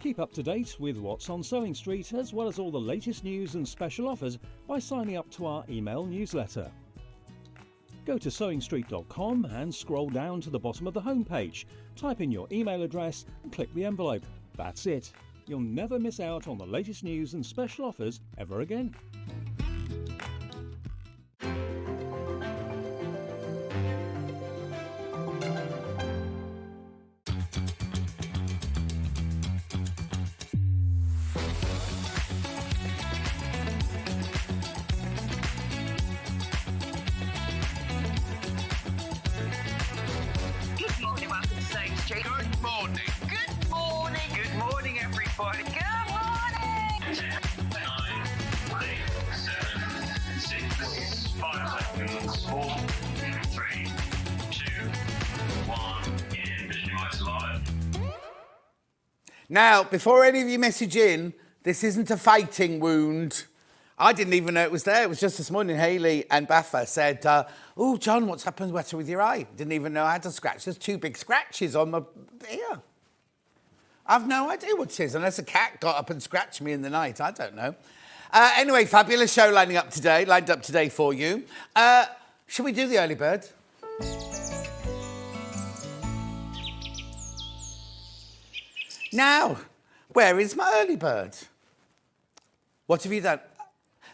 Keep up to date with what's on Sewing Street, as well as all the latest news and special offers by signing up to our email newsletter. Go to sewingstreet.com and scroll down to the bottom of the homepage. Type in your email address and click the envelope. That's it. You'll never miss out on the latest news and special offers ever again. Good morning. Good morning. Good morning, everybody. Good morning. 10, 9, 8, 7, 6, 5 seconds. 4, 3, 2, 1. Visualize live. Now, before any of you message in, this isn't a fighting wound. I didn't even know it was there. It was just this morning, Hayley and Baffa said, oh, John, what's happened with your eye? Didn't even know I had a scratch. There's 2 big scratches on my ear. I've no idea what it is, unless a cat got up and scratched me in the night. I don't know. Anyway, fabulous show lined up today for you. Shall we do the early bird? Now, where is my early bird? What have you done?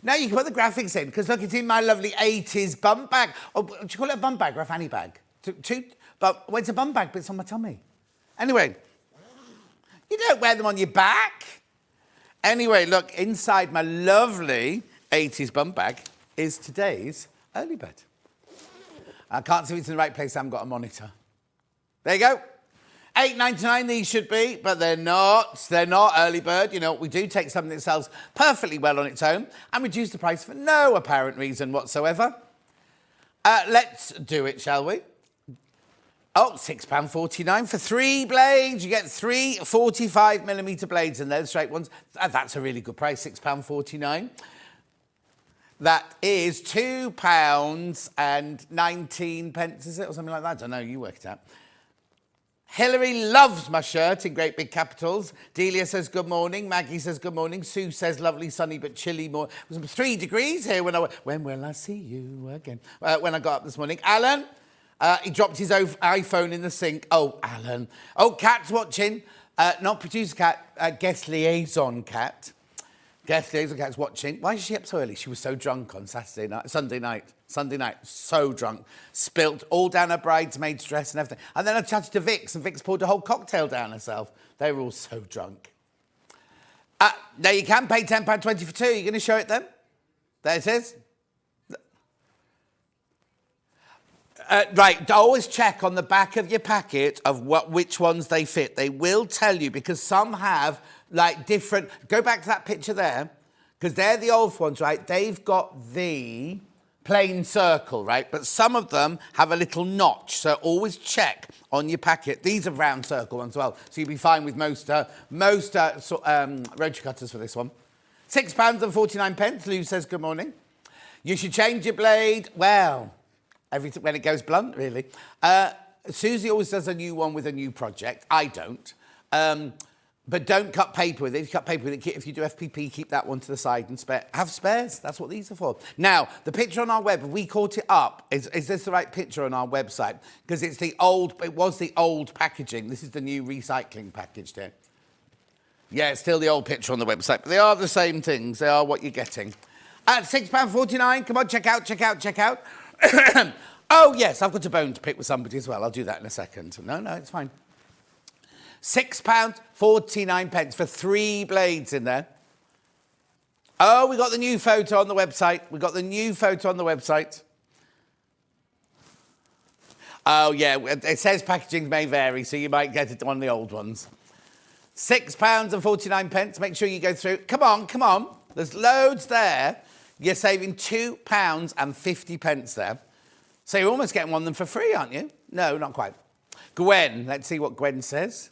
Now you can put the graphics in, because look, it's in my lovely 80s bum bag. Oh, do you call it a bum bag or a fanny bag? Well, it's a bum bag, but it's on my tummy. Anyway, you don't wear them on your back. Anyway, look, inside my lovely 80s bum bag is today's early bird. I can't see if it's in the right place. I haven't got a monitor. There you go. $8.99 these should be, but they're not. They're not early bird. You know what we do? Take something that sells perfectly well on its own and reduce the price for no apparent reason whatsoever. Let's do it, shall we? Oh, £6.49 for 3 blades. You get 3 45mm blades and they're the straight ones. That's a really good price, £6.49. That is £2.19, is it? Or something like that. I don't know. You work it out. Hillary loves my shirt in great big capitals. Delia says good morning. Maggie says good morning. Sue says lovely, sunny but chilly. It was 3 degrees here when will I see you again? When I got up this morning. Alan, he dropped his iPhone in the sink. Oh, Alan. Oh, Kat's watching. Not producer Kat, guest liaison Kat. Guest liaison Kat's watching. Why is she up so early? She was so drunk on Sunday night, so drunk. Spilt all down her bridesmaid's dress and everything. And then I chatted to Vix, and Vix poured a whole cocktail down herself. They were all so drunk. Now you can pay £10.20 for 2. You're going to show it then? There it is. Right, always check on the back of your packet of which ones they fit. They will tell you, because some have like different. Go back to that picture there, because they're the old ones, right? They've got the plain circle, right? But some of them have a little notch, so always check on your packet. These are round circle ones as well, so you'll be fine with most rotary cutters for this one. £6.49. Lou says good morning. You should change your blade. Well, when it goes blunt, really. Susie always does a new one with a new project. I don't. But don't cut paper with it. If you cut paper with it, if you do FPP, keep that one to the side and have spares. That's what these are for. Now, the picture on our web, if we caught it up, is this the right picture on our website? Because it was the old packaging. This is the new recycling package there. Yeah, it's still the old picture on the website, but they are the same things. They are what you're getting. At £6.49, come on, check out. Oh, yes, I've got a bone to pick with somebody as well. I'll do that in a second. No, it's fine. £6.49 for 3 blades in there. Oh, we got the new photo on the website. Oh, yeah, it says packaging may vary, so you might get it one of the old ones. £6.49. Make sure you go through. Come on. There's loads there. You're saving £2.50 there. So you're almost getting one of them for free, aren't you? No, not quite. Gwen, let's see what Gwen says.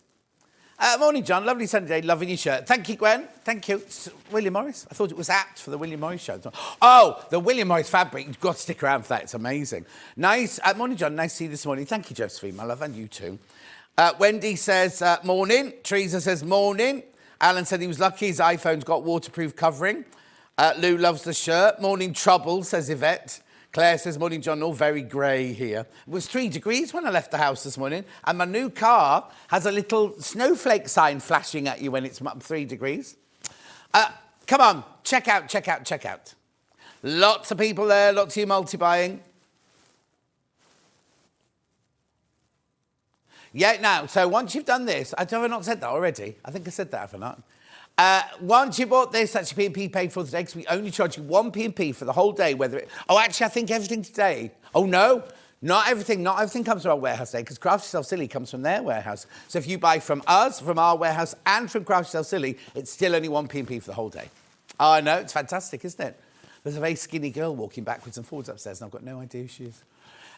Morning, John. Lovely sunny day. Loving your shirt. Thank you, Gwen. Thank you. It's William Morris. I thought it was apt for the William Morris show. Oh, the William Morris fabric. You've got to stick around for that. It's amazing. Nice. Morning, John. Nice to see you this morning. Thank you, Josephine, my love, and you too. Wendy says morning. Teresa says morning. Alan said he was lucky his iPhone's got waterproof covering. Lou loves the shirt. Morning trouble, says Yvette. Claire says, morning, John, all very grey here. It was 3 degrees when I left the house this morning, and my new car has a little snowflake sign flashing at you when it's 3 degrees. Come on, check out. Lots of people there, lots of you multi-buying. Yeah, now, so once you've done this, have I not said that already? I think I said that, have I not? Once you bought this, that's your P&P paid for today, because we only charge you one P&P for the whole day, whether it... Oh, actually, I think everything today... Oh, no, not everything comes from our warehouse today, because Craft Yourself Silly comes from their warehouse. So if you buy from us, from our warehouse, and from Craft Yourself Silly, it's still only one P&P for the whole day. Oh, I know, it's fantastic, isn't it? There's a very skinny girl walking backwards and forwards upstairs, and I've got no idea who she is.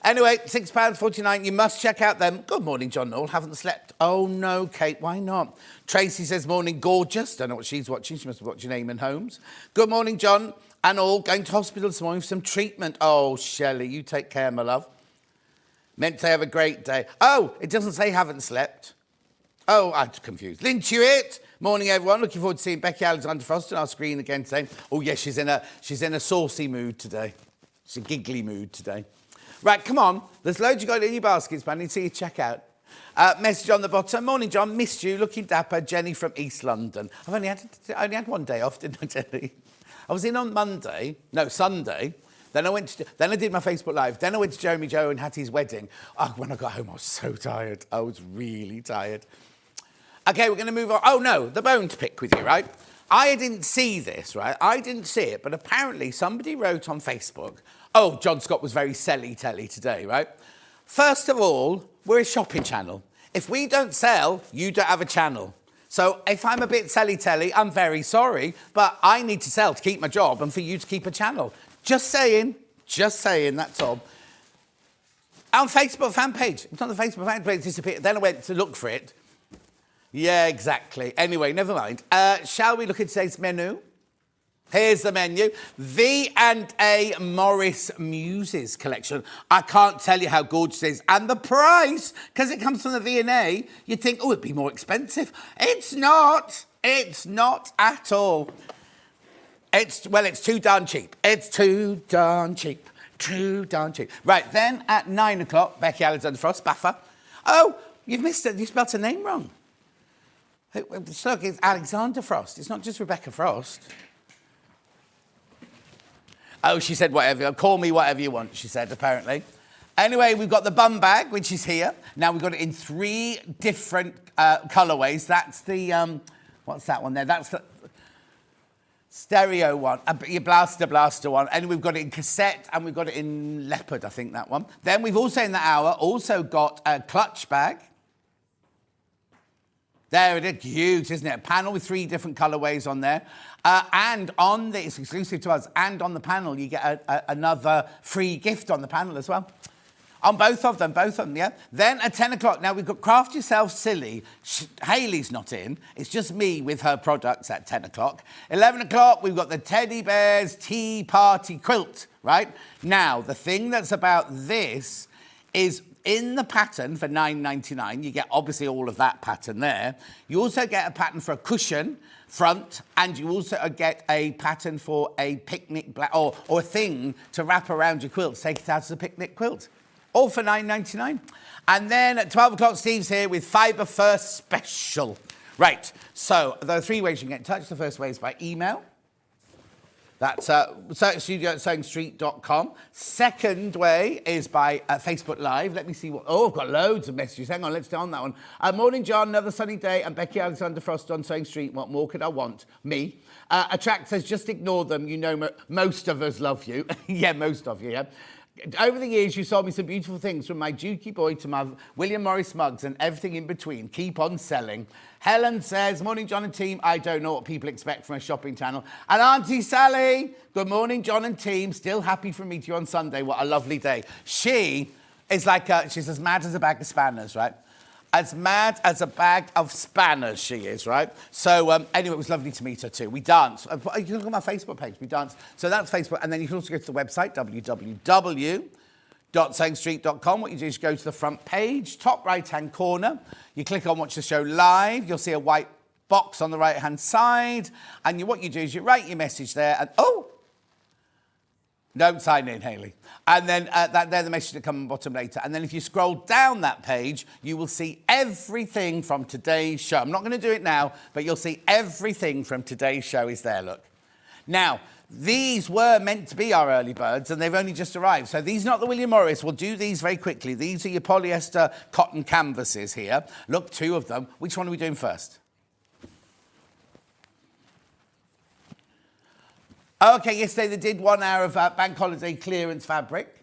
Anyway, £6.49. You must check out them. Good morning, John Noel. Haven't slept. Oh, no, Kate. Why not? Tracy says, morning, gorgeous. Don't know what she's watching. She must be watching Eamon Holmes. Good morning, John and all. Going to hospital this morning for some treatment. Oh, Shelley, you take care, my love. Meant to have a great day. Oh, it doesn't say haven't slept. Oh, I'm confused. Lynn Hewitt. Morning, everyone. Looking forward to seeing Becky Alexander Frost on our screen again today. Oh, yes, she's in a saucy mood today. She's a giggly mood today. Right, come on. There's loads you got in your baskets, but I need to see you check out. Message on the bottom. Morning, John. Missed you. Looking dapper. Jenny from East London. I only had one day off, didn't I, Jenny? I was in on Sunday. Then I did my Facebook Live. Then I went to Jeremy Joe and Hattie's wedding. Oh, when I got home, I was so tired. I was really tired. OK, we're going to move on. Oh, no, the bone to pick with you, right? I didn't see this, right? I didn't see it, but apparently somebody wrote on Facebook, oh, John Scott was very selly-telly today, right? First of all, we're a shopping channel. If we don't sell, you don't have a channel. So if I'm a bit selly-telly, I'm very sorry, but I need to sell to keep my job and for you to keep a channel. Just saying, that's all. Our Facebook fan page. It's not the Facebook fan page disappeared. Then I went to look for it. Yeah, exactly. Anyway, never mind. Shall we look at today's menu? Here's the menu. V&A Morris Muses collection. I can't tell you how gorgeous it is. And the price, because it comes from the V&A, you'd think, oh, it'd be more expensive. It's not. It's not at all. It's too darn cheap. It's too darn cheap. Too darn cheap. Right, then at 9 o'clock, Becky Alexander Frost, Buffer. Oh, you've missed it. You spelled her name wrong. Look, it's Alexander Frost. It's not just Rebecca Frost. Oh, she said whatever. Call me whatever you want, she said, apparently. Anyway, we've got the bum bag, which is here. Now, we've got it in 3 different colourways. That's the... what's that one there? That's the stereo one. Your blaster one. And we've got it in cassette, and we've got it in leopard, I think, that one. Then we've also, in the hour, also got a clutch bag. There it is, huge, isn't it? A panel with 3 different colourways on there. And on the, it's exclusive to us, and on the panel, you get another free gift on the panel as well. On both of them, yeah. Then at 10 o'clock, now we've got Craft Yourself Silly. Hayley's not in. It's just me with her products at 10 o'clock. 11 o'clock, we've got the Teddy Bears Tea Party Quilt, right? Now, the thing that's about this is in the pattern for $9.99, you get obviously all of that pattern there. You also get a pattern for a cushion front, and you also get a pattern for a picnic or a thing to wrap around your quilt. Take it out as a picnic quilt. All for $9.99. And then at 12 o'clock, Steve's here with Fibre First Special. Right, so there are 3 ways you can get in touch. The first way is by email. That's studio@sewingstreet.com. Second way is by Facebook Live. Let me see what... Oh, I've got loads of messages. Hang on, let's do on that one. Morning, John. Another sunny day. I'm Becky Alexander Frost on Sewing Street. What more could I want? Me. Attract says, just ignore them. You know, most of us love you. Yeah, most of you, yeah. Over the years, you sold me some beautiful things, from my Dukey boy to my William Morris mugs and everything in between. Keep on selling. Helen says, morning, John and team. I don't know what people expect from a shopping channel. And Auntie Sally, good morning, John and team. Still happy for meet you on Sunday. What a lovely day. She is like, she's as mad as a bag of spanners, right? As mad as a bag of spanners she is, right? So, anyway, it was lovely to meet her too. We danced. You can look at my Facebook page. We danced. So that's Facebook. And then you can also go to the website, www.sewingstreet.com. What you do is go to the front page, top right-hand corner. You click on Watch the Show Live. You'll see a white box on the right-hand side, and what you do is you write your message there, and don't sign in, Hayley. And then they're the messages that come on the bottom later. And then if you scroll down that page, you will see everything from today's show. I'm not going to do it now, but you'll see everything from today's show is there, look. Now, these were meant to be our early birds, and they've only just arrived. So these are not the William Morris. We'll do these very quickly. These are your polyester cotton canvases here. Look, 2 of them. Which one are we doing first? Okay, yesterday they did 1 hour of bank holiday clearance fabric.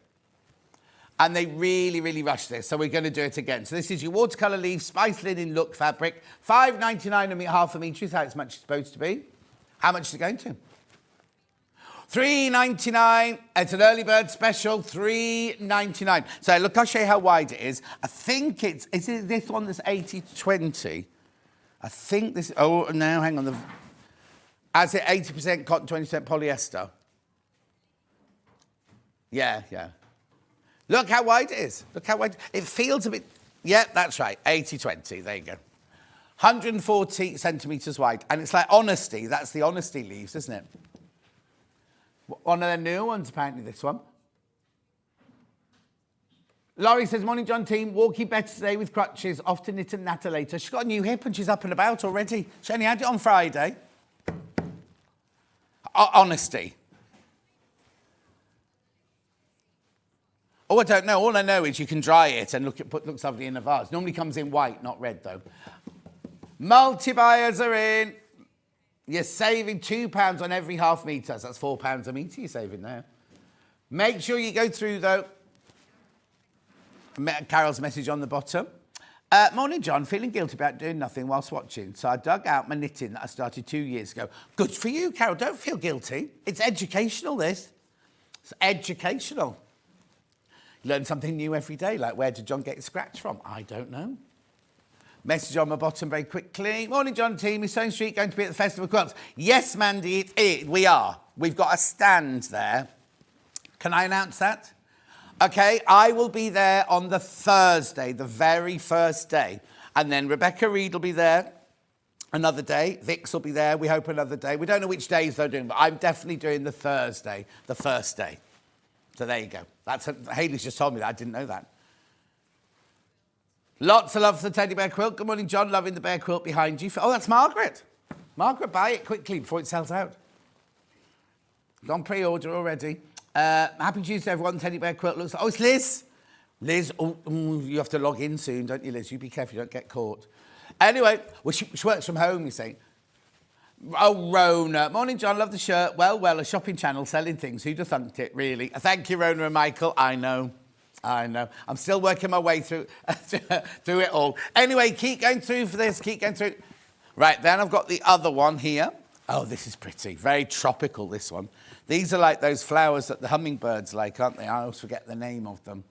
And they really, really rushed this, so we're going to do it again. So this is your watercolour leaf, spice linen look fabric. £5.99 a half a metre is how much it's supposed to be. How much is it going to? £3.99. It's an early bird special, £3.99. So look, I'll show you how wide it is. I think is it this one that's 80-20? I think this, oh, no, hang on. As it 80% cotton, 20% polyester. Yeah. Look how wide it is. Look how wide. It feels a bit, yeah, that's right, 80-20, there you go. 140 centimetres wide. And it's like honesty, that's the honesty leaves, isn't it? One of the new ones, apparently, this one. Laurie says, morning, John team. Walking better today with crutches. Off to knit and natter later. She's got a new hip and she's up and about already. She only had it on Friday. Honesty. Oh, I don't know. All I know is you can dry it and looks lovely in a vase. Normally comes in white, not red, though. Multi-buyers are in. You're saving £2 on every half metre. So that's £4 a metre you're saving there. Make sure you go through, though. Carol's message on the bottom. Morning, John. Feeling guilty about doing nothing whilst watching. So I dug out my knitting that I started 2 years ago. Good for you, Carol. Don't feel guilty. It's educational, this. It's educational. You learn something new every day, like where did John get his scratch from? I don't know. Message on my bottom very quickly. Morning, John team. Is Stone Street going to be at the Festival of Quilts? Yes, Mandy, we are. We've got a stand there. Can I announce that? Okay, I will be there on the Thursday, the very first day. And then Rebecca Reid will be there another day. Vix will be there, we hope, another day. We don't know which days they're doing, but I'm definitely doing the Thursday, the first day. So there you go. Hayley's just told me that. I didn't know that. Lots of love for the teddy bear quilt. Good morning, John. Loving the bear quilt behind you. Oh, that's Margaret. Margaret, buy it quickly before it sells out. On pre-order already. Happy Tuesday, everyone. Teddy bear quilt looks like... Oh, it's Liz. Liz, you have to log in soon, don't you, Liz? You be careful you don't get caught. Anyway, well, she works from home, you see. Oh, Rona. Morning, John. Love the shirt. Well, a shopping channel selling things. Who'd have thunk it, really? Thank you, Rona and Michael. I know. I'm still working my way through it all. Anyway, keep going through for this. Keep going through. Right, then I've got the other one here. Oh, this is pretty. Very tropical, this one. These are like those flowers that the hummingbirds like, aren't they? I always forget the name of them.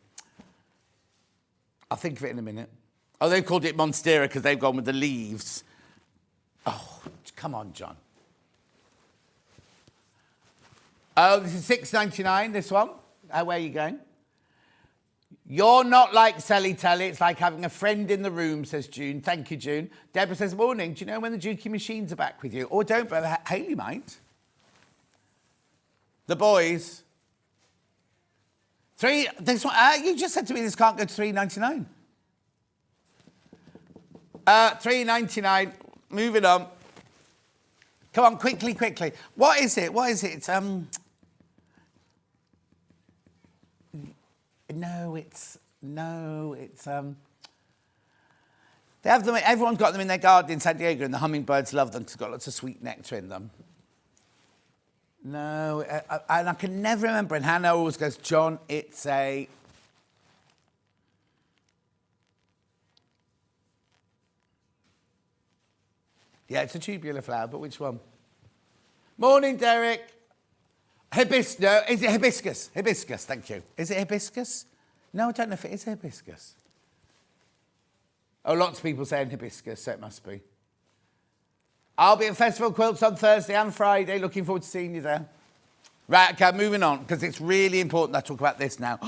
I'll think of it in a minute. Oh, they've called it Monstera because they've gone with the leaves. Oh, come on, John. Oh, this is $6.99, this one. Where are you going? You're not like Sally Telly. It's like having a friend in the room, says June. Thank you, June. Deborah says, morning. Do you know when the Dukey machines are back with you? Or don't, but Hayley might. The boys. This one, you just said to me this can't go to $3.99. $3.99. Moving on. Come on, quickly. What is it? It's, No, it's they have them, everyone's got them in their garden in San Diego, and the hummingbirds love them because they've got lots of sweet nectar in them. No, and I can never remember, and Hannah always goes, John, it's a... Yeah, it's a tubular flower, but which one? Morning, Derek. No, is it hibiscus? Hibiscus, thank you. Is it hibiscus? No, I don't know if it is hibiscus. Oh, lots of people saying hibiscus, so it must be. I'll be at Festival Quilts on Thursday and Friday. Looking forward to seeing you there. Right, okay, moving on, because it's really important I talk about this now.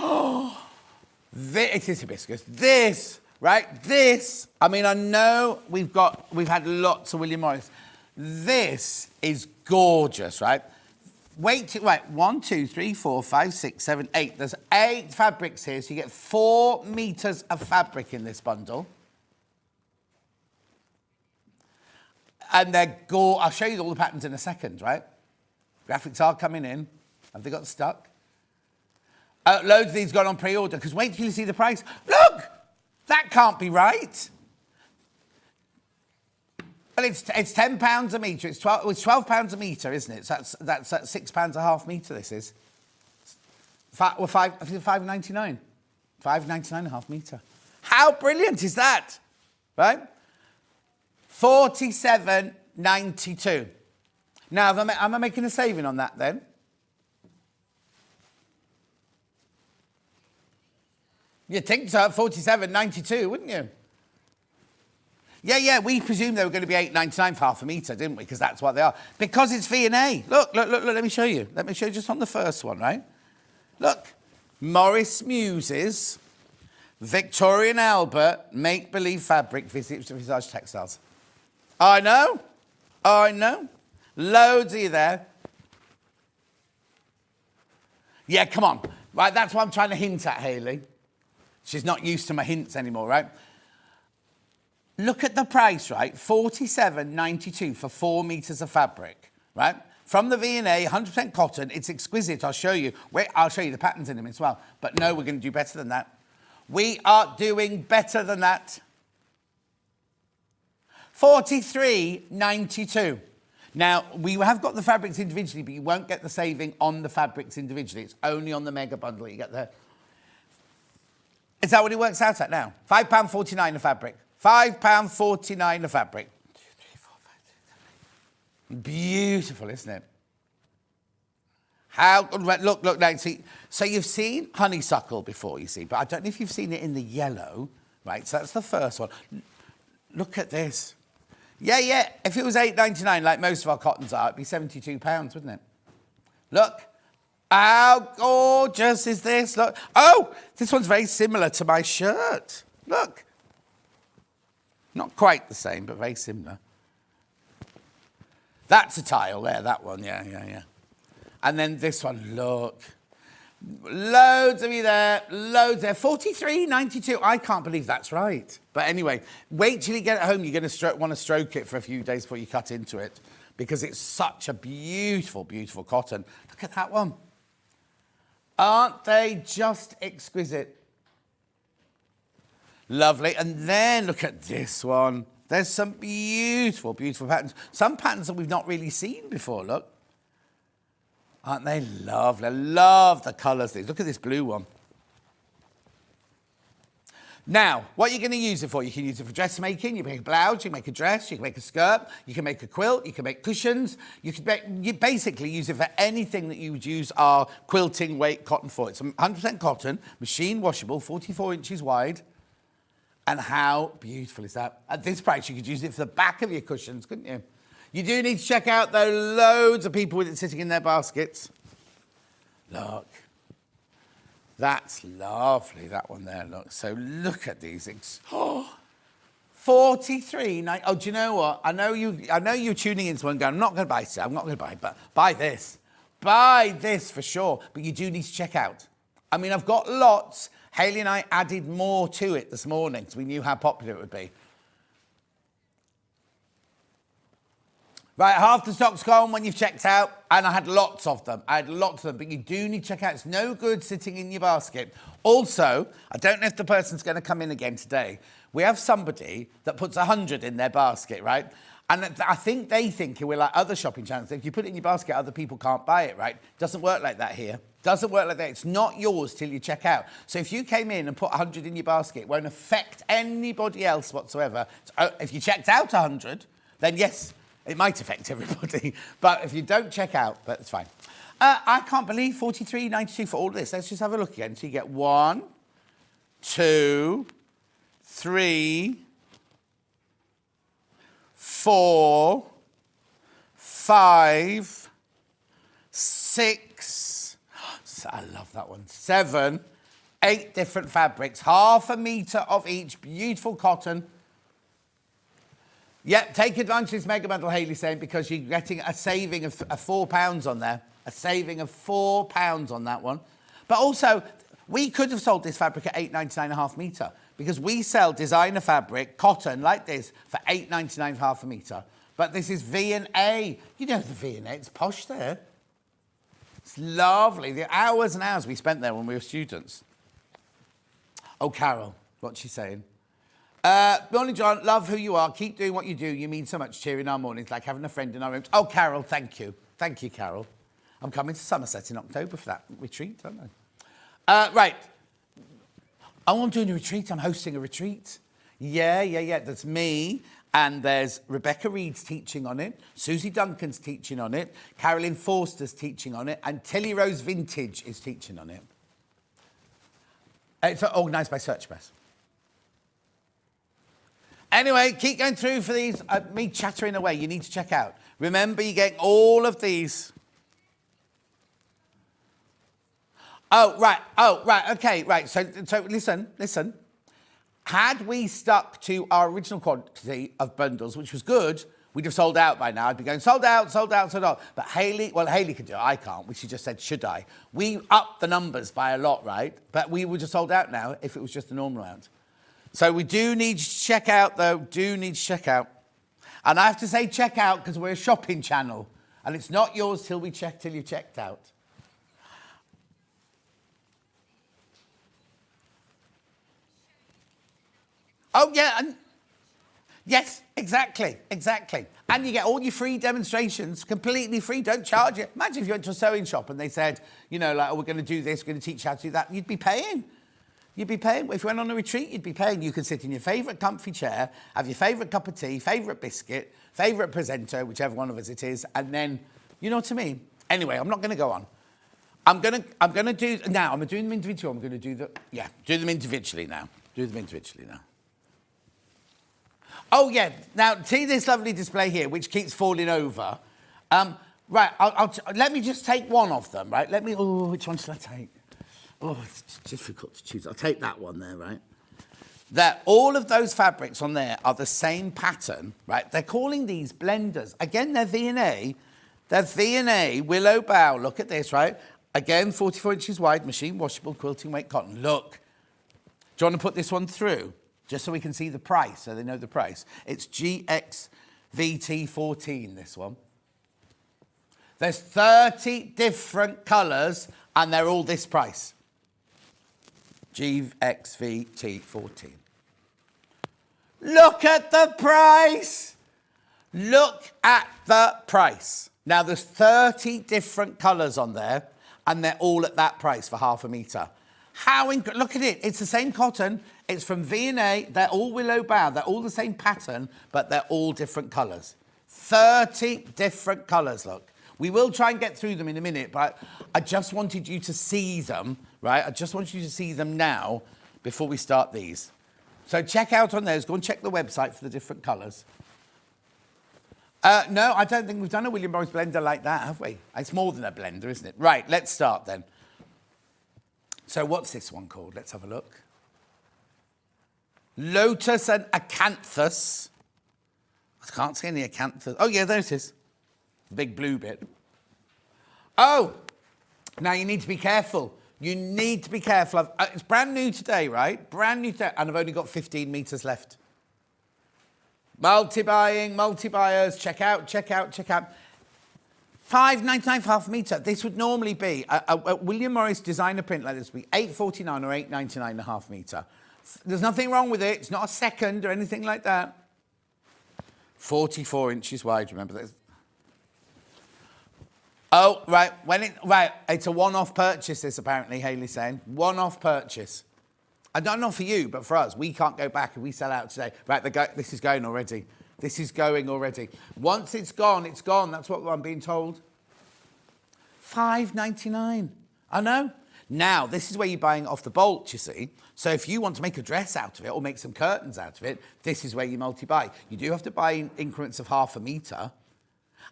It is hibiscus. This right? This, I mean, I know we've had lots of William Morris. This is gorgeous, right? Right, 1, 2, 3, 4, 5, 6, 7, 8. There's 8 fabrics here, so you get 4 meters of fabric in this bundle. And they're I'll show you all the patterns in a second, right? Graphics are coming in. Have they got stuck? Loads of these gone on pre-order, because wait till you see the price. Look! That can't be right. Well, it's £10 a metre. It's £12 a metre, isn't it? So that's £6 a half metre, this is. £5.99. £5.99 a half metre. How brilliant is that? Right? £47.92. Now, am I making a saving on that then? You'd think so, £47.92, wouldn't you? Yeah, we presumed they were going to be £8.99 for half a metre, didn't we? Because that's what they are. Because it's V&A. Look, let me show you. Let me show you just on the first one, right? Look. Morris Muses, Victoria and Albert, Make-Believe Fabric, Visage Textiles. I know. Loads of you there. Yeah, come on. Right, that's what I'm trying to hint at, Hayley. She's not used to my hints anymore, right? Look at the price, right? £47.92 for 4 meters of fabric, right? From the V&A, 100% cotton. It's exquisite. I'll show you. Wait, I'll show you the patterns in them as well. But no, we're going to do better than that. We are doing better than that. £43.92. Now, we have got the fabrics individually, but you won't get the saving on the fabrics individually. It's only on the mega bundle you get there. Is that what it works out at now? £5.49 a fabric. £5.49 a fabric. 2, 3, 4, 5, 6, 7, 8. Beautiful, isn't it? How good. Look now. See, so you've seen honeysuckle before, you see, but I don't know if you've seen it in the yellow, right? So that's the first one. Look at this. Yeah. If it was £8.99, like most of our cottons are, it'd be £72, wouldn't it? Look. How gorgeous is this? Look. Oh, this one's very similar to my shirt. Look. Not quite the same, but very similar. That's a tile there, that one. Yeah. And then this one, look. Loads of you there, loads there. £43.92. I can't believe that's right. But anyway, wait till you get it home. You're going to want to stroke it for a few days before you cut into it, because it's such a beautiful, beautiful cotton. Look at that one. Aren't they just exquisite? Lovely. And then look at this one. There's some beautiful, beautiful patterns. Some patterns that we've not really seen before, look. Aren't they lovely? I love the colours. Look at this blue one. Now, what are you going to use it for? You can use it for dressmaking. You can make a blouse, you can make a dress, you can make a skirt, you can make a quilt, you can make cushions. You basically use it for anything that you would use our quilting weight cotton for. It's 100% cotton, machine washable, 44 inches wide. And how beautiful is that? At this price, you could use it for the back of your cushions, couldn't you? You do need to check out, though, loads of people with it sitting in their baskets. Look. That's lovely, that one there, look. So look at these. $43.90. Oh, do you know what? I know you're tuning into one going, I'm not going to buy it, I'm not going to buy it, but buy this. Buy this for sure. But you do need to check out. I mean, I've got lots. Hayley and I added more to it this morning because we knew how popular it would be. Right, half the stock's gone when you've checked out, and I had lots of them. But you do need to check out. It's no good sitting in your basket. Also, I don't know if the person's going to come in again today. We have somebody that puts 100 in their basket, right? And I think they think we're like other shopping channels. If you put it in your basket, other people can't buy it, right? Doesn't work like that here. Doesn't work like that. It's not yours till you check out. So if you came in and put 100 in your basket, it won't affect anybody else whatsoever. So if you checked out 100, then yes, it might affect everybody. But if you don't check out, that's fine. I can't believe $43.92 for all of this. Let's just have a look again. So you get 1, 2, 3, 4, 5, 6. I love that one. 7, 8 different fabrics, half a metre of each, beautiful cotton. Yep, take advantage of this mega bundle, Hayley's saying, because you're getting a saving of £4 on there. A saving of £4 on that one. But also, we could have sold this fabric at $8.99 a half metre, because we sell designer fabric, cotton, like this, for $8.99 half a metre. But this is V&A. You know the V&A, it's posh there. It's lovely. The hours and hours we spent there when we were students. Oh, Carol, what's she saying? Morning, John. Love who you are. Keep doing what you do. You mean so much, cheering our mornings, like having a friend in our rooms. Oh, Carol, thank you. Thank you, Carol. I'm coming to Somerset in October for that retreat, don't I? Right. Oh, I'm doing a retreat. I'm hosting a retreat. Yeah. There's me, and there's Rebecca Reed's teaching on it, Susie Duncan's teaching on it, Carolyn Forster's teaching on it, and Tilly Rose Vintage is teaching on it. It's organised by Search Press. Anyway, keep going through for these. Me chattering away, you need to check out. Remember, you're getting all of these. Oh, right. Okay, right. So listen. Had we stuck to our original quantity of bundles, which was good, we'd have sold out by now. I'd be going, sold out. But Hayley could do it. I can't. She just said, should I? We upped the numbers by a lot, right? But we would have sold out now if it was just the normal amount. So we do need to check out, though. And I have to say check out because we're a shopping channel. And it's not yours till you've checked out. Oh, yeah. Yes, exactly. And you get all your free demonstrations completely free. Don't charge it. Imagine if you went to a sewing shop and they said, we're going to do this, we're going to teach you how to do that. You'd be paying. If you went on a retreat, you'd be paying. You could sit in your favourite comfy chair, have your favourite cup of tea, favourite biscuit, favourite presenter, whichever one of us it is, and then, you know what I mean? Anyway, I'm not going to go on. I'm going to do, now, I'm doing them individually. I'm going to do do them individually now. Oh, yeah. Now, see this lovely display here, which keeps falling over. Right, let me just take one of them, right? Which one shall I take? Oh, it's difficult to choose. I'll take that one there, right? All of those fabrics on there are the same pattern, right? They're calling these blenders. Again, they're V&A. They're V&A, willow bough. Look at this, right? Again, 44 inches wide, machine washable, quilting weight cotton. Look. Do you want to put this one through? Just so we can see the price, so they know the price. It's GXVT14, this one. There's 30 different colours, and they're all this price. GXVT14. Look at the price! Look at the price. Now, there's 30 different colours on there, and they're all at that price for half a metre. Look at it. It's the same cotton. It's from V&A. They're all willow bough. They're all the same pattern, but they're all different colours. 30 different colours, look. We will try and get through them in a minute, but I just wanted you to see them, right? I just want you to see them now before we start these. So check out on those. Go and check the website for the different colours. No, I don't think we've done a William Morris blender like that, have we? It's more than a blender, isn't it? Right, let's start then. So what's this one called? Let's have a look. Lotus and Acanthus. I can't see any Acanthus. Oh, yeah, there it is. The big blue bit. Oh, now you need to be careful. It's brand new today, right? Brand new today. And I've only got 15 metres left. Multi-buyers. Check out. $5.99 for half a metre. This would normally be a William Morris designer print like this would be $8.49 or $8.99 a half metre. There's nothing wrong with it. It's not a second or anything like that. 44 inches wide, remember that? Oh, right. It's a one-off purchase, this apparently, Hayley's saying. One-off purchase. I don't know for you, but for us, we can't go back if we sell out today. Right, this is going already. Once it's gone, it's gone. That's what I'm being told. $5.99. I know. Now, this is where you're buying off the bolt, you see. So if you want to make a dress out of it or make some curtains out of it, this is where you multi-buy. You do have to buy in increments of half a metre.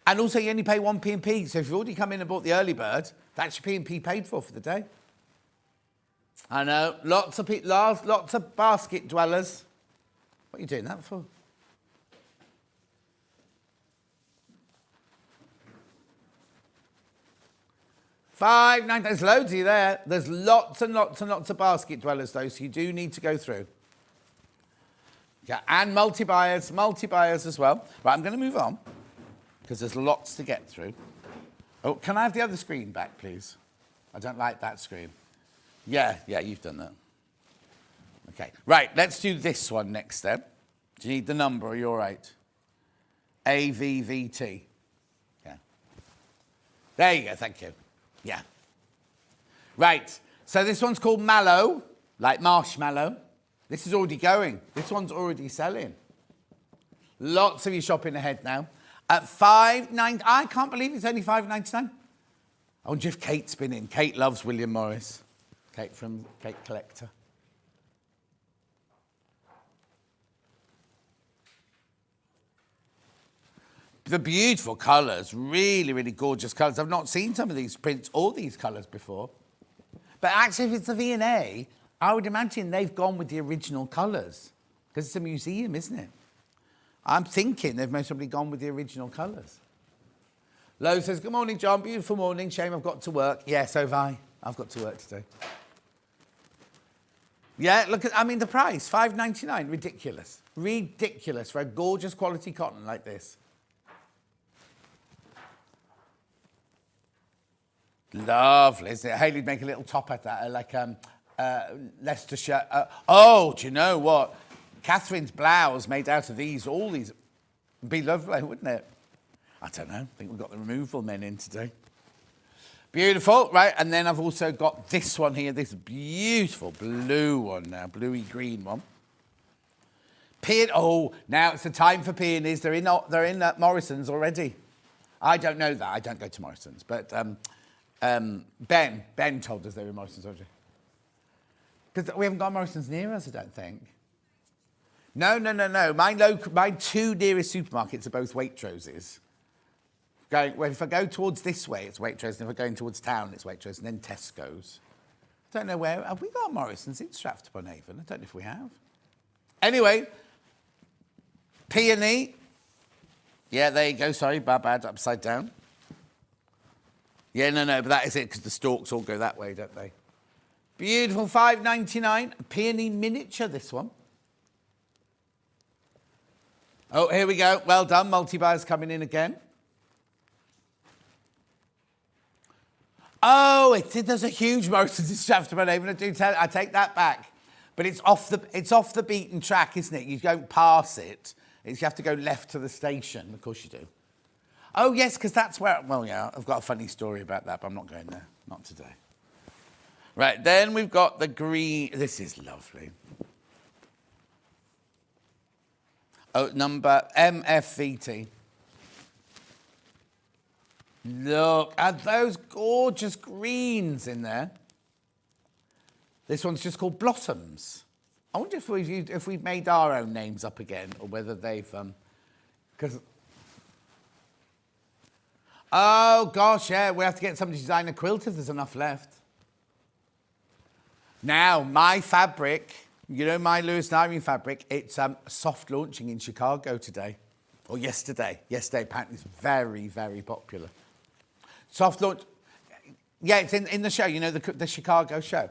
And also, you only pay one P&P. So if you've already come in and bought the early bird, that's your P&P paid for the day. I know, lots of people, lots of basket dwellers. What are you doing that for? $5.99. There's loads of you there. There's lots and lots and lots of basket dwellers though, so you do need to go through. Yeah, and multi-buyers as well. Right, I'm going to move on because there's lots to get through. Oh, can I have the other screen back, please? I don't like that screen. Yeah, you've done that. Okay, right, let's do this one next then. Do you need the number? Are you all right? AVVT. Yeah. There you go, thank you. Yeah. Right, so this one's called Mallow, like marshmallow. This is already going. This one's already selling. Lots of you shopping ahead now. At $5.99, I can't believe it's only $5.99. I wonder if Kate's been in. Kate loves William Morris. Kate from Kate Collector. The beautiful colours, really, really gorgeous colours. I've not seen some of these prints or these colours before. But actually, if it's the V&A, I would imagine they've gone with the original colours. Because it's a museum, isn't it? I'm thinking they've most probably gone with the original colours. Lo says, good morning, John. Beautiful morning. Shame I've got to work. Yeah, so have I. I've got to work today. Yeah, look at, I mean, the price, $5.99. Ridiculous. Ridiculous for a gorgeous quality cotton like this. Lovely, isn't it? Hayley'd make a little top at that, like Leicestershire. Oh, do you know what? Catherine's blouse made out of these, all these. Would be lovely, wouldn't it? I don't know. I think we've got the removal men in today. Beautiful, right? And then I've also got this one here, this beautiful blue one now, bluey green one. Oh, now it's the time for peonies. They're in Morrison's already. I don't know that. I don't go to Morrison's, but Ben told us they were in Morrison's already. Because we haven't got Morrison's near us, I don't think. No. My two nearest supermarkets are both Waitrose's. If I go towards this way, it's Waitrose, and if I'm going towards town, it's Waitrose, and then Tesco's. I don't know where. Have we got Morrison's in Stratford-upon-Avon? I don't know if we have. Anyway, peony. Yeah, there you go. Sorry, bad, upside down. Yeah, no, but that is it, because the stalks all go that way, don't they? Beautiful, $5.99. Peony miniature, this one. Oh, here we go. Well done. Multi-buyers coming in again. Oh, there's a huge Morrison's in Stratford-upon-Avon. I take that back. But it's off the beaten track, isn't it? You don't pass it. You have to go left to the station. Of course you do. Oh, yes, because that's where... Well, yeah, I've got a funny story about that, but I'm not going there. Not today. Right, then we've got the green... This is lovely. Oh, number MFVT. Look at those gorgeous greens in there. This one's just called Blossoms. I wonder if we've made our own names up again, or whether they've... Because... Oh, gosh, yeah, we have to get somebody to design a quilt if there's enough left. Now, my fabric, you know my Lewis and Irene fabric, it's soft launching in Chicago today. Or yesterday. Yesterday, apparently, it's very, very popular. Soft launch... Yeah, it's in the show, you know, the Chicago show.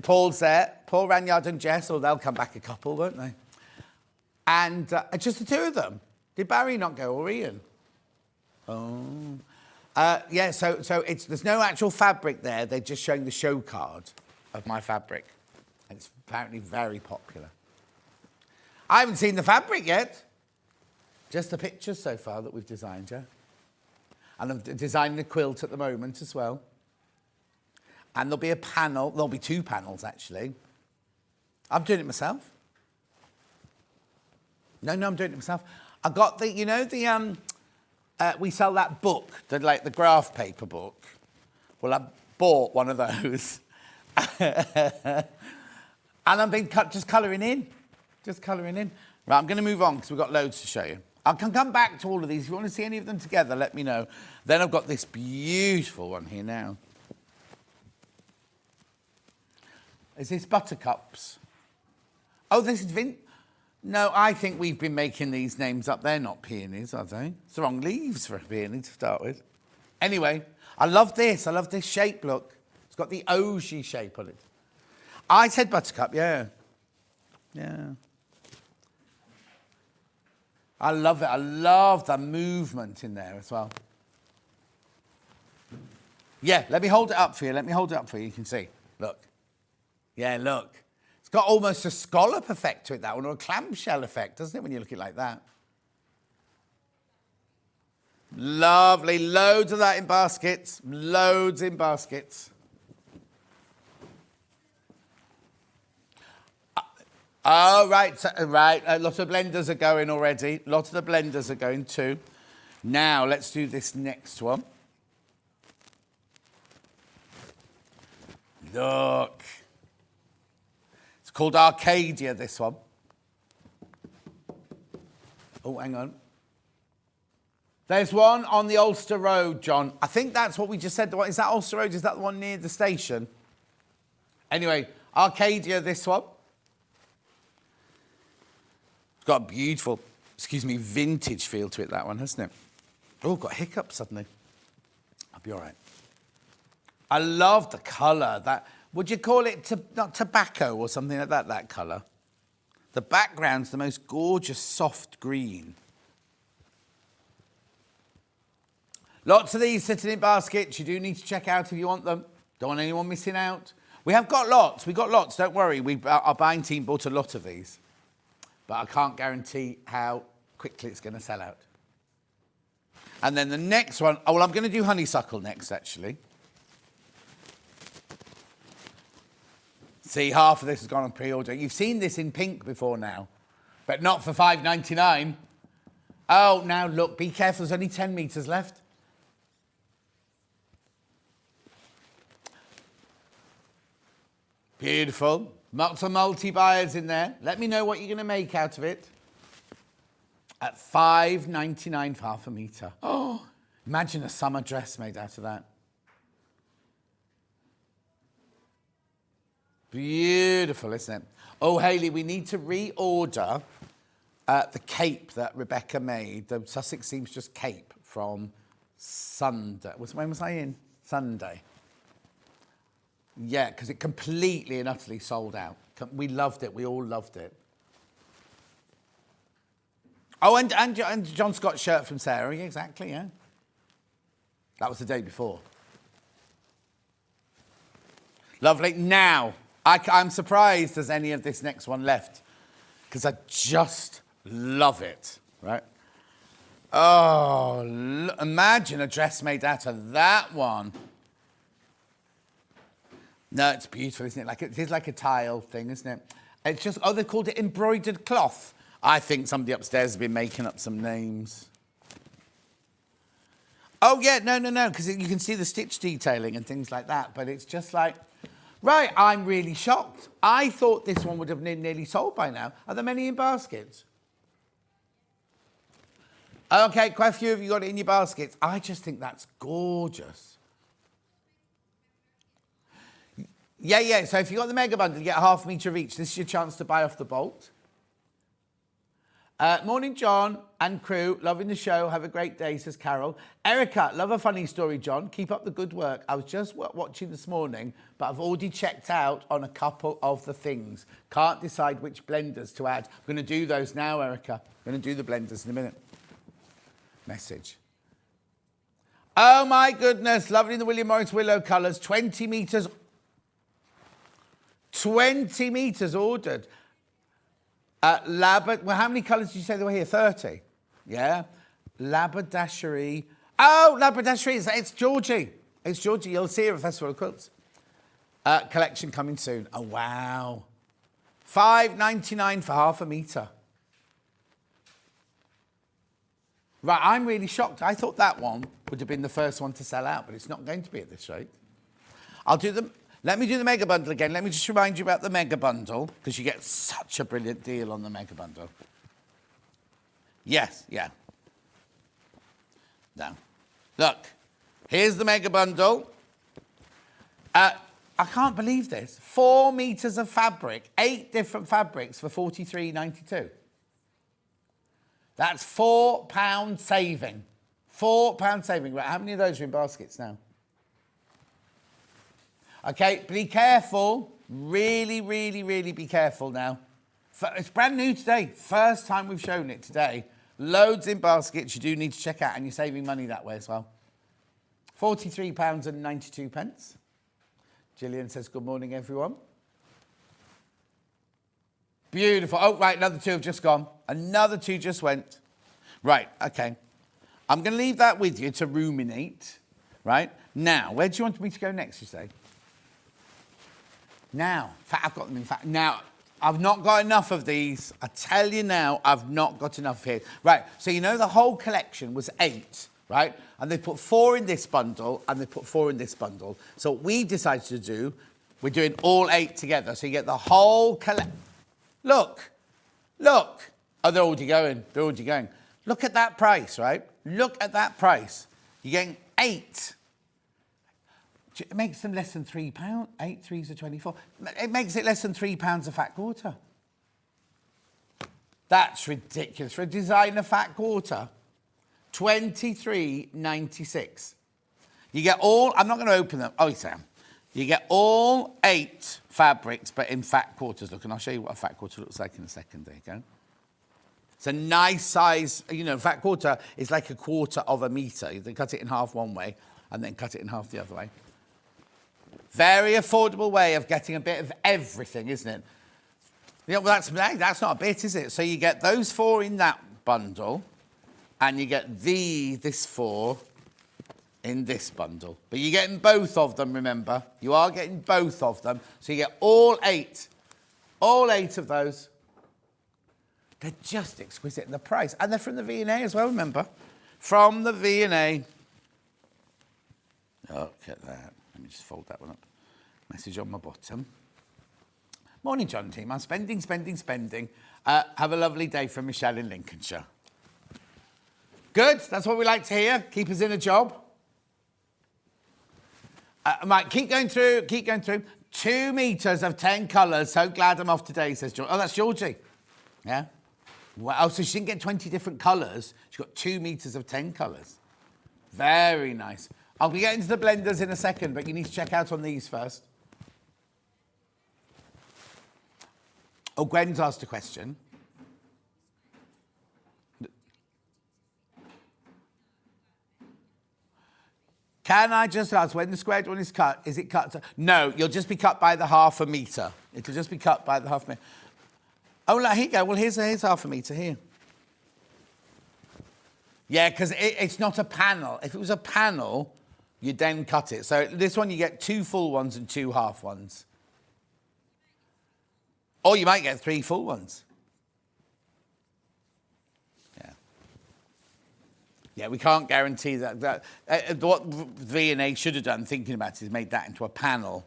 Paul's there. Paul Ranyard and Jess, or they'll come back a couple, won't they? And just the two of them. Did Barry not go, or Ian? Oh. Yeah, so there's no actual fabric there. They're just showing the show card of my fabric. And it's apparently very popular. I haven't seen the fabric yet. Just the pictures so far that we've designed, yeah. And I'm designing a quilt at the moment as well. And there'll be a panel. There'll be two panels, actually. I'm doing it myself. No, I'm doing it myself. I got the, you know, the... we sell that book, the graph paper book. Well, I bought one of those. And I've been just colouring in. Just colouring in. Right, I'm going to move on because we've got loads to show you. I can come back to all of these. If you want to see any of them together, let me know. Then I've got this beautiful one here now. Is this buttercups? Oh, this is No, I think we've been making these names up. They're not peonies, are they? It's the wrong leaves for a peony to start with. Anyway, I love this. I love this shape, look. It's got the ogee shape on it. I said buttercup, yeah. Yeah. I love it. I love the movement in there as well. Yeah, let me hold it up for you. Let me hold it up for you. You can see. Look. Yeah, look. It's got almost a scallop effect to it, that one, or a clamshell effect, doesn't it, when you look at it like that? Lovely. Loads of that in baskets. Loads in baskets. Oh, right. Right. A lot of blenders are going already. A lot of the blenders are going too. Now, let's do this next one. Look. It's called Arcadia, this one. Oh, hang on. There's one on the Ulster Road, John. I think that's what we just said. Is that Ulster Road? Is that the one near the station? Anyway, Arcadia, this one. It's got a beautiful, vintage feel to it, that one, hasn't it? Oh, got hiccups suddenly. I'll be all right. I love the colour. That, would you call it not tobacco or something like that, that colour? The background's the most gorgeous soft green. Lots of these sitting in baskets. You do need to check out if you want them. Don't want anyone missing out. We have got lots. We've got lots, don't worry. Our buying team bought a lot of these. But I can't guarantee how quickly it's going to sell out. And then the next one, oh, well, I'm going to do honeysuckle next, actually. See, half of this has gone on pre-order. You've seen this in pink before now, but not for $5.99. Oh, now look, be careful, there's only 10 metres left. Beautiful. Lots of multi-buyers in there. Let me know what you're going to make out of it. At $5.99 for half a metre. Oh, imagine a summer dress made out of that. Beautiful, isn't it? Oh, Hayley, we need to reorder the cape that Rebecca made, the Sussex Seamstress cape from Sunday. When was I in? Sunday. Yeah, because it completely and utterly sold out. We loved it. We all loved it. Oh, and John Scott's shirt from Sarah. Yeah, exactly, yeah. That was the day before. Lovely. Now, I'm surprised there's any of this next one left because I just love it, right? Oh, imagine a dress made out of that one. No, it's beautiful, isn't it? It is like a tile thing, isn't it? It's just, oh, they called it embroidered cloth. I think somebody upstairs has been making up some names. Oh, yeah, no, because you can see the stitch detailing and things like that, but it's just like, right, I'm really shocked. I thought this one would have been nearly sold by now. Are there many in baskets? Okay, quite a few of you got it in your baskets. I just think that's gorgeous. Yeah. So if you got the mega bundle, you get half a metre of each. This is your chance to buy off the bolt. Morning, John and crew. Loving the show. Have a great day, says Carol. Erica, love a funny story, John. Keep up the good work. I was just watching this morning, but I've already checked out on a couple of the things. Can't decide which blenders to add. I'm going to do those now, Erica. I'm going to do the blenders in a minute. Message. Oh, my goodness. Lovely in the William Morris Willow colours. 20 metres. 20 metres ordered. Well, how many colours did you say there were here? 30. Yeah. Labadashery. Oh, Labadashery. It's Georgie. It's Georgie. You'll see her at Festival of Quilts. Collection coming soon. Oh, wow. $5.99 for half a metre. Right, I'm really shocked. I thought that one would have been the first one to sell out, but it's not going to be at this rate. I'll do them. Let me do the mega bundle again. Let me just remind you about the mega bundle, because you get such a brilliant deal on the mega bundle. Yes, yeah. Now, look, here's the mega bundle. I can't believe this. 4 metres of fabric, 8 different fabrics for £43.92. That's £4 saving. £4 saving. Right, how many of those are in baskets now? Okay, be careful. Really, really, really be careful now. It's brand new today. First time we've shown it today. Loads in baskets you do need to check out, and you're saving money that way as well. £43.92. Gillian says, good morning, everyone. Beautiful. Oh, right, another 2 have just gone. Another 2 just went. Right, okay. I'm going to leave that with you to ruminate, right? Now, where do you want me to go next, you say? Now, in fact, I've got them in fact. Now, I've not got enough of these. I tell you now, I've not got enough here. Right, so you know the whole collection was 8, right? And they put 4 in this bundle, and they put 4 in this bundle. So what we decided to do, we're doing all 8 together. So you get the whole collection. Look. Oh, they're already going. Look at that price, right? Look at that price. You're getting 8. It makes them less than £3. 8 threes are 24. It makes it less than £3 a fat quarter. That's ridiculous. For a designer fat quarter, £23.96. You get all, I'm not going to open them. Oh, Sam. You get all 8 fabrics, but in fat quarters. Look, and I'll show you what a fat quarter looks like in a second. There you go. It's a nice size, you know, fat quarter is like a quarter of a metre. They cut it in half one way and then cut it in half the other way. Very affordable way of getting a bit of everything, isn't it? Yeah, well, that's not a bit, is it? So you get those 4 in that bundle, and you get this 4 in this bundle. But you're getting both of them, remember? You are getting both of them. So you get all 8 of those. They're just exquisite in the price. And they're from the V&A as well, remember? From the V&A. Look at that. Let me just fold that one up. Message on my bottom. Morning, John and team. I'm spending. Have a lovely day from Michelle in Lincolnshire. Good. That's what we like to hear. Keep us in a job. Mike, keep going through. 2 metres of 10 colours. So glad I'm off today, says George. Oh, that's Georgie. Yeah. Wow. So she didn't get 20 different colours. She got 2 metres of 10 colours. Very nice. I'll be getting to the blenders in a second, but you need to check out on these first. Oh, Gwen's asked a question. Can I just ask, when the squared one is cut, is it cut to... No, you'll just be cut by the half a metre. It'll just be cut by the half a metre. Oh, look, here you go. Well, here's half a metre here. Yeah, because it's not a panel. If it was a panel, you'd then cut it. So this one, you get 2 full ones and 2 half ones. Or you might get 3 full ones. Yeah, we can't guarantee that. What V&A should have done, thinking about it, is made that into a panel.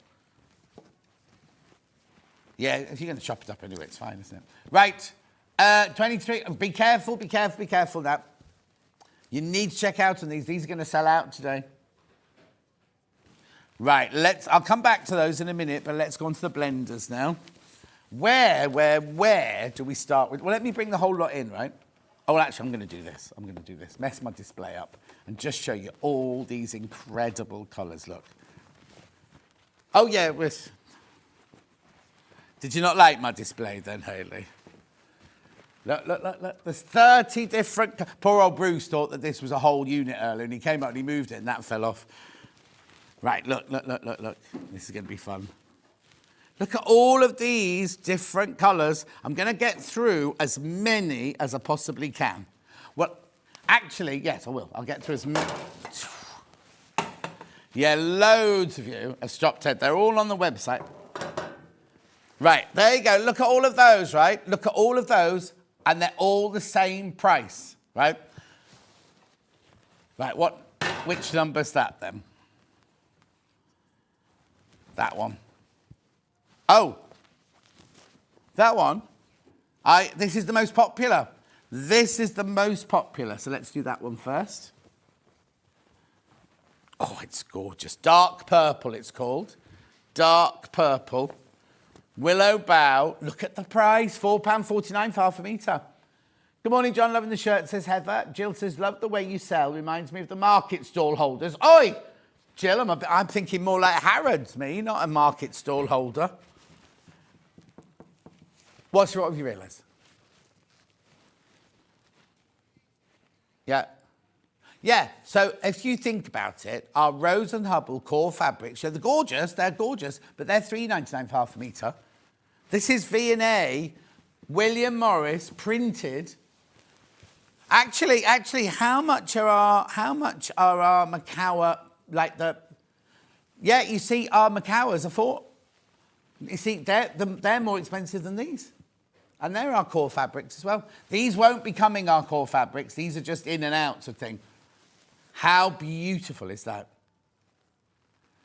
Yeah, if you're going to chop it up anyway, it's fine, isn't it? Right, 23. Be careful now. You need to check out on these. These are going to sell out today. Right, I'll come back to those in a minute, but let's go on to the blenders now. Where do we start with? Well, let me bring the whole lot in, right? Oh, well, actually, I'm going to do this. Mess my display up and just show you all these incredible colours. Look. Oh, yeah. Did you not like my display then, Hayley? Look. There's 30 different... Poor old Bruce thought that this was a whole unit earlier, and he came up and he moved it, and that fell off. Right, look. This is going to be fun. Look at all of these different colours. I'm going to get through as many as I possibly can. Well, actually, yes, I will. I'll get through as many. Yeah, loads of you have stopped it. They're all on the website. Right, there you go. Look at all of those, right? Look at all of those, and they're all the same price, right? Right, which number's that then? That one. Oh, that one. This is the most popular. So let's do that one first. Oh, it's gorgeous. Dark purple, it's called. dark purple. Willow bough. Look at the price, £4.49 for half a metre. Good morning, John. Loving the shirt, says Heather. Jill says, love the way you sell. Reminds me of the market stall holders. Oi! Jill, I'm thinking more like Harrods, me, not a market stall holder. What have you realised? Yeah. Yeah, so if you think about it, our Rose and Hubble core fabrics, they're gorgeous, but they're $3.99 for half a metre. This is V&A, William Morris, printed. Actually, how much are our Macawa, like the... Yeah, you see, our Macawas are you see, they're more expensive than these. And they're our core fabrics as well. These won't be coming our core fabrics. These are just in and outs of thing. How beautiful is that?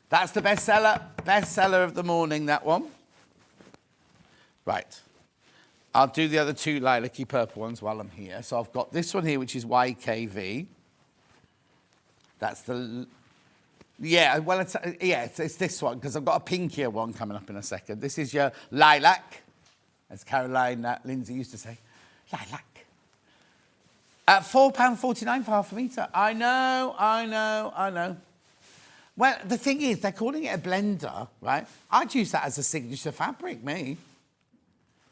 That's the bestseller of the morning, that one. Right. I'll do the other two lilac-y purple ones while I'm here. So I've got this one here, which is YKV. That's the... Yeah, well, it's this one, because I've got a pinkier one coming up in a second. This is your lilac, as Caroline Lindsay used to say. Lilac. At £4.49 for half a metre. I know. Well, the thing is, they're calling it a blender, right? I'd use that as a signature fabric, me.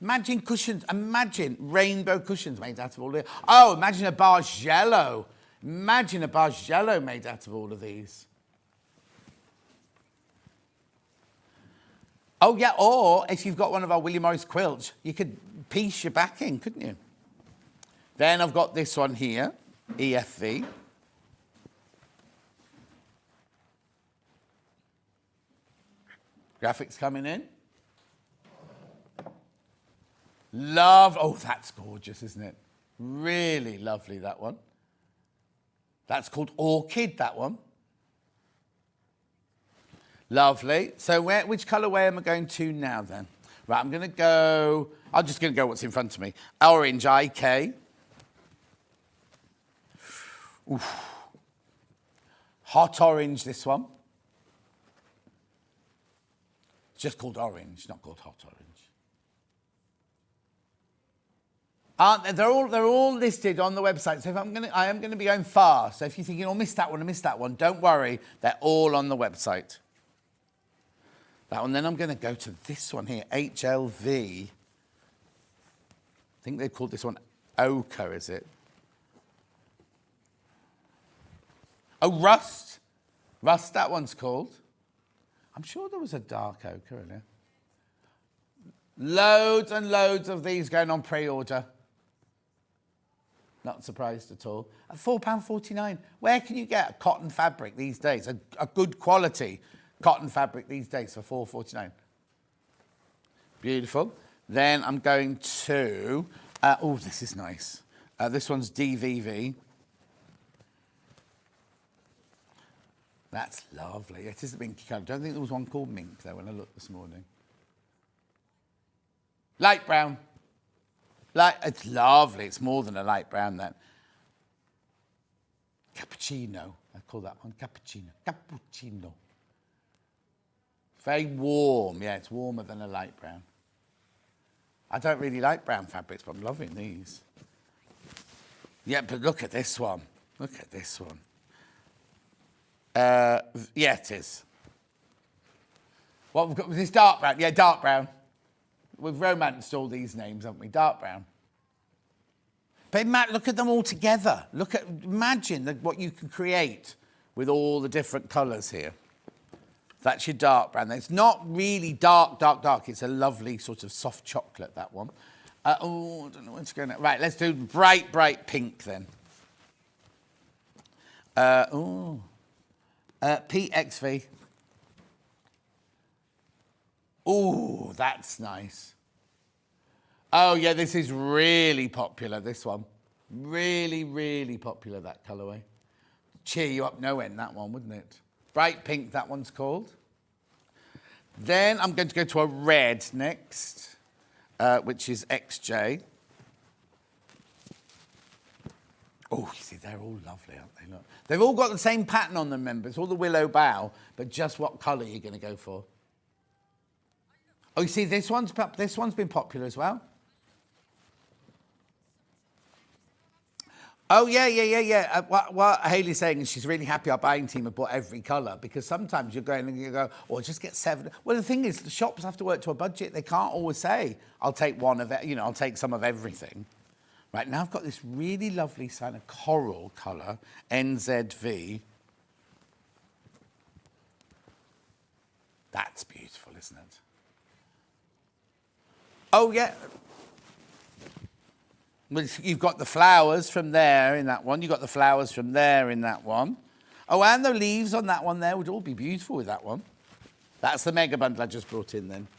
Imagine cushions. Imagine rainbow cushions made out of all of it. Oh, imagine a Bargello. Imagine a Bargello made out of all of these. Oh, yeah, or if you've got one of our William Morris quilts, you could piece your back in, couldn't you? Then I've got this one here, EFV. Graphics coming in. Oh, that's gorgeous, isn't it? Really lovely, that one. That's called Orchid, that one. Lovely. So which colourway am I going to now, then? Right, I'm just going to go what's in front of me. Orange, IK. Oof. Hot orange, this one. It's just called orange, not called hot orange. They're all listed on the website. So I am going to be going fast. So if you're thinking, oh, missed that one, don't worry. They're all on the website. That one. Then I'm going to go to this one here, HLV. I think they called this one Ochre, is it? Oh, Rust. Rust, that one's called. I'm sure there was a dark ochre in there. Loads and loads of these going on pre-order. Not surprised at all. At £4.49. Where can you get a cotton fabric these days? A good quality cotton fabric these days for £4.49. Beautiful. Then I'm going to... oh, this is nice. This one's DVV. That's lovely. It is a minky colour. I don't think there was one called mink, though, when I looked this morning. Light brown. It's lovely. It's more than a light brown, then. Cappuccino. I call that one cappuccino. Cappuccino. Very warm. Yeah, it's warmer than a light brown. I don't really like brown fabrics, but I'm loving these. Yeah, but look at this one. Look at this one. Yeah, it is. What we've got with this dark brown. Yeah, dark brown. We've romanced all these names, haven't we? Dark brown. But Matt, look at them all together. Imagine what you can create with all the different colours here. That's your dark brown. It's not really dark. It's a lovely sort of soft chocolate, that one. Oh, I don't know what's going on. Right, let's do bright pink then. PXV. Oh, that's nice. Oh, yeah, this is really popular, this one. Really, really popular, that colourway. Cheer you up no end, that one, wouldn't it? Bright pink, that one's called. Then I'm going to go to a red next, which is XJ. Oh, you see, they're all lovely, aren't they? Look. They've all got the same pattern on them, remember. It's all the willow bough, but just what colour you're going to go for. Oh, you see, this one's been popular as well. Oh, yeah. What Hayley's saying is she's really happy our buying team have bought every colour, because sometimes you're going and you go, oh, just get 7. Well, the thing is, the shops have to work to a budget. They can't always say, I'll take one of it, you know, I'll take some of everything. Right, now I've got this really lovely kind of coral colour, NZV. That's beautiful, isn't it? Oh, yeah. Well, you've got the flowers from there in that one. You've got the flowers from there in that one. Oh, and the leaves on that one there would all be beautiful with that one. That's the mega bundle I just brought in then.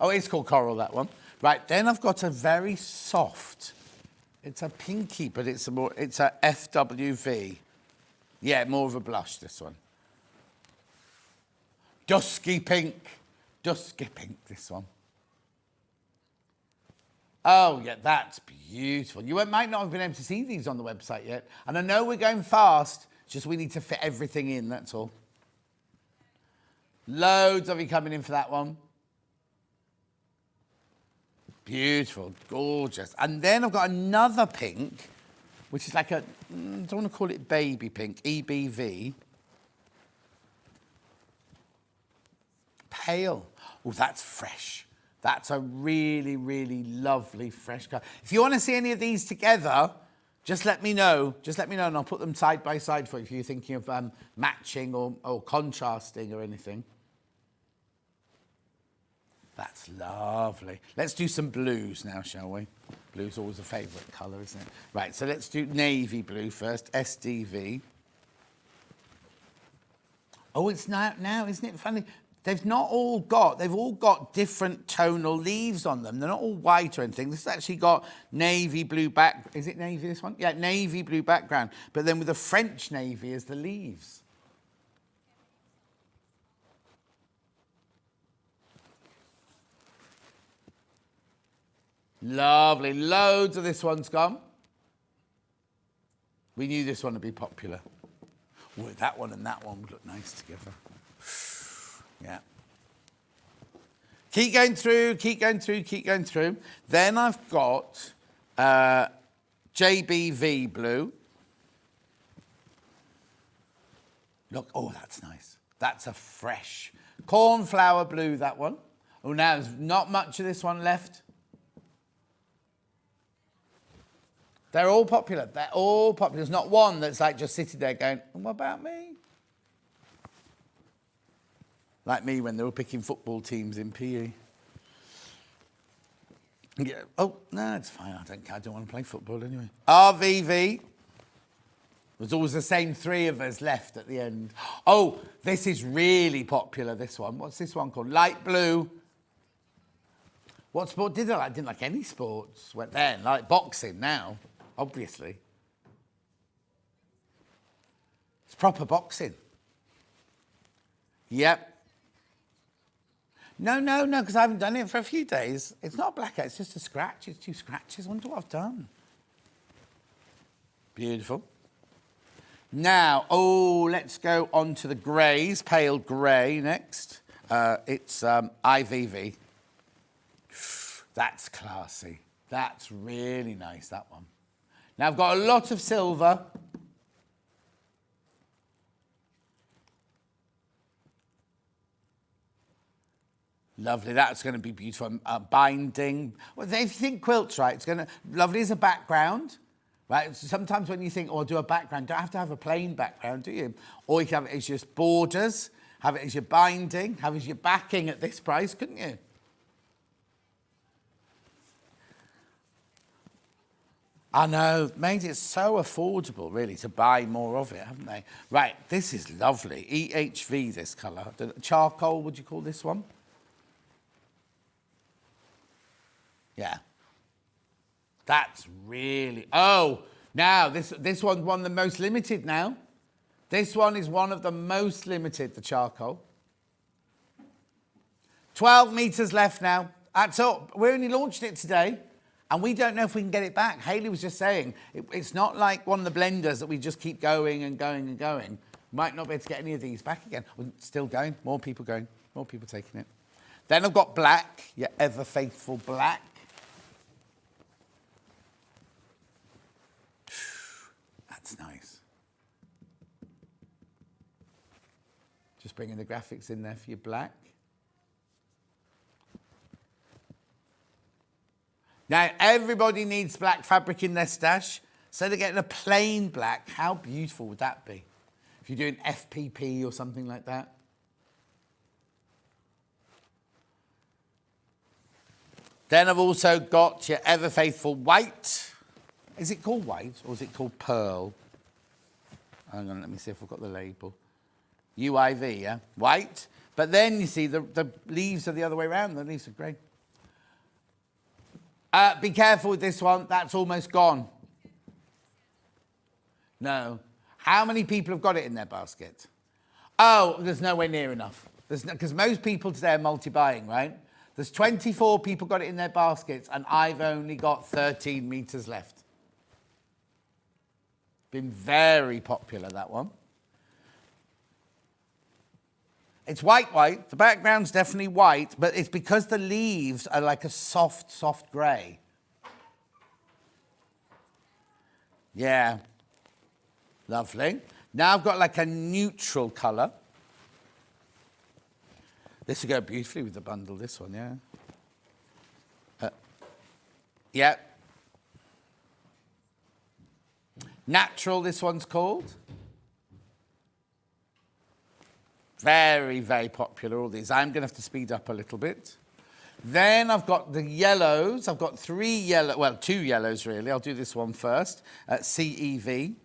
Oh, it's called coral, that one. Right, then I've got a very soft. It's a pinky, but it's a FWV. Yeah, more of a blush, this one. Dusky pink, this one. Oh, yeah, that's beautiful. You might not have been able to see these on the website yet. And I know we're going fast, just we need to fit everything in, that's all. Loads of you coming in for that one. Beautiful, gorgeous. And then I've got another pink, which is like a, I don't want to call it baby pink, EBV. Pale. Oh, that's fresh. That's a really, really lovely fresh colour. If you want to see any of these together, just let me know. Just let me know and I'll put them side by side for you if you're thinking of matching or contrasting or anything. That's lovely. Let's do some blues now, shall we? Blue's always a favourite colour, isn't it? Right, so let's do navy blue first, SDV. Oh, it's now, isn't it funny? They've all got different tonal leaves on them. They're not all white or anything. This has actually got navy blue back. Is it navy, this one? Yeah, navy blue background. But then with a French navy as the leaves. Lovely. Loads of this one's gone. We knew this one would be popular. Ooh, that one and that one would look nice together. Yeah. Keep going through. Then I've got JBV blue. Look, oh, that's nice. That's a fresh cornflower blue, that one. Oh, now there's not much of this one left. They're all popular. There's not one that's like just sitting there going, what about me? Like me when they were picking football teams in PE. Yeah. Oh, no, it's fine. I don't want to play football anyway. RVV. There's always the same 3 of us left at the end. Oh, this is really popular, this one. What's this one called? Light blue. What sport did I like? I didn't like any sports. Went there. I like boxing now, obviously. It's proper boxing. Yep. No, because I haven't done it for a few days. It's not a blackout, it's just a scratch. It's 2 scratches. I wonder what I've done. Beautiful. Now, let's go on to the greys. Pale grey next. It's IVV. That's classy. That's really nice, that one. Now, I've got a lot of silver. Lovely, that's going to be beautiful. Binding. Well, if you think quilts, right, it's going to... Lovely as a background, right? Sometimes when you think, oh, I'll do a background, don't have to have a plain background, do you? Or you can have it as just borders, have it as your binding, have it as your backing at this price, couldn't you? I know, made it so affordable, really, to buy more of it, haven't they? Right, this is lovely. EHV, this colour. Charcoal, would you call this one? Yeah. That's really... Oh, now, this one's one of the most limited now. This one is one of the most limited, the charcoal. 12 metres left now. That's all. We only launched it today, and we don't know if we can get it back. Hayley was just saying, it's not like one of the blenders that we just keep going and going and going. Might not be able to get any of these back again. Still going, more people going, more people taking it. Then I've got black, your ever faithful black. That's nice. Just bringing the graphics in there for your black. Now, everybody needs black fabric in their stash. So they're getting a plain black. How beautiful would that be? If you're doing FPP or something like that. Then I've also got your ever faithful white. Is it called white or is it called pearl? Hang on, let me see if I've got the label. UIV, yeah? White. But then you see the leaves are the other way around. The leaves are grey. Be careful with this one. That's almost gone. No. How many people have got it in their basket? Oh, there's nowhere near enough. Because most people today are multi-buying, right? There's 24 people got it in their baskets, and I've only got 13 metres left. Been very popular, that one. It's white. The background's definitely white, but it's because the leaves are like a soft grey. Yeah. Lovely. Now I've got like a neutral colour. This will go beautifully with the bundle, this one, yeah. Yeah. Natural, this one's called. Very, very popular, all these. I'm going to have to speed up a little bit. Then I've got the yellows. I've got two yellows, really. I'll do this one first. CEV.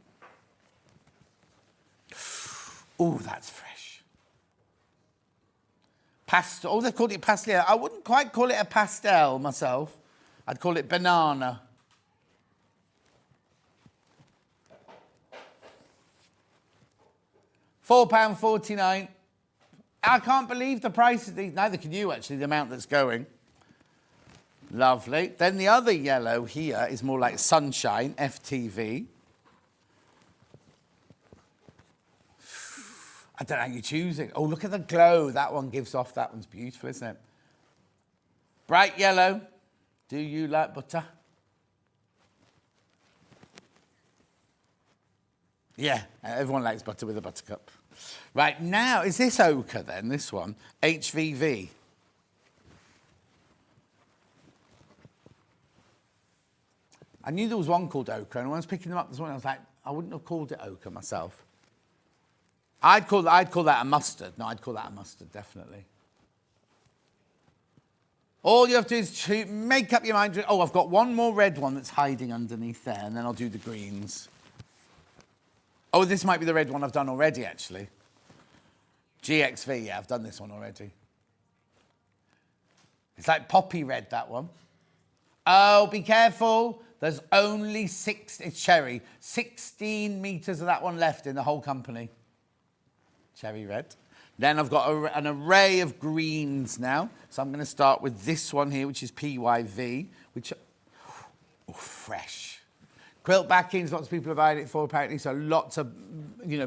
Oh, that's fresh. Pastel. Oh, they've called it pastel. I wouldn't quite call it a pastel myself. I'd call it banana. £4.49. I can't believe the price of these. Neither can you, actually, the amount that's going. Lovely. Then the other yellow here is more like sunshine, FTV. I don't know how you're choosing. Oh, look at the glow that one gives off. That one's beautiful, isn't it? Bright yellow. Do you like butter? Yeah, everyone likes butter with a buttercup. Right, now, is this ochre then, this one? HVV. I knew there was one called ochre, and when I was picking them up this morning, I was like, I wouldn't have called it ochre myself. I'd call that a mustard. No, I'd call that a mustard, definitely. All you have to do is to make up your mind. Oh, I've got one more red one that's hiding underneath there, and then I'll do the greens. Oh, this might be the red one I've done already, actually. GXV, yeah, I've done this one already. It's like poppy red, that one. Oh, be careful. There's only it's cherry. 16 metres of that one left in the whole company. Cherry red. Then I've got an array of greens now. So I'm going to start with this one here, which is PYV, which, oh, fresh. Quilt backings, lots of people are buying it for, apparently, so lots of,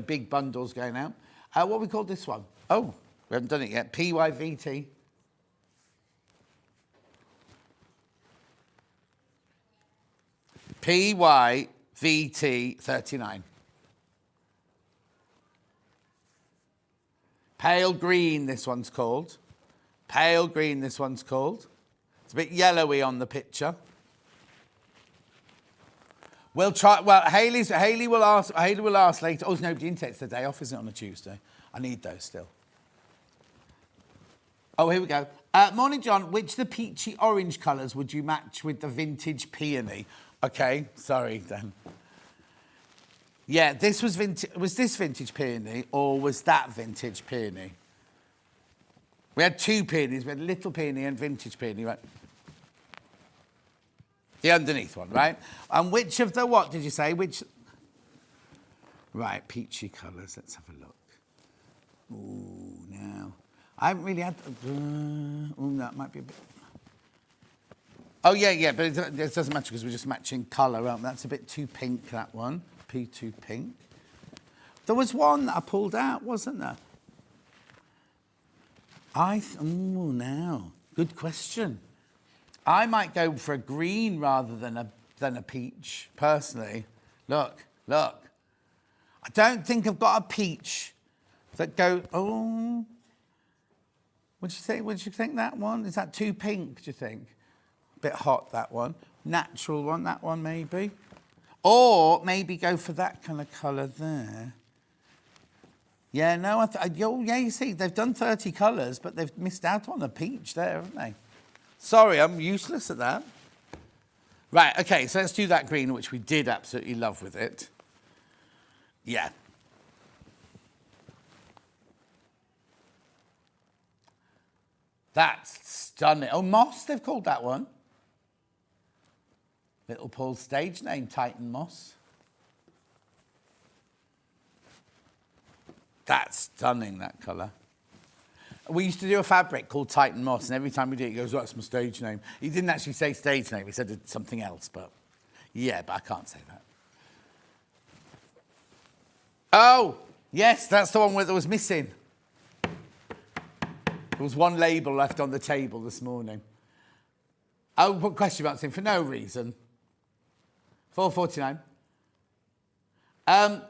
big bundles going out. What we call this one? Oh, we haven't done it yet. PYVT. PYVT 39. Pale green, this one's called. Pale green, this one's called. It's a bit yellowy on the picture. We'll try. Well, Hayley will ask later. Oh, there's nobody in today. It's the day off, isn't it, on a Tuesday? I need those still. Oh, here we go. Morning, John. Which of the peachy orange colours would you match with the vintage peony? Okay, sorry, Dan. Yeah, this was vintage. Was this vintage peony or was that vintage peony? We had two peonies. We had little peony and vintage peony, right? The underneath one, right? And which of the what did you say? Which? Right, peachy colours. Let's have a look. Ooh, now. I haven't really had... oh, that might be a bit... Oh, yeah, but it doesn't matter because we're just matching colour, aren't we? That's a bit too pink, that one. P2 pink. There was one that I pulled out, wasn't there? Now, good question. I might go for a green rather than a peach, personally. Look. I don't think I've got a peach that goes, oh. What do you think that one? Is that too pink, do you think? A bit hot, that one. Natural one, that one maybe. Or maybe go for that kind of colour there. Yeah, no, you see, they've done 30 colours, but they've missed out on a peach there, haven't they? Sorry, I'm useless at that. Right, okay, so let's do that green, which we did absolutely love with it. Yeah. That's stunning. Oh, Moss, they've called that one. Little Paul's stage name, Titan Moss. That's stunning, that colour. We used to do a fabric called Titan Moss, and every time we did it, he goes, that's my stage name. He didn't actually say stage name, he said something else, but yeah, but I can't say that. Oh, yes, that's the one where there was missing. There was one label left on the table this morning. Oh, put question marks in for no reason. 4.49.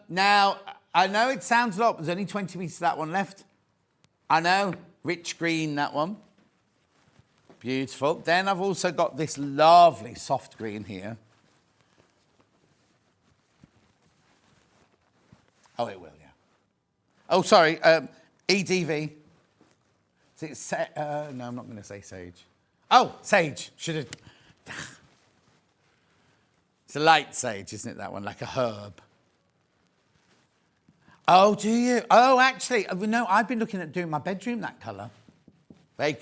Now, I know it sounds a lot, but there's only 20 metres of that one left. I know, rich green, that one. Beautiful. Then I've also got this lovely soft green here. Oh, it will, yeah. Oh, sorry, EDV. Is it no, I'm not going to say sage. Oh, sage. Should have. It's a light sage, isn't it, that one? Like a herb. Oh, do you? Oh, actually, no, I've been looking at doing my bedroom that colour. Very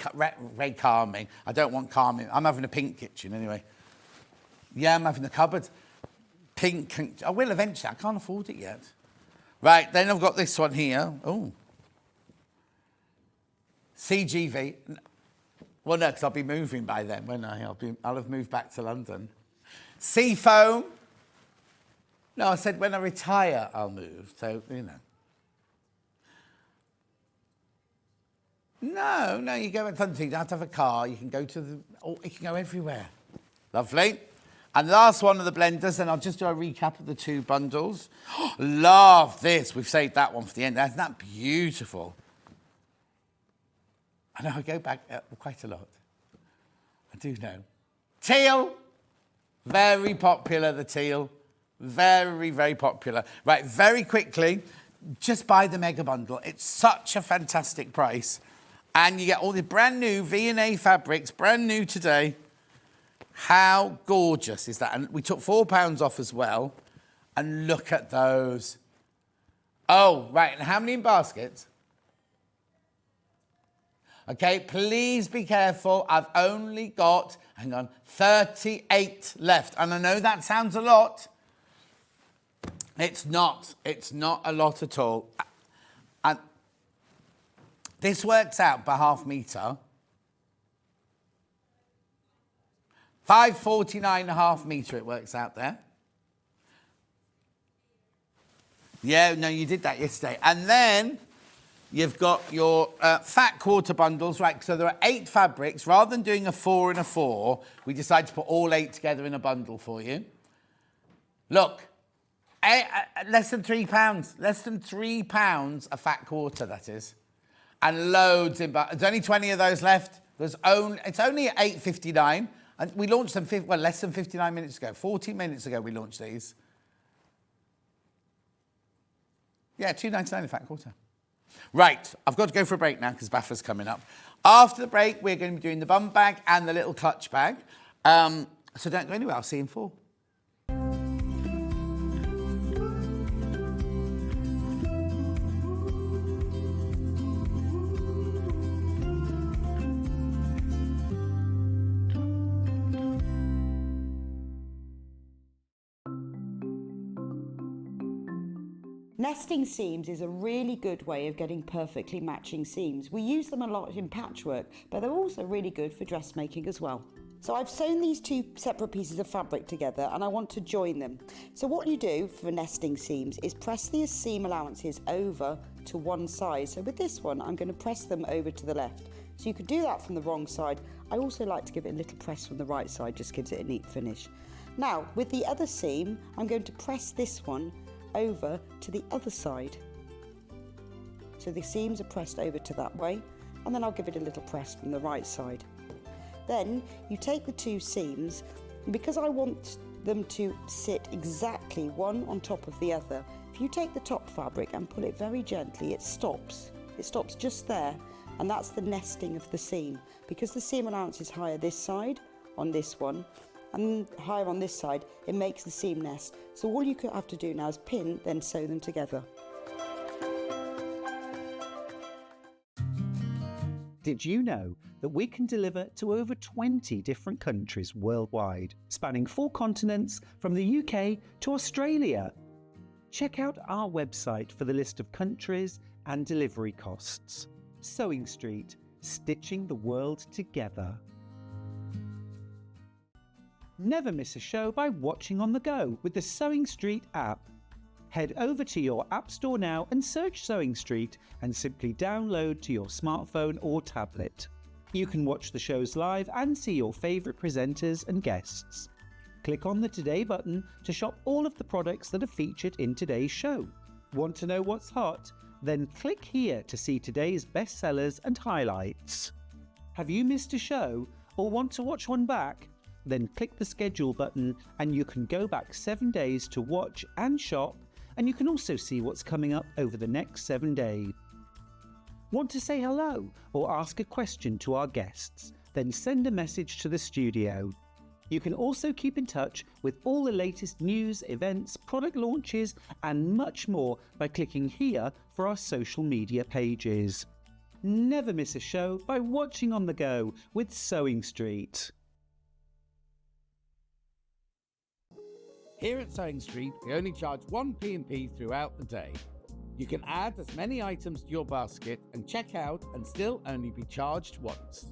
calming. I don't want calming. I'm having a pink kitchen anyway. Yeah, I'm having the cupboard. Pink. I will eventually. I can't afford it yet. Right, then I've got this one here. Oh. CGV. Well, no, because I'll be moving by then, won't I? I'll have moved back to London. Seafoam. No, I said when I retire, I'll move. So, you know. No, you go at something. You don't have to have a car. You can go to you can go everywhere. Lovely. And the last one of the blenders, and I'll just do a recap of the two bundles. Love this. We've saved that one for the end. Isn't that beautiful? I know I go back quite a lot. I do know. Teal. Very popular, the teal. Very, very popular. Right, very quickly, just buy the mega bundle. It's such a fantastic price. And you get all the brand new V&A fabrics, brand new today. How gorgeous is that? And we took £4 off as well. And look at those. Oh, right, and how many in baskets? Okay, please be careful. I've only got, 38 left. And I know that sounds a lot. It's not a lot at all. And this works out per half metre. £5.49 a half metre it works out there. Yeah, no, you did that yesterday. And then you've got your fat quarter bundles, right? So there are 8 fabrics. Rather than doing a 4 and a 4, we decided to put all 8 together in a bundle for you. Look, less than £3. Less than £3 a fat quarter, that is. And loads in, but there's only 20 of those left. It's only at £8.59. And we launched them, less than 59 minutes ago. 40 minutes ago we launched these. Yeah, £2.99 a fat quarter. Right, I've got to go for a break now because BAFTA's coming up. After the break, we're going to be doing the bum bag and the little clutch bag. So don't go anywhere. I'll see you in 4. Nesting seams is a really good way of getting perfectly matching seams. We use them a lot in patchwork, but they're also really good for dressmaking as well. So I've sewn these two separate pieces of fabric together and I want to join them. So what you do for nesting seams is press the seam allowances over to one side. So with this one, I'm going to press them over to the left. So you could do that from the wrong side. I also like to give it a little press from the right side, just gives it a neat finish. Now, with the other seam, I'm going to press this one over to the other side. So the seams are pressed over to that way, and then I'll give it a little press from the right side. Then you take the two seams, and because I want them to sit exactly one on top of the other, if you take the top fabric and pull it very gently, it stops. It stops just there, and that's the nesting of the seam. Because the seam allowance is higher this side on this one, and higher on this side, it makes the seam nest. So all you have to do now is pin, then sew them together. Did you know that we can deliver to over 20 different countries worldwide, spanning 4 continents from the UK to Australia? Check out our website for the list of countries and delivery costs. Sewing Street, stitching the world together. Never miss a show by watching on the go with the Sewing Street app. Head over to your App Store now and search Sewing Street and simply download to your smartphone or tablet. You can watch the shows live and see your favourite presenters and guests. Click on the Today button to shop all of the products that are featured in today's show. Want to know what's hot? Then click here to see today's bestsellers and highlights. Have you missed a show or want to watch one back? Then click the schedule button and you can go back 7 days to watch and shop, and you can also see what's coming up over the next 7 days. Want to say hello or ask a question to our guests? Then send a message to the studio. You can also keep in touch with all the latest news, events, product launches and much more by clicking here for our social media pages. Never miss a show by watching on the go with Sewing Street. Here at Sewing Street, we only charge one P&P throughout the day. You can add as many items to your basket and check out and still only be charged once.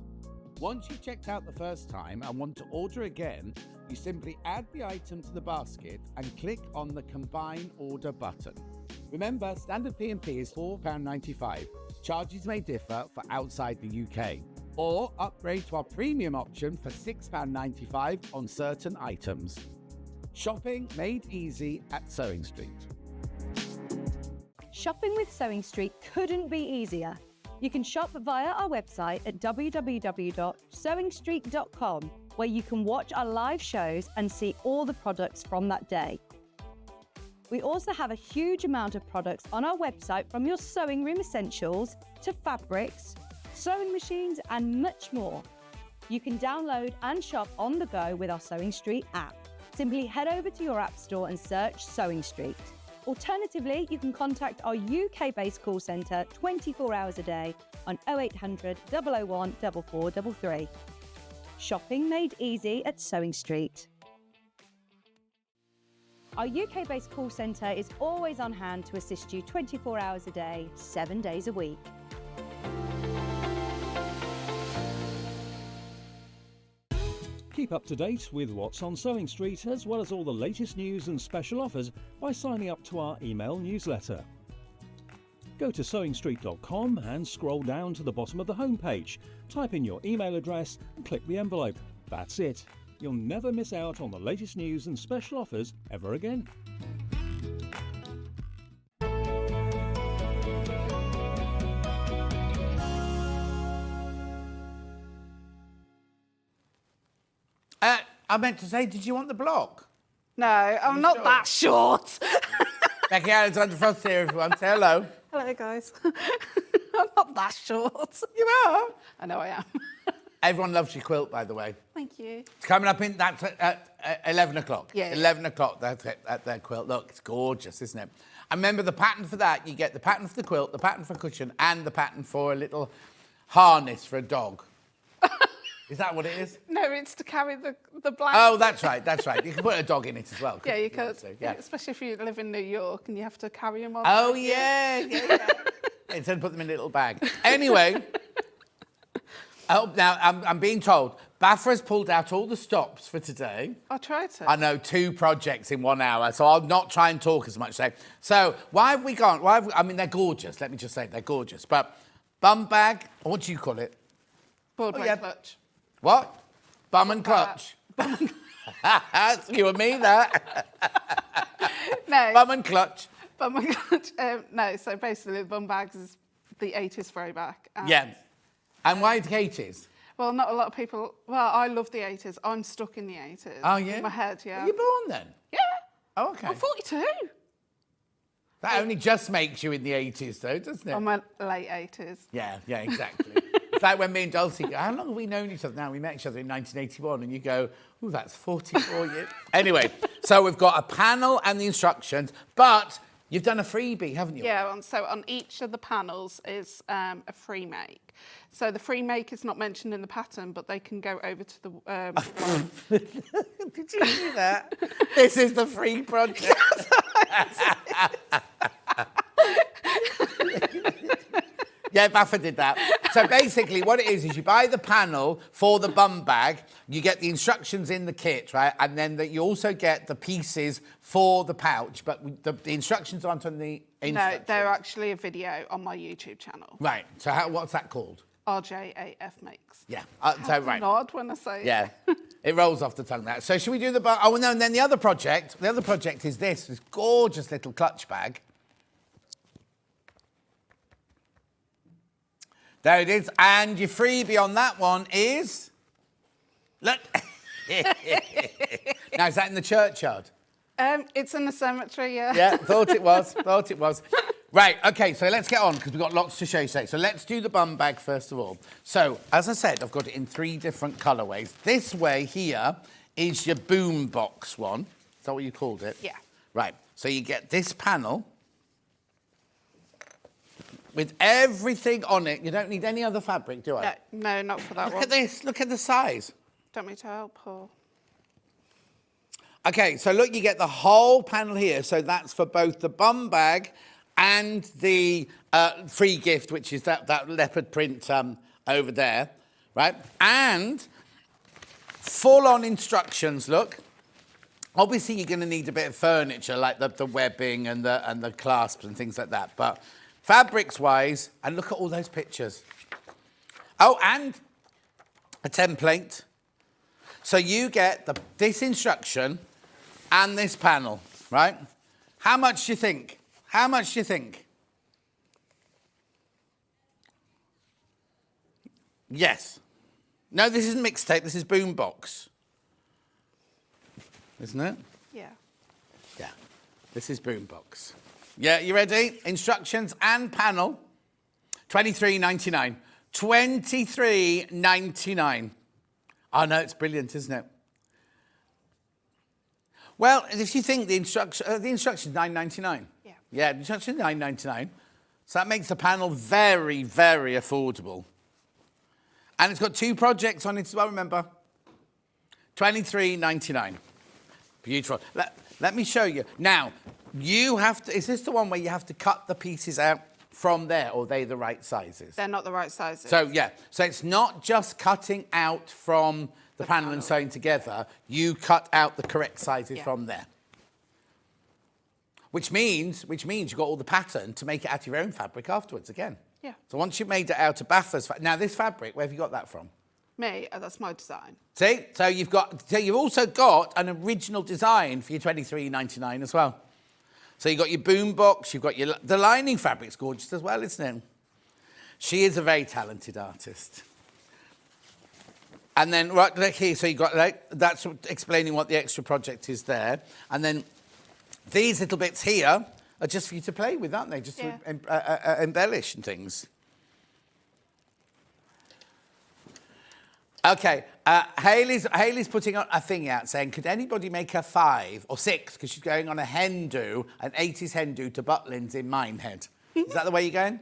Once you've checked out the first time and want to order again, you simply add the item to the basket and click on the Combine Order button. Remember, standard P&P is £4.95. Charges may differ for outside the UK. Or upgrade to our premium option for £6.95 on certain items. Shopping made easy at Sewing Street. Shopping with Sewing Street couldn't be easier. You can shop via our website at www.sewingstreet.com, where you can watch our live shows and see all the products from that day. We also have a huge amount of products on our website, from your sewing room essentials to fabrics, sewing machines and much more. You can download and shop on the go with our Sewing Street app. Simply head over to your app store and search Sewing Street. Alternatively, you can contact our UK-based call centre 24 hours a day on 0800 001 4433. Shopping made easy at Sewing Street. Our UK-based call centre is always on hand to assist you 24 hours a day, 7 days a week. Keep up to date with what's on Sewing Street, as well as all the latest news and special offers by signing up to our email newsletter. Go to sewingstreet.com and scroll down to the bottom of the homepage. Type in your email address and click the envelope. That's it. You'll never miss out on the latest news and special offers ever again. I meant to say, did you want the block? No, I'm not sure? that short. Becky Alexander Frost here, everyone. Say hello. Hello, guys. I'm not that short. You are. I know I am. Everyone loves your quilt, by the way. Thank you. It's coming up that's at 11 o'clock. Yeah. 11 o'clock, that's it, at their quilt. Look, it's gorgeous, isn't it? And remember, the pattern for that, you get the pattern for the quilt, the pattern for cushion, and the pattern for a little harness for a dog. Is that what it is? No, it's to carry the blanket. Oh, that's right, that's right. You can put a dog in it as well. Yeah, you could. Yeah. Especially if you live in New York and you have to carry them on. Oh, yeah. Instead of put them in a little bag. Anyway, I hope now, I'm being told, Bafra's pulled out all the stops for today. I tried to. I know, 2 projects in 1 hour, so I'll not try and talk as much today. So why have we gone? I mean, they're gorgeous. Let me just say, they're gorgeous. But bum bag, what do you call it? Broadway clutch. What? Bum and clutch. That's you and me, that. No. Bum and clutch. Bum and clutch. No, so basically the bum bags is the 80s throwback. Yeah. And why the 80s? Well, not a lot of people... Well, I love the 80s. I'm stuck in the 80s. Oh, yeah? In my head, yeah. Were you born then? Yeah. Oh, OK. I'm 42. That only just makes you in the 80s, though, doesn't it? I'm in late 80s. Yeah, exactly. It's like when me and Dulcie go, how long have we known each other now? We met each other in 1981, and you go, oh, that's 44 years. Anyway, so we've got a panel and the instructions, but you've done a freebie, haven't you? Yeah, so on each of the panels is a free make. So the free make is not mentioned in the pattern, but they can go over to the... Did you see that? This is the free project. Yeah, Baffa did that. So basically what it is you buy the panel for the bum bag, you get the instructions in the kit, right? And then you also get the pieces for the pouch, but the instructions aren't on the instructions. No, they're actually a video on my YouTube channel. Right, so what's that called? R.j.A.f makes. Yeah, So right. Nod when I say yeah, it rolls off the tongue now. So should we do the... Oh, no, and then the other project is this gorgeous little clutch bag. There it is. And your freebie on that one is... Look. Now, is that in the churchyard? It's in the cemetery, yeah. Yeah, thought it was. Right, OK, so let's get on, because we've got lots to show you today. So let's do the bum bag first of all. So, as I said, I've got it in 3 different colourways. This way here is your boom box one. Is that what you called it? Yeah. Right, so you get this panel with everything on it. You don't need any other fabric, do I? No, not for that one. Look at this. Look at the size. Don't me to help, Paul. OK, so look, you get the whole panel here. So that's for both the bum bag and the free gift, which is that leopard print over there, right? And full-on instructions, look. Obviously, you're going to need a bit of furniture, like the webbing and the clasps and things like that. But fabrics-wise, and look at all those pictures. Oh, and a template. So you get this instruction and this panel, right? How much do you think? How much do you think? Yes. No, this isn't mixtape. This is boombox. Isn't it? Yeah. Yeah. This is boombox. Yeah, you ready? Instructions and panel. $23.99. $23.99. Oh, no, it's brilliant, isn't it? Well, if you think the instruction's $9.99. Yeah. Yeah, the instruction's $9.99. So that makes the panel very, very affordable. And it's got 2 projects on it as well, remember? $23.99. Beautiful. Let me show you. Now, you have to... Is this the one where you have to cut the pieces out from there, or are they the right sizes? They're not the right sizes. So, yeah. So it's not just cutting out from the panel and sewing together. You cut out the correct sizes from there. Which means you've got all the pattern to make it out of your own fabric afterwards again. Yeah. So once you've made it out of Baffa's... Now, this fabric, where have you got that from? Me, that's my design. See? So you've also got an original design for your $23.99 as well. So you've got your boom box, you've got the lining fabric's gorgeous as well, isn't it? She is a very talented artist. And then, right, look here, so you've got, that's explaining what the extra project is there. And then these little bits here are just for you to play with, aren't they? Just to embellish and things. OK, Hayley's putting a thing out saying, could anybody make a 5 or 6, because she's going on a hen do, an 80s hen do to Butlins in Minehead. Is that the way you're going?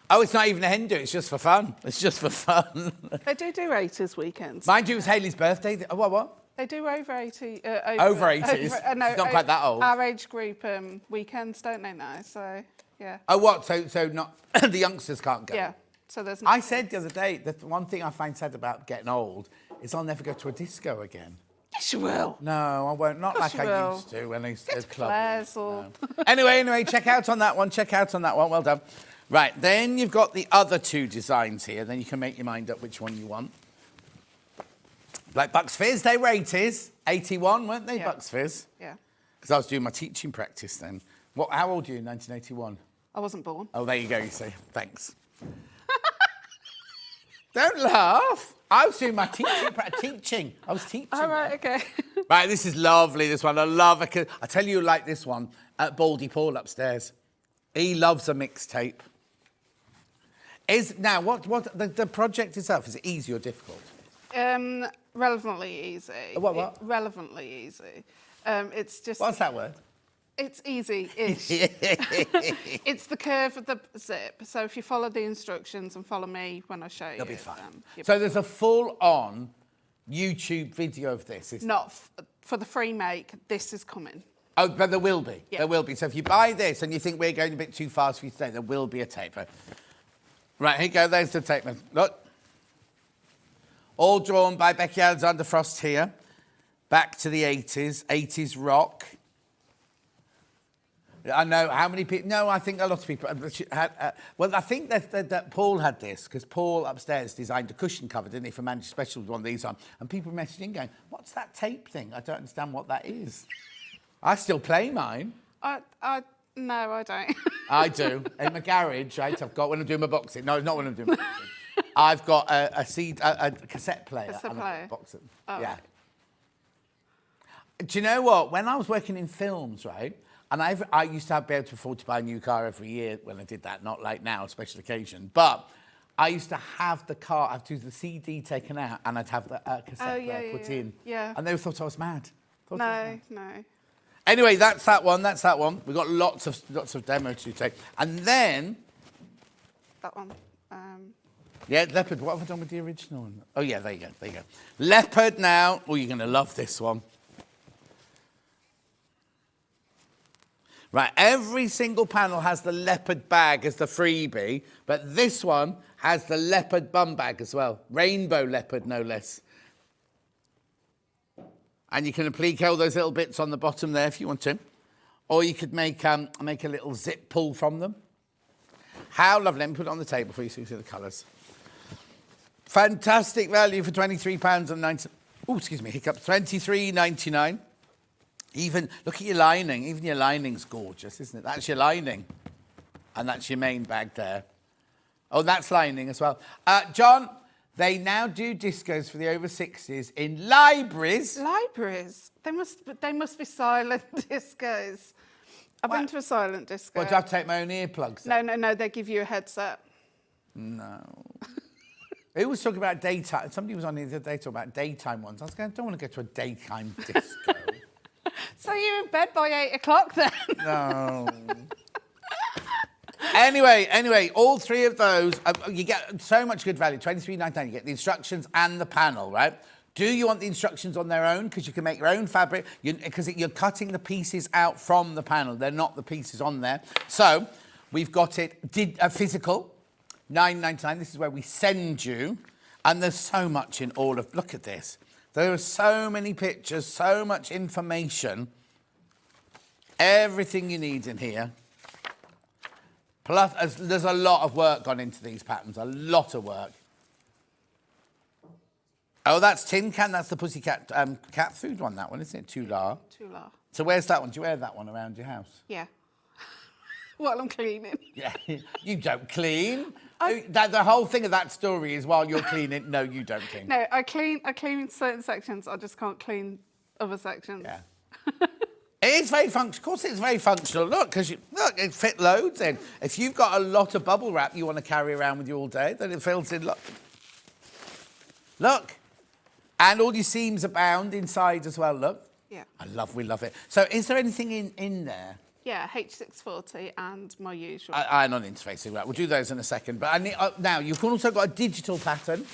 Oh, it's not even a hen do, it's just for fun. It's just for fun. They do 80s weekends. Mind you, it was Hayley's birthday. What? They do over 80... over 80s? No, she's not quite that old. Our age group weekends, don't they now? So, yeah. Oh, what? So not... the youngsters can't go? Yeah. So there's. I said the other day that the one thing I find sad about getting old is I'll never go to a disco again. Yes, you will. No, I won't. Not like you I will. used to when I used to Get go to club. Claire's or... No. Anyway, check out on that one. Check out on that one. Well done. Right, then you've got the other two designs here. Then you can make your mind up which one you want. Like Bucks Fizz, they were 80s. 81, weren't they, Yeah. Bucks Fizz? Yeah. Because I was doing my teaching practice then. How old are you in 1981? I wasn't born. Oh, there you go, you see. Thanks. Don't laugh. I was doing my teaching. I was teaching. All right, okay. Right, this is lovely, this one. I love it. I tell you like this one at Baldy Paul upstairs. He loves a mixtape. Now, what the project itself, is it easy or difficult? Relevantly easy. What? Relevantly easy. It's just... What's that word? It's easy-ish. It's the curve of the zip. So if you follow the instructions and follow me when I show you... You'll be fine. you'll So be there's a full-on YouTube video of this, isn't Not for the free make, this is coming. Oh, but there will be. Yeah. There will be. So if you buy this and you think we're going a bit too fast for you today, there will be a tape. Right, here you go. There's the tape. Look. All drawn by Becky Alexander Frost here. Back to the 80s. 80s rock. I know how many people... No, I think a lot of people had... well, I think that Paul had this, because Paul upstairs designed a cushion cover, didn't he, for Manchester Special with one of these on. And people messaging going, what's that tape thing? I don't understand what that is. I still play mine. No, I don't. I do. In my garage, right, I've got when I'm doing my boxing. No, not when I'm doing my boxing. I've got a cassette player. Cassette and player? a boxing. Oh. Yeah. Do you know what? When I was working in films, right, and I used to be able to afford to buy a new car every year when I did that, not like now, special occasion, but I used to have the car, I'd do the CD taken out and I'd have the cassette player put in. Yeah. And they thought I was mad. No. Anyway, that's that one. We've got lots of demo to take. And then... That one. Yeah, leopard. What have I done with the original one? Oh, yeah, there you go. Leopard now. Oh, you're going to love this one. Right, every single panel has the leopard bag as the freebie, but this one has the leopard bum bag as well. Rainbow leopard, no less. And you can applique all those little bits on the bottom there if you want to. Or you could make a little zip pull from them. How lovely. Let me put it on the table for you so you see the colours. Fantastic value for £23.90. Oh, excuse me, hiccup. £23.99. Even, look at your lining. Even your lining's gorgeous, isn't it? That's your lining. And that's your main bag there. Oh, that's lining as well. John, they now do discos for the over 60s in libraries. Libraries? They must be silent discos. I've been to a silent disco. Well, do I have to take my own earplugs? No, they give you a headset. No. Who was talking about daytime? Somebody was on the other day talking about daytime ones. I was going, I don't want to go to a daytime disco. So you're in bed by 8 o'clock then? No. Anyway, all three of those, you get so much good value, £23.99. You get the instructions and the panel, right? Do you want the instructions on their own? Because you can make your own fabric. Because you're cutting the pieces out from the panel. They're not the pieces on there. So we've got it physical, £9.99. This is where we send you. And there's so much in all of... Look at this. There are so many pictures, so much information. Everything you need in here. Plus, there's a lot of work gone into these patterns. A lot of work. Oh, that's Tin Can. That's the Pussycat cat food one, that one, isn't it? Tula. Tula. So where's that one? Do you wear that one around your house? Yeah. While I'm cleaning. Yeah. You don't clean. The whole thing of that story is while you're cleaning, no, you don't clean. No, I clean certain sections. I just can't clean other sections. Yeah. It is very functional. Of course, it's very functional. Look, because look, it fit loads in. If you've got a lot of bubble wrap you want to carry around with you all day, then it fills in. Look. And all your seams are bound inside as well, look. Yeah. We love it. So is there anything in there? Yeah, H640 and my usual. Iron-on interfacing, right. We'll do those in a second. But now, you've also got a digital pattern.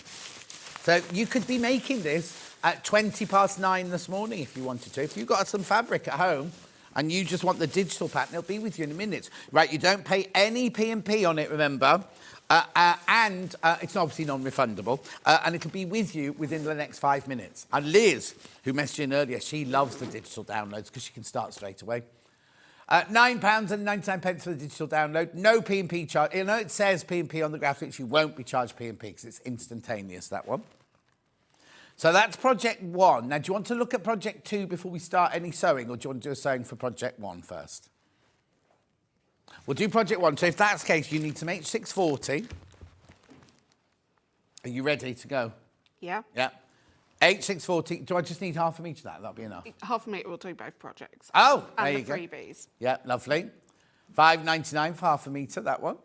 So you could be making this at 9:20 this morning if you wanted to. If you've got some fabric at home and you just want the digital pattern, it'll be with you in a minute. Right, you don't pay any P&P on it, remember. And it's obviously non-refundable, and it'll be with you within the next 5 minutes. And Liz, who messaged in earlier, she loves the digital downloads because she can start straight away. £9.99 for the digital download. No P&P charge. You know, it says P&P on the graphics. You won't be charged P&P because it's instantaneous, that one. So that's project 1. Now, do you want to look at project 2 before we start any sewing, or do you want to do a sewing for project 1 first? We'll do project 1. So if that's the case, you need some H640. Are you ready to go? Yeah. Yeah. H640. Do I just need half a metre of that? That'll be enough. Half a metre will do both projects. Oh, and there the you go. freebies. Yeah, lovely. £5.99 for half a metre, that one.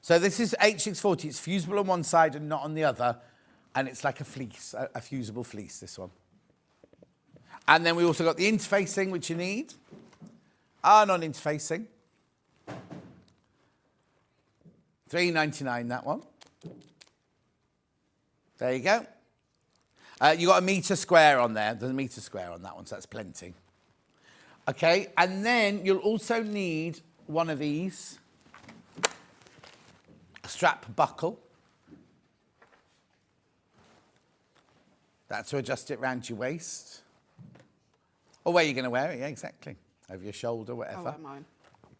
So this is H640. It's fusible on one side and not on the other. And it's like a fleece, a fusible fleece, this one. And then we also got the interfacing, which you need. Non-interfacing. £3.99, that one. There you go. You got a metre square on there. There's a metre square on that one, so that's plenty. Okay, and then you'll also need one of these. A strap buckle. That's to adjust it round your waist. Or where you're going to wear it, yeah, exactly. Over your shoulder, whatever. I'll wear mine.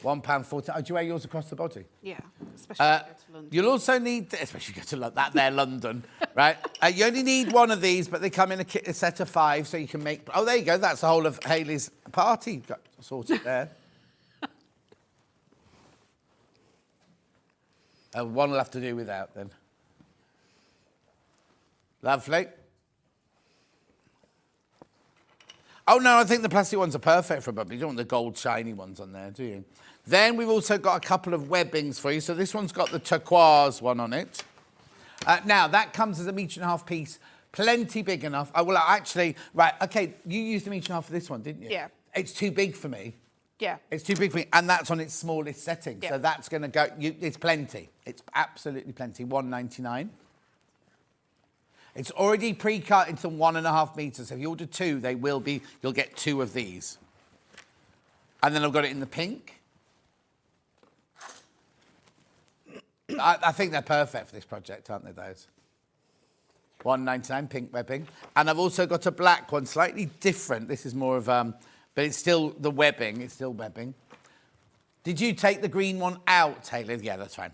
£1.40. Oh, do you wear yours across the body? Yeah, especially if you go to London. You'll also need, especially if you go to that there London, right? You only need one of these, but they come in a set of 5, so you can make. Oh, there you go. That's the whole of Hayley's party got sorted there. One will have to do without then. Lovely. Oh, no, I think the plastic ones are perfect for a bubble. You don't want the gold shiny ones on there, do you? Then we've also got a couple of webbings for you. So this one's got the turquoise one on it. Now, that comes as a 1.5 metre piece. Plenty big enough. Well, actually, right, OK, you used a 1.5 metre for this one, didn't you? Yeah. It's too big for me. Yeah. It's too big for me. And that's on its smallest setting. Yeah. So that's going to go... it's plenty. It's absolutely plenty. £1.99. It's already pre-cut into 1.5 metres. So if you order 2, you'll get 2 of these. And then I've got it in the pink. I think they're perfect for this project, aren't they, those? £1.99, pink webbing. And I've also got a black one, slightly different. This is more of, but it's still the webbing. It's still webbing. Did you take the green one out, Taylor? Yeah, that's fine.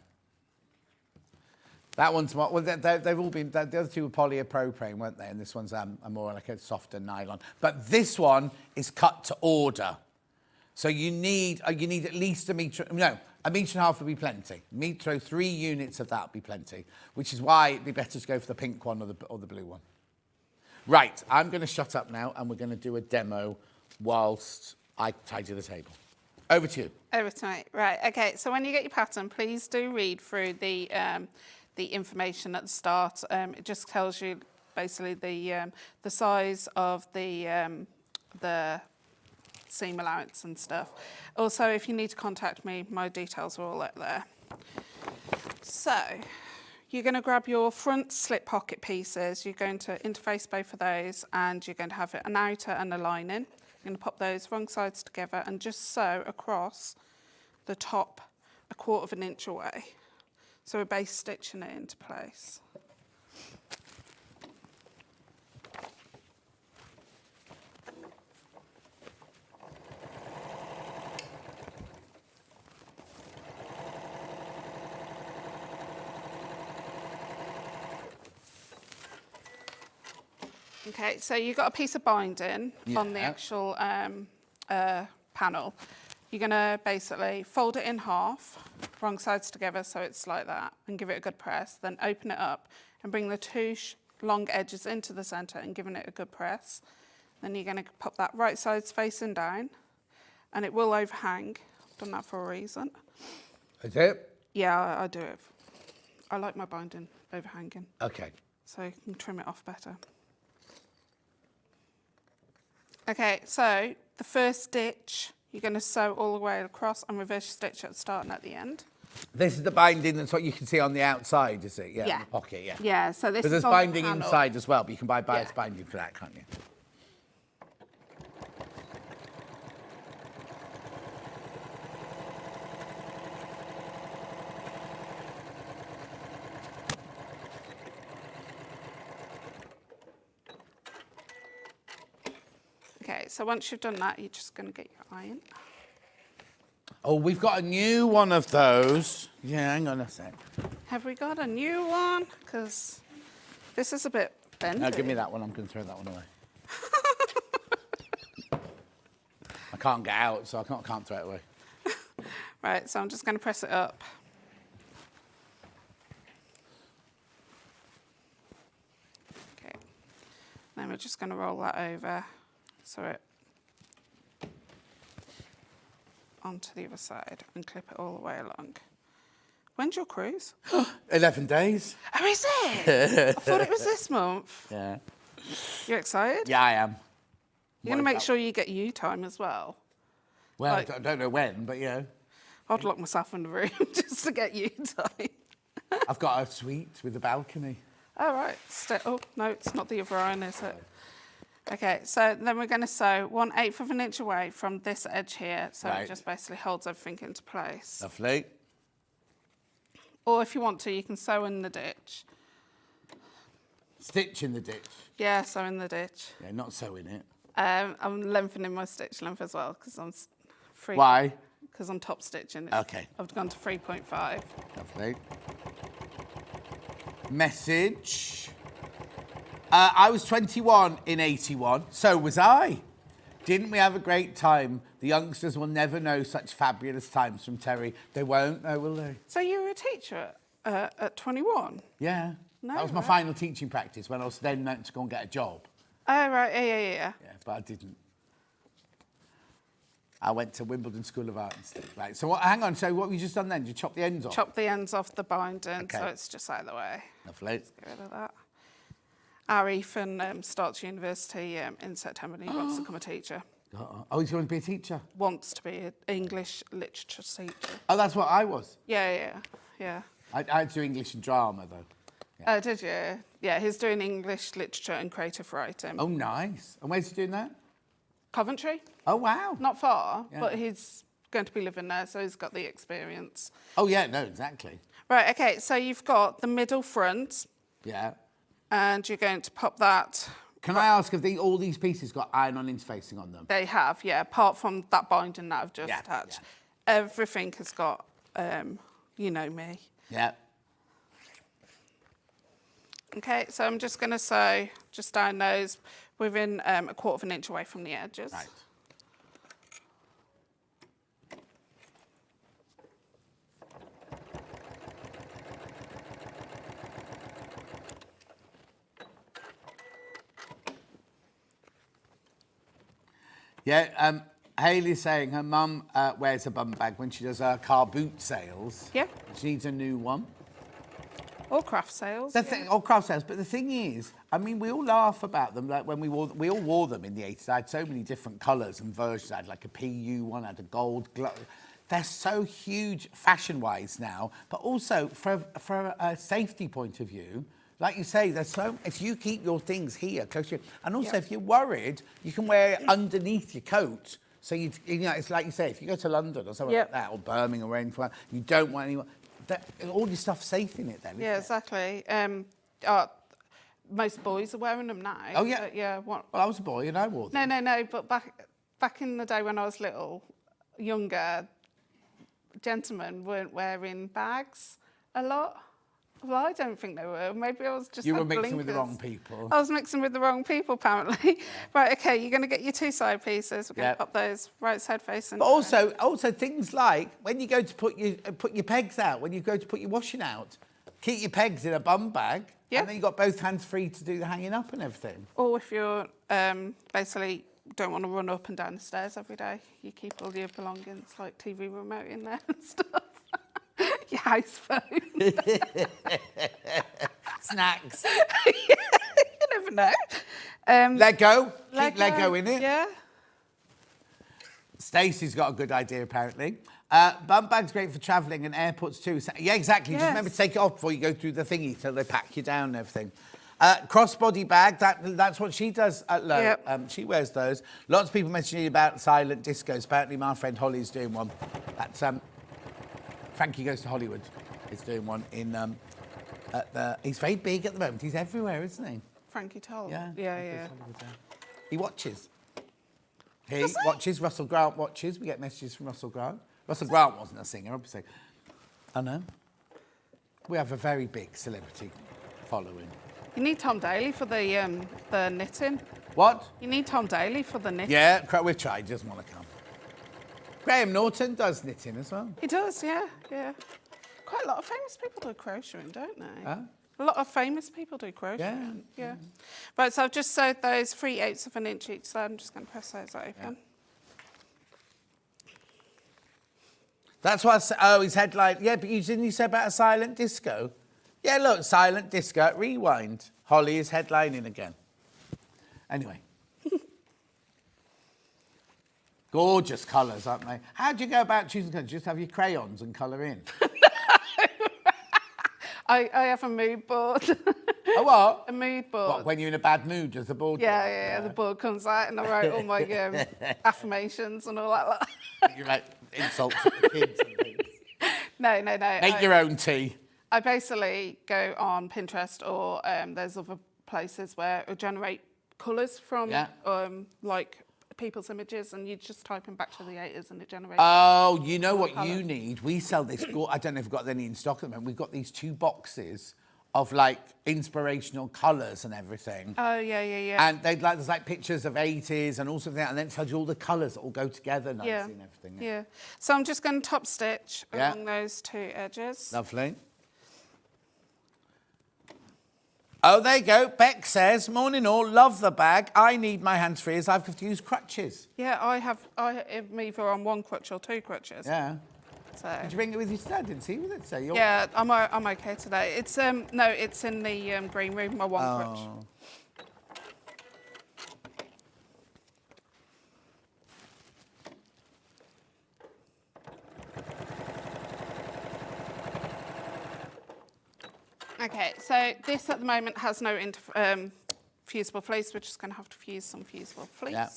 That one's more, well, they've all been, the other two were polypropylene, weren't they? And this one's more like a softer nylon. But this one is cut to order. So you need at least a 1.5 metres would be plenty. 3 units of that would be plenty, which is why it'd be better to go for the pink one or the blue one. Right, I'm going to shut up now and we're going to do a demo whilst I tidy the table. Over to you. Over to me. Right, okay, so when you get your pattern, please do read through the information at the start. It just tells you basically the size of the seam allowance and stuff. Also, if you need to contact me, my details are all out there. So, you're going to grab your front slip pocket pieces. You're going to interface both of those, and you're going to have an outer and a lining. You're going to pop those wrong sides together and just sew across the top 1/4 inch away. So we're base stitching it into place. Okay, so you've got a piece of binding on the actual panel. You're going to basically fold it in half, wrong sides together so it's like that, and give it a good press. Then open it up and bring the 2 long edges into the centre and giving it a good press. Then you're going to pop that right side's facing down, and it will overhang. I've done that for a reason. Is it? Yeah, I do it. I like my binding overhanging. Okay. So you can trim it off better. Okay, so the first stitch, you're going to sew all the way across and reverse stitch at the start and at the end. This is the binding that's what you can see on the outside, is it? Yeah. Yeah. In the pocket, yeah. Yeah, so this is there's on binding the panel. inside as well, but you can buy bias Yeah. binding for that, can't you? Okay, so once you've done that, you're just going to get your iron. Oh, we've got a new one of those. Yeah, hang on a sec. Have we got a new one? Because this is a bit bendy. No, give me that one. I'm going to throw that one away. I can't get out, so I can't throw it away. Right, so I'm just going to press it up. Okay. Then we're just going to roll that over so it onto the other side and clip it all the way along. When's your cruise? 11 days. Oh, is it? I thought it was this month. Yeah. You excited? Yeah, I am. You're going to make sure you get you time as well. Well, Like- I don't know when, but yeah. I'd lock myself in the room just to get you time. I've got a suite with a balcony. All right. Oh, no, it's not the other iron, is it? Okay, so then we're going to sew 1/8 of an inch away from this edge here, so Right. it just basically holds everything into place. Lovely. Or if you want to, you can sew in the ditch. Stitch in the ditch. Yeah, sew in the ditch. Yeah, not sewing it. I'm lengthening my stitch length as well because I'm free. Why? Because I'm top stitching. Okay. I've gone to 3.5. Lovely. Message. I was 21 in 81. So was I. Didn't we have a great time? The youngsters will never know such fabulous times from Terry. They won't, no, will they? So you were a teacher at 21? Yeah. No, That was my right. final teaching practice when I was then meant to go and get a job. Oh, right, yeah. Yeah, but I didn't. I went to Wimbledon School of Art and stuff. Right. So hang on. So what have you just done then? Did you chop the ends off? Chop the ends off the binding, Okay. so it's just out of the way. Lovely. Get rid of that. R.j.A.f starts university in September and he wants to become a teacher. Oh, he's going to be a teacher. Wants to be an English literature teacher. Oh, that's what I was. Yeah. I had to do English and drama though. Oh, did you? Yeah, he's doing English literature and creative writing. Oh, nice. And where's he doing that? Coventry, Oh, wow. not far, Yeah. but he's going to be living there, so he's got the experience. Oh, yeah, no, exactly. Right, okay, so you've got the middle front, Yeah. and you're going to pop that. Can I ask if all these pieces got iron-on interfacing on them? They have, yeah, apart from that binding that I've just Yeah, attached. yeah. Everything has got, you know me. Yeah. Okay, so I'm just going to sew just down those within 1/4 of an inch away from the edges. Right. Yeah, Hayley's saying her mum wears a bum bag when she does her car boot sales. Yeah. She needs a new one. Or craft sales. The yeah. thing, or craft sales, but the thing is, I mean, we all laugh about them. Like when we all wore them in the 80s. I had so many different colours and versions. I had like a PU one, I had a gold glow. They're so huge fashion-wise now, but also for a safety point of view, like you say, there's so. If you keep your things here close to you, and also if you're worried, you can wear it underneath your coat. So you know, it's like you say, if you go to London or something like that, or Birmingham or anything, you don't want anyone. All your stuff's safe in it then. Yeah, isn't it? exactly. Most boys are wearing them now. Oh, yeah. But yeah. What? Well, I was a boy and I wore them. No. But back in the day when I was younger, gentlemen weren't wearing bags a lot. Well, I don't think they were. Maybe I was just. You were had mixing with the blinkers. wrong people. I was mixing with the wrong people, apparently. Right, okay, you're going to get your two side pieces. We're going Yep. to pop those right side facing. But also things like when you go to put your pegs out, when you go to put your washing out, keep your pegs in a bum bag, Yeah. and then you've got both hands free to do the hanging up and everything. Or if you're basically don't want to run up and down the stairs every day, you keep all your belongings like TV remote in there and stuff. Your house phone. Snacks. You never know. Lego. Keep Lego in it. Yeah. Stacey's got a good idea, apparently. Bum bag's great for travelling and airports too. So, yeah, exactly. Just remember to take it off before you go through the thingy till they pack you down and everything. Crossbody bag, that's what she does at Low. Yep. She wears those. Lots of people mentioning about silent discos. Apparently my friend Holly's doing one. That's Frankie Goes to Hollywood is doing one in he's very big at the moment. He's everywhere, isn't he? Frankie Toll. Yeah. Yeah. He watches. He watches, Russell Grant watches. We get messages from Russell Grant. Russell Grant wasn't a singer, obviously. I know. We have a very big celebrity following. You need Tom Daly for the knitting. What? You need Tom Daly for the knitting. Yeah, we've tried, doesn't want to come. Graham Norton does knitting as well. He does, yeah. Quite a lot of famous people do crocheting, don't they? Huh? A lot of famous people do crocheting. Yeah. Right, so I've just sewed those 3/8 of an inch each, so I'm just going to press those open. Yeah. That's what I said. Oh, his headline. Yeah, but didn't you say about a silent disco? Yeah, look, silent disco, rewind. Holly is headlining again. Anyway. Gorgeous colours, aren't they? How do you go about choosing colours? Just have your crayons and colour in? I have a mood board. A what? A mood board. What, when you're in a bad mood, does the board... Yeah, the board comes out and I write all my affirmations and all that. You write insults to the kids and things. No. Make your own tea. I basically go on Pinterest or there's other places where it'll generate colours from like people's images, and you just type them back to the 80s and it generates... Oh, you know what you need? We sell this... I don't know if we've got any in stock at the moment. We've got these 2 boxes of, like, inspirational colours and everything. Oh, yeah. And there's, like, pictures of 80s and all sorts of things, and then it tells you all the colours that all go together nicely and everything. Yeah. So I'm just going to top stitch along those 2 edges. Lovely. Oh, there you go. Beck says, morning all, love the bag. I need my hands free as I've to use crutches. Yeah, I'm either on 1 crutch or 2 crutches. Yeah. So. Did you bring it with you today? I didn't see you with it today. Yeah, I'm okay today. It's no, it's in the green room, my 1 crutch. Okay, so this at the moment has no fusible fleece. We're just going to have to fuse some fusible fleece. Yeah.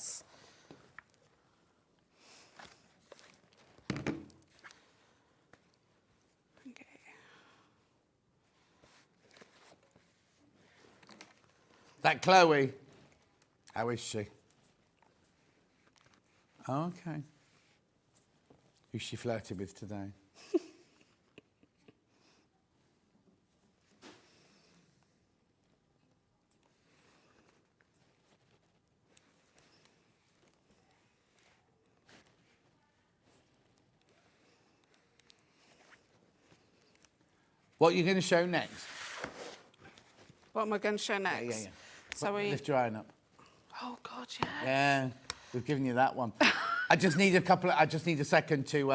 Okay. That Chloe, how is she? Oh, okay. Who's she flirted with today? What are you going to show next? What am I going to show next? Yeah. So Lift your iron up. Oh God, yes. Yeah, we've given you that one. I just need a second to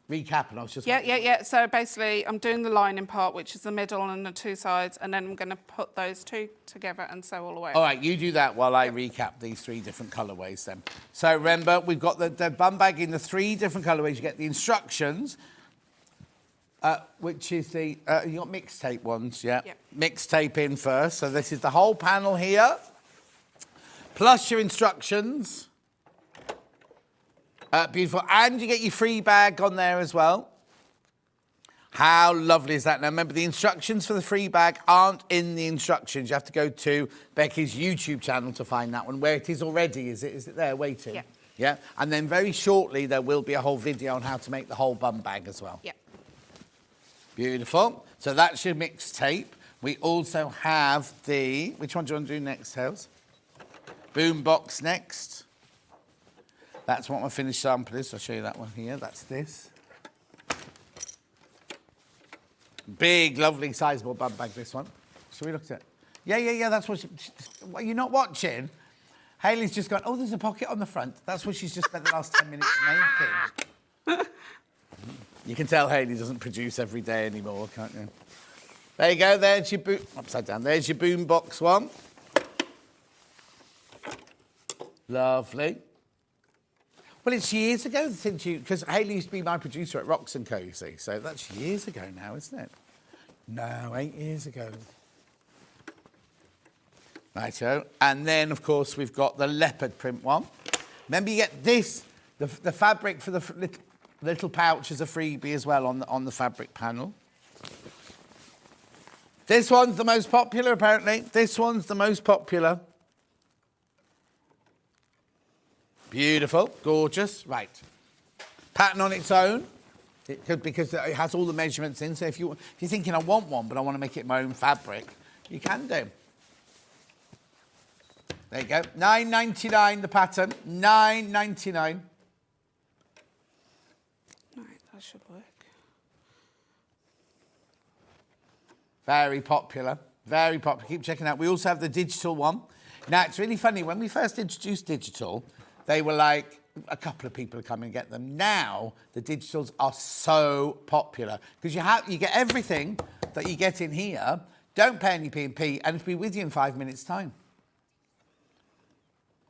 recap, and I was just... Yeah. So basically, I'm doing the lining part, which is the middle and the 2 sides, and then I'm going to put those 2 together and sew all the way. All right, you do that while I recap these 3 different colourways then. So remember, we've got the bum bag in the 3 different colourways. You get the instructions, which is the... you got mixtape ones, yeah? Yep. Mixtape in first. So this is the whole panel here, plus your instructions. Beautiful. And you get your free bag on there as well. How lovely is that? Now, remember, the instructions for the free bag aren't in the instructions. You have to go to Becky's YouTube channel to find that one, where it is already. Is it there waiting? Yeah. Yeah? And then very shortly, there will be a whole video on how to make the whole bum bag as well. Yeah. Beautiful. So that's your mixtape. We also have the... Which one do you want to do next, Tails? Boom box next. That's what my finished sample is. I'll show you that one here. That's this. Big, lovely, sizable bum bag, this one. Shall we look at it? Yeah, that's what what, you're not watching? Hayley's just gone, oh, there's a pocket on the front. That's what she's just spent the last 10 minutes making. You can tell Hayley doesn't produce every day anymore, can't you? There you go, there's your upside down. There's your boom box one. Lovely. Well, it's years ago since you... Because Hayley used to be my producer at Rocks & Co, you see. So that's years ago now, isn't it? No, 8 years ago. Righto. And then, of course, we've got the leopard print one. Remember, you get this, the fabric for the little pouch as a freebie as well on the fabric panel. This one's the most popular, apparently. This one's the most popular. Beautiful, gorgeous. Right. Pattern on its own. It could, because it has all the measurements in. So if you're thinking, I want one, but I want to make it my own fabric, you can do. There you go. £9.99 the pattern. £9.99. Right, that should work. Very popular. Very popular. Keep checking out. We also have the digital one. Now, it's really funny. When we first introduced digital, they were like, a couple of people come and get them. Now, the digitals are so popular because you get everything that you get in here. Don't pay any P&P, and it'll be with you in 5 minutes' time.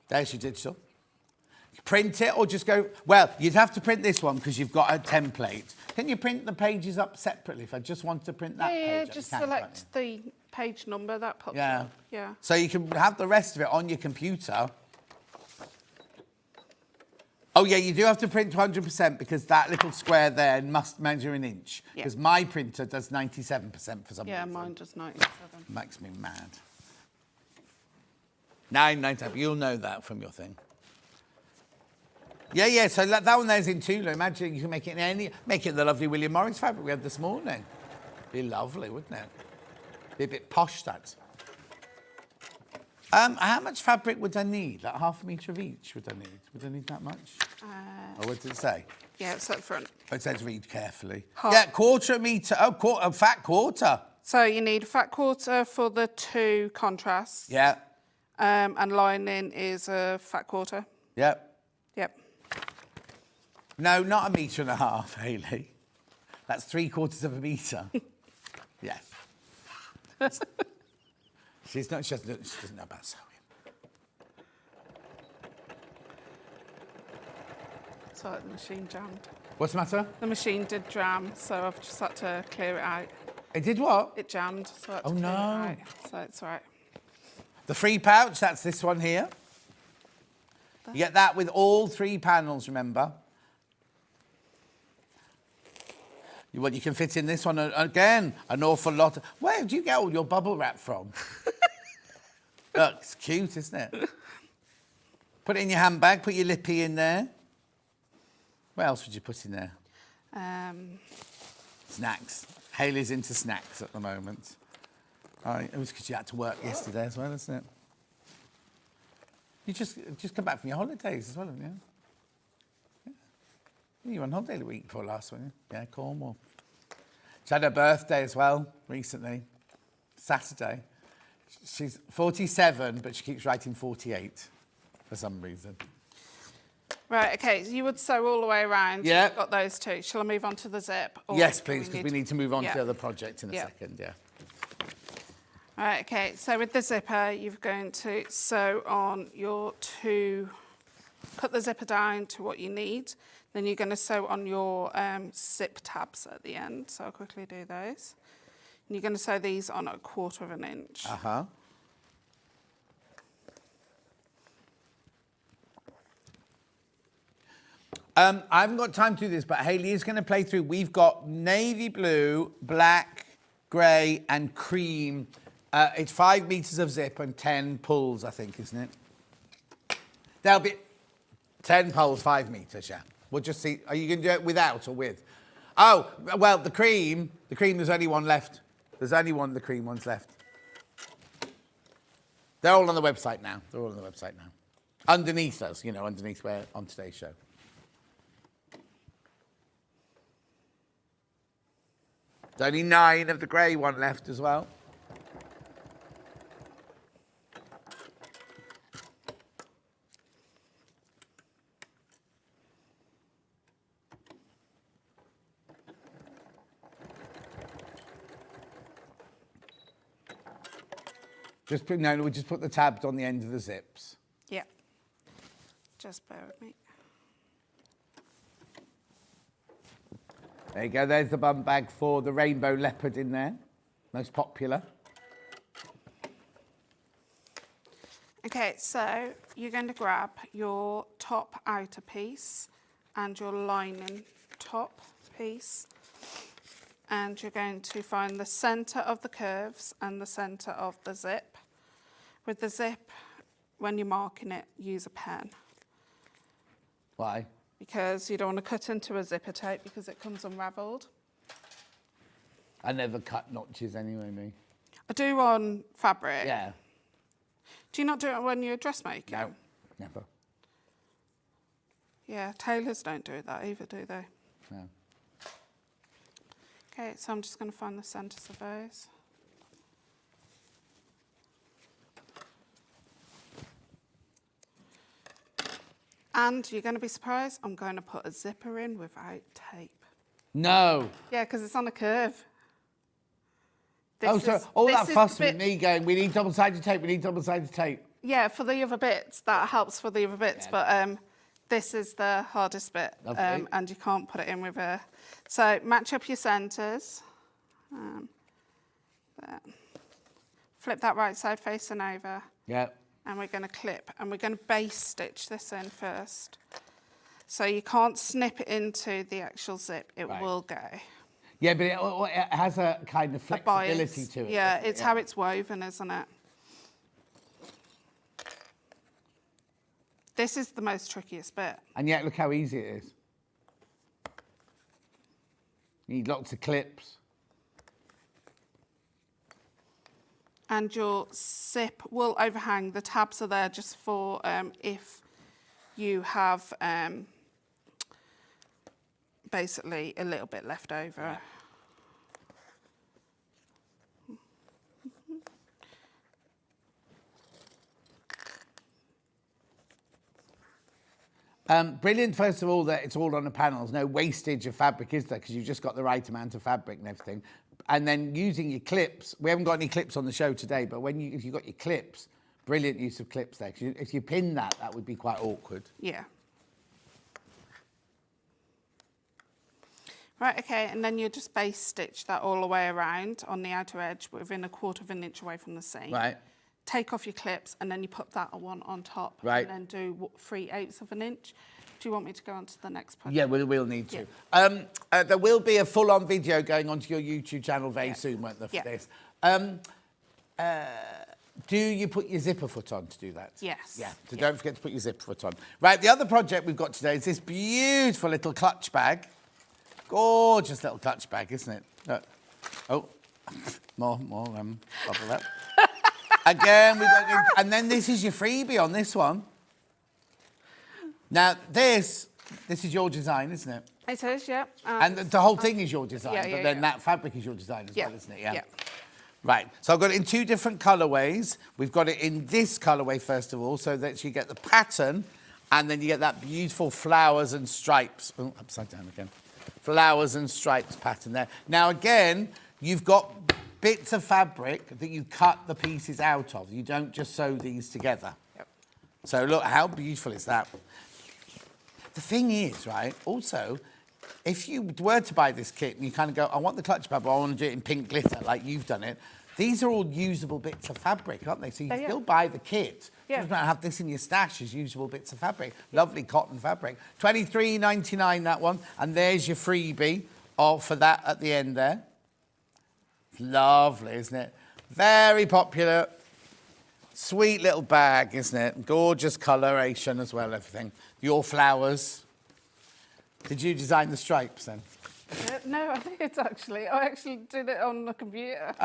There's your digital. Print it or just go... Well, you'd have to print this one because you've got a template. Can you print the pages up separately if I just want to print that page? Yeah, just select the page number that pops up. Yeah. So you can have the rest of it on your computer. Oh, yeah, you do have to print 100% because that little square there must measure an inch. Because my printer does 97% for some reason. Yeah, mine does 97. Makes me mad. 9.97. You'll know that from your thing. Yeah. So that one there's in Tula. Imagine you can make it in the lovely William Morris fabric we had this morning. Be lovely, wouldn't it? Be a bit posh, that. How much fabric would I need? Like half a metre of each would I need? Would I need that much? Or what did it say? Yeah, it's up front. It says read carefully. Yeah, quarter a metre. Oh, a fat quarter. So you need a fat quarter for the 2 contrasts. Yeah. And lining is a fat quarter. Yep. Yep. No, not a metre and a half, Hayley. That's 3/4 of a metre. Yes. She doesn't know about sewing. So the machine jammed. What's the matter? The machine did jam, so I've just had to clear it out. It did what? It jammed, so I had to Oh, clear it no. out. So it's all right. The free pouch, that's this one here. You get that with all 3 panels, remember? Well, you can fit in this one again, an awful lot. Where do you get all your bubble wrap from? Look, it's cute, isn't it? Put it in your handbag, put your lippy in there. What else would you put in there? Snacks. Hayley's into snacks at the moment. It was because you had to work yesterday as well, isn't it? You just come back from your holidays as well, haven't you? You were on holiday the week before last, weren't you? Yeah, Cornwall. She had her birthday as well recently, Saturday. She's 47, but she keeps writing 48 for some reason. Right, okay, so you would sew all the way around. Yeah. You've got those 2. Shall I move on to the zip? Yes, please, because we need to move on to Yeah. the other project in a second, yeah. Right, okay, so with the zipper, you're going to sew on your 2, cut the zipper down to what you need. Then you're going to sew on your zip tabs at the end. So I'll quickly do those. And you're going to sew these on 1/4 of an inch. Uh-huh. I haven't got time to do this, but Hayley is going to play through. We've got navy blue, black, grey and cream. It's 5 metres of zip and 10 pulls, I think, isn't it? There'll be 10 pulls, 5 metres, yeah. We'll just see. Are you going to do it without or with? Oh, well, the cream, there's only one left. There's only one of the cream ones left. They're all on the website now. Underneath us, underneath where on today's show. There's only 9 of the grey one left as well. We just put the tabs on the end of the zips. Yeah. Just bear with me. There you go, there's the bum bag for the rainbow leopard in there. Most popular. Okay, so you're going to grab your top outer piece and your lining top piece. And you're going to find the centre of the curves and the centre of the zip. With the zip, when you're marking it, use a pen. Why? Because you don't want to cut into a zipper tape because it comes unravelled. I never cut notches anyway, me. I do on fabric. Yeah. Do you not do it when you're dressmaking? No, never. Yeah, tailors don't do that either, do they? No. Okay, so I'm just going to find the centres of those. And you're going to be surprised, I'm going to put a zipper in without tape. No. Yeah, because it's on a curve. Oh, This so is- all this that is fuss the with bit- me going, we need double-sided tape, we need double-sided tape. Yeah, for the other bits, that helps for the other bits, but this is the hardest bit, Lovely. and you can't put it in with a... So match up your centres. There. Flip that right side facing over, Yeah. and we're going to clip, and we're going to base stitch this in first. So you can't snip it into the actual zip, it Right. will go. Yeah, but it has a kind of A bias. flexibility to it. Yeah, doesn't it? it's how it's woven, isn't it? This is the most trickiest bit. And yet, look how easy it is. You need lots of clips. And your zip will overhang. The tabs are there just for if you have basically a little bit left over. Brilliant, first of all, that it's all on the panels. No wastage of fabric, is there? Because you've just got the right amount of fabric and everything. And then using your clips. We haven't got any clips on the show today, but if you've got your clips, brilliant use of clips there. 'Cause if you pin that, that would be quite awkward. Yeah. Right, okay, and then you just base stitch that all the way around on the outer edge within 1/4 of an inch away from the seam. Right. Take off your clips and then you put that one on top. Right. And then do 3/8 of an inch. Do you want me to go on to the next project? Yeah, we'll need to. There will be a full-on video going onto your YouTube channel very soon, won't there, for Yeah. this? Do you put your zipper foot on to do that? Yes. Yeah, so Yeah. don't forget to put your zipper foot on. Right, the other project we've got today is this beautiful little clutch bag. Gorgeous little clutch bag, isn't it? Look. Oh, more bubble wrap. Again, we've got, and then this is your freebie on this one. Now, this is your design, isn't it? It is, yeah. And the whole thing is your design, yeah, but then yeah. that fabric is your design as Yeah, well, isn't it? Yeah. yeah. Right, so I've got it in 2 different colourways. We've got it in this colourway, first of all, so that you get the pattern, and then you get that beautiful flowers and stripes. Oh, upside down again. Flowers and stripes pattern there. Now, again, you've got bits of fabric that you cut the pieces out of. You don't just sew these together. Yep. So look, how beautiful is that? The thing is, right, also, if you were to buy this kit and you kind of go, I want the clutch bag, but I want to do it in pink glitter like you've done it, these are all usable bits of fabric, aren't they? So you can Yeah. still buy the kit. Yeah. You just might have this in your stash as usable bits of fabric. Lovely cotton fabric. $23.99, that one. And there's your freebie for that at the end there. Lovely, isn't it? Very popular. Sweet little bag, isn't it? Gorgeous coloration as well, everything. Your flowers. Did you design the stripes then? No, I did actually. I actually did it on the computer.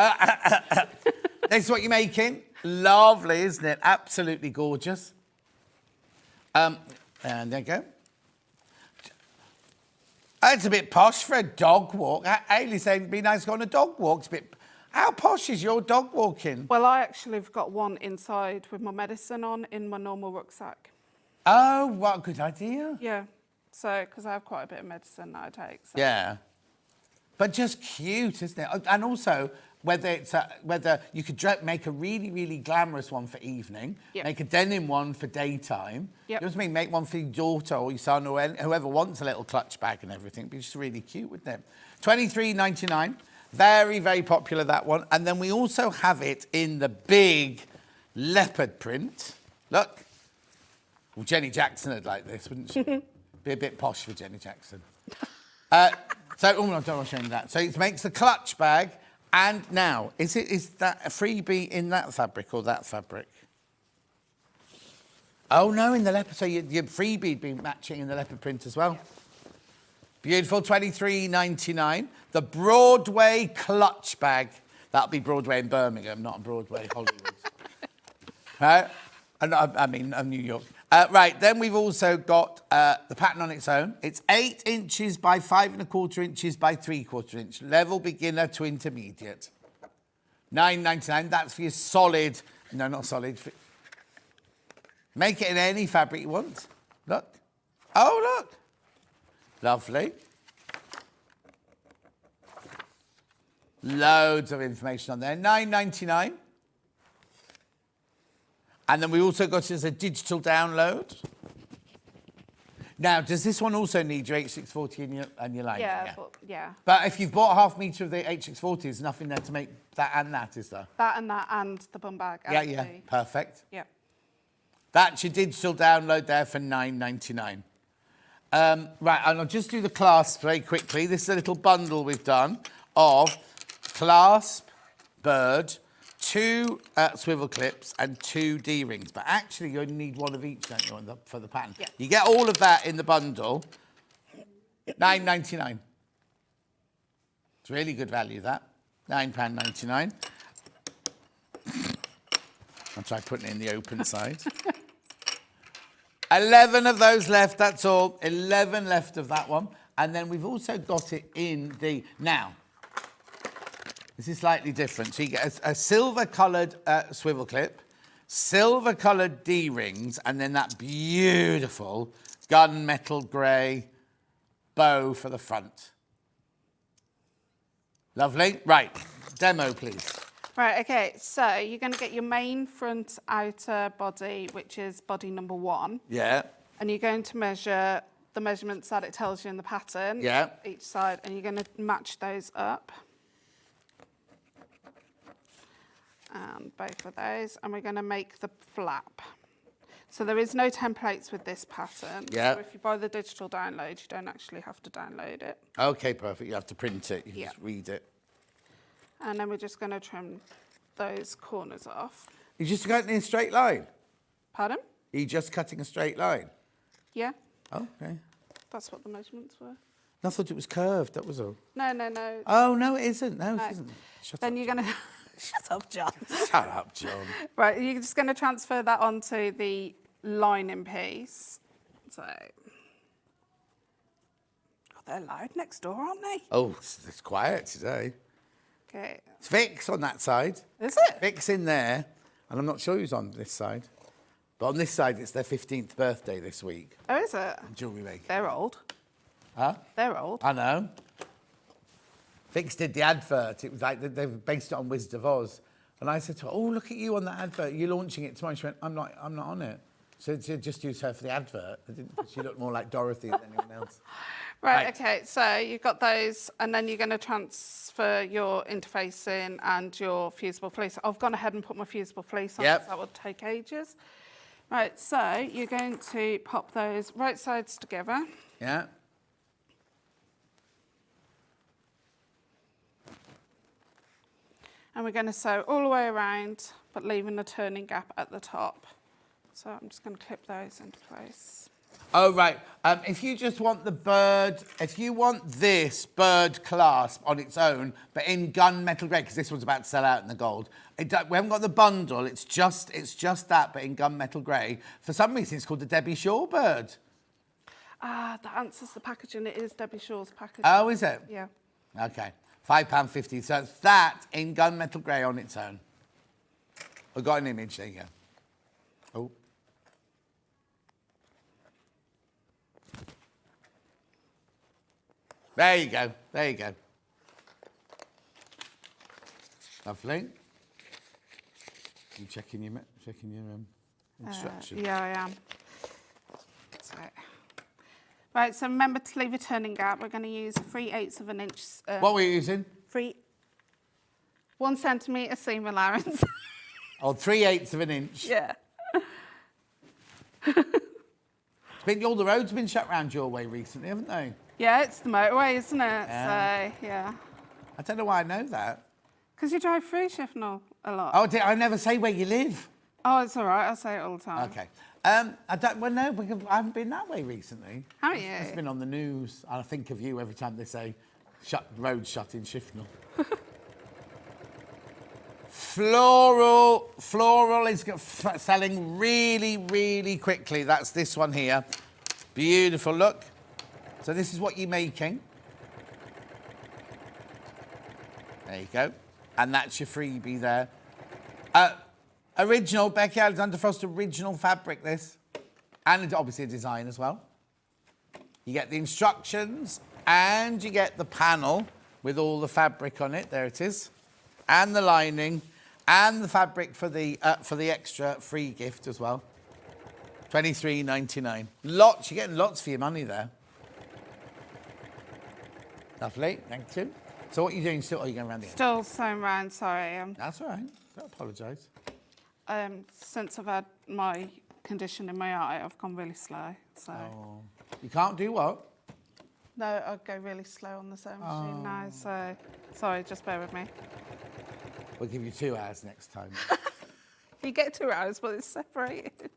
This is what you're making. Lovely, isn't it? Absolutely gorgeous. And there you go. It's a bit posh for a dog walk. Ailey's saying it'd be nice to go on a dog walk. It's a bit... How posh is your dog walking? Well, I actually have got one inside with my medicine on in my normal rucksack. Oh, what a good idea. Yeah. So, because I have quite a bit of medicine that I take. So. Yeah. But just cute, isn't it? And also, whether you could make a really, really glamorous one for evening, Yep. make a denim one for daytime. Yep. You know what I mean? Make one for your daughter or your son or whoever wants a little clutch bag and everything. It'd be just really cute, wouldn't it? $23.99. Very, very popular, that one. And then we also have it in the big leopard print. Look. Well, Jenny Jackson would like this, wouldn't she? Be a bit posh for Jenny Jackson. Oh, no, I don't want to show you that. So it makes the clutch bag. And now, is that a freebie in that fabric or that fabric? Oh, no, in the leopard. So your freebie'd be matching in the leopard print as well. Beautiful, $23.99. The Broadway clutch bag. That'll be Broadway in Birmingham, not Broadway Hollywood. Right? I mean, New York. Right, then we've also got the pattern on its own. It's 8 inches by 5 1/4 inches by 3/4 inch. Level beginner to intermediate. $9.99. That's for your solid. No, not solid. Make it in any fabric you want. Look. Oh, look. Lovely. Loads of information on there. $9.99. And then we also got it as a digital download. Now, does this one also need your H640 and your lining? Yeah. But if you've bought 1/2 metre of the H640, there's nothing there to make that and that, is there? That and the bum bag. Yeah. Perfect. Yeah. That's your digital download there for $9.99. Right, and I'll just do the clasp very quickly. This is a little bundle we've done of clasp, bird, 2 swivel clips and 2 D-rings. But actually, you only need 1 of each, don't you, for the pattern? Yeah. You get all of that in the bundle. $9.99. It's really good value, that. £9.99. I'll try putting it in the open side. 11 of those left, that's all. 11 left of that one. And then we've also got it in the... Now, this is slightly different. So you get a silver-coloured swivel clip, silver-coloured D-rings, and then that beautiful gunmetal grey bow for the front. Lovely. Right, demo, please. Right, okay, so you're going to get your main front outer body, which is body number 1. Yeah. And you're going to measure the measurements that it tells you in the pattern. Yeah. Each side, and you're going to match those up. And both of those, and we're going to make the flap. So there is no templates with this pattern. Yeah. So if you buy the digital download, you don't actually have to download it. Okay, perfect. You have to print it. You just read it. And then we're just going to trim those corners off. You're just cutting in a straight line? Pardon? Are you just cutting a straight line? Yeah. Okay. That's what the measurements were. I thought it was curved, that was all. No. Oh, no, it isn't. No, it isn't. Shut Then up. you're going to... Shut up, John. Shut up, John. Right, you're just going to transfer that onto the lining piece. So... God, they're loud next door, aren't they? Oh, it's quiet today. Okay. It's Vic's on that side. Is it? Vic's in there, and I'm not sure who's on this side. But on this side, it's their 15th birthday this week. Oh, is it? Jewellery making. They're old. Huh? They're old. I know. Vic's did the advert. It was like they based it on Wizard of Oz. And I said to her, oh, look at you on that advert. You're launching it tomorrow. She went, I'm not on it. So just use her for the advert. She looked more like Dorothy than anyone else. Right, okay, so you've got those, and then you're going to transfer your interfacing and your fusible fleece. I've gone ahead and put my fusible fleece on, because that would take ages. Right, so you're going to pop those right sides together. Yeah. And we're going to sew all the way around, but leaving a turning gap at the top. So I'm just going to clip those into place. Oh, right. If you just want the bird, if you want this bird clasp on its own, but in gunmetal grey, because this one's about to sell out in the gold, we haven't got the bundle. It's just that, but in gunmetal grey. For some reason, it's called the Debbie Shaw bird. Ah, that answers the packaging. It is Debbie Shaw's packaging. Oh, is it? Yeah. Okay. £5.50. So it's that in gunmetal grey on its own. I've got an image. There you go. Oh. There you go. There you go. Lovely. You checking your instructions? Yeah, I am. So. Right, so remember to leave a turning gap. We're going to use 3/8 of an inch. What were you using? 1 centimetre seam allowance. Oh, 3/8 of an inch. Yeah. All the roads have been shut round your way recently, haven't they? Yeah, it's the motorway, isn't it? Yeah. So, yeah. I don't know why I know that. Because you drive through Shifnal a lot. Oh, I never say where you live. Oh, it's all right. I say it all the time. Okay. I don't. Well, no, because I haven't been that way recently. Haven't you? It's been on the news. I think of you every time they say, road shut in Shifnal." Floral is selling really, really quickly. That's this one here. Beautiful, look. So this is what you're making. There you go. And that's your freebie there. Original, Becky Alexander Frost original fabric, this. And it's obviously a design as well. You get the instructions and you get the panel with all the fabric on it. There it is. And the lining. And the fabric for the extra free gift as well. $23.99. Lots, you're getting lots for your money there. Lovely, thank you. So what are you doing still? Are you going around the end? Still sewing round, sorry. That's all right, don't apologise. Since I've had my condition in my eye, I've gone really slow, so... Oh. You can't do what? No, I'll go really slow on the sewing machine now, so... Sorry, just bear with me. We'll give you 2 hours next time. You get 2 hours, but it's separated.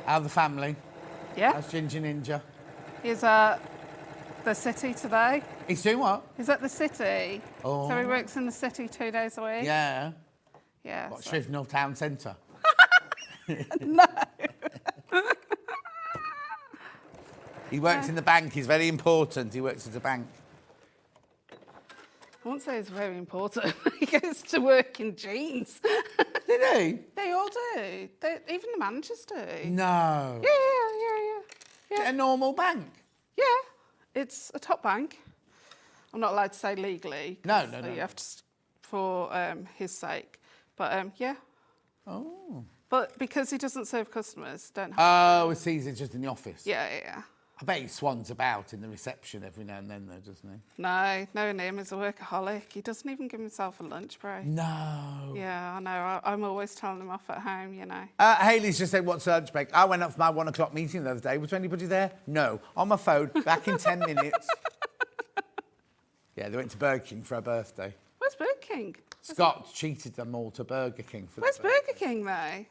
How's the family? Yeah. How's Ginger Ninja? He's at the city today. He's doing what? He's at the city. Oh. So he works in the city 2 days a week. Yeah. Yeah. What, so- Shrivenall Town Centre? No. He works in the bank. He's very important. He works at a bank. I won't say it's very important. He goes to work in jeans. Did he? They all do. Even the managers do. No. Yeah. Is it a normal bank? Yeah. It's a top bank. I'm not allowed to say legally. No. You have to, for his sake. But yeah. Oh. But because he doesn't serve customers, don't have. Oh, it's easy, just in the office. Yeah. I bet he swans about in the reception every now and then, though, doesn't he? No, knowing him is a workaholic. He doesn't even give himself a lunch break. No. Yeah, I know. I'm always telling him off at home, you know. Hayley's just said, what's lunch break? I went up for my 1 o'clock meeting the other day. Was there anybody there? No. On my phone, back in 10 minutes. Yeah, they went to Burger King for her birthday. Where's Burger King? Scott cheated them all to Burger King for Where's their birthday. Burger King, though?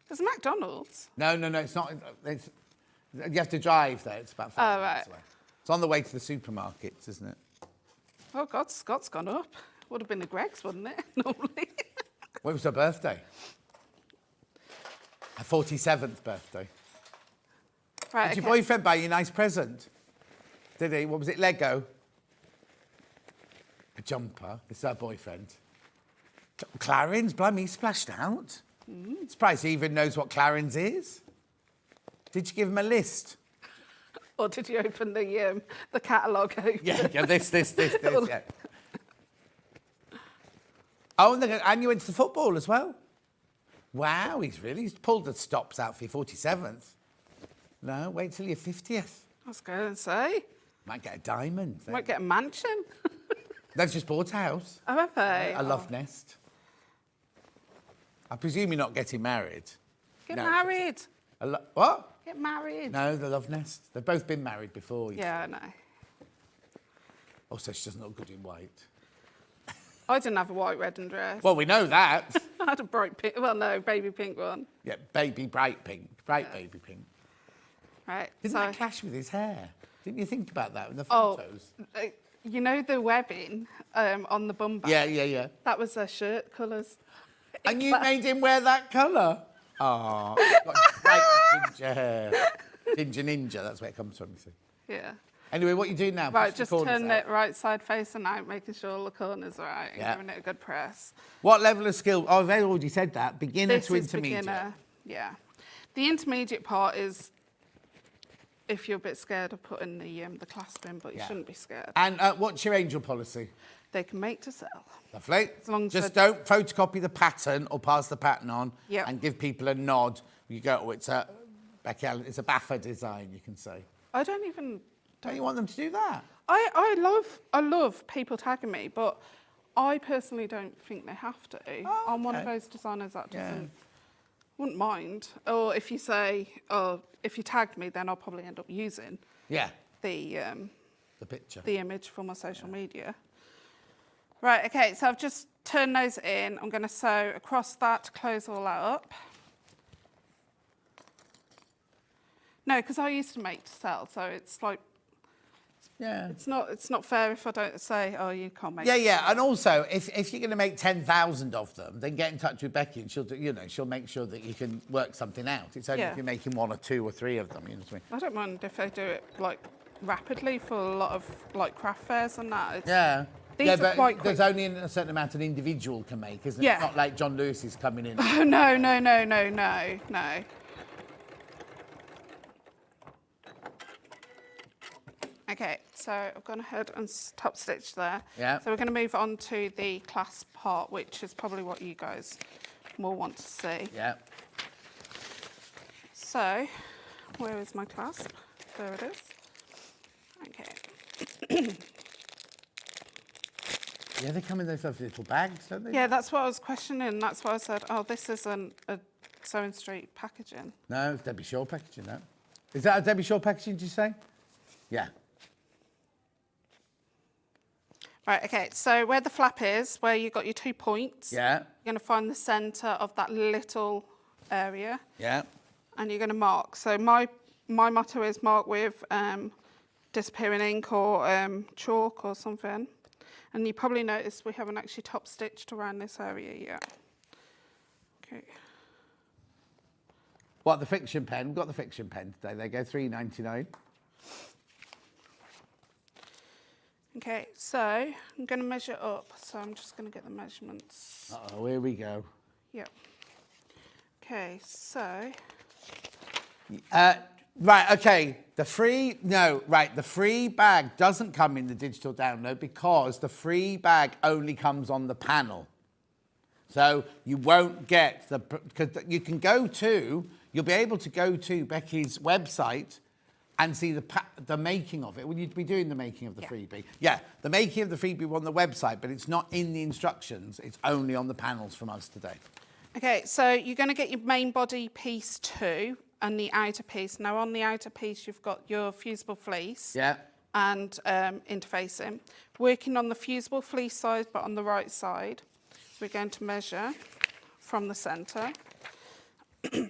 There's McDonald's. No, it's not. You have to drive there. It's about 5 minutes right. away. It's on the way to the supermarkets, isn't it? Oh, God, Scott's gone up. Would have been the Greg's, wouldn't it, normally? When was her birthday? Her 47th birthday. Right, Did your boyfriend buy you a nice present? Did he? What was it, Lego? A jumper. This is her boyfriend. Clarins? Blimey, he splashed out. Surprised he even knows what Clarins is. Did you give him a list? Or did you open the catalogue open? Yeah, this, yeah. Oh, and you went to the football as well? Wow, he's pulled the stops out for your 47th. No, wait till your 50th. I was going to say. Might get a diamond. Might get a mansion. They've just bought a house. Oh, have they? A love nest. I presume you're not getting married. Get married. What? Get married. No, the love nest. They've both been married before. Yeah, I know. Also, she doesn't look good in white. I didn't have a white wedding dress. Well, we know that. I had a bright pink, well, no, baby pink one. Yeah, baby bright pink. Baby pink. Right. Didn't so, that clash with his hair? Didn't you think about that in the photos? You know the webbing on the bum bag? Yeah. That was their shirt colours. And you made him wear that colour? Oh, got bright ginger hair. Ginger Ninja, that's where it comes from, you see. Yeah. Anyway, what are you doing now? Right, Push the just corners turn out. it right side facing out, making sure all the corners are right, and Yeah. giving it a good press. What level of skill? Oh, they've already said that. Beginner This to is intermediate. beginner, yeah. The intermediate part is if you're a bit scared of putting the clasp in, but you Yeah. shouldn't be scared. And what's your angel policy? They can make to sell. Lovely. As long as just they're- don't photocopy the pattern or pass the pattern on. Yep. And give people a nod. You go, oh, it's a Baffa design, you can say. I don't even... Don't you want them to do that? I love people tagging me, but I personally don't think they have to. Oh, I'm one of okay. those designers that Yeah. wouldn't mind. Or if you say, oh, if you tag me, then I'll probably end up using Yeah. the The picture. image for my social media. Right, okay, so I've just turn those in. I'm going to sew across that to close all that up. No, because I used to make to sell, so it's like, Yeah. it's not fair if I don't say, oh, you can't make. Yeah. And also, if you're going to make 10,000 of them, then get in touch with Becky and she'll do, she'll make sure that you can work something out. It's only if you're making 1 or 2 or 3 of them. You know what I mean? I don't mind if they do it like rapidly for a lot of like craft fairs and that. Yeah. These are but quite there's quick. only a certain amount an individual can make, isn't it? Yeah. It's not like John Lewis is coming in. Oh, no. Okay, so I've gone ahead and top stitch there. Yeah. So we're going to move on to the clasp part, which is probably what you guys more want to see. Yeah. So, where is my clasp? There it is. Okay. Yeah, they come in those lovely little bags, don't they? Yeah, that's what I was questioning. That's why I said, oh, this isn't a Sewing Street packaging. No, it's Debbie Shaw packaging, that. Is that a Debbie Shaw packaging, did you say? Yeah. Right, okay, so where the flap is, where you've got your 2 points, Yeah. you're going to find the centre of that little area, Yeah. and you're going to mark. So my motto is mark with disappearing ink or chalk or something. And you probably noticed we haven't actually top stitched around this area yet. Okay. What, the fiction pen? We've got the fiction pen today. They go $3.99. Okay, so I'm going to measure up. So I'm just going to get the measurements. Oh, here we go. Yep. Okay, so. Right, okay. The free bag doesn't come in the digital download because the free bag only comes on the panel. So you won't get because you can you'll be able to go to Becky's website and see the making of it. Will you be doing the making of the freebie? Yeah, the making of the freebie on the website, but it's not in the instructions. It's only on the panels from us today. Okay, so you're going to get your main body piece 2 and the outer piece. Now on the outer piece, you've got your fusible fleece. Yeah. And interfacing. Working on the fusible fleece side, but on the right side, we're going to measure from the centre. We're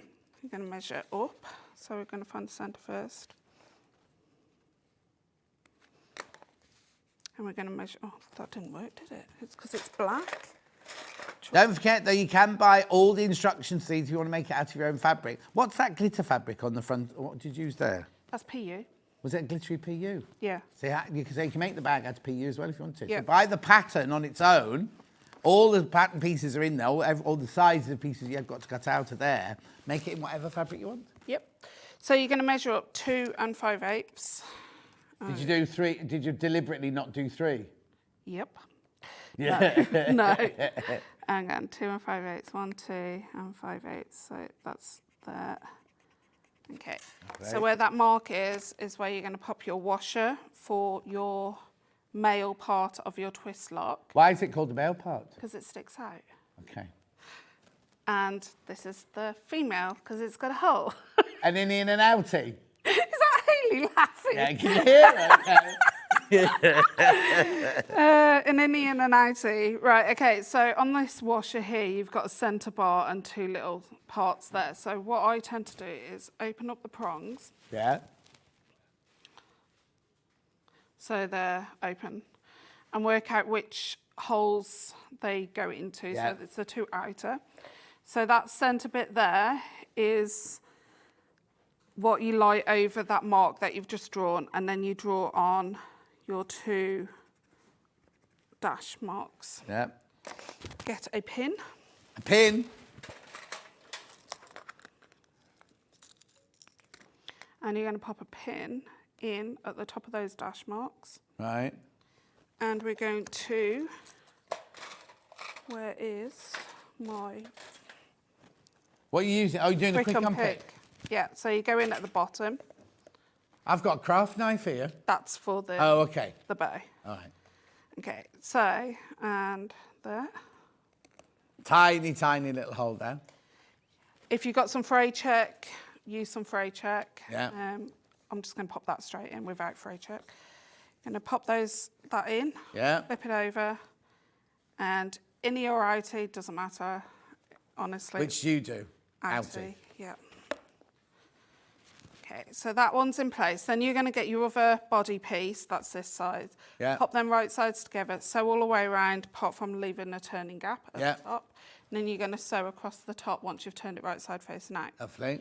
going to measure up. So we're going to find the centre first. And we're going to measure, oh, that didn't work, did it? It's because it's black. Don't forget that you can buy all the instructions things if you want to make it out of your own fabric. What's that glitter fabric on the front? What did you use there? That's PU. Was it a glittery PU? Yeah. So you can make the bag out of PU as well if you want to. Yeah. So buy the pattern on its own. All the pattern pieces are in there. All the sizes of pieces you've got to cut out of there. Make it in whatever fabric you want. Yep. So you're going to measure up 2 5/8. Did you do 3? Did you deliberately not do 3? Yep. Yeah. No. Hang on, 2 5/8. 1, 2 5/8. So that's there. Okay. So where that mark is where you're going to pop your washer for your male part of your twist lock. Why is it called the male part? Because it sticks out. Okay. And this is the female because it's got a hole. An innie and an outie. Is that Hayley laughing? Yeah, can you hear it? An innie and an outie. Right, okay, so on this washer here, you've got a centre bar and 2 little parts there. So what I tend to do is open up the prongs. Yeah. So they're open. And work out which holes they go into. Yeah. So it's the 2 outer. So that centre bit there is what you lie over that mark that you've just drawn, and then you draw on your 2 dash marks. Yeah. Get a pin. A pin. And you're going to pop a pin in at the top of those dash marks. Right. And we're going to, where is my... What are you using? Oh, you're doing a quick and unpick. Yeah, so you go in at the bottom. I've got a craft knife here. That's for the, Oh, okay. the bow. All right. Okay, so, and there. Tiny, tiny little hole there. If you've got some fray check, use some fray check. Yeah. I'm just going to pop that straight in without fray check. Going to pop that in. Yeah. Flip it over, and Innie or outie, doesn't matter, honestly. Which you do? Outie, yeah. Okay, so that one's in place. Then you're going to get your other body piece, that's this side. Yeah. Pop them right sides together, sew all the way around, apart from leaving a turning gap at the top. And then you're going to sew across the top once you've turned it right side facing out. Lovely.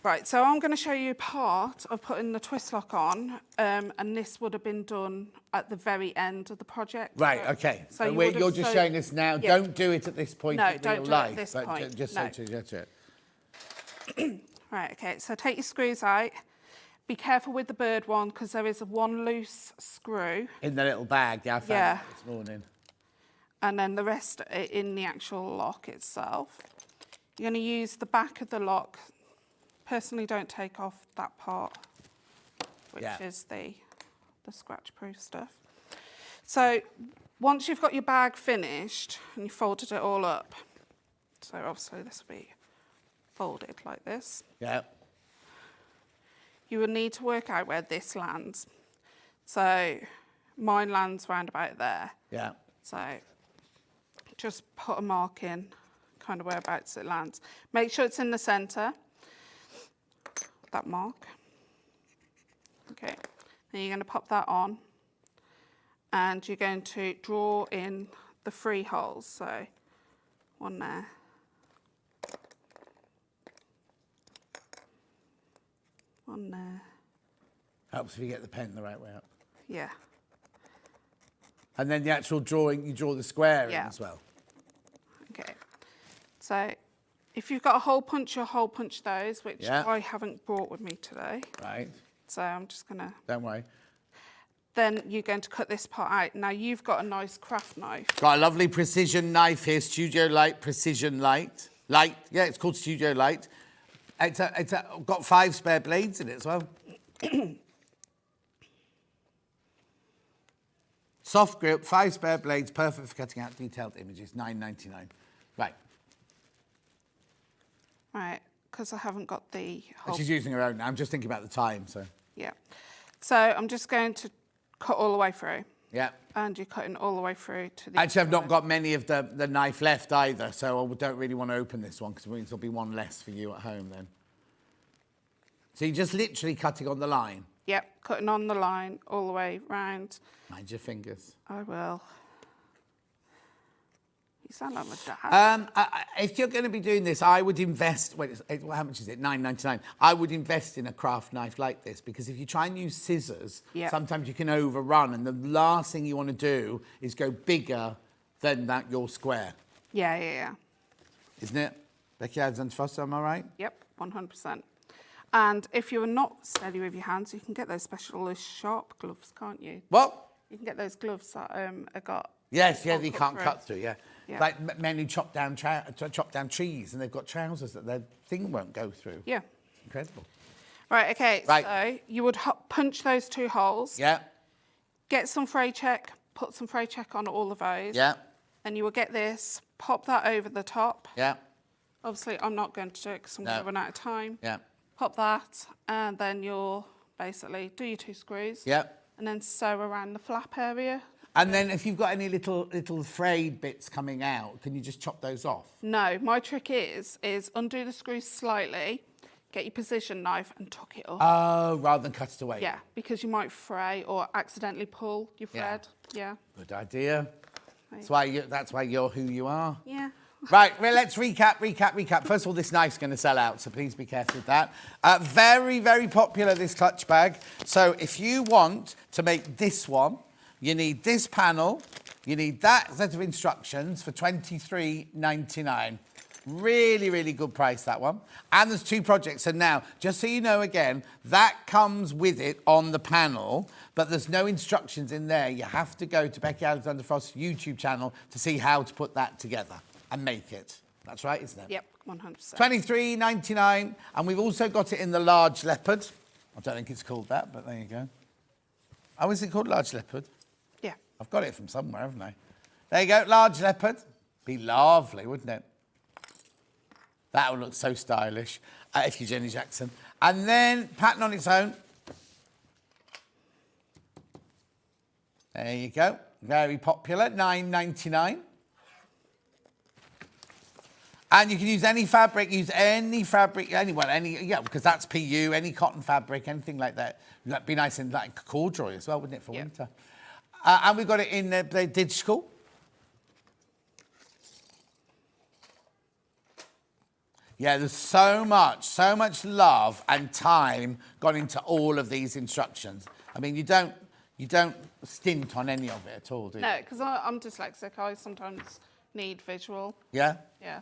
Right, so I'm going to show you part of putting the twist lock on, and this would have been done at the very end of the project. Right, okay. So you're just showing us now. Yeah. Don't do it at this point No, in don't real do it at life. this but point, Just no. so to get it. Right, okay, so take your screws out. Be careful with the bird one, because there is one loose screw. In the little bag, I found it this morning. And then the rest in the actual lock itself. You're going to use the back of the lock. Personally, don't take off that part, which is the scratch-proof stuff. So once you've got your bag finished and you folded it all up, so obviously this will be folded like this. Yeah. You will need to work out where this lands. So mine lands round about there. Yeah. So just put a mark in, kind of whereabouts it lands. Make sure it's in the centre, that mark. Okay, then you're going to pop that on, and you're going to draw in the 3 holes. So one there. One there. Helps if you get the pen the right way up. Yeah. And then the actual drawing, you draw the square in as well. Okay. So if you've got a hole punch, you'll hole punch those, which I haven't brought with me today. Right. So I'm just going to... Don't worry. Then you're going to cut this part out. Now you've got a nice craft knife. Got a lovely precision knife here, Studio Light Precision Light. Yeah, it's called Studio Light. It's got 5 spare blades in it as well. Soft grip, 5 spare blades, perfect for cutting out detailed images, $9.99. Right. Right, because I haven't got the whole... She's using her own now. I'm just thinking about the time, so. Yeah. So I'm just going to cut all the way through. Yeah. And you're cutting all the way through to the... Actually, I've not got many of the knife left either, so I don't really want to open this one because it means there'll be one less for you at home then. So you're just literally cutting on the line? Yep, cutting on the line all the way round. Mind your fingers. I will. You sound like my dad. If you're going to be doing this, I would invest... how much is it? $9.99. I would invest in a craft knife like this because if you try and use scissors, sometimes you can overrun, and the last thing you want to do is go bigger than your square. Yeah. Isn't it? Becky Alexander Foster, am I right? Yep, 100%. And if you're not steady with your hands, you can get those specialist sharp gloves, can't you? What? You can get those gloves that are got... Yes, yeah, you can't cut through, yeah. Yeah. Like men who chop down trees and they've got trousers that their thing won't go through. Yeah. It's incredible. Right, okay, Right. so you would punch those 2 holes. Yeah. Get some fray check, put some fray check on all of those. Yeah. And you will get this, pop that over the top. Yeah. Obviously, I'm not going to do it because I'm going to run out of time. Yeah. Pop that, and then you'll basically do your 2 screws. Yeah. And then sew around the flap area. And then if you've got any little frayed bits coming out, can you just chop those off? No, my trick is undo the screws slightly, get your precision knife and tuck it up. Oh, rather than cut it away. Yeah, because you might fray or accidentally pull your thread. Yeah. Good idea. That's why you're who you are. Yeah. Right, well, let's recap. First of all, this knife's going to sell out, so please be careful with that. Very, very popular, this clutch bag. So if you want to make this one, you need this panel, you need that set of instructions for $23.99. Really, really good price, that one. And there's 2 projects. So now, just so you know again, that comes with it on the panel, but there's no instructions in there. You have to go to Becky Alexander Frost's YouTube channel to see how to put that together and make it. That's right, isn't it? Yep, 100%. $23.99, and we've also got it in the large leopard. I don't think it's called that, but there you go. Oh, is it called large leopard? Yeah. I've got it from somewhere, haven't I? There you go, large leopard. Be lovely, wouldn't it? That would look so stylish if you're Jenny Jackson. And then pattern on its own. There you go. very popular, $9.99. And you can use any fabric, because that's PU, any cotton fabric, anything like that. That'd be nice and like corduroy as well, wouldn't it, for winter? And we've got it in the digital. Yeah, there's so much love and time gone into all of these instructions. I mean, you don't stint on any of it at all, do you? No, because I'm dyslexic. I sometimes need visual. Yeah? Yeah.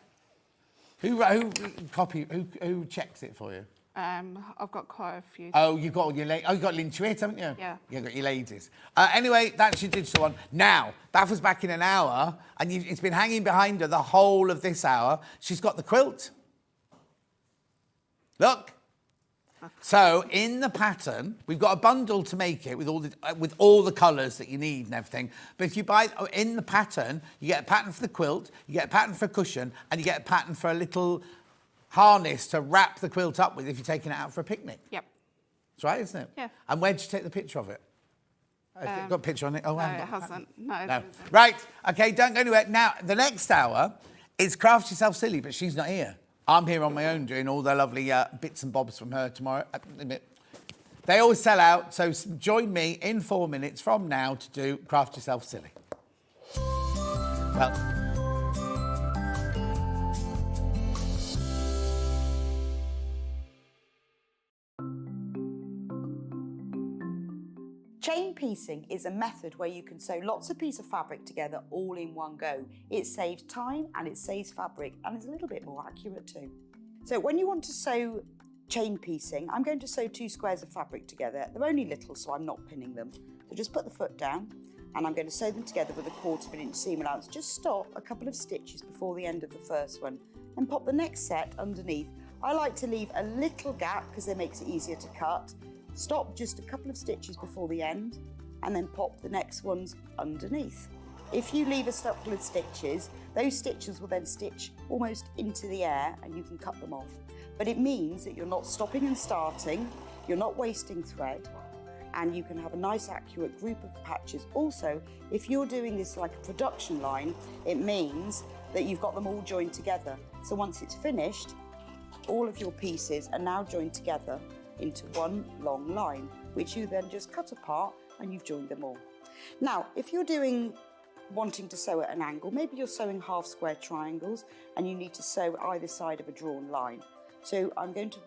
Who checks it for you? I've got quite a few. Oh, you've got all your you got Lintuit, haven't you? Yeah. You've got your ladies. Anyway, that's your digital one. Now, that was back in an hour, and it's been hanging behind her the whole of this hour. She's got the quilt. Look. So in the pattern, we've got a bundle to make it with all the colours that you need and everything. But if you buy in the pattern, you get a pattern for the quilt, you get a pattern for a cushion, and you get a pattern for a little harness to wrap the quilt up with if you're taking it out for a picnic. Yep. That's right, isn't it? Yeah. And where did you take the picture of it? Got a picture on it? Oh, no, I it haven't got hasn't. No, it No. hasn't. Right. Okay, don't go anywhere. Now, the next hour is Craft Yourself Silly, but she's not here. I'm here on my own doing all the lovely bits and bobs from her tomorrow. They always sell out, so join me in 4 minutes from now to do Craft Yourself Silly. Well, Chain piecing is a method where you can sew lots of pieces of fabric together all in one go. It saves time and it saves fabric and it's a little bit more accurate too. So when you want to sew chain piecing, I'm going to sew 2 squares of fabric together. They're only little, so I'm not pinning them. So just put the foot down and I'm going to sew them together with a 1/4 inch seam allowance. Just stop a couple of stitches before the end of the first one and pop the next set underneath. I like to leave a little gap because it makes it easier to cut. Stop just a couple of stitches before the end and then pop the next ones underneath. If you leave a couple of stitches, those stitches will then stitch almost into the air and you can cut them off. But it means that you're not stopping and starting, you're not wasting thread, and you can have a nice accurate group of patches. Also, if you're doing this like a production line, it means that you've got them all joined together. So once it's finished, all of your pieces are now joined together into one long line, which you then just cut apart and you've joined them all. Now, if you're wanting to sew at an angle, maybe you're sewing half square triangles and you need to sew either side of a drawn line. So I'm going to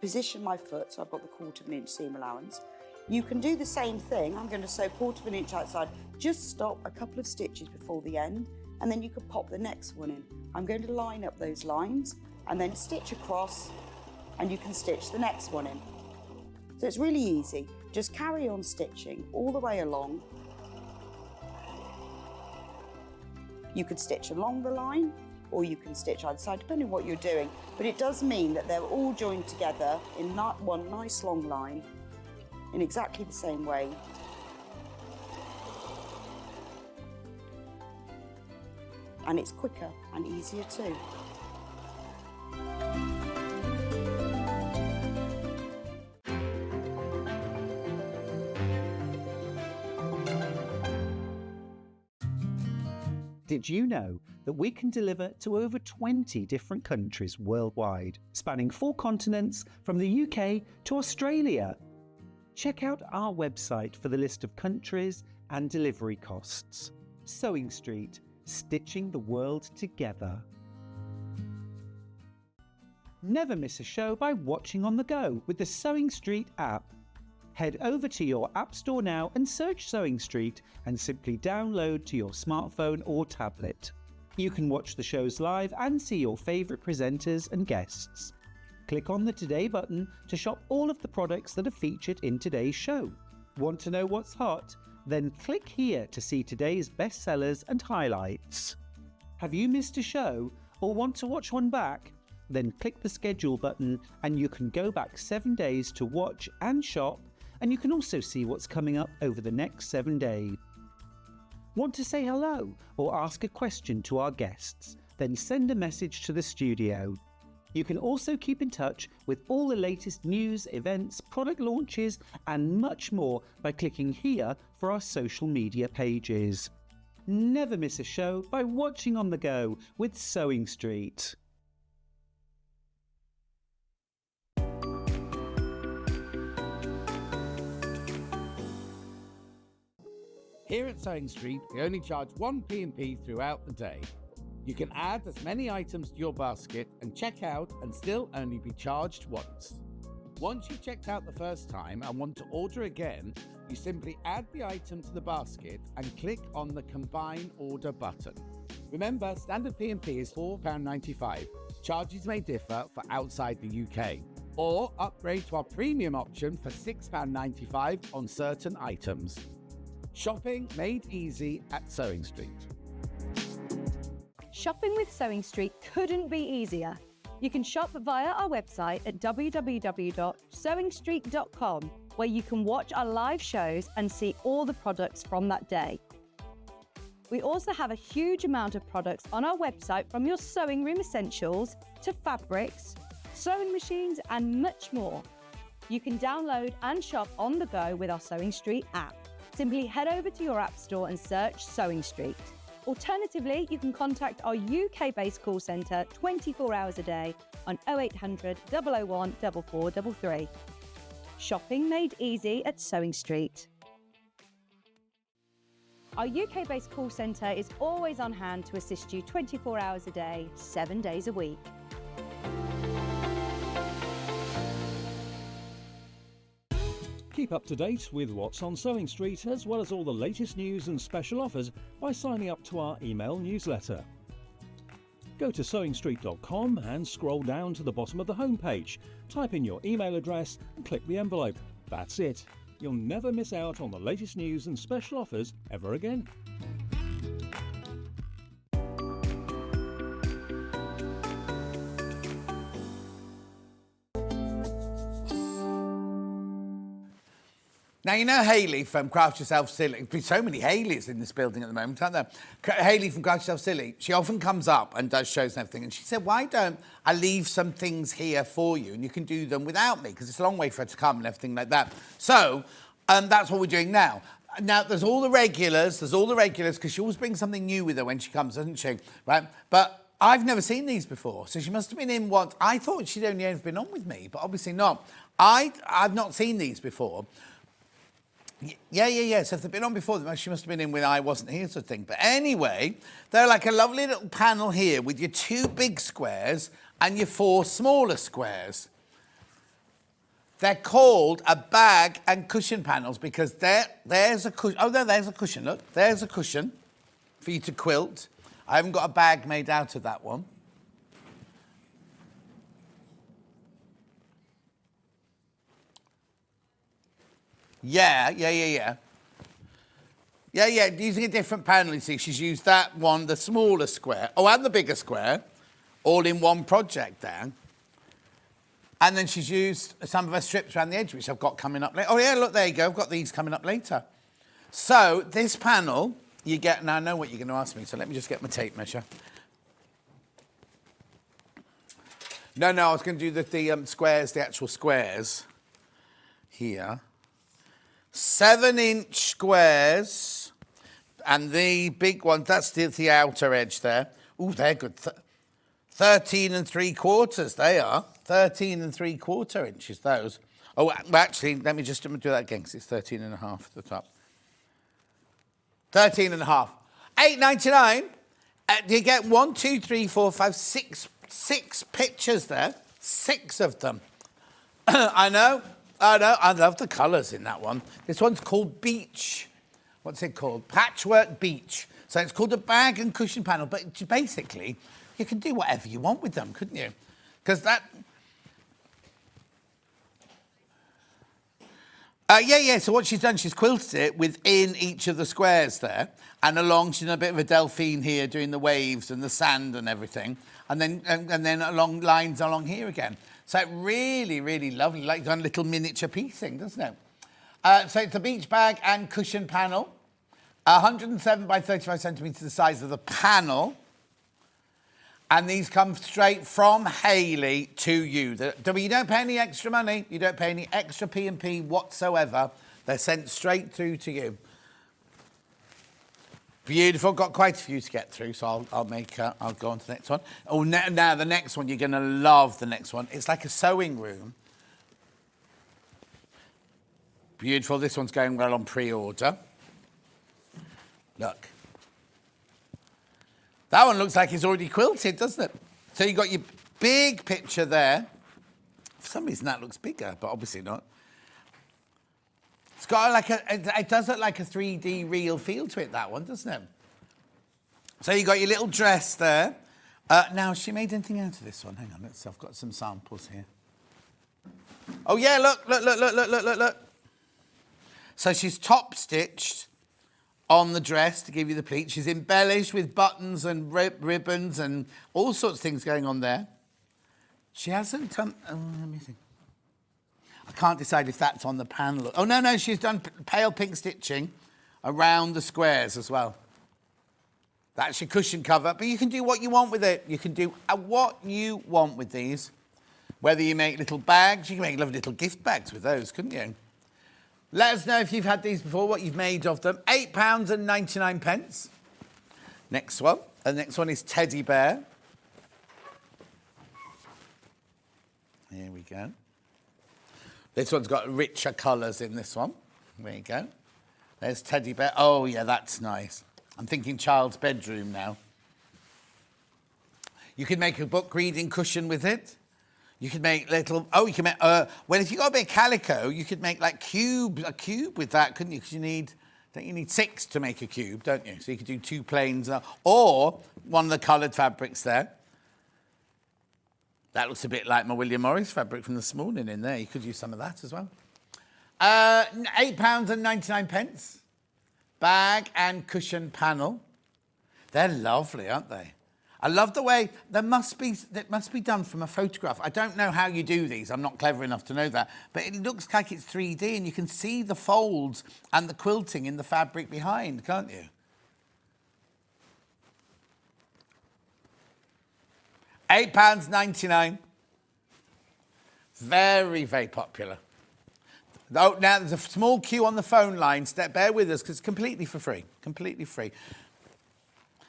position my foot, so I've got the 1/4 inch seam allowance. You can do the same thing. I'm going to sew 1/4 inch outside. Just stop a couple of stitches before the end and then you can pop the next one in. I'm going to line up those lines and then stitch across and you can stitch the next one in. So it's really easy. Just carry on stitching all the way along. You could stitch along the line or you can stitch either side, depending on what you're doing. But it does mean that they're all joined together in one nice long line in exactly the same way. And it's quicker and easier too. Did you know that we can deliver to over 20 different countries worldwide, spanning 4 continents from the UK to Australia? Check out our website for the list of countries and delivery costs. Sewing Street, stitching the world together. Never miss a show by watching on the go with the Sewing Street app. Head over to your App Store now and search Sewing Street and simply download to your smartphone or tablet. You can watch the shows live and see your favourite presenters and guests. Click on the Today button to shop all of the products that are featured in today's show. Want to know what's hot? Then click here to see today's bestsellers and highlights. Have you missed a show or want to watch one back? Then click the schedule button and you can go back 7 days to watch and shop, and you can also see what's coming up over the next 7 days. Want to say hello or ask a question to our guests? Then send a message to the studio. You can also keep in touch with all the latest news, events, product launches, and much more by clicking here for our social media pages. Never miss a show by watching on the go with Sewing Street. Here at Sewing Street, we only charge 1 P&P throughout the day. You can add as many items to your basket and check out and still only be charged once. Once you've checked out the first time and want to order again, you simply add the item to the basket and click on the Combine Order button. Remember, standard P&P is £4.95. Charges may differ for outside the UK. Or upgrade to our premium option for £6.95 on certain items. Shopping made easy at Sewing Street. Shopping with Sewing Street couldn't be easier. You can shop via our website at www.sewingstreet.com, where you can watch our live shows and see all the products from that day. We also have a huge amount of products on our website, from your sewing room essentials to fabrics, sewing machines, and much more. You can download and shop on the go with our Sewing Street app. Simply head over to your app store and search Sewing Street. Alternatively, you can contact our UK-based call centre 24 hours a day on 0800 001 4433. Shopping made easy at Sewing Street. Our UK-based call centre is always on hand to assist you 24 hours a day, 7 days a week. Keep up to date with what's on Sewing Street, as well as all the latest news and special offers, by signing up to our email newsletter. Go to sewingstreet.com and scroll down to the bottom of the homepage. Type in your email address and click the envelope. That's it. You'll never miss out on the latest news and special offers ever again. Now, you know Hayley from Craft Yourself Silly. There's so many Hayleys in this building at the moment, aren't there? Hayley from Craft Yourself Silly, she often comes up and does shows and everything. And she said, why don't I leave some things here for you and you can do them without me? Because it's a long way for her to come and everything like that. So that's what we're doing now. Now, there's all the regulars, because she always brings something new with her when she comes, doesn't she? Right? But I've never seen these before. So she must have been in once. I thought she'd only ever been on with me, but obviously not. I've not seen these before. Yeah. So if they've been on before, she must have been in when I wasn't here, sort of thing. But anyway, they're like a lovely little panel here with your 2 big squares and your 4 smaller squares. They're called a bag and cushion panels because there's a cushion. Oh, there's a cushion. Look, there's a cushion for you to quilt. I haven't got a bag made out of that one. Yeah, using a different panel, you see. She's used that one, the smaller square, and the bigger square, all in one project there. And then she's used some of her strips around the edge, which I've got coming up later. Oh, yeah, look, there you go. I've got these coming up later. So this panel, you get... Now, I know what you're going to ask me, so let me just get my tape measure. No, I was going to do the squares, the actual squares here. 7-inch squares, and the big one, that's the outer edge there. Ooh, they're good. 13 3/4, they are. 13 3/4 inches, those. Oh, well, actually, let me just do that again, because it's 13.5 at the top. 13.5. £8.99. You get 1, 2, 3, 4, 5, 6 pictures there. 6 of them. I know. I love the colours in that one. This one's called Beach. What's it called? Patchwork Beach. So it's called a bag and cushion panel, but basically, you can do whatever you want with them, couldn't you? Because that... So what she's done, she's quilted it within each of the squares there, and along, she's done a bit of a Delphine here, doing the waves and the sand and everything, and then along lines along here again. So it really, really lovely, like done a little miniature piecing, doesn't it? So it's a beach bag and cushion panel, 107 by 35 centimetres the size of the panel, And these come straight from Hayley to you. You don't pay any extra money. You don't pay any extra P&P whatsoever. They're sent straight through to you. Beautiful. Got quite a few to get through, so I'll go on to the next one. Oh, now the next one, you're going to love the next one. It's like a sewing room. Beautiful. This one's going well on pre-order. Look. That one looks like it's already quilted, doesn't it? So you've got your big picture there. For some reason, that looks bigger, but obviously not. It's got like it does look like a 3D real feel to it, that one, doesn't it? So you got your little dress there. Now, has she made anything out of this one? Hang on, I've got some samples here. Oh, yeah, look. So she's top-stitched on the dress to give you the pleat. She's embellished with buttons and ribbons and all sorts of things going on there. She hasn't let me think. I can't decide if that's on the panel. Oh, no, she's done pale pink stitching around the squares as well. That's your cushion cover, but you can do what you want with it. You can do what you want with these. Whether you make little bags, you can make lovely little gift bags with those, couldn't you? Let us know if you've had these before, what you've made of them. £8.99. Next one. The next one is Teddy Bear. Here we go. This one's got richer colours in this one. There you go. There's Teddy Bear. Oh, yeah, that's nice. I'm thinking child's bedroom now. You can make a book reading cushion with it. You could make little... Oh, you can make... well, if you got a bit of calico, you could make like a cube with that, couldn't you? Because you need... Don't you need 6 to make a cube, don't you? So you could do 2 planes. Or one of the coloured fabrics there. That looks a bit like my William Morris fabric from this morning in there. You could use some of that as well. £8.99. Bag and cushion panel. They're lovely, aren't they? I love the way that must be done from a photograph. I don't know how you do these. I'm not clever enough to know that. But it looks like it's 3D and you can see the folds and the quilting in the fabric behind, can't you? £8.99. Very, very popular. Oh, now there's a small queue on the phone lines. Bear with us because it's completely for free. Completely free.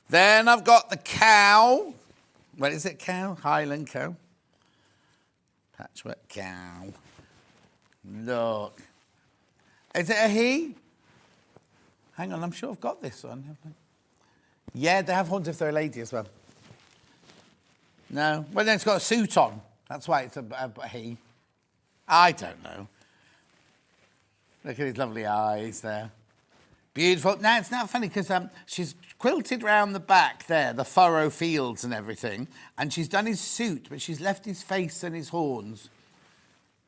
Then I've got the cow. What is it, cow? Highland cow. Patchwork cow. Look. Is it a he? Hang on, I'm sure I've got this one. Yeah, they have horns if they're a lady as well. No? Well, then it's got a suit on. That's why it's a he. I don't know. Look at his lovely eyes there. Beautiful. Now, it's not funny because she's quilted round the back there, the furrow fields and everything, and she's done his suit, but she's left his face and his horns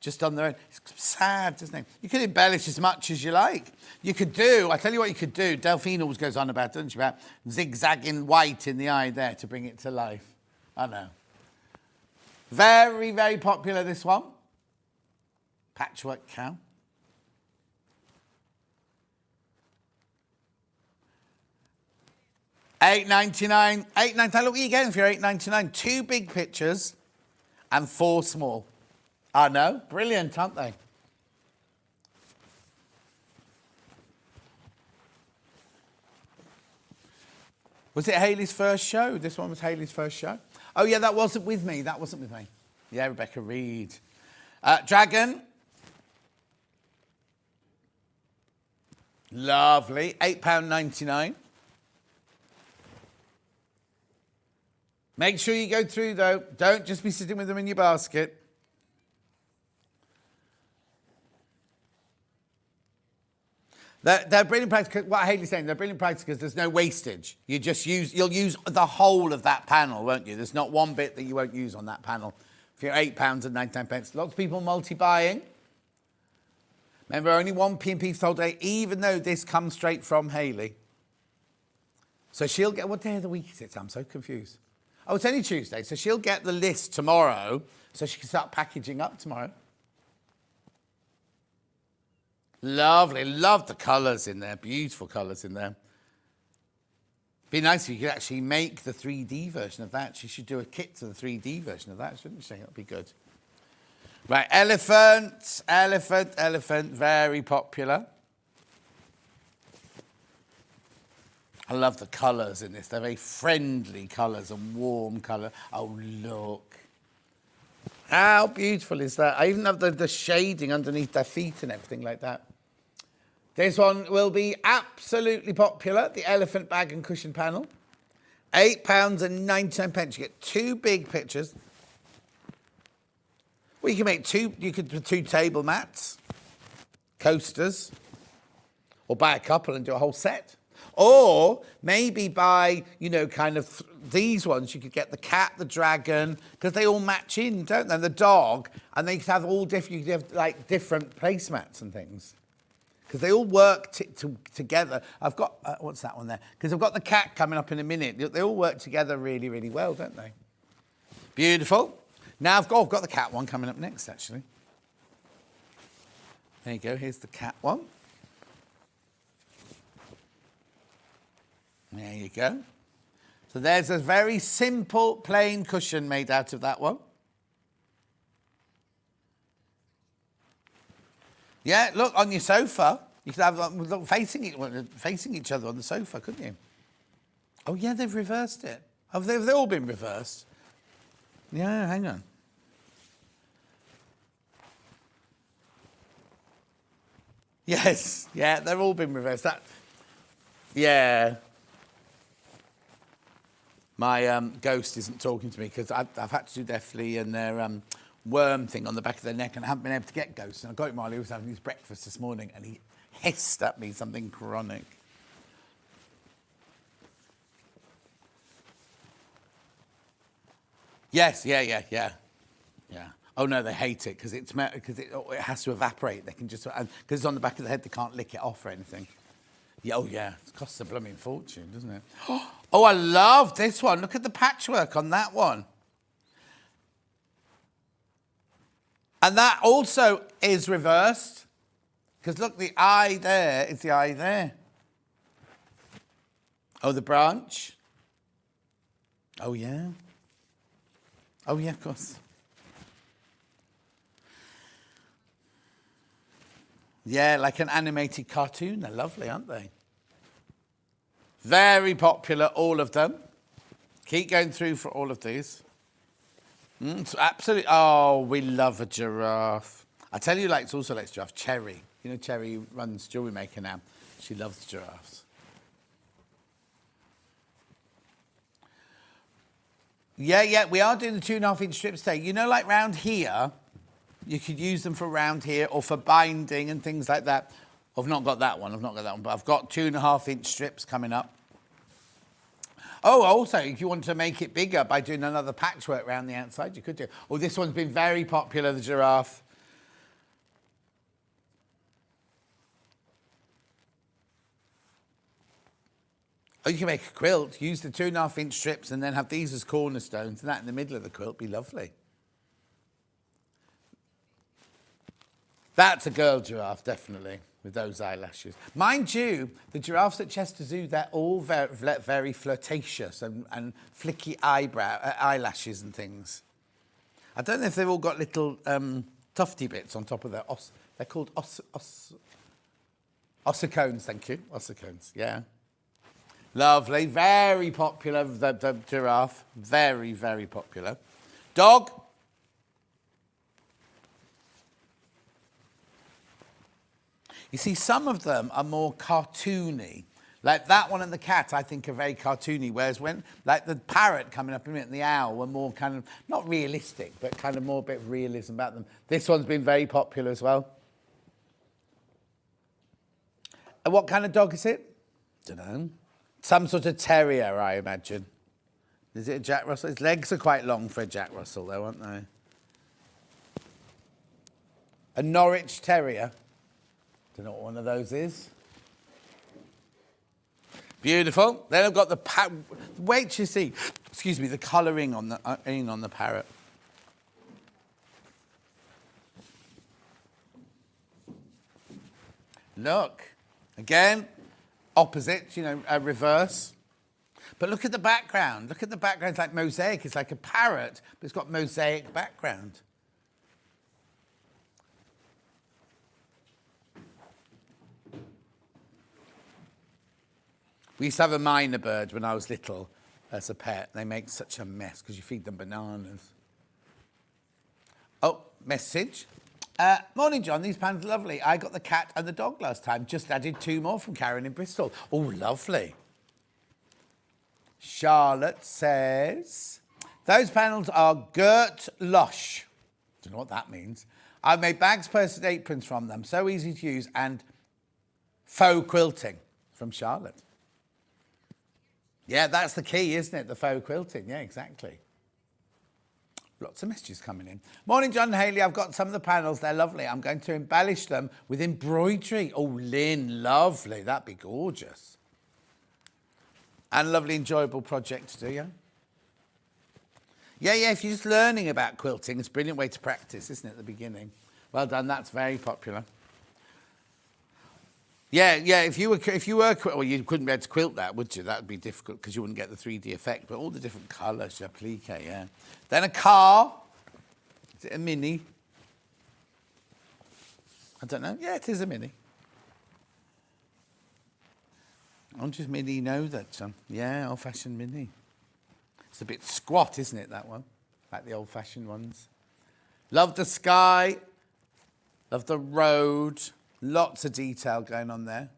just on their own. It's sad, isn't it? You could embellish as much as you like. You could do, I tell you what you could do, Delphine always goes on about, doesn't she, about zigzagging white in the eye there to bring it to life. I know. Very, very popular, this one. Patchwork cow. $8.99. $8.99. Look what you're getting for your $8.99. 2 big pictures and 4 small. I know. Brilliant, aren't they? Was it Hayley's first show? This one was Hayley's first show? Oh, yeah, that wasn't with me. That wasn't with me. Yeah, Rebecca Reed. Dragon. Lovely. £8.99. Make sure you go through, though. Don't just be sitting with them in your basket. They're brilliant practice. What Hayley's saying, they're brilliant practice because there's no wastage. You'll use the whole of that panel, won't you? There's not one bit that you won't use on that panel for your £8.99. Lots of people multi-buying. Remember, only one P&P sold today, even though this comes straight from Hayley. So she'll get... What day of the week is it? I'm so confused. Oh, it's only Tuesday, so she'll get the list tomorrow so she can start packaging up tomorrow. Lovely. Love the colours in there. Beautiful colours in there. Be nice if you could actually make the 3D version of that. She should do a kit to the 3D version of that, shouldn't she? That'd be good. Right, elephant, elephant, elephant, very popular. I love the colours in this. They're very friendly colours and warm colour. Oh, look. How beautiful is that? I even love the shading underneath their feet and everything like that. This one will be absolutely popular, the elephant bag and cushion panel. £8.99. You get 2 big pictures. Well, you can make 2, you could do 2 table mats, coasters, or buy a couple and do a whole set. Or maybe buy, you know, kind of these ones. You could get the cat, the dragon, because they all match in, don't they? And the dog, and they could have all different, you could have like different placemats and things. Because they all work together. I've got, what's that one there? Because I've got the cat coming up in a minute. They all work together really, really well, don't they? Beautiful. Now I've got the cat one coming up next, actually. There you go, here's the cat one. There you go. So there's a very simple, plain cushion made out of that one. Yeah, look, on your sofa, you could have look, facing each other on the sofa, couldn't you? Oh, yeah, they've reversed it. Have they all been reversed? Yeah, hang on. Yes, yeah, they've all been reversed. Yeah. My ghost isn't talking to me because I've had to do their flea and their worm thing on the back of their neck and I haven't been able to get ghosts. And I got him while he was having his breakfast this morning and he hissed at me something chronic. Yes, yeah. Oh no, they hate it because it has to evaporate. They can just because it's on the back of the head, they can't lick it off or anything. Yeah, oh yeah, it costs a blooming fortune, doesn't it? Oh, I love this one. Look at the patchwork on that one. And that also is reversed. Because look, the eye there is the eye there. Oh, the branch. Oh, yeah. Oh, yeah, of course. Yeah, like an animated cartoon. They're lovely, aren't they? Very popular, all of them. Keep going through for all of these. So absolutely. Oh, we love a giraffe. I tell you, like, it's also like giraffe. Cherry. You know, Cherry runs jewelry maker now. She loves giraffes. Yeah, we are doing the 2.5-inch strips today. You know, like round here, you could use them for round here or for binding and things like that. I've not got that one, but I've got 2.5-inch strips coming up. Oh, also, if you want to make it bigger by doing another patchwork around the outside, you could do. Oh, this one's been very popular, the giraffe. Oh, you can make a quilt, use the 2.5-inch strips and then have these as cornerstones and that in the middle of the quilt, be lovely. That's a girl giraffe, definitely, with those eyelashes. Mind you, the giraffes at Chester Zoo, they're all very flirtatious and flicky eyelashes and things. I don't know if they've all got little tufty bits on top of their They're called ossicones, thank you. Ossicones, yeah. Lovely, very popular, the giraffe. Very, very popular. Dog. You see, some of them are more cartoony. Like that one and the cat, I think, are very cartoony. Whereas when, like the parrot coming up in a minute and the owl were more kind of, not realistic, but kind of more a bit of realism about them. This one's been very popular as well. And what kind of dog is it? Don't know. Some sort of terrier, I imagine. Is it a Jack Russell? His legs are quite long for a Jack Russell, though, aren't they? A Norwich Terrier. Don't know what one of those is. Beautiful. Then I've got the wait till you see. Excuse me, the colouring on the parrot. Look, again, opposite. You know, a reverse. But look at the background. Look at the background. It's like mosaic. It's like a parrot, but it's got mosaic background. We used to have a myna bird when I was little as a pet. They make such a mess because you feed them bananas. Oh, message. Morning, John. These pans are lovely. I got the cat and the dog last time. Just added 2 more from Karen in Bristol. Oh, lovely. Charlotte says, those panels are Gert Lush. Don't know what that means. I've made bags, purses, and aprons from them. So easy to use, and faux quilting from Charlotte. Yeah, that's the key, isn't it? The faux quilting. Yeah, exactly. Lots of messages coming in. Morning, John and Hayley. I've got some of the panels. They're lovely. I'm going to embellish them with embroidery. Oh, Lynn, lovely. That'd be gorgeous. And a lovely, enjoyable project to do, yeah? Yeah, if you're just learning about quilting, it's a brilliant way to practice, isn't it, at the beginning? Well done. That's very popular. Yeah. If you were, well, you couldn't be able to quilt that, would you? That would be difficult because you wouldn't get the 3D effect. But all the different colours, applique, yeah. Then a car. Is it a Mini? I don't know. Yeah, it is a Mini. I'll just Mini know that. Yeah, old-fashioned Mini. It's a bit squat, isn't it, that one? Like the old-fashioned ones. Love the sky. Love the road. Lots of detail going on there.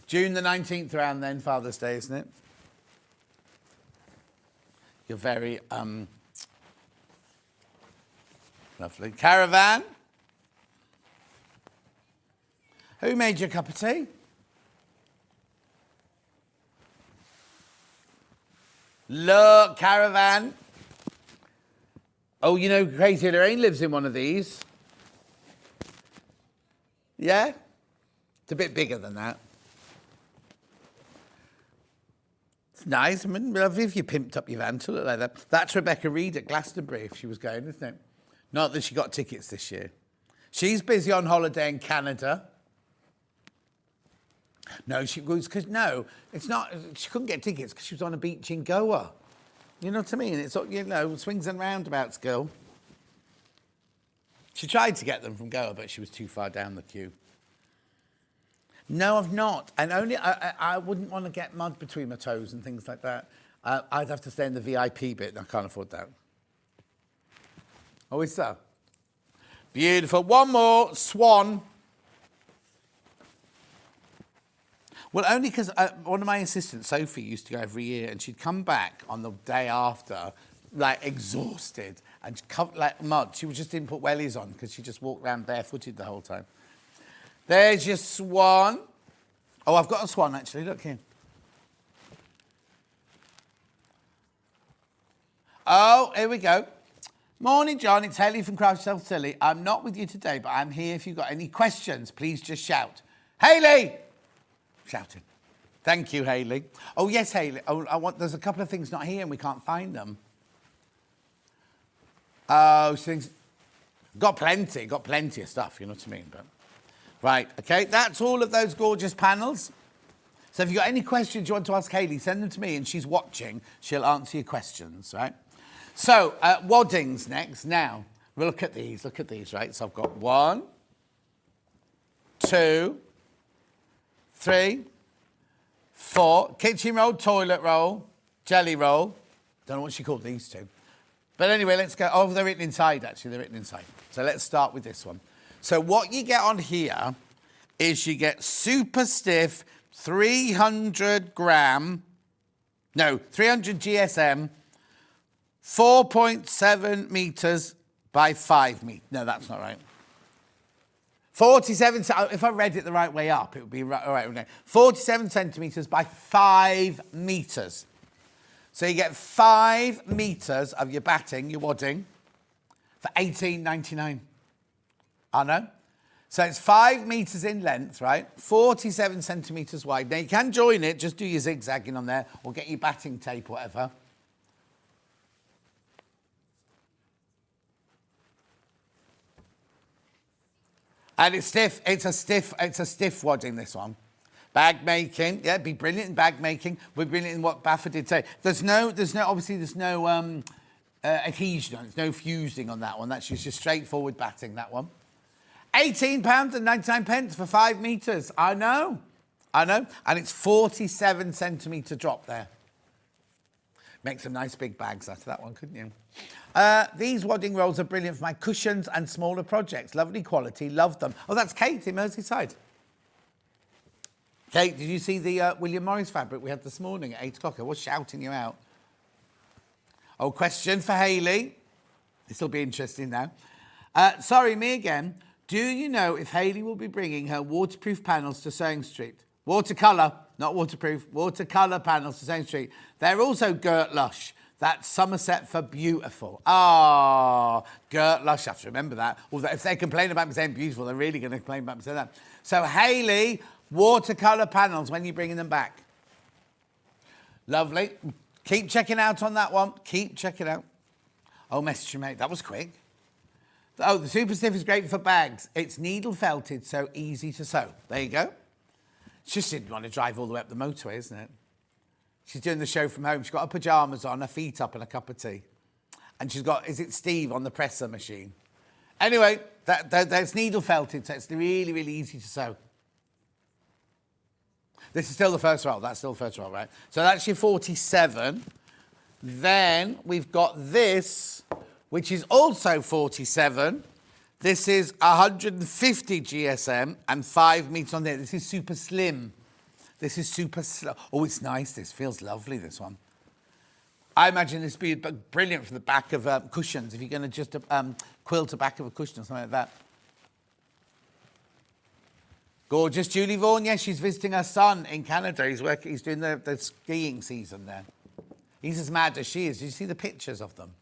June the 19th around then, Father's Day, isn't it? You're very, lovely. Caravan. Who made your cup of tea? Look, Caravan. Oh, you know, Crazy Lorraine lives in one of these. Yeah? It's a bit bigger than that. It's nice. I mean, lovely if you pimped up your van to look like that. That's Rebecca Reed at Glastonbury if she was going, isn't it? Not that she got tickets this year. She's busy on holiday in Canada. No, she was, because no, it's not, she couldn't get tickets because she was on a beach in Goa. You know what I mean? It's, you know, swings and roundabouts, girl. She tried to get them from Goa, but she was too far down the queue. No, I've not. And only, I wouldn't want to get mud between my toes and things like that. I'd have to stay in the VIP bit, and I can't afford that. Oh, is that? Beautiful. One more, Swan. Well, only because one of my assistants, Sophie, used to go every year, and she'd come back on the day after, like, exhausted and covered like mud. She just didn't put wellies on because she just walked around barefooted the whole time. There's your swan. Oh, I've got a swan, actually. Look here. Oh, here we go. Morning, John. It's Hayley from Crouch Self Silly. I'm not with you today, but I'm here if you've got any questions. Please just shout. Hayley! Shouting. Thank you, Hayley. Oh, yes, Hayley. Oh, there's a couple of things not here and we can't find them. Oh, things. Got plenty of stuff, you know what I mean? But right, okay, that's all of those gorgeous panels. So if you've got any questions you want to ask Hayley, send them to me and she's watching. She'll answer your questions, right? So, waddings next. Now, look at these, right? So I've got 1, 2, 3, 4, kitchen roll, toilet roll, jelly roll. Don't know what she called these two. But anyway, let's go. Oh, they're written inside, actually. They're written inside. So let's start with this one. So what you get on here is you get super stiff 300 GSM, 4.7 metres by 5 metres. No, that's not right. 47, if I read it the right way up, it would be right, all right. 47 centimetres by 5 metres. So you get 5 metres of your batting, your wadding, for $18.99. I know. So it's 5 metres in length, right? 47 centimetres wide. Now you can join it, just do your zigzagging on there, or get your batting tape, whatever. And it's stiff. It's a stiff wadding, this one. Bag making, yeah, be brilliant in bag making. We're brilliant in what Baffa did say. There's no adhesion on it. There's no fusing on that one. That's just straightforward batting, that one. £18.99 for 5 metres. I know. And it's 47 centimetre drop there. Make some nice big bags out of that one, couldn't you? These wadding rolls are brilliant for my cushions and smaller projects. Lovely quality, love them. Oh, that's Kate in Merseyside. Kate, did you see the William Morris fabric we had this morning at 8 o'clock? I was shouting you out. Oh, question for Hayley. This will be interesting now. Sorry, me again. Do you know if Hayley will be bringing her waterproof panels to Sewing Street? Watercolour, not waterproof. Watercolour panels to Sewing Street. They're also Gert Lush. That's Somerset for beautiful. Ah, Gert Lush. I have to remember that. Although if they complain about me saying beautiful, they're really going to complain about me saying that. So, Hayley, watercolour panels when you're bringing them back. Lovely. Keep checking out on that one. Keep checking out. Oh, message you, mate. That was quick. Oh, the Super Stiff is great for bags. It's needle felted, so easy to sew. There you go. She just didn't want to drive all the way up the motorway, isn't it? She's doing the show from home. She's got her pyjamas on, her feet up and a cup of tea. And she's got, is it Steve on the presser machine? Anyway, that's needle felted, so it's really, really easy to sew. This is still the first roll. That's still the first roll, right? So that's your 47. Then we've got this, which is also 47. This is 150 GSM and 5 metres on there. This is super slim. This is super slow. Oh, it's nice. This feels lovely, this one. I imagine this would be brilliant for the back of cushions, if you're going to just quilt the back of a cushion or something like that. Gorgeous. Julie Vaughan, yes, she's visiting her son in Canada. He's doing the skiing season there. He's as mad as she is. Did you see the pictures of them?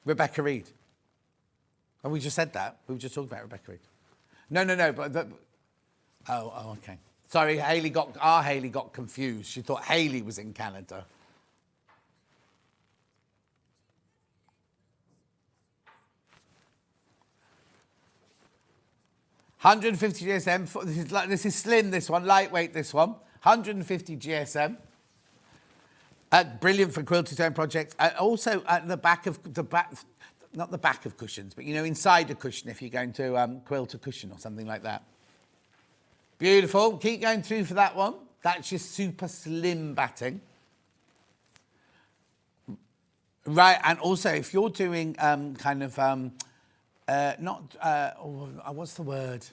Rebecca Reed. Oh, we just said that. We were just talking about Rebecca Reed. No, but... Oh, okay. Sorry, Hayley got confused. She thought Hayley was in Canada. $150 GSM. This is slim, this one. Lightweight, this one. $150 GSM. Brilliant for quilted sewing projects. Also, at the back of... Not the back of cushions, but, inside a cushion if you're going to quilt a cushion or something like that. Beautiful. Keep going through for that one. That's your super slim batting. Right, and also if you're doing what's the word?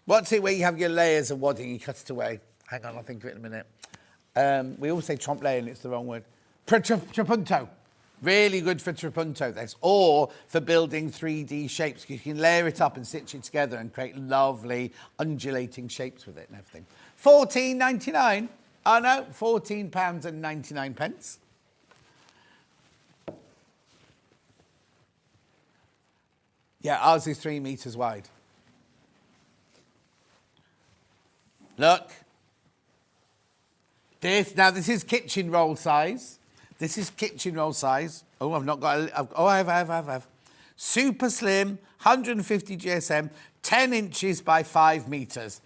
What's it where you have your layers of wadding, you cut it away? Hang on, I'll think of it in a minute. We all say trompe l'oeil and it's the wrong word. Trapunto. Really good for trapunto, this. Or for building 3D shapes. You can layer it up and stitch it together and create lovely undulating shapes with it and everything. £14.99. Oh no, £14.99. Yeah, ours is 3 metres wide. Look. This is kitchen roll size. This is kitchen roll size. Oh, I've not got I have. Super slim, 150 GSM, 10 inches by 5 metres.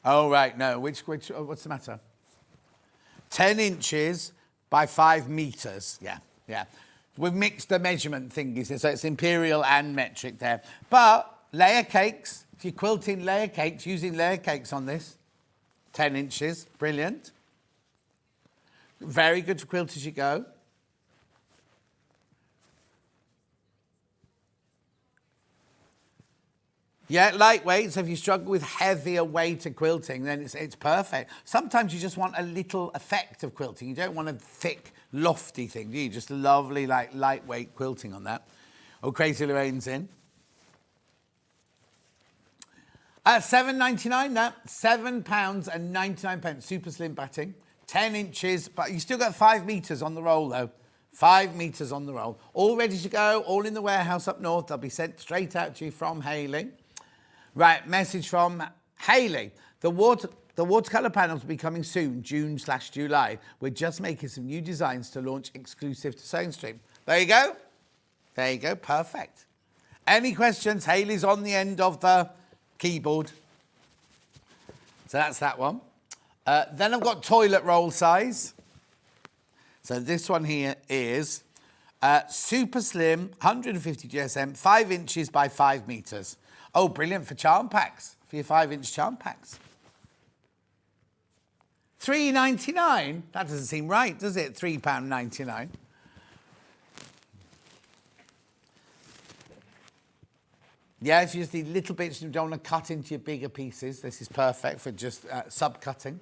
Oh, right, no. Which what's the matter? 10 inches by 5 metres. Yeah. We've mixed the measurement thingies, so it's imperial and metric there. But layer cakes, if you're quilting layer cakes, using layer cakes on this, 10 inches, brilliant. Very good for quilt as you go. Yeah, lightweight, so if you struggle with heavier weight of quilting, then it's perfect. Sometimes you just want a little effect of quilting. You don't want a thick, lofty thing, do you? Just lovely, lightweight quilting on that. Oh, Crazy Lorraine's in. $7.99 now. £7.99. Super slim batting. 10 inches, but you still got 5 metres on the roll, though. 5 metres on the roll. All ready to go, all in the warehouse up north. They'll be sent straight out to you from Hayley. Right, message from Hayley. The watercolour panels will be coming soon, June/July. We're just making some new designs to launch exclusive to Sewing Street. There you go. There you go. Perfect. Any questions? Hayley's on the end of the keyboard. So that's that one. Then I've got toilet roll size. So this one here is super slim, 150 GSM, 5 inches by 5 metres. Oh, brilliant for charm packs, for your 5-inch charm packs. $3.99? That doesn't seem right, does it? £3.99. Yeah, if you just need little bits and you don't want to cut into your bigger pieces, this is perfect for just sub-cutting.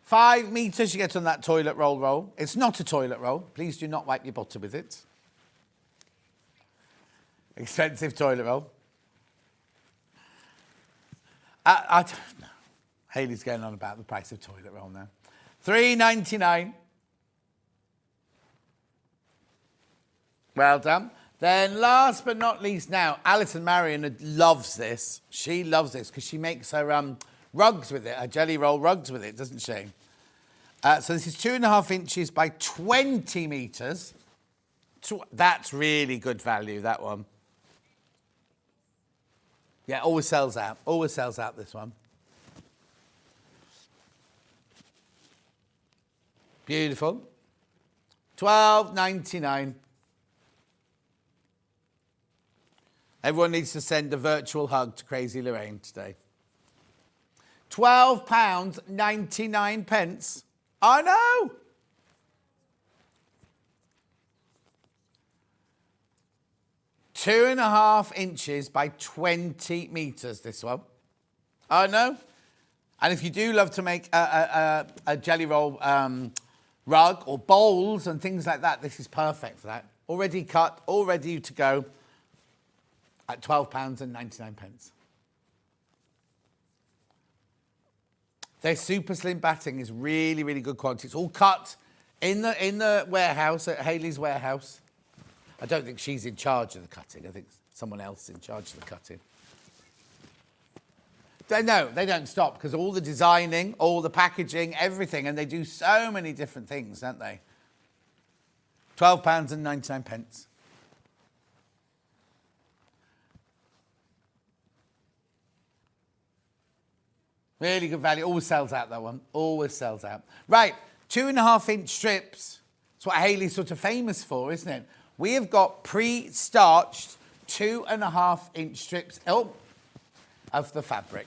5 metres you get on that toilet roll. It's not a toilet roll. Please do not wipe your bottom with it. Expensive toilet roll. I don't know. Hayley's going on about the price of toilet roll now. $3.99. Well done. Then last but not least now, Alison Marion loves this. She loves this because she makes her rugs with it, her jelly roll rugs with it, doesn't she? So this is 2.5 inches by 20 metres. That's really good value, that one. Yeah, always sells out. Always sells out, this one. Beautiful. $12.99. Everyone needs to send a virtual hug to Crazy Lorraine today. £12.99. I know. Two and a half inches by 20 metres, this one. I know. And if you do love to make a jelly roll rug or bowls and things like that, this is perfect for that. Already cut, all ready to go at £12.99. Their super slim batting is really, really good quality. It's all cut in the warehouse, at Hayley's warehouse. I don't think she's in charge of the cutting. I think someone else is in charge of the cutting. No, they don't stop because all the designing, all the packaging, everything, and they do so many different things, don't they? £12.99. Really good value. Always sells out, that one. Always sells out. Right, 2.5-inch strips. That's what Hayley's sort of famous for, isn't it? We have got pre-starched 2.5-inch strips of the fabric.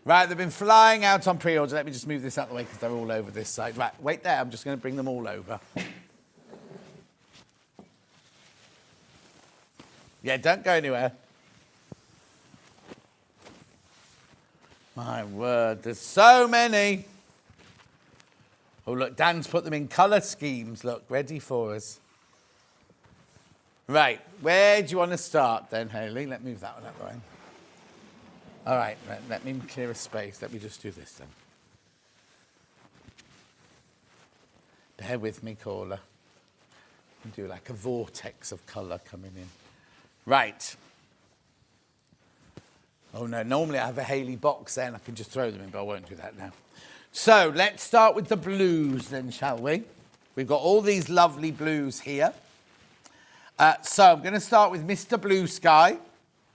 Right, they've been flying out on pre-order. Let me just move this out of the way because they're all over this side. Right, wait there. I'm just going to bring them all over. Yeah, don't go anywhere. My word, there's so many. Oh, look, Dan's put them in colour schemes. Look, ready for us. Right, where do you want to start then, Hayley? Let me move that one out of the way. All right, let me clear a space. Let me just do this then. Bear with me, caller. Do like a vortex of colour coming in. Right. Oh, no, normally I have a Hayley box there and I can just throw them in, but I won't do that now. So let's start with the blues then, shall we? We've got all these lovely blues here. So I'm going to start with Mr. Blue Sky.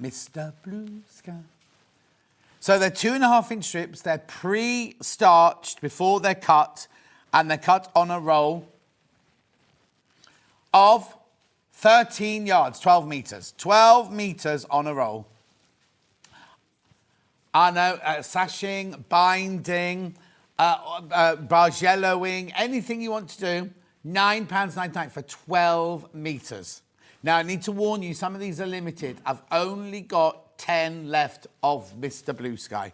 Mr. Blue Sky. So they're 2.5-inch strips. They're pre-starched before they're cut, and they're cut on a roll of 13 yards, 12 metres. 12 metres on a roll. I know, sashing, binding, bargelloing, anything you want to do, £9.99 for 12 metres. Now, I need to warn you, some of these are limited. I've only got 10 left of Mr. Blue Sky.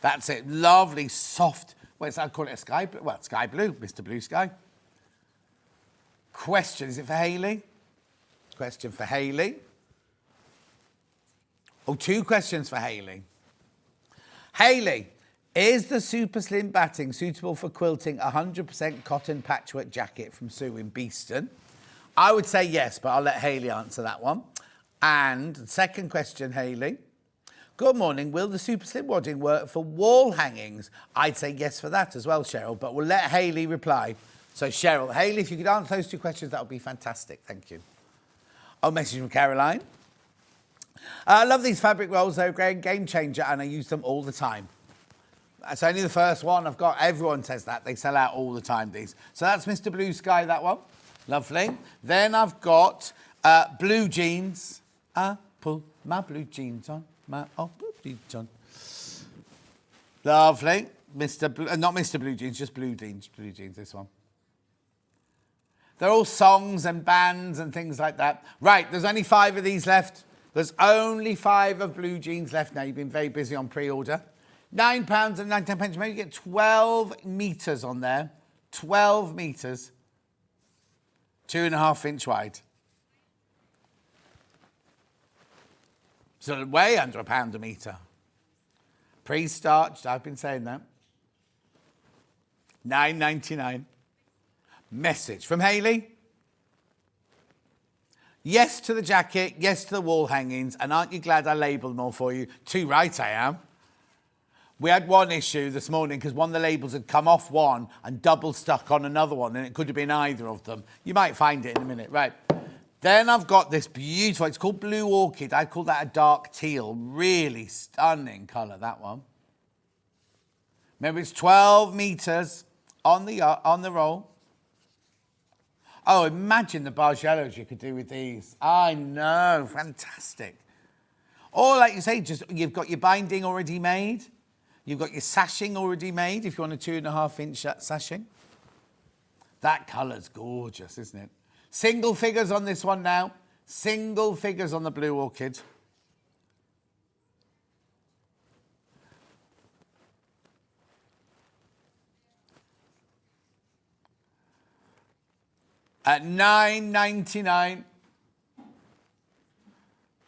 That's it. Lovely, soft. I'd call it a sky blue. Well, sky blue, Mr. Blue Sky. Question, is it for Hayley? Question for Hayley. Oh, 2 questions for Hayley. Hayley, is the super slim batting suitable for quilting a 100% cotton patchwork jacket from Sue in Beeston? I would say yes, but I'll let Hayley answer that one. And second question, Hayley. Good morning. Will the super slim wadding work for wall hangings? I'd say yes for that as well, Cheryl, but we'll let Hayley reply. So Cheryl, Hayley, if you could answer those 2 questions, that would be fantastic. Thank you. Oh, message from Caroline. I love these fabric rolls. They're a great game changer, and I use them all the time. That's only the first one I've got. Everyone says that. They sell out all the time, these. So that's Mr. Blue Sky, that one. Lovely. Then I've got blue jeans. I pull my blue jeans on. Blue jeans on. Lovely. Not Mr. Blue Jeans, just blue jeans. Blue jeans, this one. They're all songs and bands and things like that. Right, there's only 5 of these left. There's only 5 of blue jeans left now. You've been very busy on pre-order. £9.99. Maybe you get 12 metres on there. 12 metres. 2.5 inch wide. So way under £1 a metre. Pre-starched, I've been saying that. £9.99. Message from Hayley. Yes to the jacket, yes to the wall hangings, and aren't you glad I labelled them all for you? Too right I am. We had one issue this morning because one of the labels had come off one and double stuck on another one, and it could have been either of them. You might find it in a minute. Right. Then I've got this beautiful, it's called Blue Orchid. I call that a dark teal. Really stunning colour, that one. Remember, it's 12 metres on the roll. Oh, imagine the barge yellows you could do with these. I know, fantastic. Or like you say, just you've got your binding already made. You've got your sashing already made if you want a 2.5 inch sashing. That colour's gorgeous, isn't it? Single figures on this one now. Single figures on the Blue Orchid. At $9.99.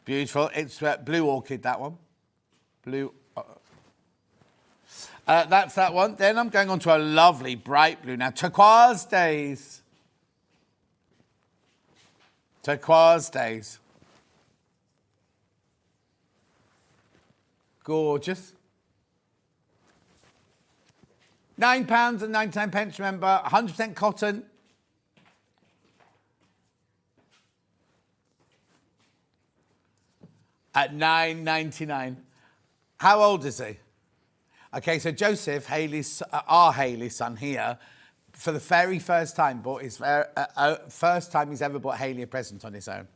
Beautiful. It's Blue Orchid, that one. Blue. That's that one. Then I'm going on to a lovely bright blue. Now, turquoise days. Turquoise days. Gorgeous. £9.99, remember. 100% cotton. At $9.99. How old is he? Okay, so Joseph, our Hayley's son here, for the very first time, bought his first time he's ever bought Hayley a present on his own,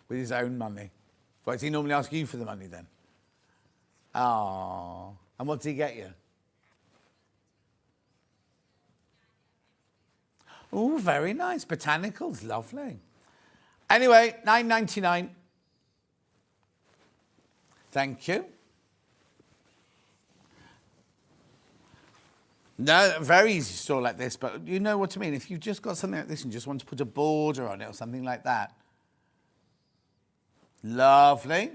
with his own money. Why does he normally ask you for the money then? Oh, and what did he get you? Oh, very nice. Botanicals, lovely. Anyway, $9.99. Thank you. No, very easy to store like this, but you know what I mean. If you've just got something like this and just want to put a border on it or something like that. Lovely.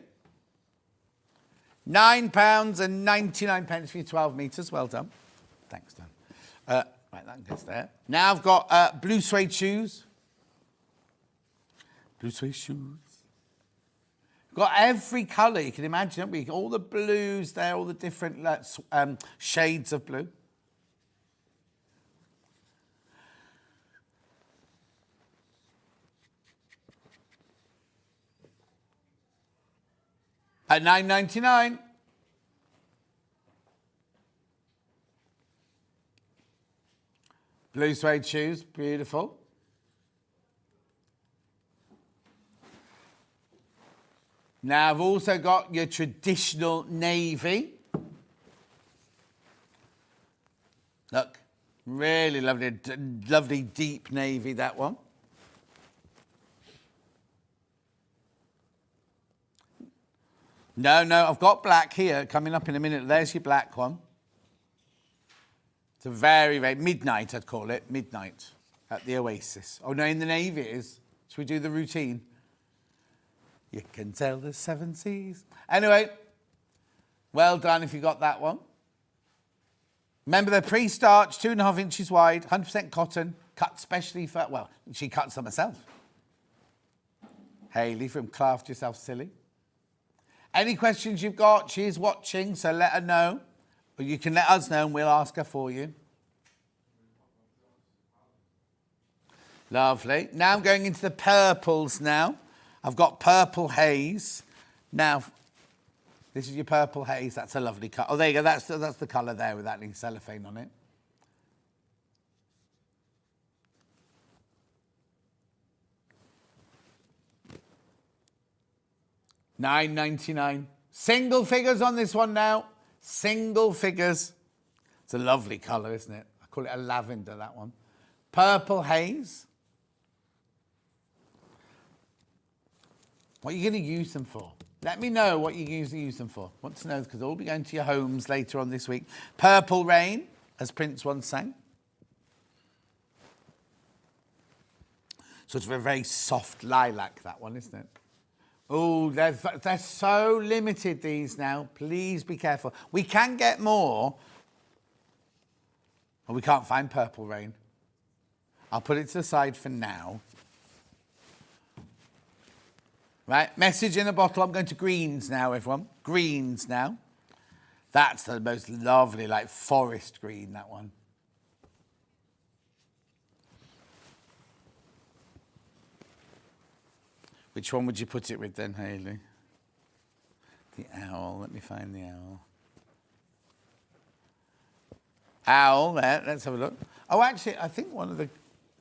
£9.99 for your 12 metres. Well done. Thanks, Dan. Right, that goes there. Now I've got blue suede shoes. Blue suede shoes. Got every colour you can imagine, haven't we? All the blues there, all the different shades of blue. At $9.99. Blue suede shoes, beautiful. Now I've also got your traditional navy. Look, really lovely, lovely deep navy, that one. No, I've got black here coming up in a minute. There's your black one. It's a very, very midnight, I'd call it. Midnight at the Oasis. Oh, no, in the navy it is. Should we do the routine? You can tell the 7 seas. Anyway, well done if you got that one. Remember, they're pre-starched, 2.5 inches wide, 100% cotton, cut specially for, well, she cuts them herself. Hayley from Craft Yourself Silly. Any questions you've got, she is watching, so let her know. Or you can let us know and we'll ask her for you. Lovely. Now I'm going into the purples now. I've got purple haze. Now, this is your purple haze. That's a lovely colour. Oh, there you go. That's the colour there with that little cellophane on it. $9.99. Single figures on this one now. Single figures. It's a lovely colour, isn't it? I call it a lavender, that one. Purple haze. What are you going to use them for? Let me know what you use them for. Want to know, because I'll be going to your homes later on this week. Purple rain, as Prince once sang. Sort of a very soft lilac, that one, isn't it? Oh, they're so limited, these now. Please be careful. We can get more. But we can't find purple rain. I'll put it to the side for now. Right, message in a bottle. I'm going to greens now, everyone. Greens now. That's the most lovely, like forest green, that one. Which one would you put it with then, Hayley? The owl. Let me find the owl. Owl, there. Let's have a look. Oh, actually, I think one of the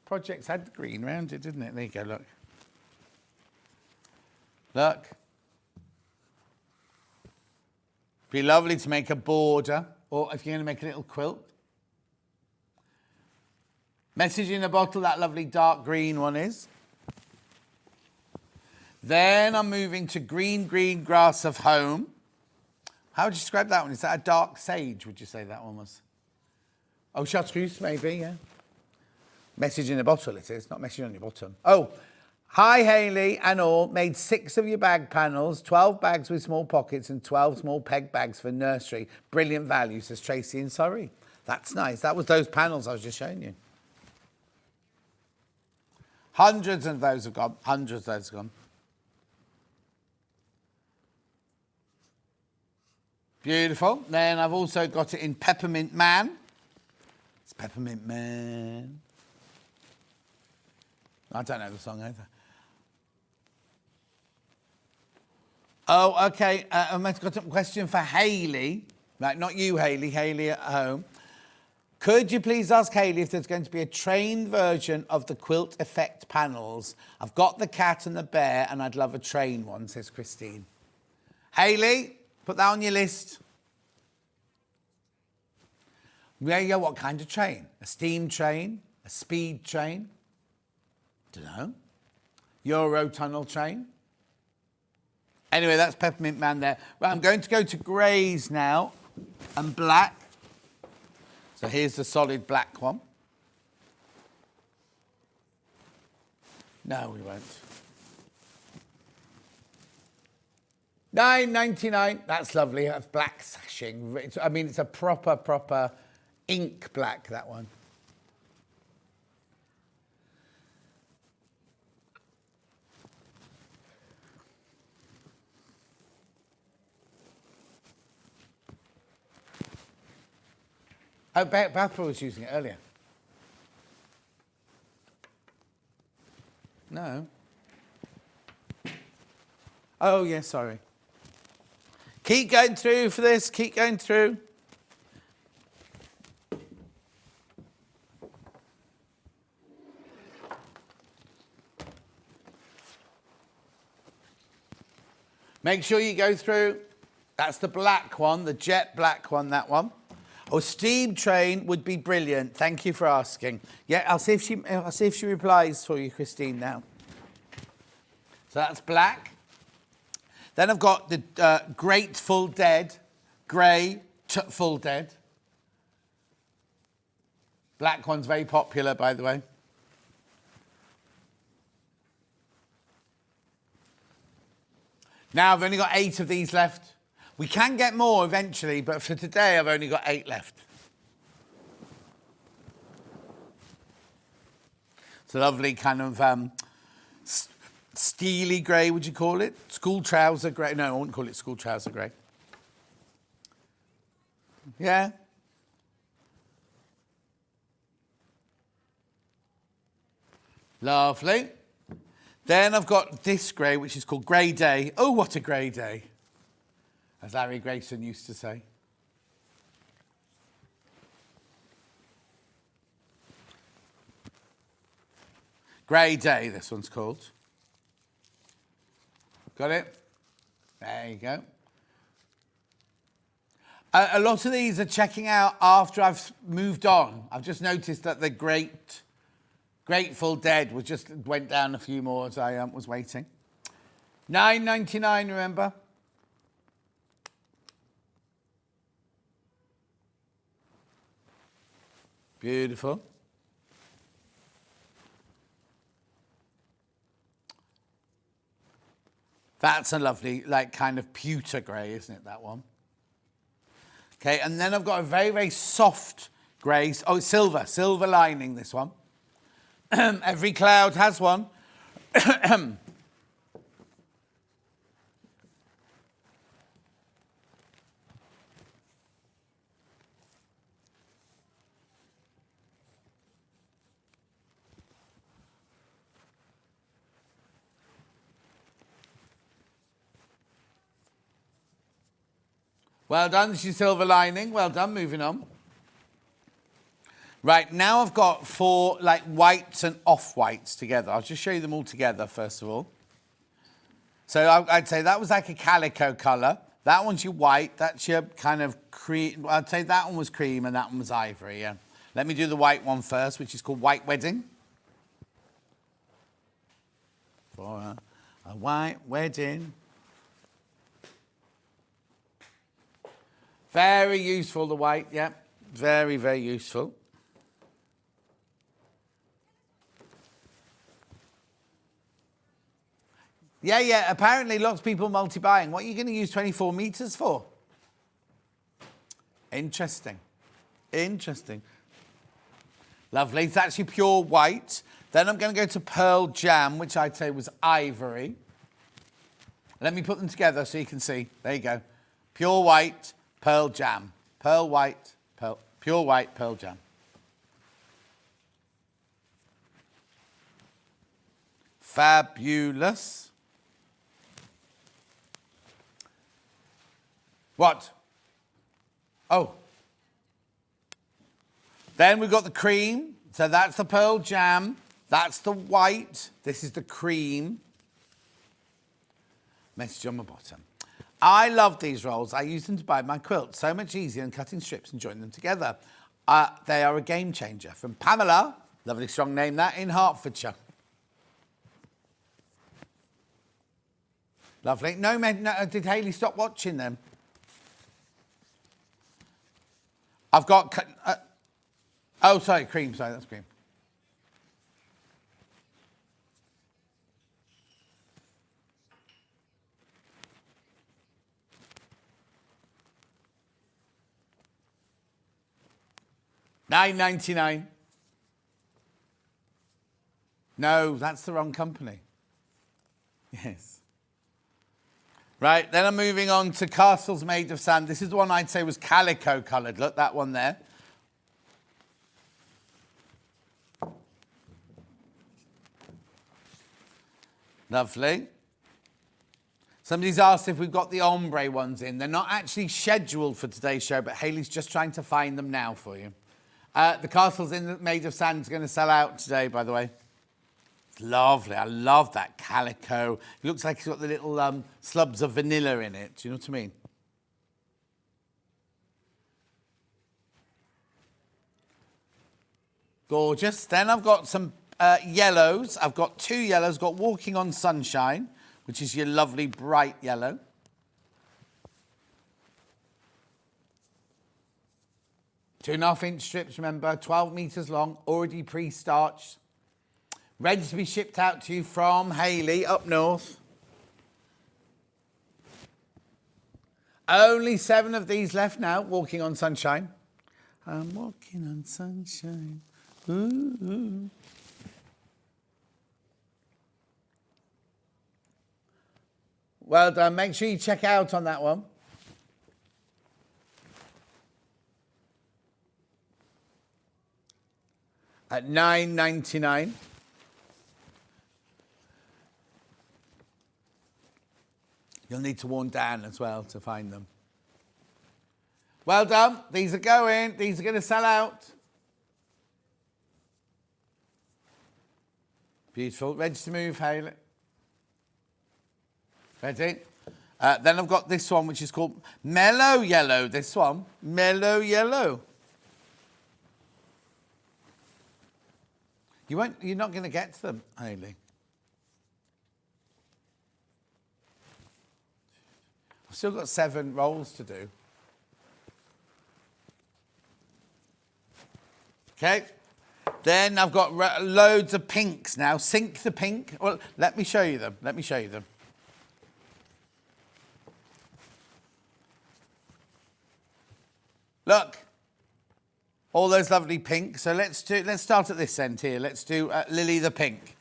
projects had the green around it, didn't it? There you go, look. Look. Be lovely to make a border, or if you're going to make a little quilt. Message in a bottle, that lovely dark green one is. Then I'm moving to green grass of home. How would you describe that one? Is that a dark sage, would you say that one was? Oh, chartreuse, maybe, yeah. Message in a bottle, it is, not message on your bottom. Oh, hi, Hayley and all. Made 6 of your bag panels, 12 bags with small pockets and 12 small peg bags for nursery. Brilliant value, says Tracy in Surrey. That's nice. That was those panels I was just showing you. Hundreds of those have gone. Hundreds of those have gone. Beautiful. Then I've also got it in Peppermint Man. It's Peppermint Man. I don't know the song either. Oh, okay. I've got a question for Hayley. Right, not you, Hayley. Hayley at home. Could you please ask Hayley if there's going to be a train version of the Quilt Effect panels? I've got the cat and the bear, and I'd love a train one, says Christine. Hayley, put that on your list. There you go. What kind of train? A steam train? A speed train? Don't know. Eurotunnel train? Anyway, that's Peppermint Man there. Right, I'm going to go to greys now and black. So here's the solid black one. No, we won't. $9.99. That's lovely. That's black sashing. I mean, it's a proper ink black, that one. Oh, Barbara was using it earlier. No. Oh, yeah, sorry. Keep going through for this. Keep going through. Make sure you go through. That's the black one, the jet black one, that one. Oh, steam train would be brilliant. Thank you for asking. Yeah, I'll see if she replies for you, Christine, now. So that's black. Then I've got the Grateful Dead, grey Full Dead. Black one's very popular, by the way. Now I've only got 8 of these left. We can get more eventually, but for today I've only got 8 left. It's a lovely kind of steely grey, would you call it? School trouser grey. No, I wouldn't call it school trouser grey. Yeah. Lovely. Then I've got this grey, which is called Grey Day. Oh, what a grey day, as Larry Grayson used to say. Grey Day, this one's called. Got it? There you go. A lot of these are checking out after I've moved on. I've just noticed that the Grateful Dead went down a few more as I was waiting. $9.99, remember? Beautiful. That's a lovely, like, kind of pewter grey, isn't it, that one? Okay, and then I've got a very, very soft grey. Oh, it's silver lining, this one. Every cloud has one. Well done, this is silver lining. Well done, moving on. Right, now I've got 4 like whites and off-whites together. I'll just show you them all together, first of all. So I'd say that was like a calico colour. That one's your white, that's your kind of cream. I'd say that one was cream and that one was ivory, yeah. Let me do the white one first, which is called White Wedding. For a white wedding. Very useful, the white, yeah. Very, very useful. Yeah, apparently lots of people multi-buying. What are you going to use 24 metres for? Interesting. Lovely. It's actually pure white. Then I'm going to go to Pearl Jam, which I'd say was ivory. Let me put them together so you can see. There you go. Pure white. Pearl Jam. Pure white, Pearl Jam. Fabulous. What? Oh. Then we've got the cream. So that's the Pearl Jam. That's the white. This is the cream. Message on the bottom. I love these rolls. I use them to bind my quilt. So much easier than cutting strips and joining them together. They are a game changer. From Pamela, lovely strong name that, in Hertfordshire. Lovely. No, did Hayley stop watching them? I've got... oh, sorry, cream. Sorry, that's cream. $9.99. No, that's the wrong company. Yes. Right, then I'm moving on to Castles Made of Sand. This is the one I'd say was calico coloured. Look, that one there. Lovely. Somebody's asked if we've got the ombre ones in. They're not actually scheduled for today's show, but Hayley's just trying to find them now for you. The Castles Made of Sand is going to sell out today, by the way. It's lovely. I love that calico. It looks like it's got the little slubs of vanilla in it. Do you know what I mean? Gorgeous. Then I've got some yellows. I've got 2 yellows. Got Walking on Sunshine, which is your lovely bright yellow. 2.5-inch strips, remember, 12 metres long, already pre-starched. Ready to be shipped out to you from Hayley, up north. Only 7 of these left now, Walking on Sunshine. I'm walking on sunshine. Ooh. Well done. Make sure you check out on that one. At $9.99. You'll need to warn Dan as well to find them. Well done. These are going. These are going to sell out. Beautiful. Ready to move, Hayley? Ready? Then I've got this one, which is called Mellow Yellow. This one. Mellow Yellow. You're not going to get to them, Hayley. I've still got 7 rolls to do. Okay. Then I've got loads of pinks now. Sink the pink. Well, let me show you them. Let me show you them. Look. All those lovely pinks. So let's start at this end here. Let's do Lily the Pink.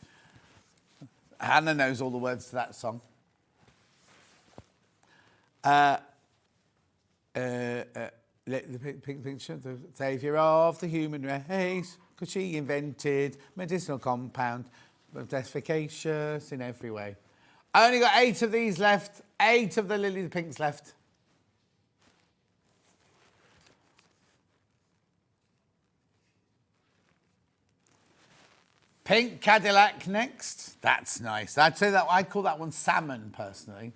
Hannah knows all the words to that song. Let the pink picture, the saviour of the human race, because she invented medicinal compound, but efficacious in every way. I only got 8 of these left. 8 of the Lily the Pinks left. Pink Cadillac next. That's nice. I'd say that I call that one salmon personally.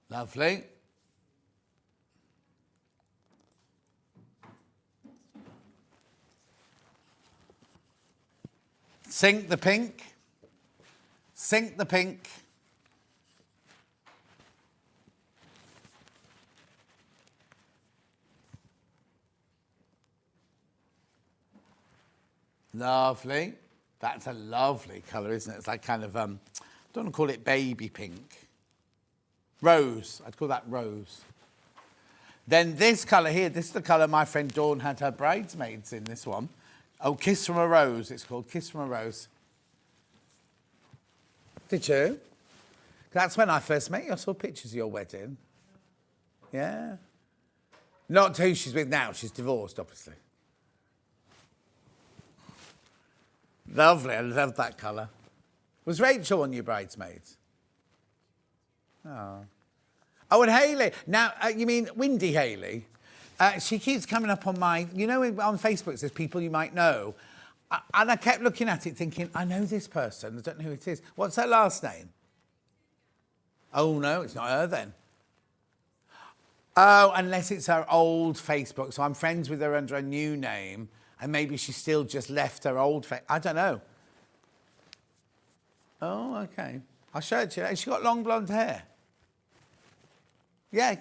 Lovely. Sink the pink. Sink the pink. Lovely. That's a lovely colour, isn't it? It's like kind of, I don't want to call it baby pink. Rose. I'd call that rose. Then this colour here, this is the colour my friend Dawn had her bridesmaids in, this one. Oh, Kiss from a Rose, it's called. Kiss from a Rose. Did you? That's when I first met you. I saw pictures of your wedding. Yeah. Not who she's with now. She's divorced, obviously. Lovely. I love that colour. Was Rachel on your bridesmaids? Oh. Oh, and Hayley. Now, you mean Windy Hayley? She keeps coming up on my... You know, on Facebook, it says people you might know. And I kept looking at it thinking, I know this person. I don't know who it is. What's her last name? Oh, no, it's not her then. Oh, unless it's her old Facebook. So I'm friends with her under a new name. And maybe she still just left her old Facebook. I don't know. Oh, OK. I'll show it to you. Has she got long blonde hair? Yeah.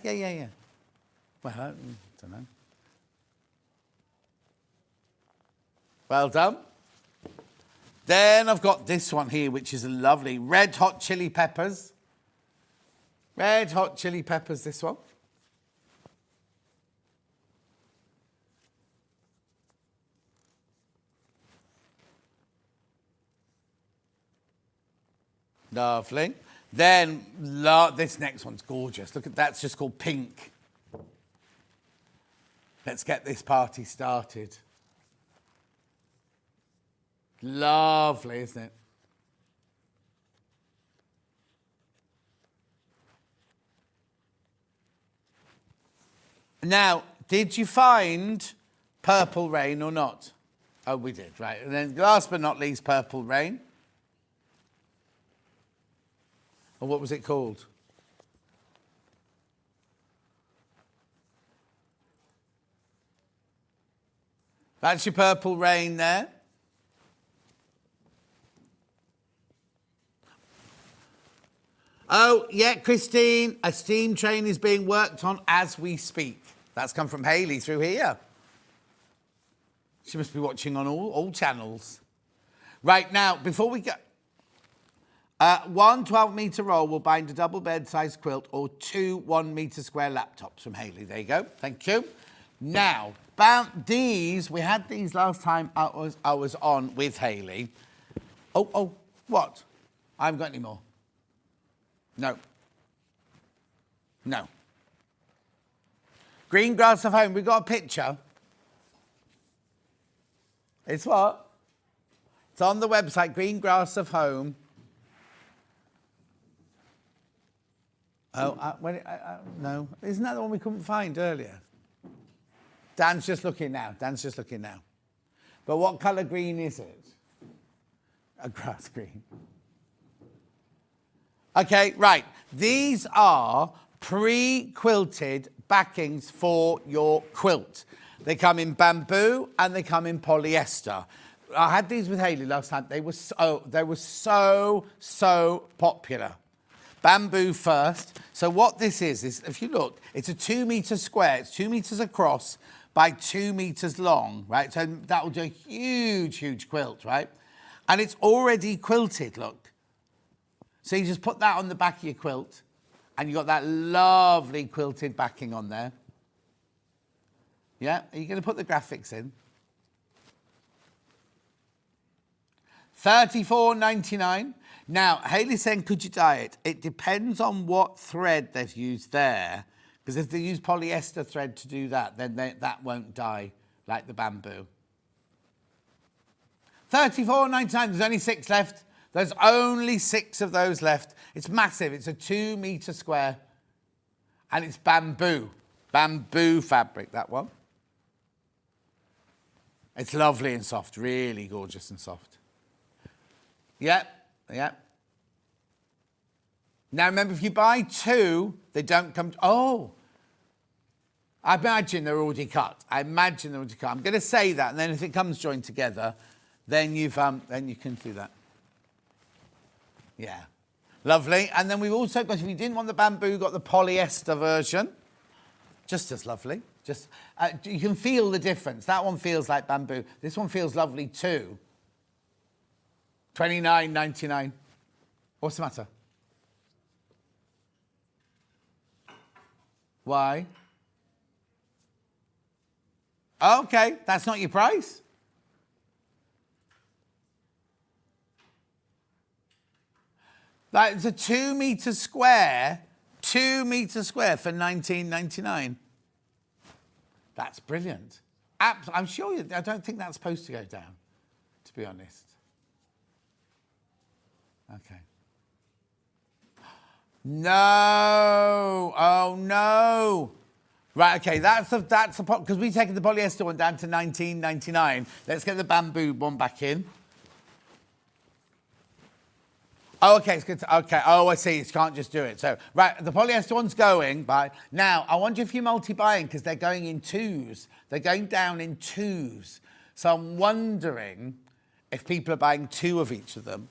Well, I don't know. Well done. Then I've got this one here, which is a lovely Red Hot Chili Peppers. Red Hot Chili Peppers, this one. Lovely. Then this next one's gorgeous. Look at that's just called Pink. Let's get this party started. Lovely, isn't it? Now, did you find Purple Rain or not? Oh, we did, right. And then last but not least, Purple Rain. Or what was it called? That's your Purple Rain there. Oh, yeah, Christine, a steam train is being worked on as we speak. That's come from Hayley through here. She must be watching on all channels. Right, now, before we go... one 12-metre roll will bind a double bed-sized quilt or 2 1-metre square laptops from Hayley. There you go. Thank you. Now, about these, we had these last time I was on with Hayley. Oh, what? I haven't got any more. No. Green Grass of Home. We got a picture. It's what? It's on the website, Green Grass of Home. Oh, no. Isn't that the one we couldn't find earlier? Dan's just looking now. But what colour green is it? A grass green. Okay, right. These are pre-quilted backings for your quilt. They come in bamboo and they come in polyester. I had these with Hayley last time. They were so popular. Bamboo first. So what this is if you look, it's a 2 metre square. It's 2 metres across by 2 metres long, right? So that will do a huge quilt, right? And it's already quilted, look. So you just put that on the back of your quilt and you've got that lovely quilted backing on there. Yeah, are you going to put the graphics in? $34.99. Now, Hayley's saying, could you dye it? It depends on what thread they've used there. Because if they use polyester thread to do that, then that won't dye like the bamboo. $34.99. There's only 6 left. There's only 6 of those left. It's massive. It's a 2 metre square. And it's bamboo. Bamboo fabric, that one. It's lovely and soft. Really gorgeous and soft. Yep. Now, remember, if you buy 2, they don't come... Oh! I imagine they're already cut. I'm going to say that, and then if it comes joined together, then you can do that. Yeah. Lovely. And then we've also got, if you didn't want the bamboo, got the polyester version. Just as lovely. Just you can feel the difference. That one feels like bamboo. This one feels lovely too. $29.99. What's the matter? Why? Okay, that's not your price. That's a 2 metre square. 2 metre square for $19.99. That's brilliant. I'm sure I don't think that's supposed to go down, to be honest. Okay. No. Oh, no. Right, okay, that's the because we've taken the polyester one down to $19.99. Let's get the bamboo one back in. Oh, okay, it's good. Okay, oh, I see. You can't just do it. So, right, the polyester one's going. But now, I wonder if you're multi-buying because they're going in 2s. They're going down in 2s. So I'm wondering if people are buying 2 of each of them.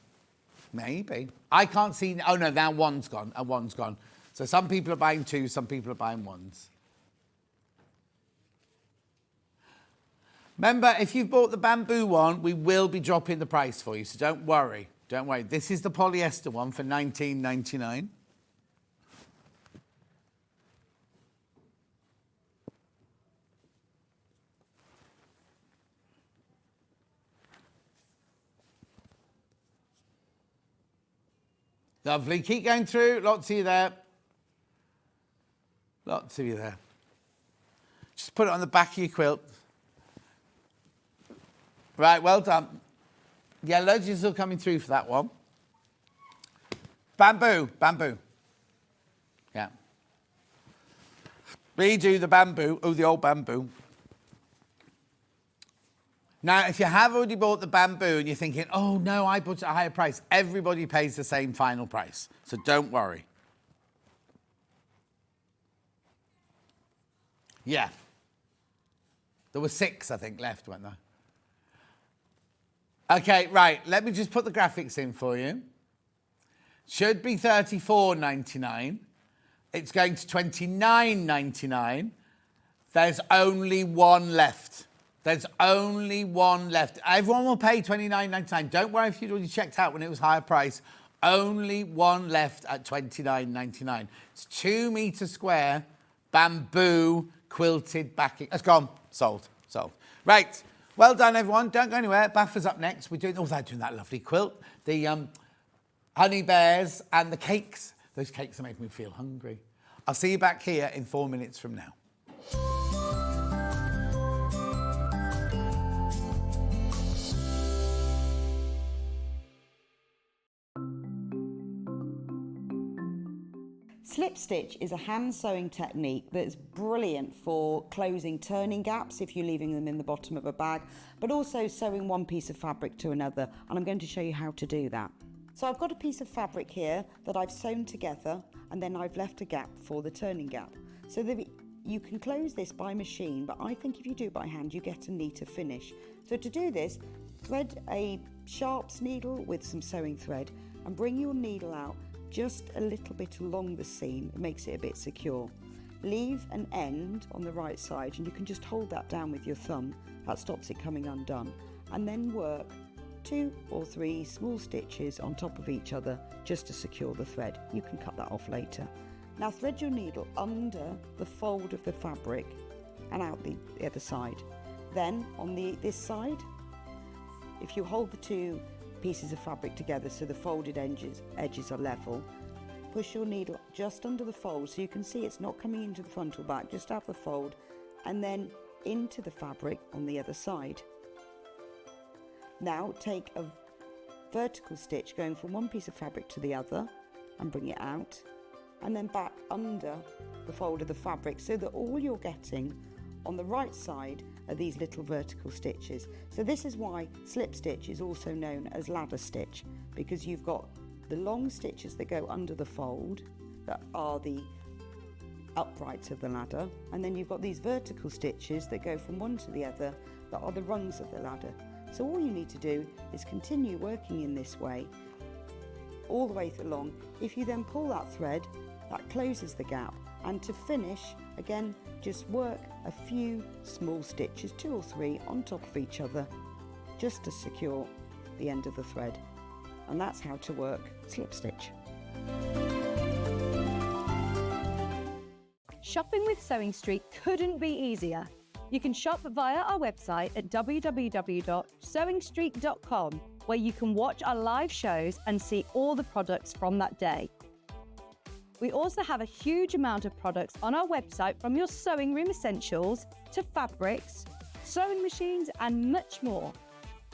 Maybe. I can't see. Oh, no, now one's gone and one's gone. So some people are buying 2, some people are buying 1s. Remember, if you've bought the bamboo one, we will be dropping the price for you, so don't worry. Don't worry. This is the polyester one for $19.99. Lovely. Keep going through. Lots of you there. Lots of you there. Just put it on the back of your quilt. Right, well done. Yeah, loads of you still coming through for that one. Bamboo. Yeah. Redo the bamboo. Oh, the old bamboo. Now, if you have already bought the bamboo and you're thinking, oh, no, I bought it at a higher price, everybody pays the same final price. So don't worry. Yeah. There were 6, I think, left, weren't there? Okay, right. Let me just put the graphics in for you. Should be $34.99. It's going to $29.99. There's only 1 left. There's only 1 left. Everyone will pay $29.99. Don't worry if you'd already checked out when it was higher price. Only 1 left at $29.99. It's 2 metre square, bamboo, quilted backing. It's gone. Sold. Right. Well done, everyone. Don't go anywhere. Baffa's up next. They're doing that lovely quilt. The honey bears and the cakes. Those cakes are making me feel hungry. I'll see you back here in 4 minutes from now. Slip stitch is a hand sewing technique that's brilliant for closing turning gaps if you're leaving them in the bottom of a bag, but also sewing one piece of fabric to another, and I'm going to show you how to do that. So I've got a piece of fabric here that I've sewn together, and then I've left a gap for the turning gap. So you can close this by machine, but I think if you do it by hand you get a neater finish. So to do this, thread a sharps needle with some sewing thread and bring your needle out just a little bit along the seam. It makes it a bit secure. Leave an end on the right side, and you can just hold that down with your thumb. That stops it coming undone. And then work 2 or 3 small stitches on top of each other just to secure the thread. You can cut that off later. Now thread your needle under the fold of the fabric and out the other side. Then on this side, if you hold the 2 pieces of fabric together so the folded edges are level, push your needle just under the fold so you can see it's not coming into the front or back, just have the fold, and then into the fabric on the other side. Now take a vertical stitch going from one piece of fabric to the other and bring it out, and then back under the fold of the fabric so that all you're getting on the right side are these little vertical stitches. So this is why slip stitch is also known as ladder stitch, because you've got the long stitches that go under the fold that are the uprights of the ladder, and then you've got these vertical stitches that go from one to the other that are the rungs of the ladder. So all you need to do is continue working in this way all the way along. If you then pull that thread, that closes the gap, and to finish, again, just work a few small stitches, 2 or 3 on top of each other, just to secure the end of the thread. And that's how to work slip stitch. Shopping with Sewing Street couldn't be easier. You can shop via our website at www.sewingstreet.com, where you can watch our live shows and see all the products from that day. We also have a huge amount of products on our website, from your sewing room essentials to fabrics, sewing machines and much more.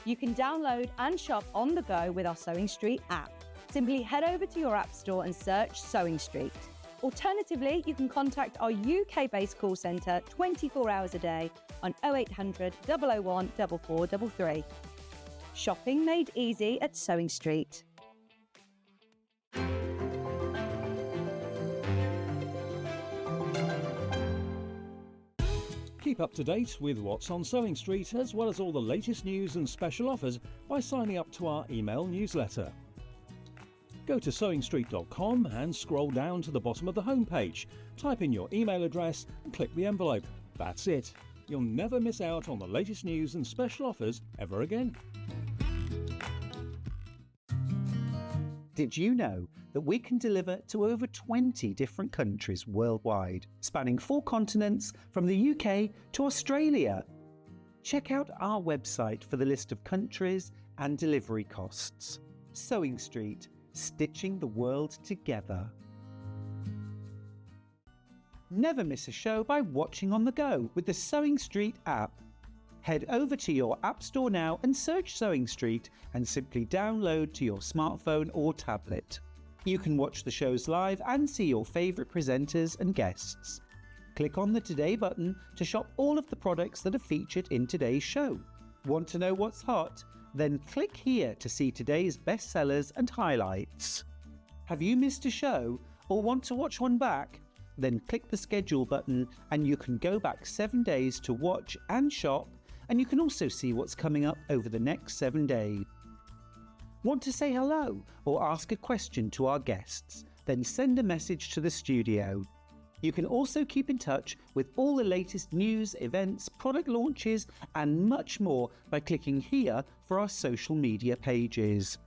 You can download and shop on the go with our Sewing Street app. Simply head over to your app store and search Sewing Street. Alternatively, you can contact our UK-based call centre 24 hours a day on 0800 001 4433. Shopping made easy at Sewing Street. Keep up to date with what's on Sewing Street, as well as all the latest news and special offers by signing up to our email newsletter. Go to sewingstreet.com and scroll down to the bottom of the homepage. Type in your email address and click the envelope. That's it. You'll never miss out on the latest news and special offers ever again. Did you know that we can deliver to over 20 different countries worldwide, spanning 4 continents from the UK to Australia? Check out our website for the list of countries and delivery costs. Sewing Street, stitching the world together. Never miss a show by watching on the go with the Sewing Street app. Head over to your App Store now and search Sewing Street and simply download to your smartphone or tablet. You can watch the shows live and see your favourite presenters and guests. Click on the Today button to shop all of the products that are featured in today's show. Want to know what's hot? Then click here to see today's bestsellers and highlights. Have you missed a show or want to watch one back? Then click the schedule button and you can go back 7 days to watch and shop, and you can also see what's coming up over the next 7 days. Want to say hello or ask a question to our guests? Then send a message to the studio. You can also keep in touch with all the latest news, events, product launches and much more by clicking here for our social media pages.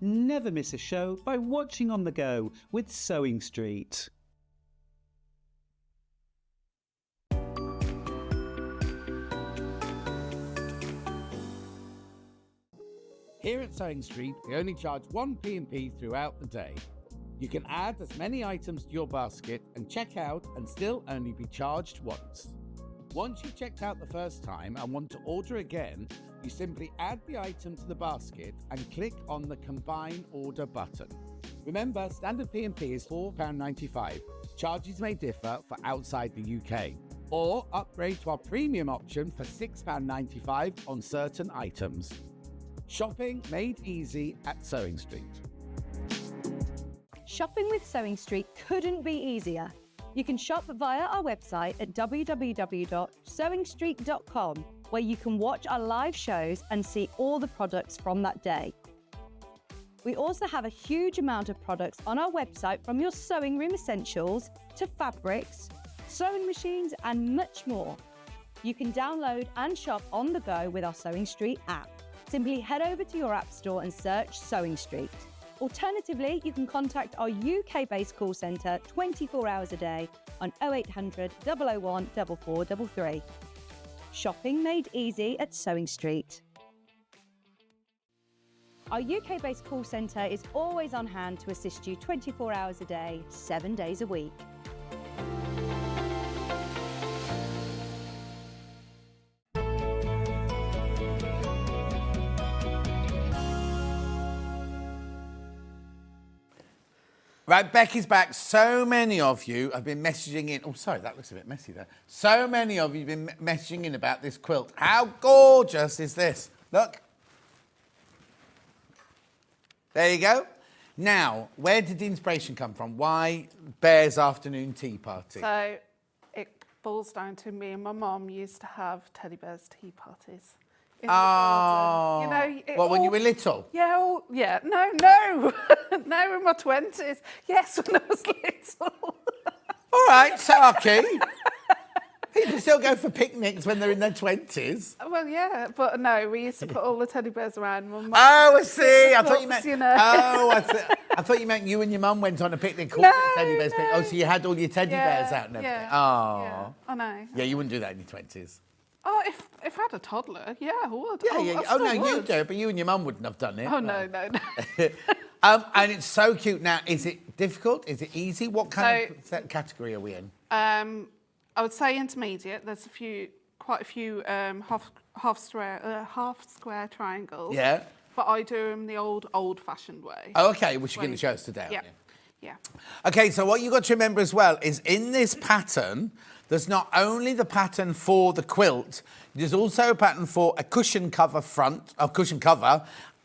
Never miss a show by watching on the go with Sewing Street. Here at Sewing Street, we only charge 1 P&P throughout the day. You can add as many items to your basket and check out and still only be charged once. Once you've checked out the first time and want to order again, you simply add the item to the basket and click on the Combine Order button. Remember, standard P&P is £4.95. Charges may differ for outside the UK. Or upgrade to our premium option for £6.95 on certain items. Shopping made easy at Sewing Street. Shopping with Sewing Street couldn't be easier. You can shop via our website at www.sewingstreet.com, where you can watch our live shows and see all the products from that day. We also have a huge amount of products on our website, from your sewing room essentials to fabrics, sewing machines and much more. You can download and shop on the go with our Sewing Street app. Simply head over to your app store and search Sewing Street. Alternatively, you can contact our UK-based call centre 24 hours a day on 0800 001 4433. Shopping made easy at Sewing Street. Our UK-based call centre is always on hand to assist you 24 hours a day, 7 days a week. Right, Becky's back. So many of you have been messaging in. Oh, sorry, that looks a bit messy there. So many of you have been messaging in about this quilt. How gorgeous is this? Look. There you go. Now, where did the inspiration come from? Why Bear's afternoon tea party? So it boils down to me and my mum used to have teddy bears tea parties. In the garden. You know, what, when you were little? Yeah, no, no, in my 20s. Yes, when I was little. All right, Sarky. People still go for picnics when they're in their 20s. Well, yeah, but no, we used to put all the teddy bears around. My mum, oh, I see. I thought you meant. You know. Oh, I thought you meant you and your mum went on a picnic called Teddy Bears Picnic. Oh, so you had all your teddy bears out and everything. Yeah, oh. yeah, I know. Yeah, you wouldn't do that in your 20s. Oh, if I had a toddler, yeah, I would. Yeah. Oh, no, you do, but you and your mum wouldn't have done it. Oh, no. And it's so cute. Now, is it difficult? Is it easy? What kind of category are we in? I would say intermediate. There's quite a few half square triangles. Yeah. But I do them the old-fashioned way. Oh, okay, which you're going to show us today. Yeah. Okay, so what you've got to remember as well is in this pattern, there's not only the pattern for the quilt, there's also a pattern for a cushion cover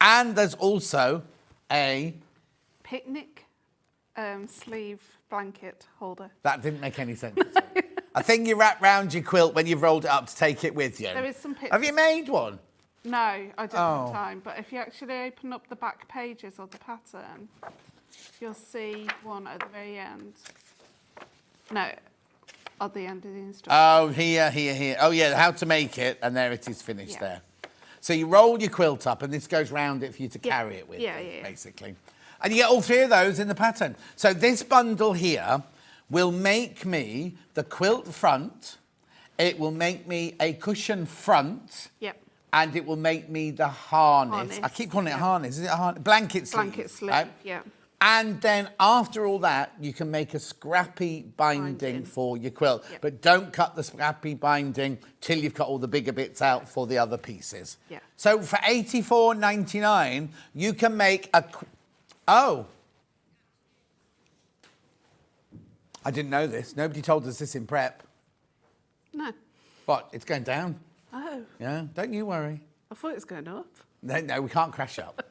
and there's also a picnic sleeve blanket holder. That didn't make any sense. I think you wrap round your quilt when you've rolled it up to take it with you. There is some pictures. Have you made one? No, I didn't have time. But if you actually open up the back pages of the pattern, you'll see one at the very end. No, at the end of the instructions. Oh, here. Oh, yeah, how to make it, and there it is finished there. So you roll your quilt up, and this goes round it for you to carry it with, basically. And you get all three of those in the pattern. So this bundle here will make me the quilt front, it will make me a cushion front, and it will make me the harness. I keep calling it harness. Is it a harness? Blanket sleeve. Blanket sleeve, right? yeah. And then after all that, you can make a scrappy binding for your quilt. Yep. But don't cut the scrappy binding till you've cut all the bigger bits out for the other pieces. Yeah. So for $84.99, you can make a... Oh. I didn't know this. Nobody told us this in prep. No. What? It's going down. Oh. Yeah, don't you worry. I thought it was going up. No, we can't crash up.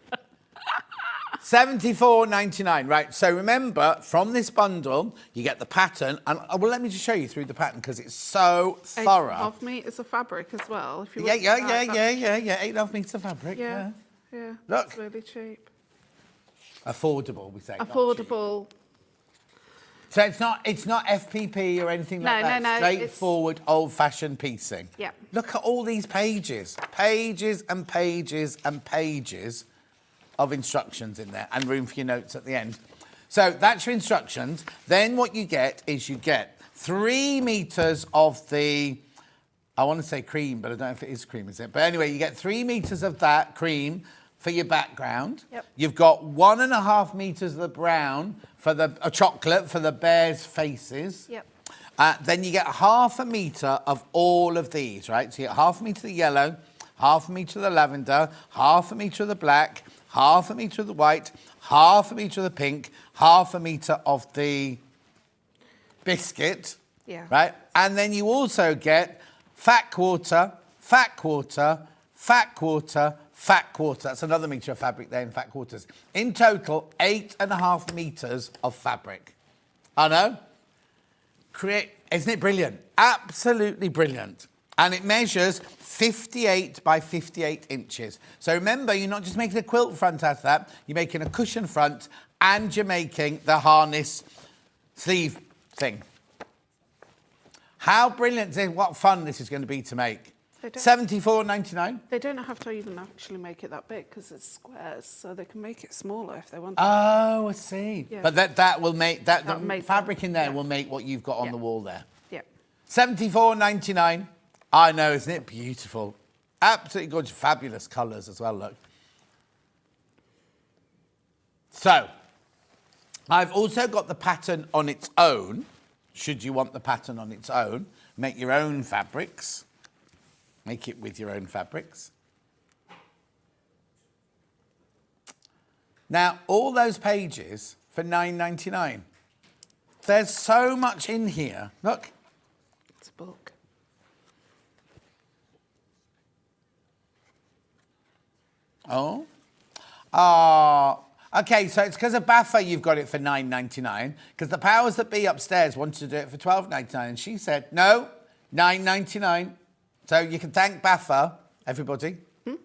$74.99, right? So remember, from this bundle, you get the pattern, and well, let me just show you through the pattern because it's so thorough. 8.5 metres of fabric as well. If you Yeah. 8.5 metres of fabric. Yeah. Look, It's really cheap. Affordable, we say. Affordable. So it's not FPP or anything like that. No. Straightforward, old-fashioned piecing. Yeah. Look at all these pages and pages of instructions in there, and room for your notes at the end. So that's your instructions. Then what you get is 3 meters of the, I want to say cream, but I don't know if it is cream, is it? But anyway, you get 3 meters of that cream for your background. Yep. You've got 1.5 meters of the brown for the chocolate for the bears' faces. Yep. Then you get 1/2 metre of all of these, right? So you get 1/2 metre of the yellow, 1/2 metre of the lavender, 1/2 metre of the black, 1/2 metre of the white, 1/2 metre of the pink, 1/2 metre of the biscuit, right? And then you also get fat quarter, fat quarter, fat quarter, fat quarter. That's another metre of fabric there in fat quarters. In total, 8.5 metres of fabric. I know. Isn't it brilliant? Absolutely brilliant. And it measures 58 by 58 inches. So remember, you're not just making a quilt front out of that, you're making a cushion front and you're making the harness sleeve thing. How brilliant, what fun this is going to be to make. $74.99. They don't have to even actually make it that big because it's squares, so they can make it smaller if they want. Oh, I see. Yeah. But that will make the fabric in there will make what you've got on the wall there. Yeah. $74.99. I know, isn't it beautiful? Absolutely gorgeous, fabulous colours as well. Look. So, I've also got the pattern on its own. Should you want the pattern on its own, make your own fabrics. Make it with your own fabrics. Now, all those pages for $9.99. There's so much in here. Look. It's a book. Oh. Okay, so it's because of Baffa you've got it for $9.99, because the powers that be upstairs wanted to do it for $12.99, and she said, no, $9.99. So you can thank Baffa, everybody. No,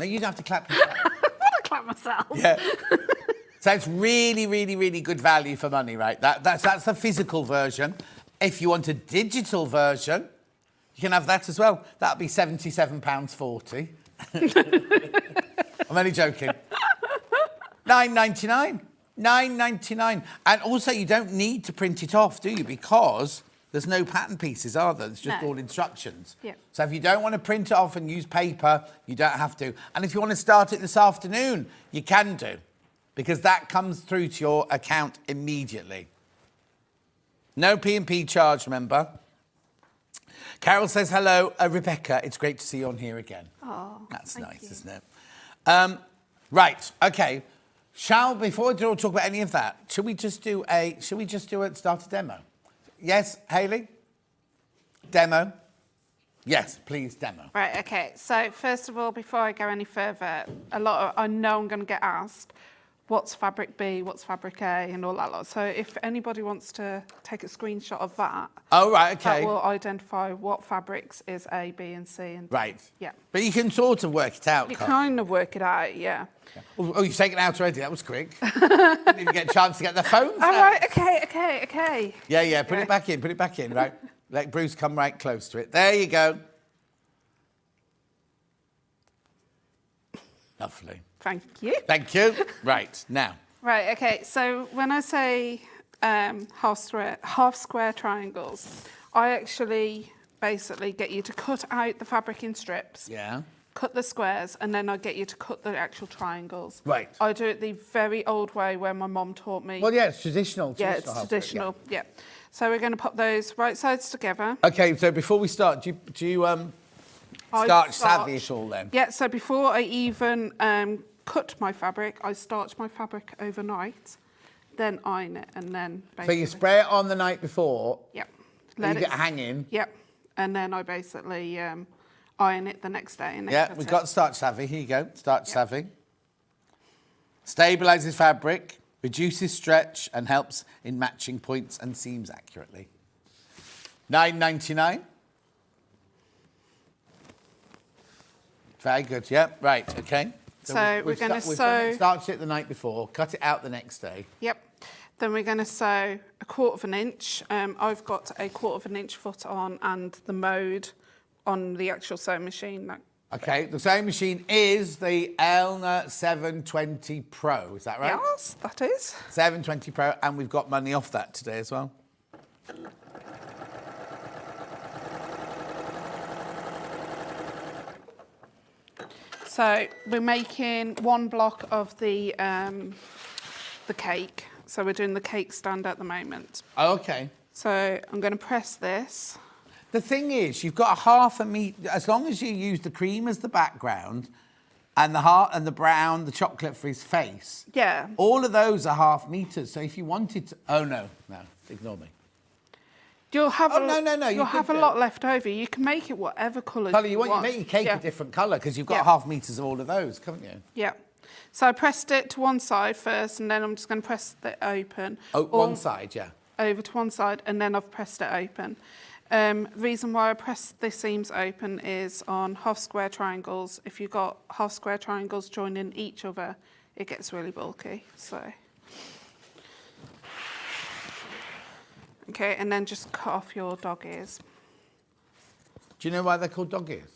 you don't have to clap yourself. I'll clap myself. Yeah. So it's really, really, really good value for money, right? That's the physical version. If you want a digital version, you can have that as well. That'll be £77.40. I'm only joking. $9.99. $9.99. And also, you don't need to print it off, do you? Because there's no pattern pieces, are there? It's just all instructions. Yeah. So if you don't want to print it off and use paper, you don't have to. And if you want to start it this afternoon, you can do, because that comes through to your account immediately. No P&P charge, remember. Carol says, hello, Rebecca. It's great to see you on here again. Oh, that's nice, isn't it? Right, okay. Before we talk about any of that, should we just start a demo? Yes, Hayley? Demo? Yes, please, demo. Right, okay. So first of all, before I go any further, I know I'm going to get asked, what's fabric B, what's fabric A, and all that lot. So if anybody wants to take a screenshot of that, that will identify what fabrics is A, B, and C. And right. Yeah. But you can sort of work it out. You kind of work it out, yeah. Oh, you've taken it out already. That was quick. Didn't even get a chance to get the phones out. All right, okay. Yeah, put it back in, right? Let Bruce come right close to it. There you go. Lovely. Thank you. Thank you. Right, now. Right, okay. So when I say half square triangles, I actually basically get you to cut out the fabric in strips. Yeah. Cut the squares, and then I get you to cut the actual triangles. Right. I do it the very old way where my mum taught me. Well, yeah, it's traditional. Yeah, it's traditional. Yeah. So we're going to pop those right sides together. Okay, so before we start, do you starch savvy at all then? Yeah, so before I even cut my fabric, I starch my fabric overnight, then iron it, and then basically... So you spray it on the night before? Yep. Leave it hanging? Yep. And then I basically iron it the next day. And yeah, we've got starch savvy. Here you go, starch savvy. Stabilises fabric, reduces stretch, and helps in matching points and seams accurately. $9.99. Very good, yeah, right, okay. So we're going to sew... Starch it the night before, cut it out the next day. Yep. Then we're going to sew 1/4 inch. I've got a 1/4 inch foot on and the mode on the actual sewing machine. Okay, the sewing machine is the Elna 720 Pro, is that right? Yes, that is. 720 Pro, and we've got money off that today as well. So we're making 1 block of the cake. So we're doing the cake stand at the moment. Oh, okay. So I'm going to press this. The thing is, you've got a half a meter, as long as you use the cream as the background and the heart and the brown, the chocolate for his face. Yeah. All of those are half meters. So if you wanted to, oh no, ignore me. You'll have no. You'll have a lot left over. You can make it whatever colour you want. You make your cake a different colour because you've got half meters of all of those, haven't you? Yeah. So I pressed it to one side first, and then I'm just going to press it open. Oh, one side, yeah. Over to one side, and then I've pressed it open. Reason why I press the seams open is on half square triangles. If you've got half square triangles joining each other, it gets really bulky. So, okay, and then just cut off your dog ears. Do you know why they're called dog ears?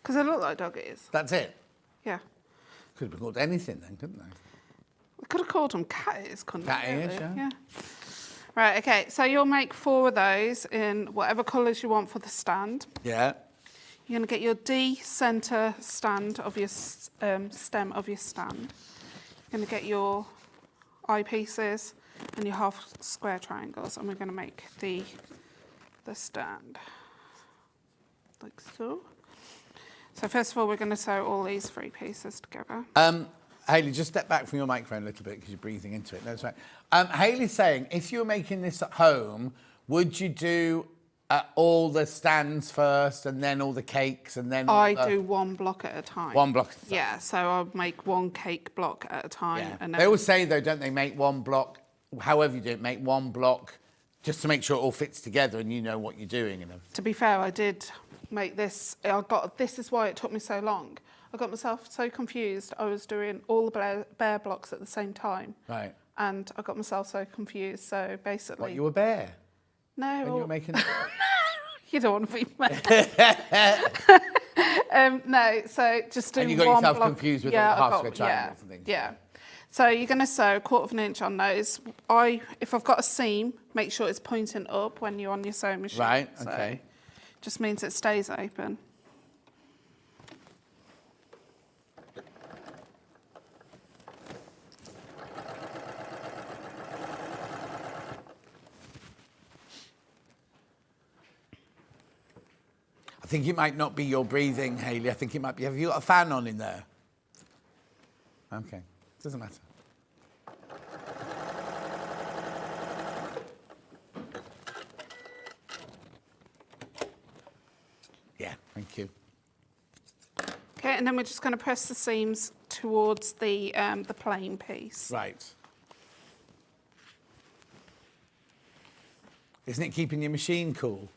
Because they look like dog ears. That's it? Yeah. Could have been called anything then, couldn't they? We could have called them cat ears, couldn't we? Cat ears, yeah. Right, okay, so you'll make 4 of those in whatever colours you want for the stand. Yeah. You're going to get your D centre stand of your stem of your stand. You're going to get your eyepieces and your half square triangles, and we're going to make the stand like so. So first of all, we're going to sew all these 3 pieces together. Hayley, just step back from your microphone a little bit because you're breathing into it. That's right. Hayley's saying, if you were making this at home, would you do all the stands first and then all the cakes and then I do one block at a time. One block at a time. Yeah, so I'll make one cake block at a time. Yeah. And then They always say, though, don't they, make one block, however you do it, make one block just to make sure it all fits together and you know what you're doing and everything. To be fair, I did make this. This is why it took me so long. I got myself so confused. I was doing all the bear blocks at the same time. Right. And I got myself so confused. So basically... What, you were bear? No. When you were making... You don't want to be bear. No, so just do one block. And you got yourself confused with the half square triangles and things. Yeah. So you're going to sew 1/4 inch on those. If I've got a seam, make sure it's pointing up when you're on your sewing machine. Right, okay. So just means it stays open. I think it might not be your breathing, Hayley. I think it might be... Have you got a fan on in there? Okay. Doesn't matter. Yeah, thank you. Okay, and then we're just going to press the seams towards the plain piece. Right. Isn't it keeping your machine cool?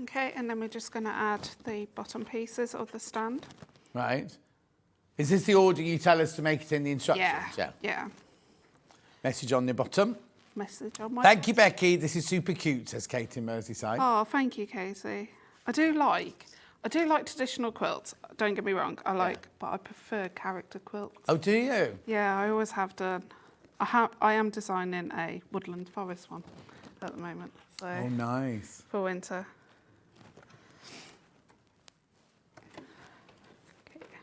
Okay, and then we're just going to add the bottom pieces of the stand. Right. Is this the order you tell us to make it in the instructions? Yeah. Message on the bottom. Message on my... Thank you, Becky. This is super cute, says Kate in Merseyside. Oh, thank you, Katie. I do like traditional quilts. Don't get me wrong. But I prefer character quilts. Oh, do you? Yeah, I always have done. I am designing a woodland forest one at the moment. So Oh, nice. for winter. Okay.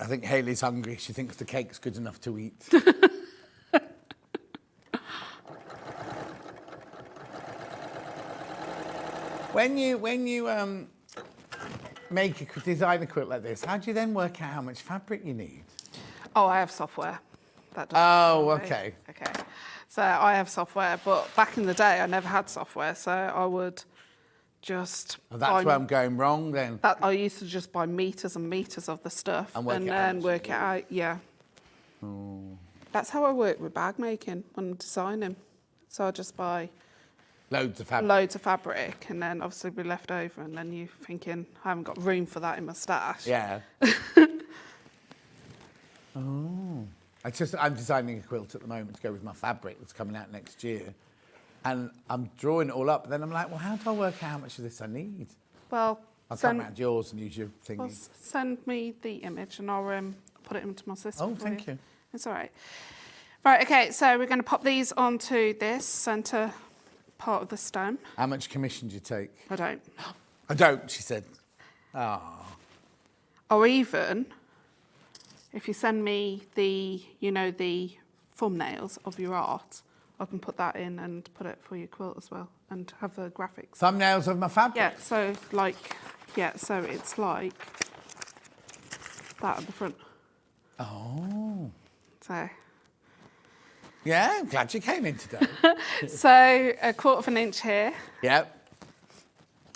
I think Hayley's hungry. She thinks the cake's good enough to eat. When you design a quilt like this, how do you then work out how much fabric you need? Oh, I have software. That does Oh, it for me. okay. Okay. So I have software, but back in the day, I never had software, so I would just. Oh, that's where I'm going wrong then. I used to just buy meters and meters of the stuff And work it then out. work it out. Yeah. Oh. That's how I work with bag making when I'm designing. So I just buy Loads of fabric. loads of fabric, and then obviously be left over, and then you're thinking, I haven't got room for that in my stash. Yeah. Oh. I'm designing a quilt at the moment to go with my fabric that's coming out next year. And I'm drawing it all up, but then I'm like, well, how do I work out how much of this I need? Well, I'll come round yours and use your thingy. well, send me the image, and I'll put it into my system. Oh, thank you. It's all right. Right, okay, so we're going to pop these onto this centre part of the stem. How much commission do you take? I don't. I don't, she said. Oh. Or even, if you send me the, the thumbnails of your art, I can put that in and put it for your quilt as well and have the graphics. Thumbnails of my fabric? Yeah, so so it's like that at the front. Oh. So. Yeah, I'm glad you came in today. So 1/4 of an inch here. Yep.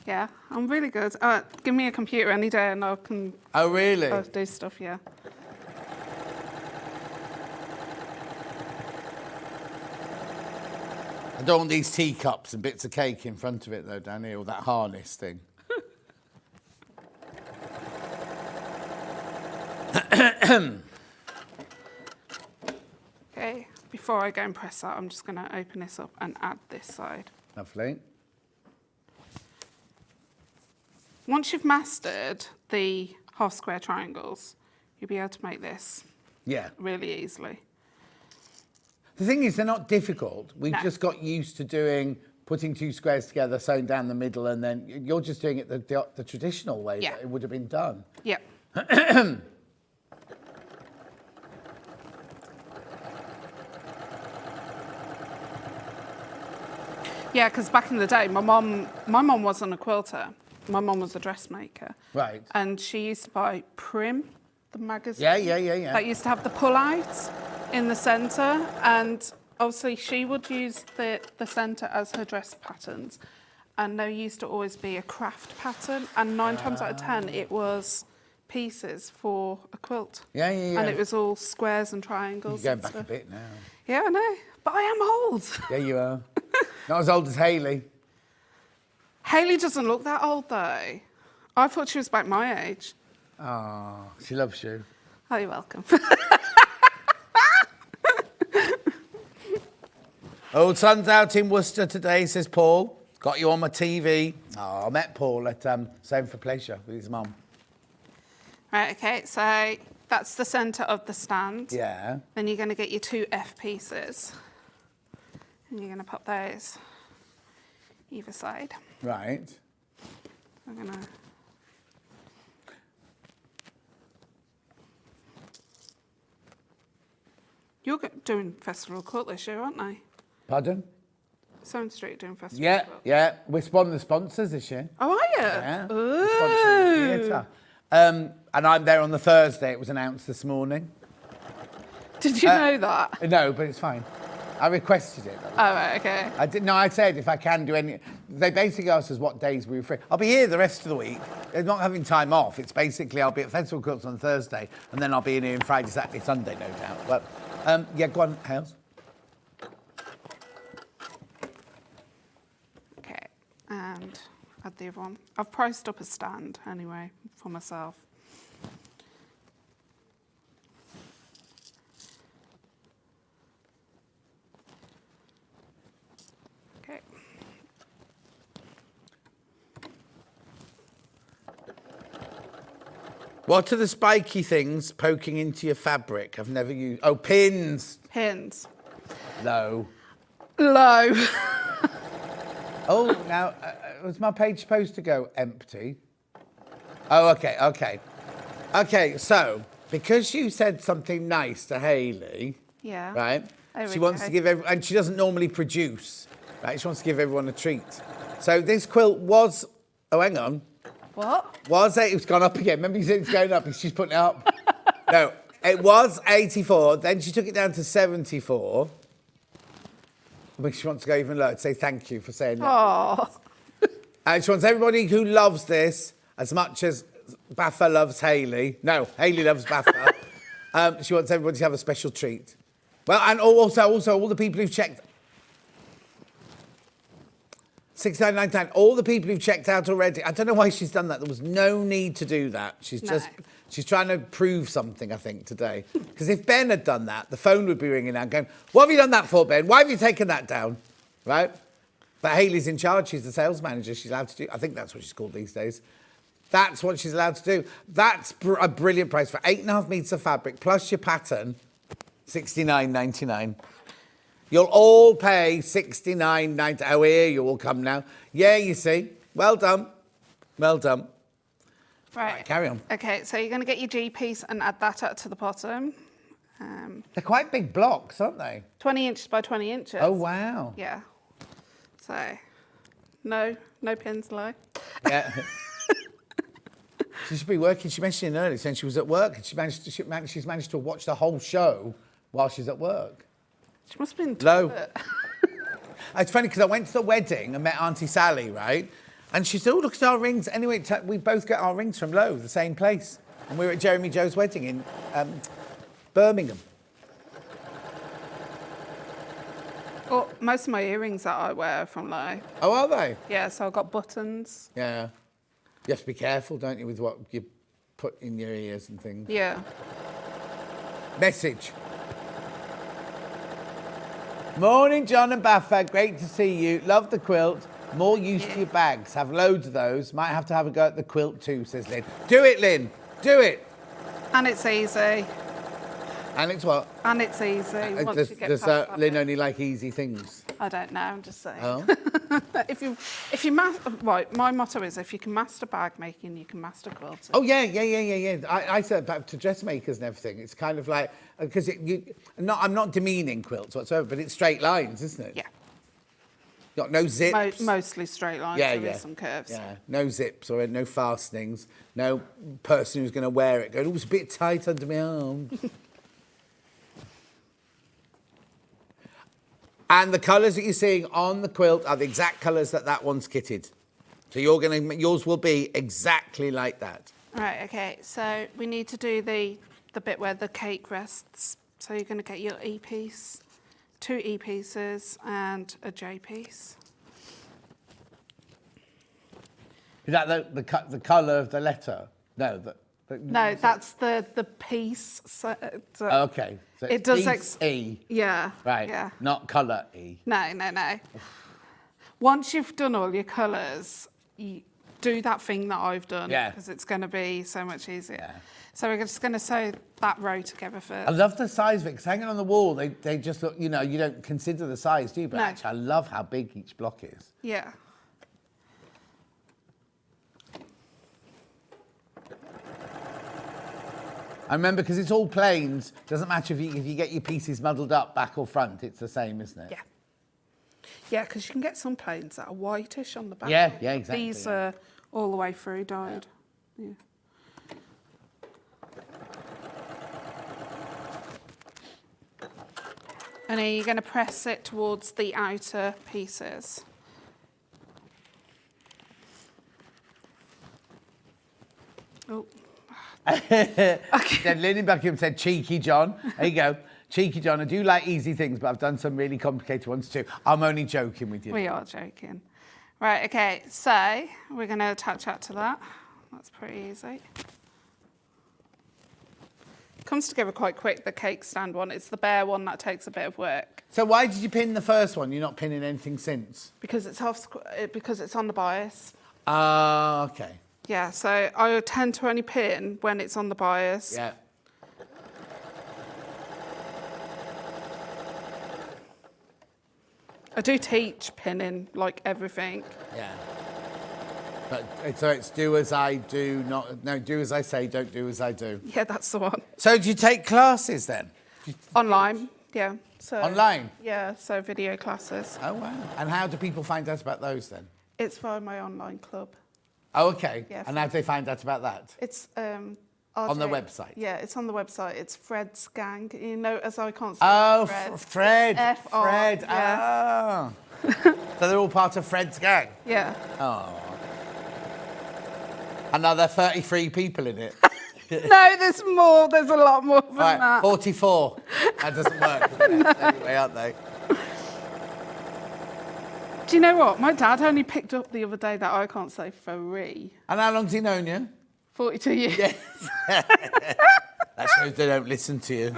Yeah, I'm really good. Give me a computer any day and I can Oh, really? do stuff, yeah. I don't want these teacups and bits of cake in front of it, though, down here, or that harness thing. Okay, before I go and press that, I'm just going to open this up and add this side. Lovely. Once you've mastered the half square triangles, you'll be able to make this really easily. The thing is, they're not difficult. We've No. just got used to putting 2 squares together, sewing down the middle, and then you're just doing it the traditional way that it would have been done. Yep. Yeah, because back in the day, my mum wasn't a quilter. My mum was a dressmaker. Right. And she used to buy Prim, the magazine. Yeah. That used to have the pull-outs in the centre. And obviously she would use the centre as her dress patterns. And there used to always be a craft pattern. And 9 times out of 10, it was pieces for a quilt. Yeah. And it was all squares and triangles. You're going and back stuff. a bit now. Yeah, I know. But I am old. Yeah, you are. Not as old as Hayley. Hayley doesn't look that old, though. I thought she was about my age. Oh, she loves you. Oh, you're welcome. Old son's out in Worcester today, says Paul. Got you on my TV. Oh, I met Paul at Same for Pleasure with his mum. Right, okay, so that's the centre of the stand. Yeah. Then you're going to get your 2 F pieces. And you're going to pop those either side. Right. I'm going to... You're doing Festival Quilt this year, aren't they? Pardon? Sewing Street doing Festival Yeah, Quilt. yeah. We're one of the sponsors this year. Oh, are you? Yeah. Ooh. Sponsoring the theatre. And I'm there on the Thursday. It was announced this morning. Did you know that? No, but it's fine. I requested it. Oh, right, okay. I did. No, I said if I can do any. They basically asked us what days we were free. I'll be here the rest of the week. They're not having time off. It's basically I'll be at Festival Quilts on Thursday, and then I'll be in here on Friday, Saturday, Sunday, no doubt. But yeah, go on, Hales. Okay, and add the other one. I've priced up a stand anyway for myself. Okay. What are the spiky things poking into your fabric? I've never used. Oh, pins. Pins. No. Low. Oh, now, was my page supposed to go empty? Oh, okay. Okay, so, because you said something nice to Hayley, Yeah. right? There She we wants go. to give everyone, and she doesn't normally produce, right? She wants to give everyone a treat. So this quilt was, oh, hang on. What? It's gone up again. Remember you said it's going up, she's putting it up. No, it was 84, then she took it down to 74. But she wants to go even lower to say thank you for saying that. Oh. And she wants everybody who loves this as much as Baffa loves Hayley. No, Hayley loves Baffa. She wants everybody to have a special treat. Well, and also all the people who've checked. $69.99. All the people who've checked out already. I don't know why she's done that. There was no need to do that. She's trying to prove something, I think, today. Because if Ben had done that, the phone would be ringing out going, what have you done that for, Ben? Why have you taken that down? Right? But Hayley's in charge. She's the sales manager. She's allowed to do... I think that's what she's called these days. That's what she's allowed to do. That's a brilliant price for 8.5 metres of fabric plus your pattern. $69.99. You'll all pay $69.99. Oh, here you all come now. Yeah, you see. Well done. Well done. Right. Carry on. Okay, so you're going to get your G piece and add that up to the bottom. They're quite big blocks, aren't they? 20 inches by 20 inches. Oh, wow. Yeah. So, no pins, low. Yeah. She should be working. She mentioned it earlier, saying she was at work, and she's managed to watch the whole show while she's at work. She must have been Low. It's funny because I went to the wedding and met Auntie Sally, right? And she said, "Oh, look at our rings." Anyway, we both get our rings from Low, the same place, and we were at Jeremy Joe's wedding in Birmingham. Well, most of my earrings that I wear are from Low. Oh, are they? Yeah, so I've got buttons. Yeah. You have to be careful, don't you, with what you put in your ears and things. Yeah. Message. Morning, John and Baffa. Great to see you. Love the quilt. More use to your bags. Have loads of those. Might have to have a go at the quilt too, says Lynn. Do it, Lynn. Do it. And it's easy. And it's what? And it's easy. Once you get Does past that Lynn bit. only like easy things? I don't know. I'm just saying. Oh. if you right, my motto is if you can master bag making, you can master quilting. Oh, yeah. I said that to dressmakers and everything. It's kind of like, because I'm not demeaning quilts whatsoever, but it's straight lines, isn't it? Yeah. Got no zips. Mostly straight lines. Yeah, there yeah. is some curves. Yeah, no zips or no fastenings. No person who's going to wear it going, "Oh, it's a bit tight under my arm." And the colours that you're seeing on the quilt are the exact colours that one's kitted. So yours will be exactly like that. Right. Okay. So we need to do the bit where the cake rests. So you're going to get your E piece, 2 E pieces, and a J piece. Is that the colour of the letter? No. No, that's the piece. So, Okay. So it does piece E. Yeah. Right. Yeah. Not colour E. No. Once you've done all your colours, you do that thing that I've done. Yeah. Because it's going to be so much easier. Yeah. So we're just going to sew that row together first. I love the size of it, because hanging on the wall, they just look, you don't consider the size, do you? But No. actually, I love how big each block is. Yeah. I remember, because it's all plains, doesn't matter if you get your pieces muddled up back or front, it's the same, isn't it? Yeah. Yeah, because you can get some planes that are whitish on the back. Yeah, exactly. These are all the way through dyed. Yeah. And then you're going to press it towards the outer pieces. Oh. Then Lynn Buckingham said, "Cheeky John." There you go. Cheeky John. I do like easy things, but I've done some really complicated ones too. I'm only joking with you. We are joking. Right, okay, so we're going to attach that to that. That's pretty easy. Comes together quite quick, the cake stand one. It's the bare one that takes a bit of work. So why did you pin the first one? You're not pinning anything since? Because it's because it's on the bias. Ah, okay. Yeah, so I tend to only pin when it's on the bias. Yeah. I do teach pinning, like everything. Yeah. But so it's do as I do, do as I say, don't do as I do. Yeah, that's the one. So do you take classes then? Online, yeah. So, Online? Yeah, so video classes. Oh, wow. And how do people find out about those then? It's via my online club. Oh, okay. Yeah, And how do they find out about that? It's On R.j.A.f. the website? Yeah, it's on the website. It's Fred's Gang. You know, as I can't say Oh, Fred. Fred. F-R, Fred. yeah. Ah. So they're all part of Fred's gang? Yeah. Oh. And are there 33 people in it? No, there's more. There's a lot more than Right, that. 44. That doesn't work. Anyway, aren't they? Do you know what? My dad only picked up the other day that I can't say free. And how long's he known you? 42 years. Yes. That shows they don't listen to you.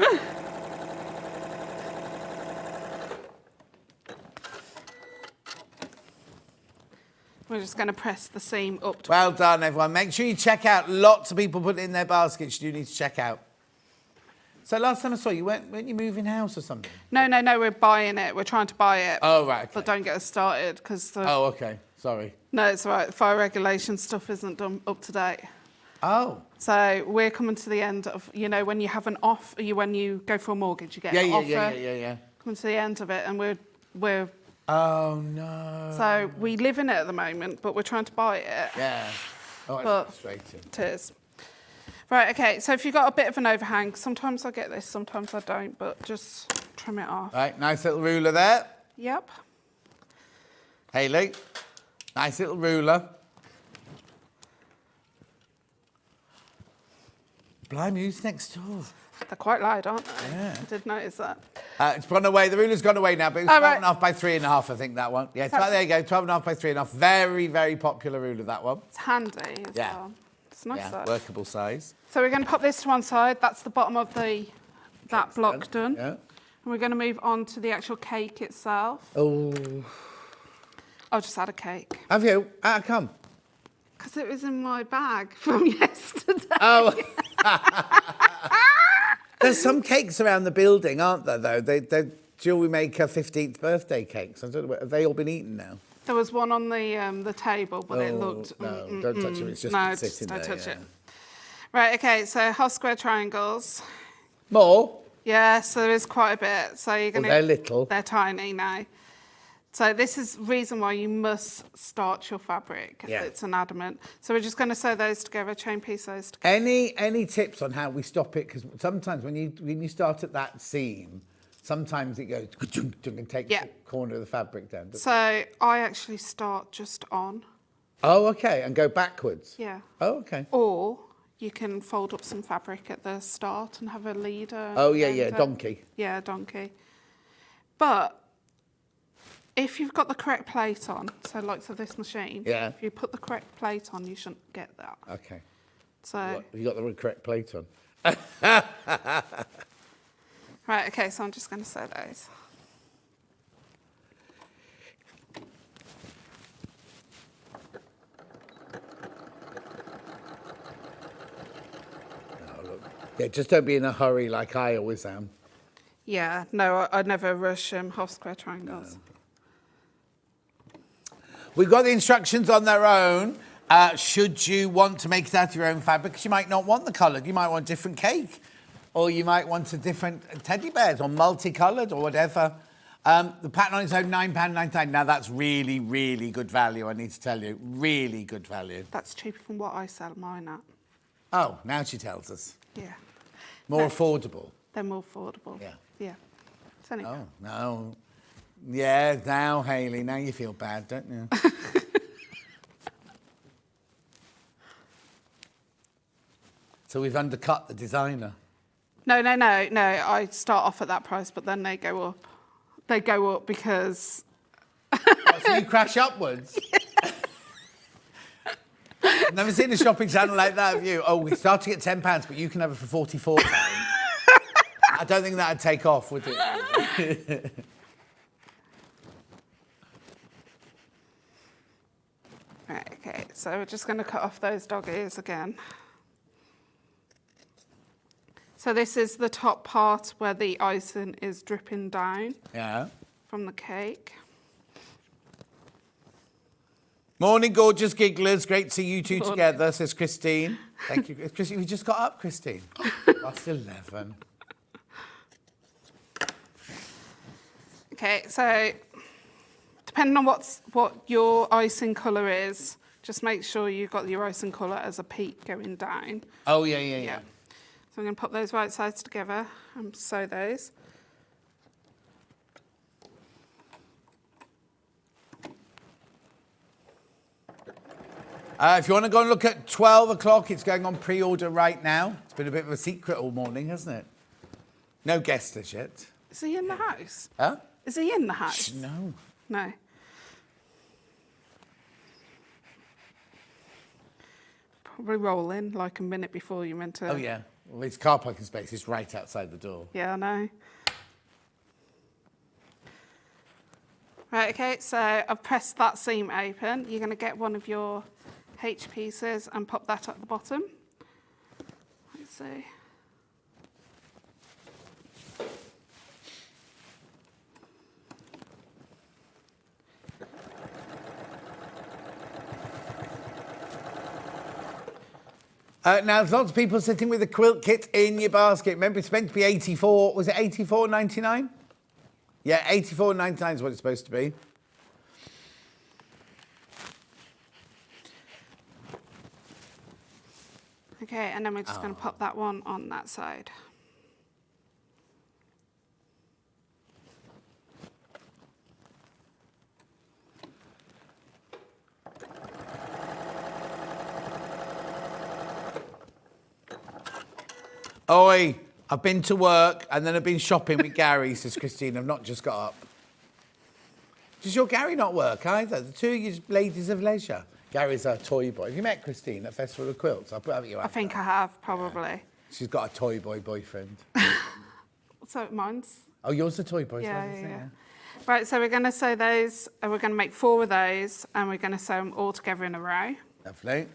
We're just going to press the seam up. Well done, everyone. Make sure you check out. Lots of people put it in their baskets. You do need to check out. So last time I saw you, weren't you moving house or something? No, we're buying it. We're trying to buy it. Oh, right, okay. But don't get us started because Oh, okay. Sorry. No, it's all right. Fire regulation stuff isn't done up to date. Oh. So we're coming to the end of, you know, when you have an offer, when you go for a mortgage, you get an offer. Yeah. Coming to the end of it, and we're. Oh no. So we live in it at the moment, but we're trying to buy it. Yeah. Oh, it's But frustrating. It is. Right, okay, so if you've got a bit of an overhang, sometimes I get this, sometimes I don't, but just trim it off. Right, nice little ruler there. Yep. Hayley, nice little ruler. Blimey, who's next door? They're quite loud, aren't they? Yeah. I did notice that. It's gone away. The ruler's gone away now, but it was 12.5 by 3.5, I think, that one. Yeah, there you go, 12.5 by 3.5. Very, very popular ruler, that one. It's handy as well. It's nice. Yeah, workable size. So we're going to pop this to one side. That's the bottom of that block done. Yeah. And we're going to move on to the actual cake itself. Oh. I'll just add a cake. Have you? How come? Because it was in my bag from yesterday. Oh. There's some cakes around the building, aren't there, though? They're jewellery maker 15th birthday cakes. I don't know. Have they all been eaten now? There was one on the table, but it looked... No, don't touch it. It's just sitting there. No, don't touch it. Right, OK, so half square triangles. More? Yes, there is quite a bit. So you're going to... they're little. They're tiny now. So this is the reason why you must starch your fabric. Yeah. It's an adamant. So we're just going to sew those together, chain piece those together. Any tips on how we stop it? Because sometimes when you start at that seam, sometimes it goes and takes the corner of the fabric down. So I actually start just on. Oh, okay, and go backwards. Yeah. Oh, okay. Or you can fold up some fabric at the start and have a leader. Oh, yeah, donkey. Yeah, donkey. But if you've got the correct plate on, so like for this machine, if you put the correct plate on, you shouldn't get that. Okay. So Have you got the correct plate on? Right, okay, so I'm just going to sew those. Yeah, just don't be in a hurry like I always am. Yeah, no, I never rush half square triangles. No. We've got the instructions on their own. Should you want to make it out of your own fabric, because you might not want the coloured, you might want a different cake, or you might want a different teddy bears, or multicoloured, or whatever. The pattern on its own, £9.99. Now that's really, really good value, I need to tell you. Really good value. That's cheaper than what I sell mine at. Oh, now she tells us. Yeah. More affordable. They're more affordable. Yeah. Yeah. So anyway. Oh, no. Yeah, now, Hayley, now you feel bad, don't you? So we've undercut the designer. No. I start off at that price, but then they go up. They go up because... So you crash upwards? I've never seen a shopping channel like that, have you? Oh, we're starting at £10, but you can have it for £44. I don't think that'd take off, would it? Right, okay, so we're just going to cut off those dog ears again. So this is the top part where the icing is dripping down from the cake. Morning, gorgeous gigglers. Great to see you two together, says Christine. Thank you. Christine, we just got up, Christine. That's 11. Okay, so depending on what your icing colour is, just make sure you've got your icing colour as a peak going down. Oh, yeah. So I'm going to put those right sides together and sew those. If you want to go and look at 12 o'clock, it's going on pre-order right now. It's been a bit of a secret all morning, hasn't it? No guest as yet. Is he in the house? Huh? Is he in the house? No. No. Probably roll in like a minute before you meant to. Oh, yeah. Well, his car parking space is right outside the door. Yeah, I know. Right, okay, so I've pressed that seam open. You're going to get one of your H pieces and pop that at the bottom. Let's see. Now, there's lots of people sitting with a quilt kit in your basket. Remember, it's meant to be 84. Was it 84.99? Yeah, 84.99 is what it's supposed to be. Okay, and then we're just going to pop that one on that side. Oi, I've been to work and then I've been shopping with Gary, says Christine. I've not just got up. Does your Gary not work either? The two of you ladies of leisure. Gary's a toy boy. Have you met Christine at Festival of Quilts? I'll put you I think I have, probably. Yeah. She's got a toy boy boyfriend. So mine's... Oh, yours a toy boy? Yeah. Right, so we're going to sew those, and we're going to make 4 of those, and we're going to sew them all together in a row. Lovely.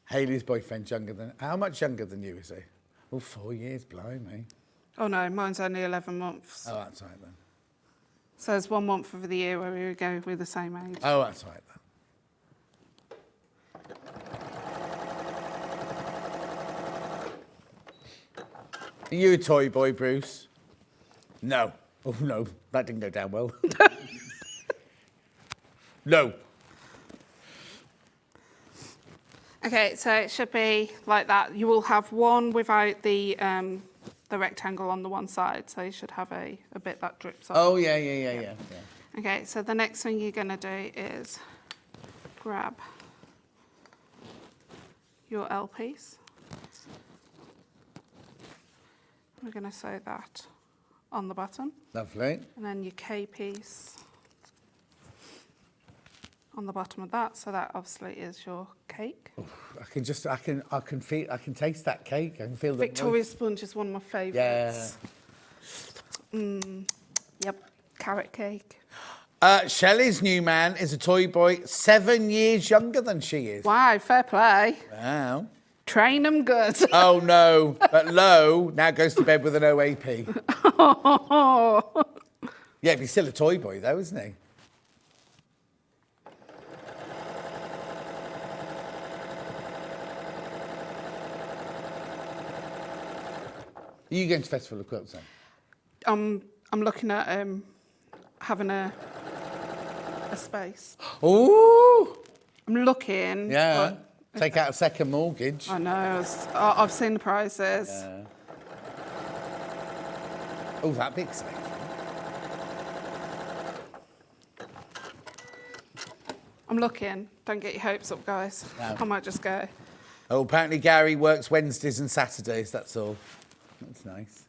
Hayley's boyfriend's younger than... How much younger than you is he? Oh, 4 years, blimey. Oh no, mine's only 11 months. Oh, that's right then. So there's 1 month of the year where we would go with the same age. Oh, that's right then. Are you a toy boy, Bruce? No. Oh, no, that didn't go down well. No. Okay, so it should be like that. You will have one without the rectangle on the one side, so you should have a bit that drips off. Oh, yeah. Okay, so the next thing you're going to do is grab your L piece. We're going to sew that on the bottom. Lovely. And then your K piece on the bottom of that, so that obviously is your cake. Oof, I can taste that cake. I can feel the Victoria sponge is one of my favourites. Yeah. Yep, carrot cake. Shelley's new man is a toy boy 7 years younger than she is. Wow, fair play. Wow. Train them good. Oh, no. But Lo now goes to bed with an OAP. Yeah, but he's still a toy boy, though, isn't he? Are you going to Festival of Quilts then? I'm looking at having a space. Ooh! I'm looking. Yeah. Take out a second mortgage. I know. I've seen the prices. Yeah. Oh, that big space. I'm looking. Don't get your hopes up, guys. No. I might just go. Oh, apparently Gary works Wednesdays and Saturdays, that's all. That's nice.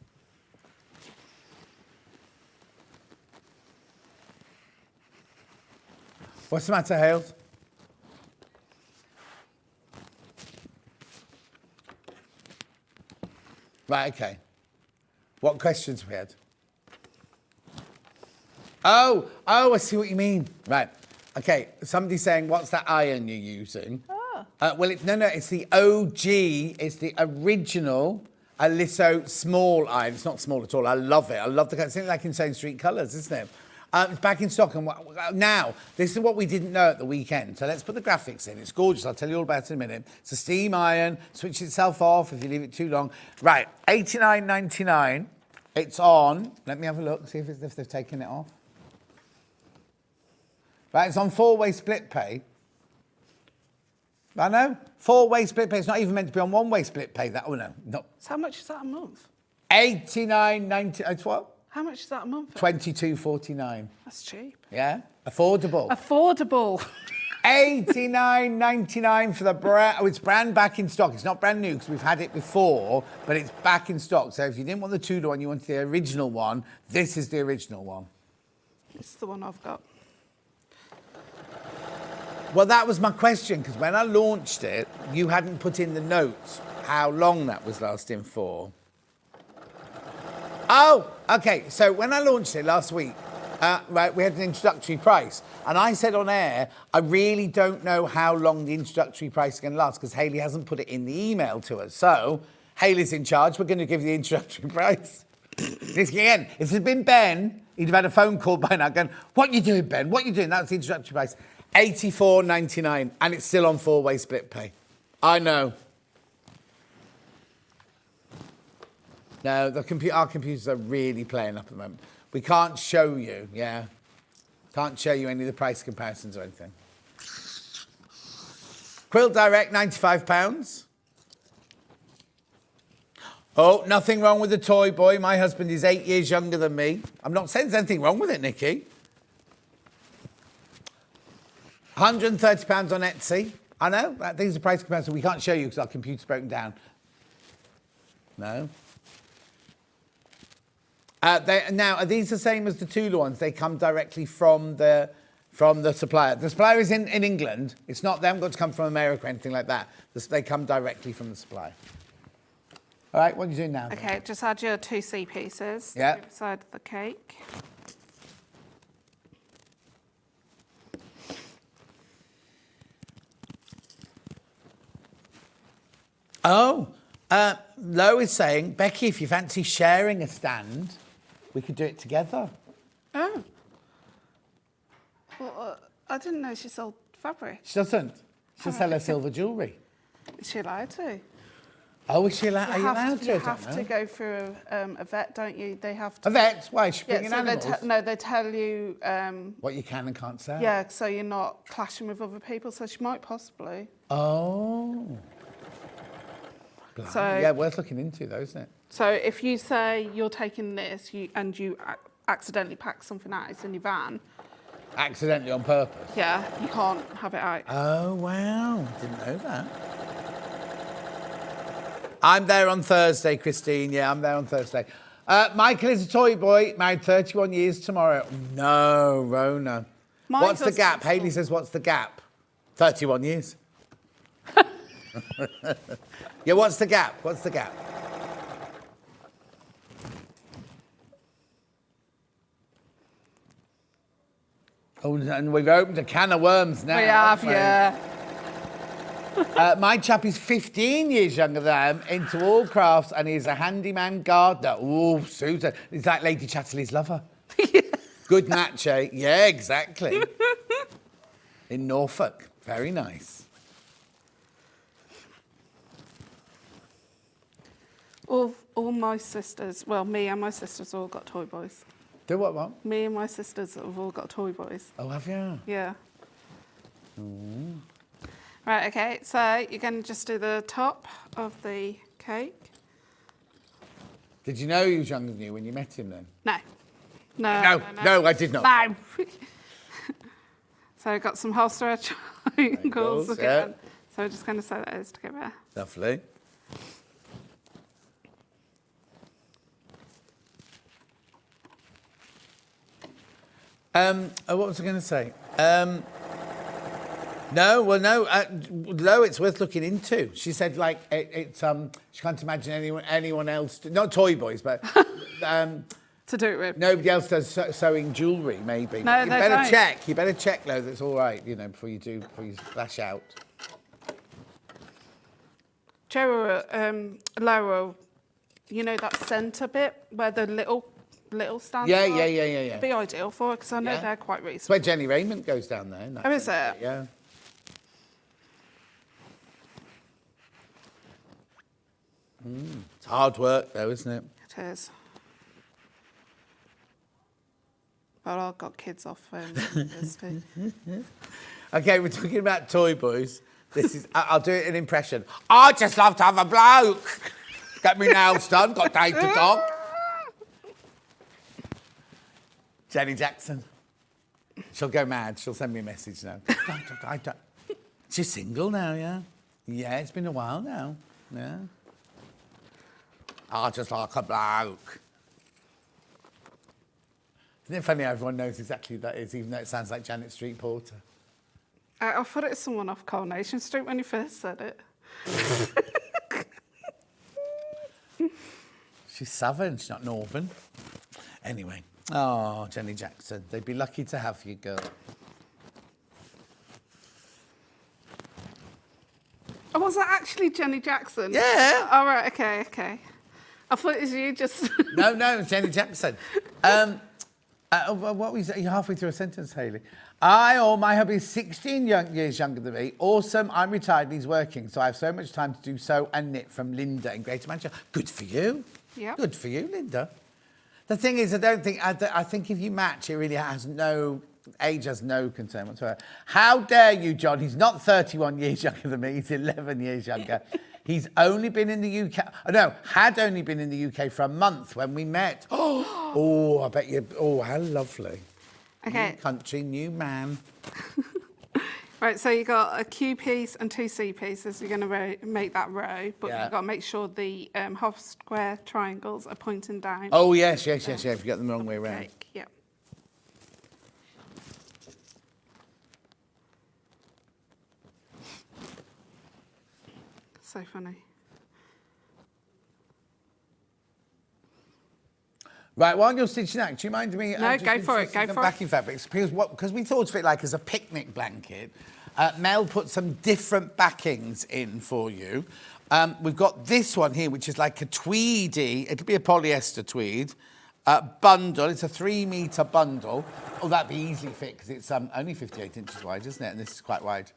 What's the matter, Hales? Right, okay. What questions have we had? Oh, I see what you mean. Right. Okay, somebody's saying, what's that iron you're using? Oh. Well, it's the OG, it's the original Aliso small iron. It's not small at all. I love it. I love the... It's like in Sewing Street colours, isn't it? It's back in stock. And now, this is what we didn't know at the weekend. So let's put the graphics in. It's gorgeous. I'll tell you all about it in a minute. It's a steam iron. Switches itself off if you leave it too long. Right, $89.99. It's on. Let me have a look, see if they've taken it off. Right, it's on 4-way split pay. I know. 4-way split pay. It's not even meant to be on 1-way split pay. That. Oh, no. So how much is that a month? $89.90. It's what? How much is that a month? $22.49. That's cheap. Yeah? Affordable. Affordable. $89.99 for the brand. Oh, it's brand back in stock. It's not brand new because we've had it before, but it's back in stock. So if you didn't want the Tudor one, you wanted the original one, this is the original one. It's the one I've got. Well, that was my question, because when I launched it, you hadn't put in the notes how long that was lasting for. Oh, OK. So when I launched it last week, right, we had an introductory price. And I said on air, I really don't know how long the introductory price is going to last, because Hayley hasn't put it in the email to us. So Hayley's in charge. We're going to give you the introductory price. Again, if it had been Ben, he'd have had a phone call by now going, what are you doing, Ben? What are you doing? That's the introductory price. $84.99, and it's still on 4-way split pay. I know. No, our computers are really playing up at the moment. We can't show you, Can't show you any of the price comparisons or anything. Quilt Direct, £95. Oh, nothing wrong with the toy boy. My husband is 8 years younger than me. I'm not saying there's anything wrong with it, Nikki. £130 on Etsy. I know, these are price comparison. We can't show you because our computer's broken down. No. Now, are these the same as the Tula ones? They come directly from the supplier. The supplier is in England. It's not, they haven't got to come from America or anything like that. They come directly from the supplier. All right, what are you doing now? Okay, just add your 2C pieces Yeah. to the side of the cake. Oh, Lo is saying, Becky, if you fancy sharing a stand, we could do it together. Oh. Well, I didn't know she sold fabric. She doesn't. She'll sell her silver jewellery. Is she allowed to? Oh, is she allowed? Are you allowed to? You have to go through a vet, don't you? They have to. A vet? Why? Is she bringing so animals? they tell you. What you can and can't sell? Yeah, so you're not clashing with other people. So she might possibly. Oh. So yeah, worth looking into, though, isn't it? So if you say you're taking this, and you accidentally pack something out, it's in your van. Accidentally on purpose? Yeah, you can't have it out. Oh, wow. Didn't know that. I'm there on Thursday, Christine. Yeah, I'm there on Thursday. Michael is a toy boy, married 31 years tomorrow. No, Rona. What's the gap? Hayley says, what's the gap? 31 years. Yeah, what's the gap? What's the gap? Oh, and we've opened a can of worms now. We have, yeah. My chap is 15 years younger than I am, into all crafts, and he's a handyman gardener. Oh, Susan. He's like Lady Chatterley's lover. Good match, eh? Yeah, exactly. In Norfolk. Very nice. All my sisters, well, me and my sisters all got toy boys. Do what? Me and my sisters have all got toy boys. Oh, have you? Yeah. Mm. Right, okay, so you're going to just do the top of the cake. Did you know he was younger than you when you met him then? No. No, I did not. No. So I've got some holster triangles again. Yeah. So we're just going to sew those together. Lovely. What was I going to say? No, Lo, it's worth looking into. She said, like, she can't imagine anyone else, not toy boys, but to do it with. Nobody else does sewing jewellery, maybe. No, you they better don't. check. You better check, Lo, that's all right, before you splash out. Joe, Laura, that centre bit where the little stands Yeah. are? It'd be ideal for it because I know they're quite That's recent. where Jenny Raymond goes down there. Oh, is it? Yeah. It's hard work, though, isn't it? It is. But I've got kids off university. Okay, we're talking about toy boys. This is, I'll do it in impression. I just love to have a bloke. Get me nails done, got day to dog. Jenny Jackson. She'll go mad. She'll send me a message now. I don't. She's single now, yeah? Yeah, it's been a while now. Yeah. I just like a bloke. Isn't it funny how everyone knows exactly who that is, even though it sounds like Janet Street Porter? I thought it was someone off Coronation Street when you first said it. She's southern, she's not northern. Anyway. Oh, Jenny Jackson. They'd be lucky to have you, girl. Oh, was that actually Jenny Jackson? Yeah. All right, okay. I thought it was you just... No, it's Jenny Jackson. What was you're halfway through a sentence, Hayley. My hubby is 16 years younger than me. Awesome. I'm retired and he's working, so I have so much time to do sew and knit. From Linda in Greater Manchester. Good for you. Yeah. Good for you, Linda. The thing is, I think if you match, it really has no... Age has no concern whatsoever. How dare you, John? He's not 31 years younger than me. He's 11 years younger. He's only been in the UK... had only been in the UK for a month when we met. Oh, I bet you... Oh, how lovely. Okay. New country, new man. Right, so you got a Q piece and 2 C pieces. You're going to make that row, but Yeah. you've got to make sure the half square triangles are pointing down. Oh, yes. You got them the wrong way around. Cake, yeah. So funny. Right, while you're stitching that, do you mind me... No, go for it, go for it. Backing fabrics, because we thought of it like as a picnic blanket. Mel put some different backings in for you. We've got this one here, which is like a tweedy, it'll be a polyester tweed, bundle. It's a 3-metre bundle. Oh, that'd be easily fit, because it's only 58 inches wide, isn't it? And this is quite wide.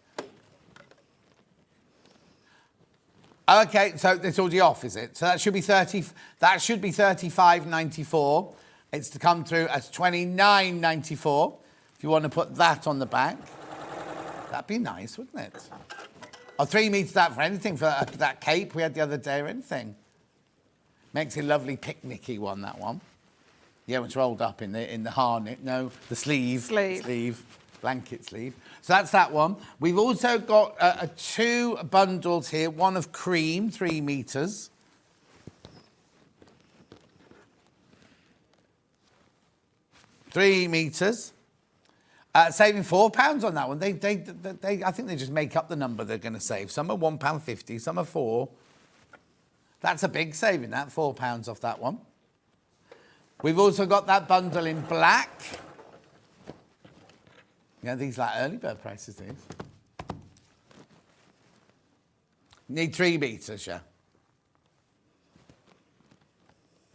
Okay, so it's already off, is it? So that should be 35.94. It's to come through as 29.94. If you want to put that on the back, that'd be nice, wouldn't it? Or 3 meters that for anything, for that cape we had the other day or anything. Makes a lovely picnicky one, that one. Yeah, it's rolled up in the harness. No, the sleeve. Blanket sleeve. So that's that one. We've also got 2 bundles here. One of cream, 3 meters. Saving £4 on that one. I think they just make up the number they're going to save. Some are £1.50, some are £4. That's a big saving, that £4 off that one. We've also got that bundle in black. Yeah, these like early bird prices, these. Need 3 meters, yeah.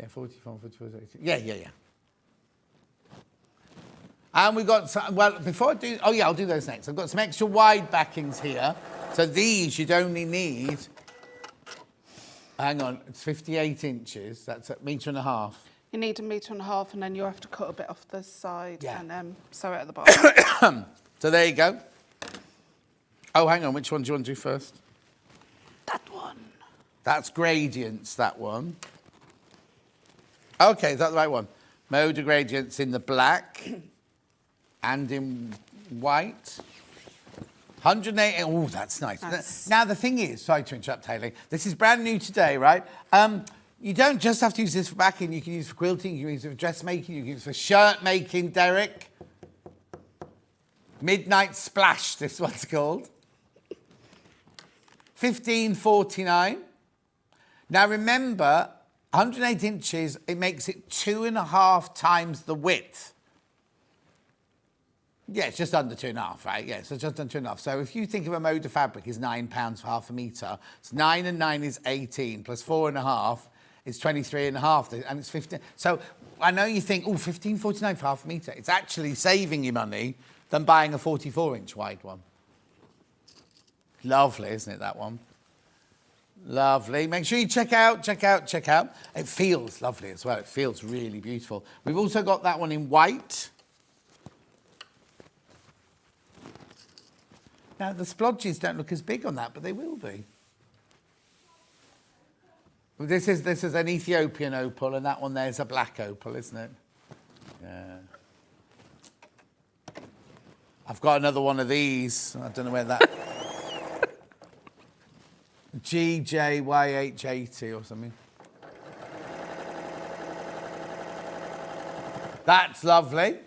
Yeah, 44, 44, 80. Yeah. And we've got some, well, before I do, oh yeah, I'll do those next. I've got some extra wide backings here. So these you'd only need, hang on, it's 58 inches. That's a metre and a half. You need 1.5 meters, and then you have to cut a bit off the side Yeah. and sew it at the bottom. So there you go. Oh, hang on, which one do you want to do first? That one. That's gradients, that one. Okay, is that the right one? Mode of gradients in the black and in white. 180, oh, that's nice. Now, the thing is, sorry to interrupt, Hayley, this is brand new today, right? You don't just have to use this for backing, you can use it for quilting, you can use it for dressmaking, you can use it for shirt making, Derek. Midnight Splash, this one's called. £15.49. Now remember, 108 inches, it makes it 2.5 times the width. Yeah, it's just under 2.5, right? Yeah, so just under 2.5. So if you think of a mode of fabric is £9 for half a metre, it's 9 and 9 is 18, plus 4.5 is 23.5, and it's 15. So I know you think, oh, £15.49 for half a metre. It's actually saving you money than buying a 44-inch wide one. Lovely, isn't it, that one? Lovely. Make sure you check out. It feels lovely as well. It feels really beautiful. We've also got that one in white. Now, the splodges don't look as big on that, but they will be. This is an Ethiopian opal, and that one there's a black opal, isn't it? Yeah. I've got another one of these. I don't know where that... GJYH80 or something. That's lovely.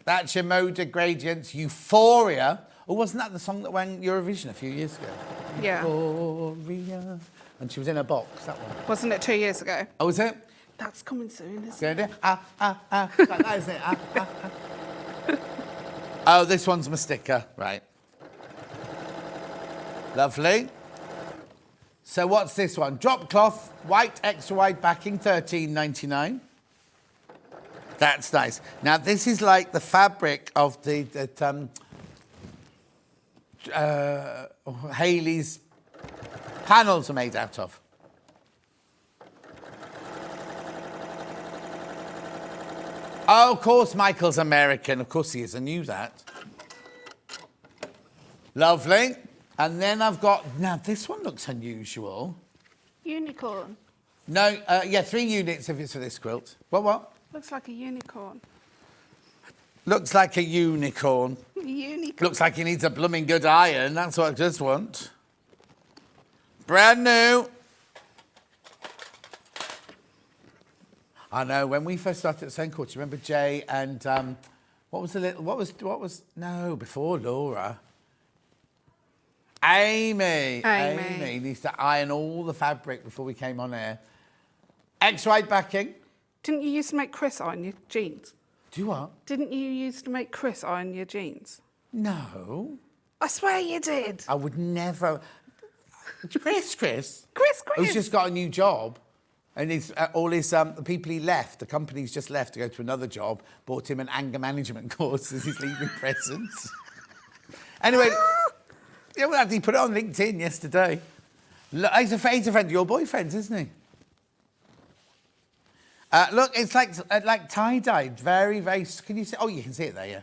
That's your Mode of Gradients Euphoria. Oh, wasn't that the song that won Eurovision a few years ago? Yeah. Euphoria. And she was in a box, that one. Wasn't it 2 years ago? Oh, was it? That's coming soon, isn't it? Like that, isn't it? Oh, this one's my sticker. Right. Lovely. So what's this one? Drop cloth, white extra wide backing, $13.99. That's nice. Now this is like the fabric of Hayley's panels are made out of. Oh, of course, Michael's American. Of course he is. I knew that. Lovely. And then I've got... Now, this one looks unusual. Unicorn. No, yeah, 3 units if it's for this quilt. What? Looks like a unicorn. Looks like a unicorn. Unicorn. Looks like he needs a blooming good iron. That's what I just want. Brand new. I know, when we first started at St. Court, you remember Jay and, before Laura. Amy needs to iron all the fabric before we came on air. X-wide backing. Didn't you used to make Chris iron your jeans? Do what? Didn't you used to make Chris iron your jeans? No. I swear you did. I would never. Chris. Who's just got a new job. And all his the people he left, the company's just left to go to another job, bought him an anger management course as he's leaving presents. Anyway, yeah, well, he put it on LinkedIn yesterday. He's a friend of your boyfriend's, isn't he? Look, it's like tie-dyed, very, very... Can you see? Oh, you can see it there, yeah.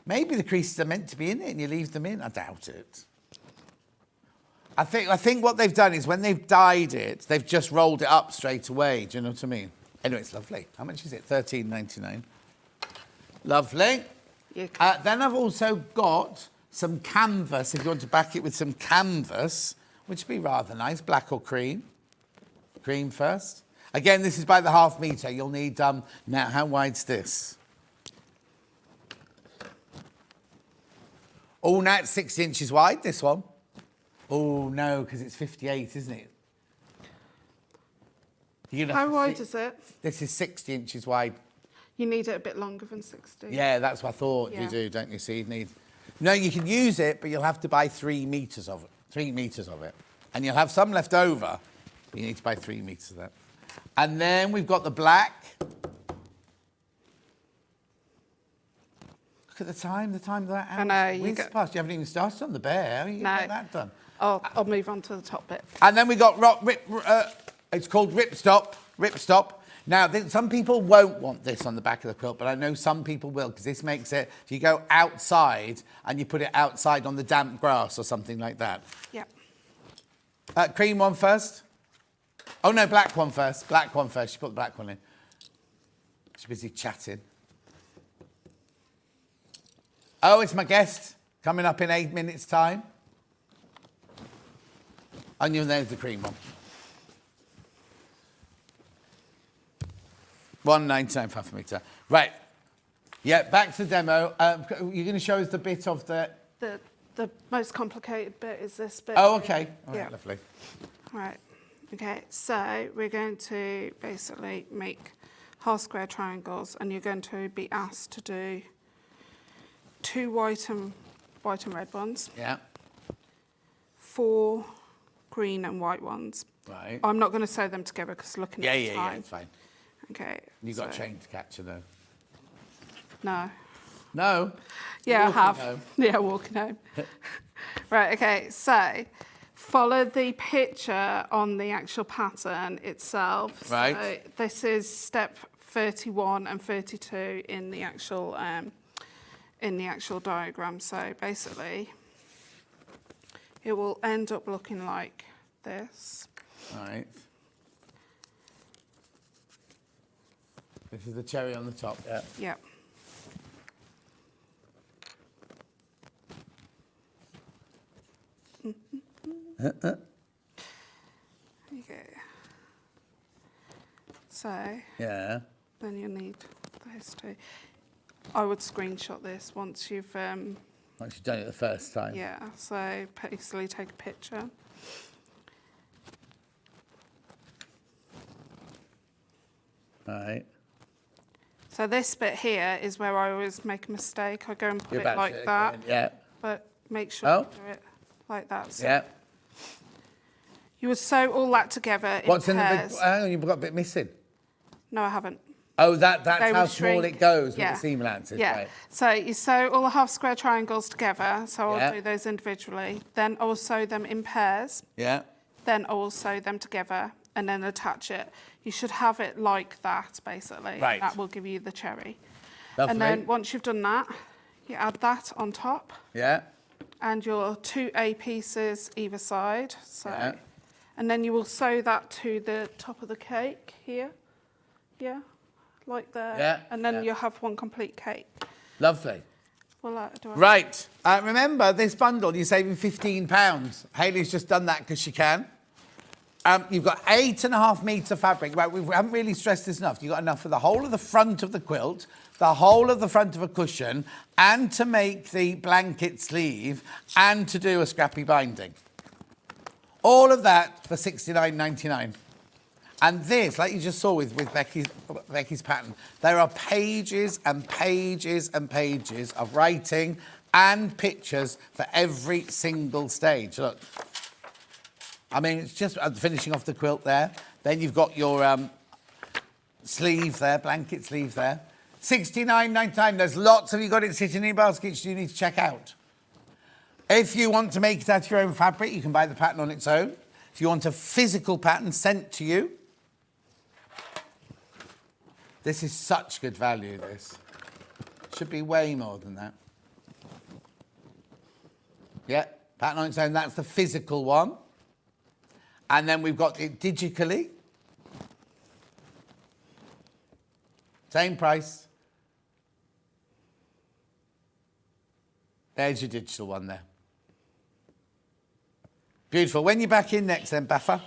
Maybe the creases are meant to be in it and you leave them in. I doubt it. I think what they've done is when they've dyed it, they've just rolled it up straight away. Do you know what I mean? Anyway, it's lovely. How much is it? $13.99. Lovely. Then I've also got some canvas, if you want to back it with some canvas, which would be rather nice. Black or cream. Cream first. Again, this is by the ½ metre. You'll need... now, how wide's this? Oh, now it's 6 inches wide, this one. Oh, no, because it's 58, isn't it? How wide is it? This is 60 inches wide. You need it a bit longer than 60. Yeah, that's what I thought you do, don't you? So you need... No, you can use it, but you'll have to buy 3 metres of it. 3 metres of it. And you'll have some left over, but you need to buy 3 metres of that. And then we've got the black. Look at the time that I know, you past. You haven't even started on the bear. How are you going to get that done? I'll move on to the top bit. And then we got it's called Ripstop. Now, some people won't want this on the back of the quilt, but I know some people will, because this makes it, if you go outside and you put it outside on the damp grass or something like that. Yeah. Cream one first. Oh, no, black one first. Black one first. You put the black one in. She's busy chatting. Oh, it's my guest coming up in 8 minutes' time. And there's the cream one. $1.99 per metre. Right. Yeah, back to the demo. You're going to show us the bit of the... The most complicated bit is this bit. Oh, OK. All right, lovely. Right. OK, so we're going to basically make half square triangles, and you're going to be asked to do 2 white and red ones. Yeah. 4 green and white ones. Right. I'm not going to sew them together because looking at the time. Yeah, it's fine. Okay. You've got a chain to catch her, though. No. No? Yeah, I have. Home. Yeah, walking home. Right, okay, so follow the picture on the actual pattern itself. Right. So this is step 31 and 32 in the actual diagram. So basically, it will end up looking like this. Right. This is the cherry on the top, yeah. Yeah. Okay. So. Yeah. Then you'll need those 2. I would screenshot this once you've... Once you've done it the first time. Yeah, so basically take a picture. Right. So this bit here is where I always make a mistake. I go and put You're it like that. Yeah. But make sure you do it like that. So Yeah. You would sew all that together What's in in the pairs. big... Oh, you've got a bit missing. No, I haven't. Oh, that's They how would small shrink. it goes Yeah. with the seam allowances. Yeah. Right. So you sew all the half square triangles together. So Yeah. I'll do those individually. Then I'll sew them in pairs. Yeah. Then I'll sew them together and then attach it. You should have it like that, basically. Right. That will give you the cherry. Lovely. And then once you've done that, you add that on top Yeah. and your 2A pieces either side. So, Yeah. and then you will sew that to the top of the cake here. Yeah, like there. Yeah, And then yeah. you'll have one complete cake. Lovely. Well, do I... Right. Remember, this bundle, you're saving £15. Hayley's just done that because she can. You've got 8.5 metres of fabric. Right, we haven't really stressed this enough. You've got enough for the whole of the front of the quilt, the whole of the front of a cushion, and to make the blanket sleeve, and to do a scrappy binding. All of that for £69.99. And this, like you just saw with Becky's pattern, there are pages and pages and pages of writing and pictures for every single stage. Look. I mean, it's just finishing off the quilt there. Then you've got your sleeve there, blanket sleeve there. £69.99. There's lots of you got it sitting in your baskets you need to check out. If you want to make it out of your own fabric, you can buy the pattern on its own. If you want a physical pattern sent to you, this is such good value, this. Should be way more than that. Yeah, pattern on its own, that's the physical one. And then we've got it digitally. Same price. There's your digital one there. Beautiful. When you back in next then, Baffa?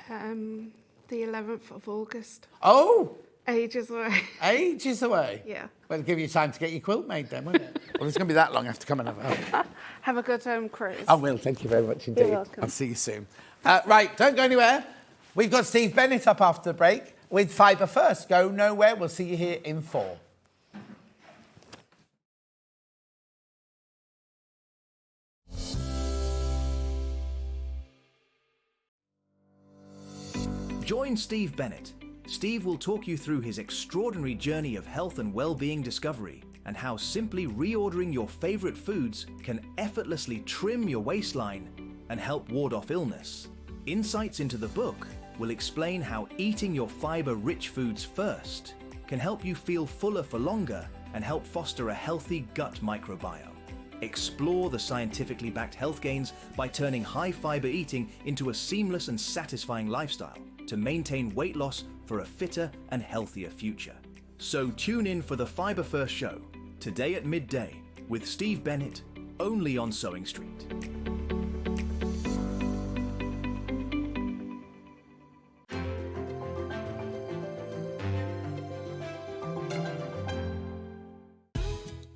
The 11th of August. Oh! Ages away. Ages away? Yeah. Well, it'll give you time to get your quilt made then, won't it? Well, it's going to be that long, I have to come and have a help. Have a good cruise. I will, thank you very much indeed. You're welcome. I'll see you soon. Right, don't go anywhere. We've got Steve Bennett up after the break with Fibre First. Go nowhere. We'll see you here in 4. Join Steve Bennett. Steve will talk you through his extraordinary journey of health and well-being discovery and how simply reordering your favorite foods can effortlessly trim your waistline and help ward off illness. Insights into the book will explain how eating your fibre-rich foods first can help you feel fuller for longer and help foster a healthy gut microbiome. Explore the scientifically backed health gains by turning high-fibre eating into a seamless and satisfying lifestyle to maintain weight loss for a fitter and healthier future. So tune in for the Fibre First show, today at midday, with Steve Bennett, only on Sewing Street.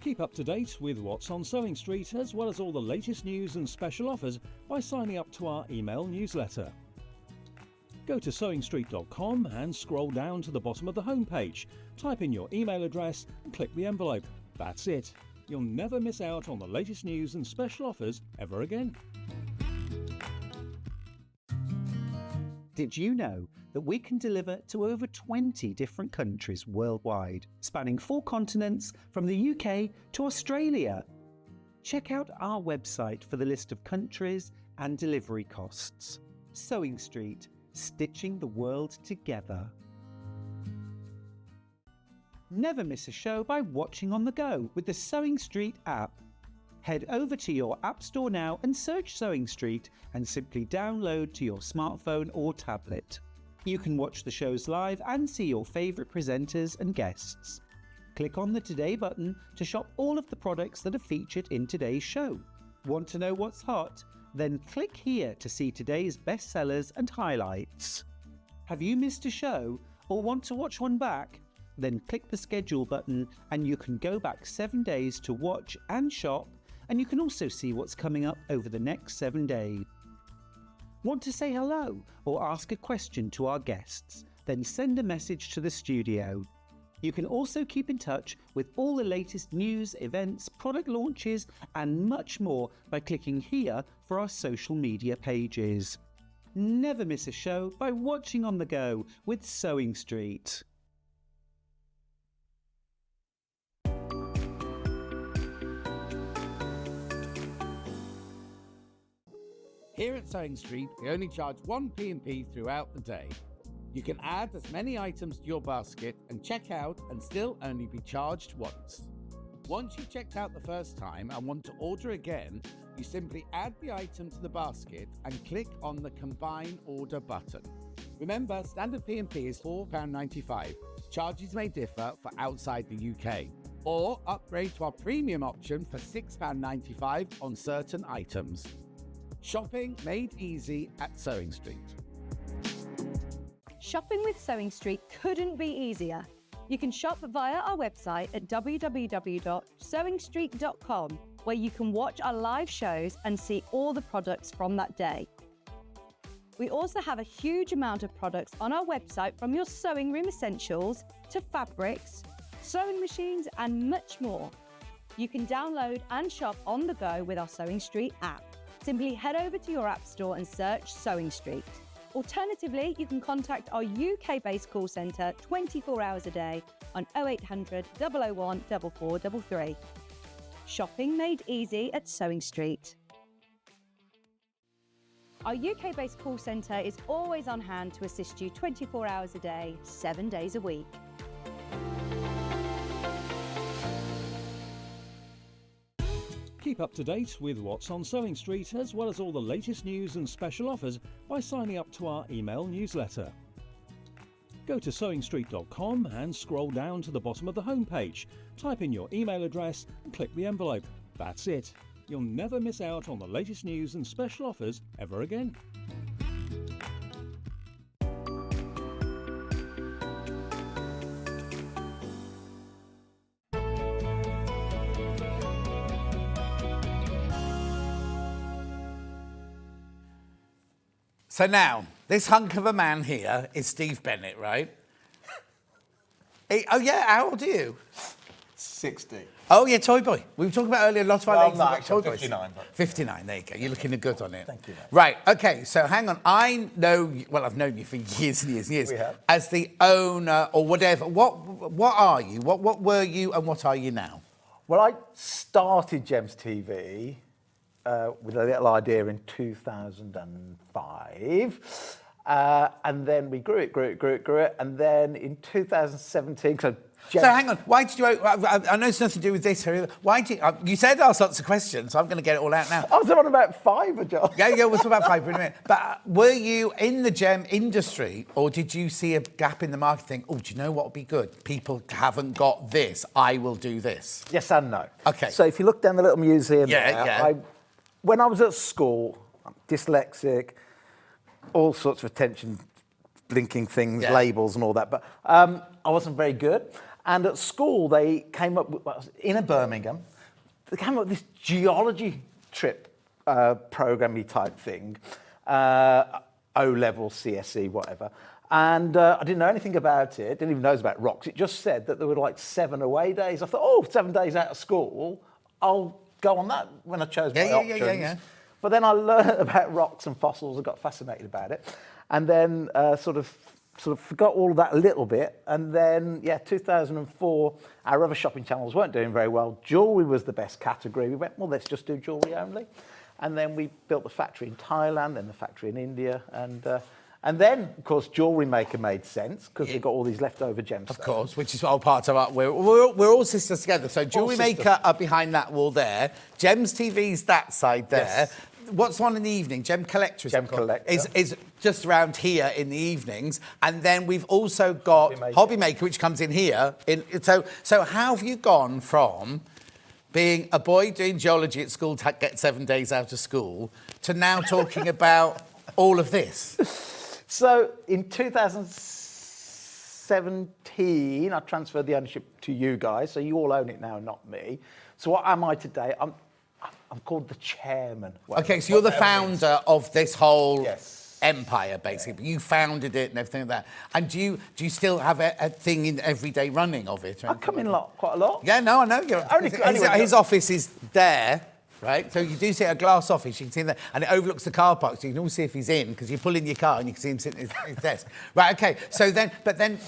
Keep up to date with what's on Sewing Street, as well as all the latest news and special offers by signing up to our email newsletter. Go to sewingstreet.com and scroll down to the bottom of the homepage. Type in your email address and click the envelope. That's it. You'll never miss out on the latest news and special offers ever again. Did you know that we can deliver to over 20 different countries worldwide, spanning 4 continents from the UK to Australia? Check out our website for the list of countries and delivery costs. Sewing Street, stitching the world together. Never miss a show by watching on the go with the Sewing Street app. Head over to your App Store now and search Sewing Street and simply download to your smartphone or tablet. You can watch the shows live and see your favourite presenters and guests. Click on the Today button to shop all of the products that are featured in today's show. Want to know what's hot? Then click here to see today's bestsellers and highlights. Have you missed a show or want to watch one back? Then click the schedule button and you can go back 7 days to watch and shop, and you can also see what's coming up over the next 7 days. Want to say hello or ask a question to our guests? Then send a message to the studio. You can also keep in touch with all the latest news, events, product launches and much more by clicking here for our social media pages. Never miss a show by watching on the go with Sewing Street. Here at Sewing Street, we only charge 1 P&P throughout the day. You can add as many items to your basket and check out and still only be charged once. Once you've checked out the first time and want to order again, you simply add the item to the basket and click on the Combine Order button. Remember, standard P&P is £4.95. Charges may differ for outside the UK. Or upgrade to our premium option for £6.95 on certain items. Shopping made easy at Sewing Street. Shopping with Sewing Street couldn't be easier. You can shop via our website at www.sewingstreet.com, where you can watch our live shows and see all the products from that day. We also have a huge amount of products on our website, from your sewing room essentials to fabrics, sewing machines and much more. You can download and shop on the go with our Sewing Street app. Simply head over to your app store and search Sewing Street. Alternatively, you can contact our UK-based call centre 24 hours a day on 0800 001 4433. Shopping made easy at Sewing Street. Our UK-based call centre is always on hand to assist you 24 hours a day, 7 days a week. Keep up to date with what's on Sewing Street, as well as all the latest news and special offers, by signing up to our email newsletter. Go to sewingstreet.com and scroll down to the bottom of the homepage. Type in your email address and click the envelope. That's it. You'll never miss out on the latest news and special offers ever again. So now, this hunk of a man here is Steve Bennett, right? Oh yeah, how old are you? 60. Oh yeah, Toy Boy. We were talking about earlier, a lot of our Well, ladies no, have got actually, Toy Boys. 59. But 59, there you go. You're looking good on it. Thank you, mate. Right, okay, so hang on. I know, well, I've known you for years and years and years. We have. As the owner or whatever. What are you? What were you and what are you now? Well, I started Gems TV with a little idea in 2005. And then we grew it. And then in 2017, so hang on, why did you, I know it's nothing to do with this, why did you said ask lots of questions, so I'm going to get it all out now. I was on about Fibre, John. Yeah, we'll talk about Fibre in a minute. But were you in the gem industry, or did you see a gap in the market and think, oh, do you know what would be good? People haven't got this, I will do this. Yes and no. Okay. So if you look down the little museum Yeah. when I was at school, I'm dyslexic, all sorts of attention blinking things, labels and all that, but I wasn't very good. And at school, they came up with, in Birmingham, they came up with this geology trip programme-y type thing, O-level, CSE, whatever. And I didn't know anything about it, didn't even know about rocks. It just said that there were like 7 away days. I thought, 7 days out of school, I'll go on that when I chose my options. Yeah. But then I learned about rocks and fossils and got fascinated about it. And then sort of forgot all of that a little bit. And then, 2004, our other shopping channels weren't doing very well. Jewellery was the best category. We went, well, let's just do jewellery only. And then we built the factory in Thailand, then the factory in India. And then, of course, Jewellery Maker made sense because we got all these leftover gemstones. Of course, which is all part of our... We're all sisters together. So Jewellery Maker are behind that wall there. Gems TV's that side there. Yes. What's on in the evening? Gem Collector is just around here in the evenings. And then we've also got Hobby Maker, which comes in here. So how have you gone from being a boy doing geology at school to get 7 days out of school to now talking about all of this? So in 2017, I transferred the ownership to you guys. So you all own it now, not me. So what am I today? I'm called the chairman. Okay, so you're the founder of this whole empire, basically. You founded it and everything like that. And do you still have a thing in everyday running of it? I come in quite a lot. Yeah, no, I know. His office is there. right? So you do see a glass office, you can see that, and it overlooks the car park, so you can always see if he's in, because you pull in your car and you can see him sitting at his desk. Right, okay, so then, but then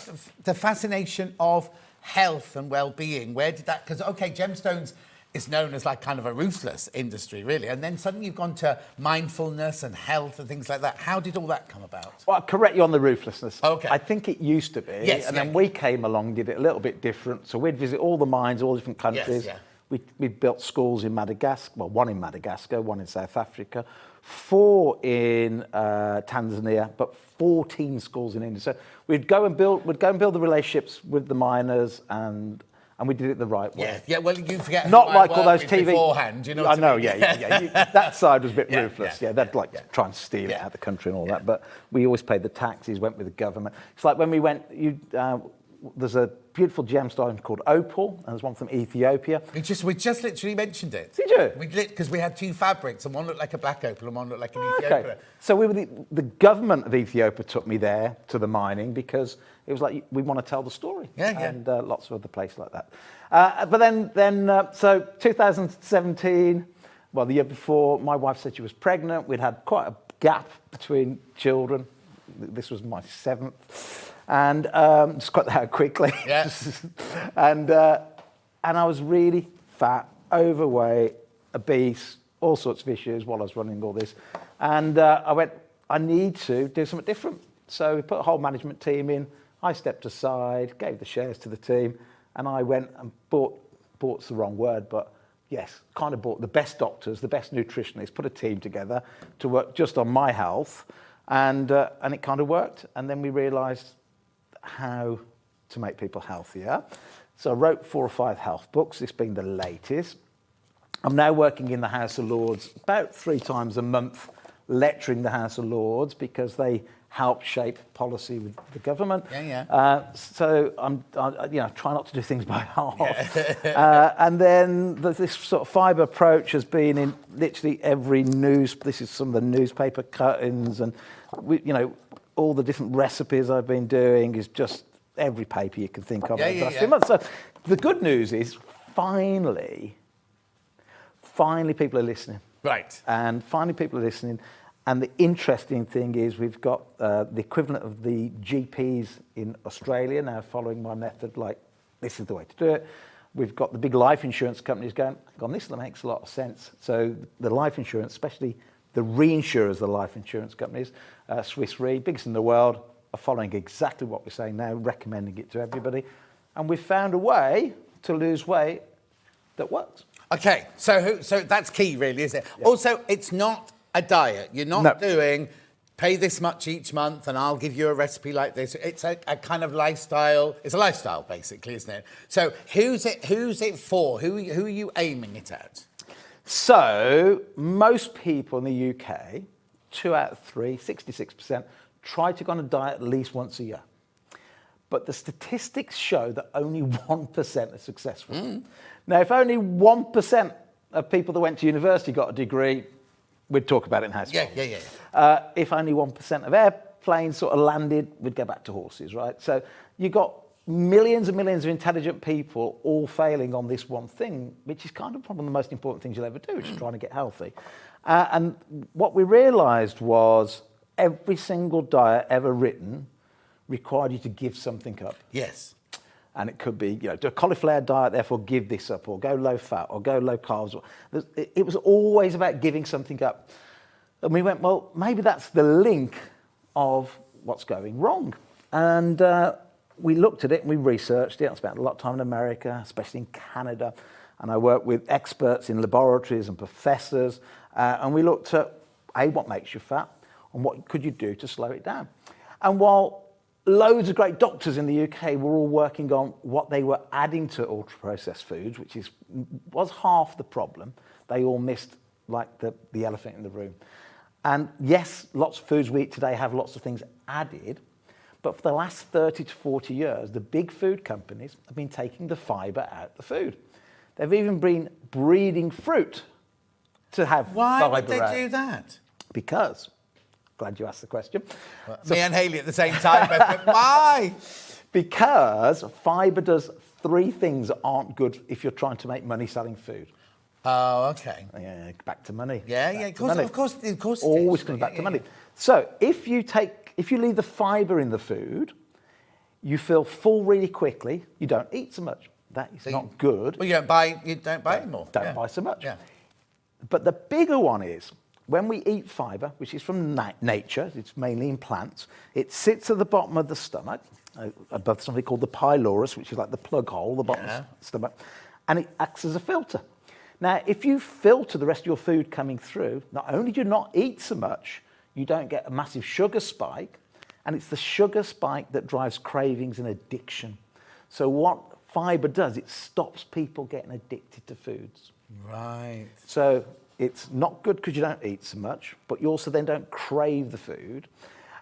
the fascination of health and well-being, where did that, because, okay, gemstones is known as like kind of a ruthless industry, really, and then suddenly you've gone to mindfulness and health and things like that. How did all that come about? Well, I'll correct you on the ruthlessness. Okay. I think it used to be, Yes, and yeah. then we came along, did it a little bit different. So we'd visit all the mines, all different countries. Yes, yeah. We built schools in Madagascar, well, one in Madagascar, one in South Africa, 4 in Tanzania, but 14 schools in India. So we'd go and build the relationships with the miners, and we did it the right way. Yeah, well, you forget. Not who I like all worked those with TV. beforehand. You know. I What know, mean? yeah. That side was a bit Yeah, ruthless. yeah, Yeah, they'd yeah. try and steal it Yeah. out of the country and all that. But we always paid the taxes, went with the government. It's like when we went. There's a beautiful gemstone called opal, and there's one from Ethiopia. We just literally mentioned it. Did you? We did, because we had 2 fabrics, and one looked like a black opal and one looked like an Okay. Ethiopian. So we were the government of Ethiopia took me there to the mining because it was like, we want to tell the story. Yeah, yeah. And lots of other places like that. But then, so 2017, well, the year before, my wife said she was pregnant. We'd had quite a gap between children. This was my 7th. And just got that out quickly. Yeah. and I was really fat, overweight, obese, all sorts of issues while I was running all this. And I went, I need to do something different. So we put a whole management team in. I stepped aside, gave the shares to the team, and I went and bought's the wrong word, but yes, kind of bought the best doctors, the best nutritionists, put a team together to work just on my health, and it kind of worked. And then we realised how to make people healthier. So I wrote 4 or 5 health books, this being the latest. I'm now working in the House of Lords about 3 times a month, lecturing the House of Lords because they help shape policy with the government. So I'm try not to do things by half. And then this sort of Fibre approach has been in literally every news. This is some of the newspaper cuttings, and all the different recipes I've been doing is just every paper you can think of. over the last few months. So the good news is finally people are listening. Right. And finally people are listening. And the interesting thing is we've got the equivalent of the GPs in Australia now following my method, like this is the way to do it. We've got the big life insurance companies going, this makes a lot of sense. So the life insurance, especially the reinsurers of the life insurance companies, Swiss Re, biggest in the world, are following exactly what we're saying now, recommending it to everybody. And we've found a way to lose weight that works. Okay, so that's key, really, isn't it? Yeah. Also, it's not a diet. You're not doing pay this much each month and I'll give you a recipe like this. It's a kind of lifestyle. It's a lifestyle, basically, isn't it? So who's it for? Who are you aiming it at? So most people in the UK, 2 out of 3, 66%, try to go on a diet at least once a year. But the statistics show that only 1% are successful. Now, if only 1% of people that went to university got a degree, we'd talk about it in house. If only 1% of airplanes sort of landed, we'd go back to horses, right? So you got millions and millions of intelligent people all failing on this one thing, which is kind of one of the most important things you'll ever do, which is trying to get healthy. And what we realised was every single diet ever written required you to give something up. Yes. And it could be, do a cauliflower diet, therefore give this up, or go low fat, or go low carbs. It was always about giving something up. And we went, well, maybe that's the link of what's going wrong. And we looked at it and we researched it. I spent a lot of time in America, especially in Canada. And I worked with experts in laboratories and professors. And we looked at, what makes you fat, and what could you do to slow it down. And while loads of great doctors in the UK were all working on what they were adding to ultra-processed foods, which was half the problem, they all missed like the elephant in the room. And yes, lots of foods we eat today have lots of things added, but for the last 30 to 40 years, the big food companies have been taking the fibre out of the food. They've even been breeding fruit to have fibre out. Why would they do that? Because, glad you asked the question. Me and Hayley at the same time, but why? Because fibre does 3 things that aren't good if you're trying to make money selling food. Oh, okay. Yeah, back to money. Yeah, Back yeah, to of course it Always is. comes back to Yeah, money. yeah. So if you leave the fibre in the food, you feel full really quickly. You don't eat so much. That is not good. Well, you don't buy anymore. Don't buy so much. Yeah. But the bigger one is when we eat fibre, which is from nature, it's mainly in plants, it sits at the bottom of the stomach, above something called the pylorus, which is like the plug hole, the bottom of the stomach, and it acts as a filter. Now, if you filter the rest of your food coming through, not only do you not eat so much, you don't get a massive sugar spike, and it's the sugar spike that drives cravings and addiction. So what fibre does, it stops people getting addicted to foods. Right. So it's not good because you don't eat so much, but you also then don't crave the food.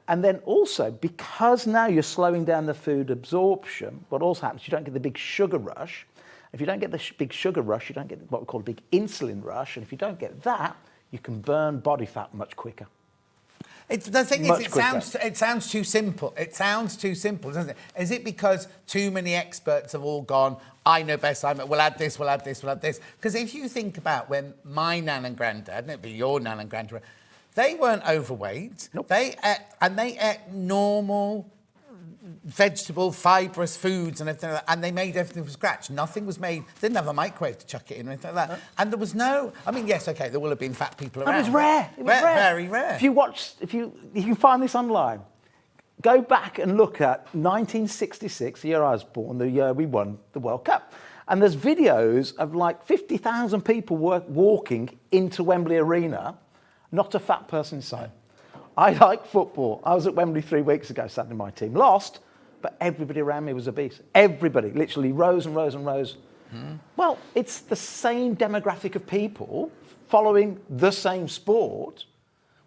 And then also, because now you're slowing down the food absorption, what also happens, you don't get the big sugar rush. If you don't get the big sugar rush, you don't get what we call a big insulin rush. And if you don't get that, you can burn body fat much quicker. The thing is, it sounds too simple. It sounds too simple, doesn't it? Is it because too many experts have all gone, I know best, we'll add this, we'll add this, we'll add this? Because if you think about when my nan and granddad, and it'd be your nan and granddad, they weren't overweight. Nope. They ate normal, vegetable, fibrous foods and everything like that, and they made everything from scratch. Nothing was made, didn't have a microwave to chuck it in or anything like that. And there was no, I mean, yes, okay, there will have been fat people around. It was rare. It was Very rare. If you can find this online, go back and look at 1966, the year I was born, the year we won the World Cup. And there's videos of like 50,000 people walking into Wembley Arena, not a fat person inside. I like football. I was at Wembley 3 weeks ago, sadly my team lost, but everybody around me was obese. Everybody, literally rows and rows and rows. Well, it's the same demographic of people following the same sport.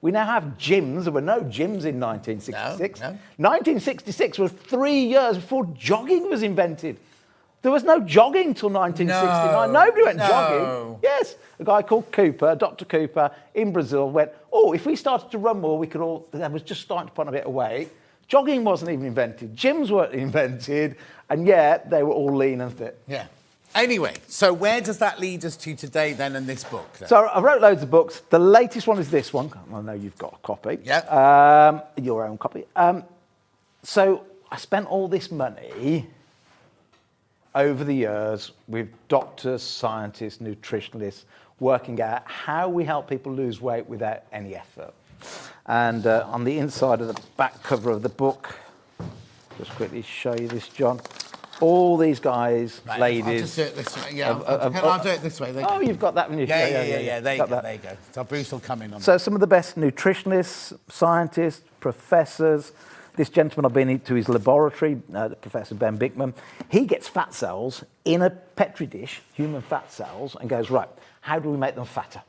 We now have gyms. There were no gyms in 1966. No. 1966 was 3 years before jogging was invented. There was no jogging till 1969. Nobody went jogging. Yes. A guy called Cooper, Dr. Cooper, in Brazil, went, if we started to run more, we could all... They was just starting to put on a bit of weight. Jogging wasn't even invented. Gyms weren't invented. And yet, they were all lean and fit. Yeah. Anyway, so where does that lead us to today, then, in this book? Then? So I wrote loads of books. The latest one is this one. I know you've got a copy. Yeah. Your own copy. So I spent all this money over the years with doctors, scientists, nutritionists, working out how we help people lose weight without any effort. And on the inside of the back cover of the book, just quickly show you this, John. All these guys, ladies... I'll just do it this way. Yeah, I'll do it this way. Oh, you've got that one. Yeah. There you go. So Bruce will come in on that. So some of the best nutritionists, scientists, professors. This gentleman, I've been into his laboratory, Professor Ben Bickman. He gets fat cells in a Petri dish, human fat cells, and goes, right, how do we make them fatter?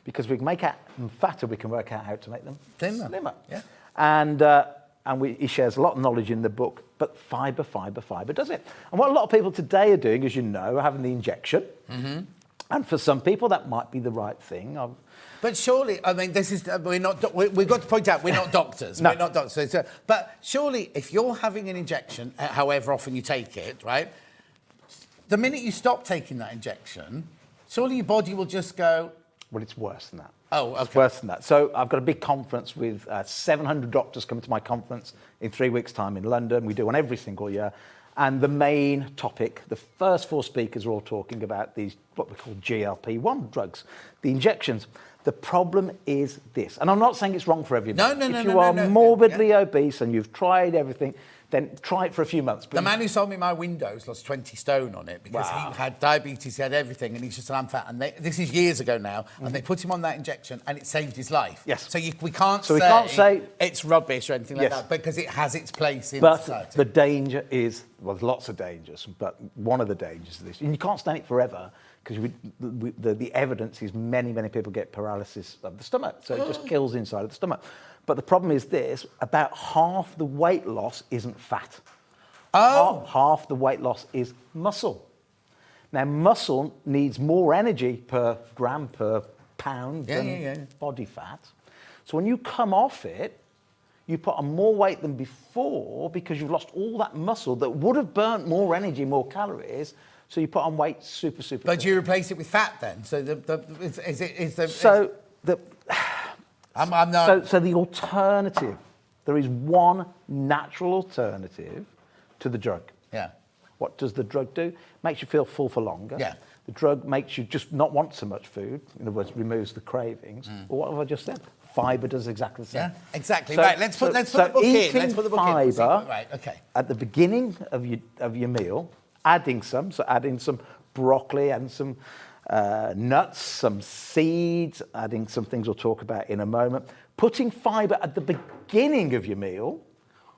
Because if we can make them fatter, we can work out how to make them slimmer. Yeah. And he shares a lot of knowledge in the book, but fibre does it. And what a lot of people today are doing, as you know, are having the injection. Mm-hmm. And for some people, that might be the right thing. But surely, I mean, this is, we've got to point out, we're not doctors. No. We're not doctors. But surely, if you're having an injection, however often you take it, right, the minute you stop taking that injection, surely your body will just go... Well, it's worse than that. Oh, okay. It's worse than that. So I've got a big conference with 700 doctors coming to my conference in 3 weeks' time in London. We do one every single year. And the main topic, the first 4 speakers are all talking about these, what we call GLP-1 drugs, the injections. The problem is this, and I'm not saying it's wrong for everybody. No. If you are morbidly obese and you've tried everything, then try it for a few months. The man who sold me my windows lost 20 stone on it because he had diabetes, he had everything, and he's just said, I'm fat. And this is years ago now, and they put him on that injection, and it saved his life. Yes. So we can't say it's rubbish or anything like that, because it has its place in society. The danger is, well, there's lots of dangers, but one of the dangers of this, and you can't stand it forever, because the evidence is many people get paralysis of the stomach, so it just kills inside of the stomach. But the problem is this, about half the weight loss isn't fat. Oh! Half the weight loss is muscle. Now, muscle needs more energy per gram, per pound than body fat. So when you come off it, you put on more weight than before because you've lost all that muscle that would have burnt more energy, more calories. So you put on weight super But quick. do you replace it with fat then? So I'm not. So the alternative, there is one natural alternative to the drug. Yeah. What does the drug do? Makes you feel full for longer. Yeah. The drug makes you just not want so much food. In other words, removes the cravings. Or what have I just said? Fibre does exactly the same. Yeah, exactly. So- Right, let's put the book in. Let's put the book in. We'll see. fibre Right, okay. at the beginning of your meal, adding some broccoli and some nuts, some seeds, adding some things we'll talk about in a moment. Putting fibre at the beginning of your meal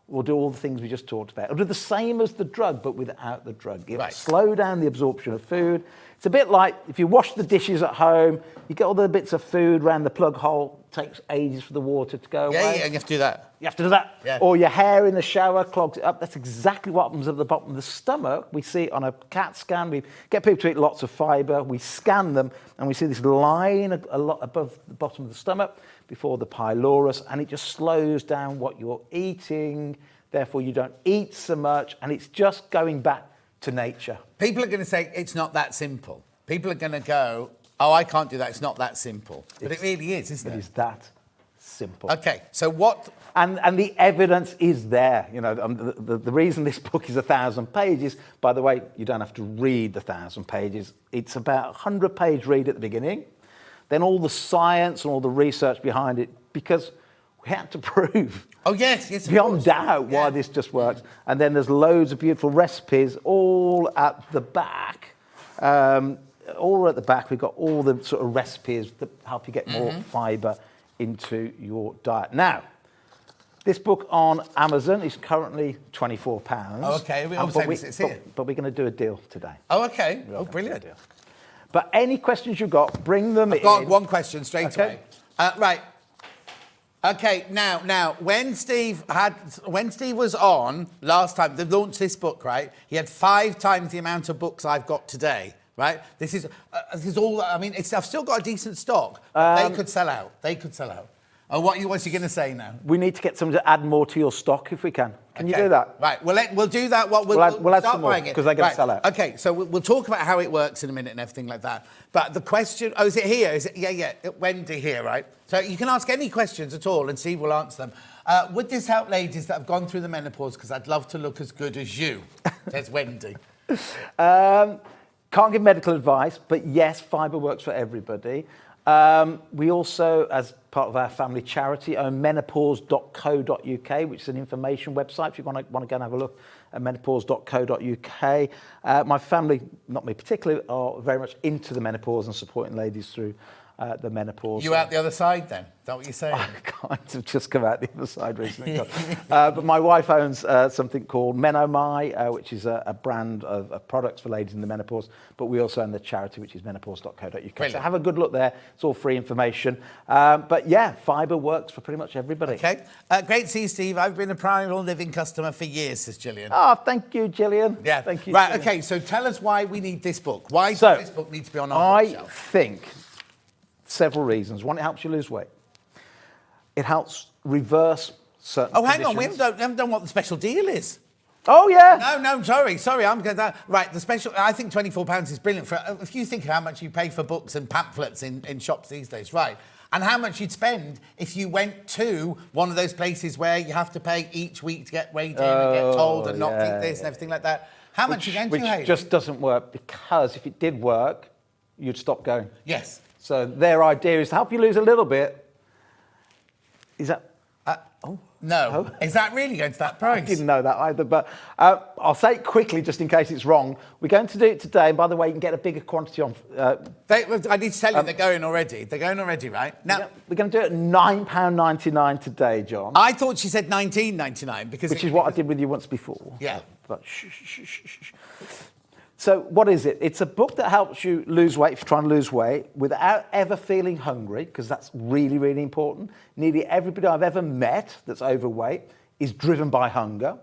will do all the things we just talked about. It'll do the same as the drug, but without the drug. It'll slow down the absorption of food. It's a bit like if you wash the dishes at home, you get all the bits of food around the plug hole, it takes ages for the water to go away. Yeah, and you have to do that. You have to do that. Yeah. Or your hair in the shower clogs it up. That's exactly what happens at the bottom of the stomach. We see it on a CAT scan. We get people to eat lots of fibre. We scan them, and we see this line a lot above the bottom of the stomach before the pylorus, and it just slows down what you're eating. Therefore, you don't eat so much, and it's just going back to nature. People are going to say it's not that simple. People are going to go, oh, I can't do that. It's not that simple. But it really is, isn't it? It is that simple. Okay, so what... And the evidence is there. You know, the reason this book is 1,000 pages, by the way, you don't have to read the 1,000 pages. It's about a 100-page read at the beginning, then all the science and all the research behind it, because we had to prove beyond doubt why this just works. And then there's loads of beautiful recipes all at the back. All at the back, we've got all the sort of recipes that help you get more fibre into your diet. Now, this book on Amazon is currently £24. Oh, okay. But we're going to do a deal today. Oh, okay. Oh, brilliant. But any questions you've got, bring them in. I've got one question straight away. Right. Okay, now, when Steve was on last time, they launched this book, right? He had 5 times the amount of books I've got today, right? This is all. I mean, I've still got a decent stock. They could sell out. Oh, what's he going to say now? We need to get someone to add more to your stock if we can. Can you do that? Right. We'll do that. We'll add start some more buying it because they're going to sell out. Okay. So we'll talk about how it works in a minute and everything like that. But the question. Oh, is it here? Is it? Yeah. Wendy here, right? So you can ask any questions at all, and Steve will answer them. Would this help ladies that have gone through the menopause? Because I'd love to look as good as you. Says Wendy. Can't give medical advice, but yes, fibre works for everybody. We also, as part of our family charity, own menopause.co.uk, which is an information website if you want to go and have a look at menopause.co.uk. My family, not me particularly, are very much into the menopause and supporting ladies through the menopause. You out the other side then? Is that what you're saying? I kind of just come out the other side recently. But my wife owns something called Menomai, which is a brand of products for ladies in the menopause. But we also own the charity, which is menopause.co.uk. So have a good look there. It's all free information. But yeah, fibre works for pretty much everybody. Okay. Great to see you, Steve. I've been a Primal Living customer for years, says Gillian. Oh, thank you, Gillian. Yeah. Thank you. Right, Gillian. okay, so tell us why we need this book. Why does this book need to be on our bookshelf? I think several reasons. One, it helps you lose weight. It helps reverse certain hang on, we conditions. haven't done what the special deal is. Oh, yeah. No, sorry, I'm going to... Right, the special... I think £24 is brilliant. If you think of how much you pay for books and pamphlets in shops these days, right, and how much you'd spend if you went to one of those places where you have to pay each week to get weighed in and get told and not think this and everything like that. How much are you going to pay? Which just doesn't work, because if it did work, you'd stop going. Yes. So their idea is to help you lose a little bit. Is that... No. Is that really going to that price? I didn't know that either, but I'll say it quickly just in case it's wrong. We're going to do it today, and by the way, you can get a bigger quantity on... I need to tell you, they're going already. They're going already, right? Now, we're going to do it at £9.99 today, John. I thought she said $19.99 because... Which is what I did with you once before. Yeah. But shh. So what is it? It's a book that helps you lose weight if you're trying to lose weight without ever feeling hungry, because that's really, really important. Nearly everybody I've ever met that's overweight is driven by hunger.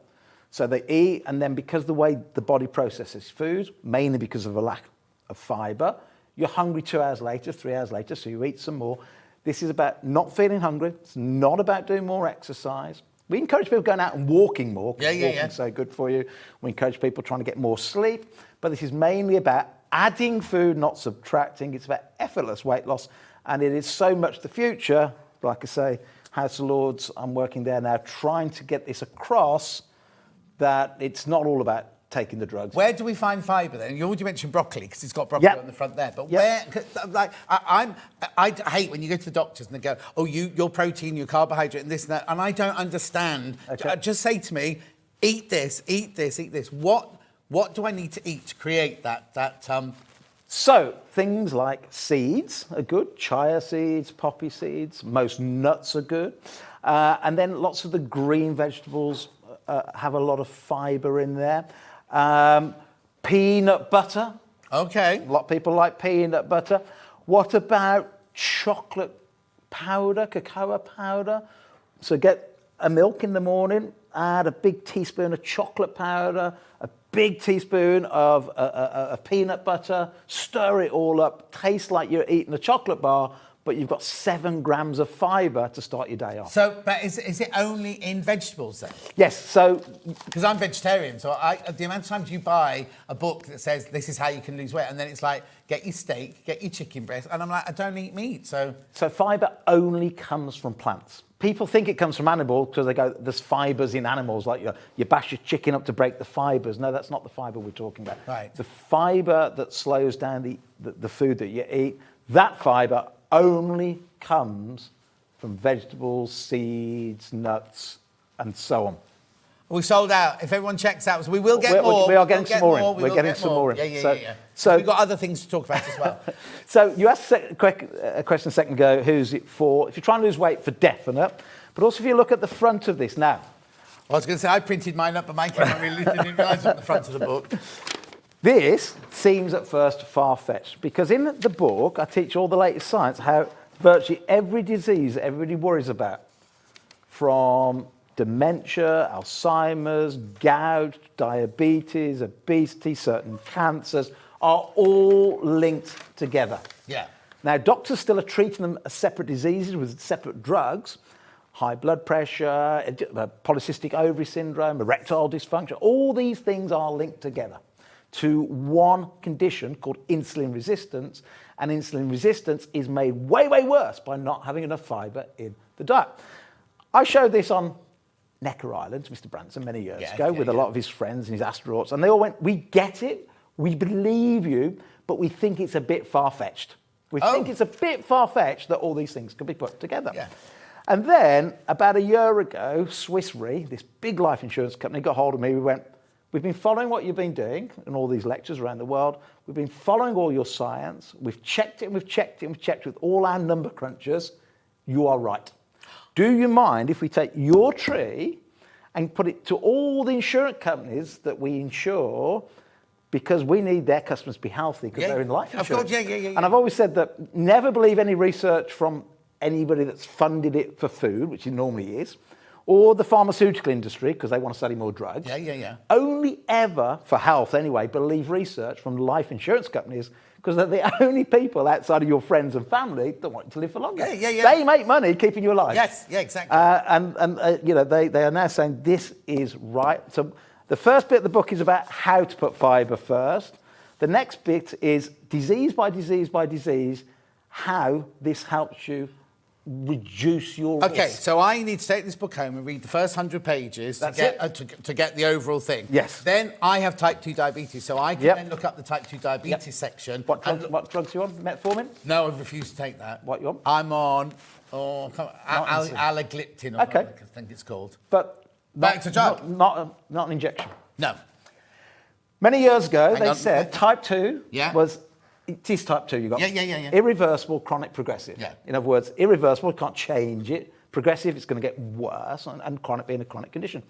So they eat, and then because of the way the body processes food, mainly because of a lack of fibre, you're hungry 2 hours later, 3 hours later, so you eat some more. This is about not feeling hungry. It's not about doing more exercise. We encourage people going out and walking more, because Yeah. walking's so good for you. We encourage people trying to get more sleep, but this is mainly about adding food, not subtracting. It's about effortless weight loss, and it is so much the future. Like I say, House of Lords, I'm working there now, trying to get this across, that it's not all about taking the drugs. Where do we find fibre then? You already mentioned broccoli, because it's got broccoli on the front there. But where? 'Cause, like, I hate when you go to the doctors and they go, "Oh, your protein, your carbohydrate, and this and that," and I don't understand. Okay. Just say to me, "Eat this, eat this, eat this." What do I need to eat to create that? So, things like seeds are good, chia seeds, poppy seeds, most nuts are good. And then lots of the green vegetables have a lot of fibre in there. Peanut butter. Okay. A lot of people like peanut butter. What about chocolate powder, cocoa powder? So get a milk in the morning, add a big teaspoon of chocolate powder, a big teaspoon of peanut butter, stir it all up, tastes like you're eating a chocolate bar, but you've got 7 grams of fibre to start your day off. So, but is it only in vegetables then? Yes, so... Because I'm vegetarian, so the amount of times you buy a book that says this is how you can lose weight, and then it's like, get your steak, get your chicken breast, and I'm like, I don't eat meat, so... So fibre only comes from plants. People think it comes from animals because they go, there's fibres in animals, like you bash your chicken up to break the fibres. No, that's not the fibre we're talking about. Right. The fibre that slows down the food that you eat, that fibre only comes from vegetables, seeds, nuts, and so on. We sold out. If everyone checks out, so we will get more. We are getting some more in. We're getting some more in. Yeah. So we've got other things to talk about as well. So you asked a question a second ago, who's it for? If you're trying to lose weight, for definite, but also if you look at the front of this now. I was going to say, I printed mine up, but mine came out really didn't realise on the front of the book. This seems at first far-fetched, because in the book I teach all the latest science, how virtually every disease that everybody worries about, from dementia, Alzheimer's, gout, diabetes, obesity, certain cancers, are all linked together. Yeah. Now, doctors still are treating them as separate diseases with separate drugs. High blood pressure, polycystic ovary syndrome, erectile dysfunction, all these things are linked together to one condition called insulin resistance, and insulin resistance is made way, way worse by not having enough fibre in the diet. I showed this on Necker Island, Mr. Branson, many years ago, with a lot of his friends and his astronauts, and they all went, "We get it, we believe you, but we think it's a bit far-fetched. We think it's a bit far-fetched that all these things can be put together." Yeah. And then, about a year ago, Swiss Re, this big life insurance company, got hold of me. We went, "We've been following what you've been doing in all these lectures around the world. We've been following all your science. We've checked it, and we've checked it, and we've checked with all our number crunchers. You are right. Do you mind if we take your tree and put it to all the insurance companies that we insure, because we need their customers to be healthy because they're in life insurance?" Of course, yeah. And I've always said that never believe any research from anybody that's funded it for food, which it normally is, or the pharmaceutical industry because they want to study more drugs. Yeah. Only ever, for health anyway, believe research from life insurance companies because they're the only people outside of your friends and family that want you to live for longer. Yeah. They make money keeping you alive. Yes, yeah, exactly. They are now saying this is right. So the first bit of the book is about how to put fibre first. The next bit is disease by disease by disease, how this helps you reduce your Okay, risk. so I need to take this book home and read the first 100 pages to get the overall thing. Yes. Then I have type 2 diabetes, so I can then look up the type 2 diabetes section. What drugs are you on? Metformin? No, I refuse to take that. What you on? I'm on alagliptin, or Okay. I think it's called. But Back to drug. Not an injection. No. Many years ago, Hang they on. said type 2 was... It is type 2 you got. Yeah. Irreversible, chronic, progressive. Yeah. In other words, irreversible, can't change it. Progressive, it's going to get worse, and chronic being a chronic condition.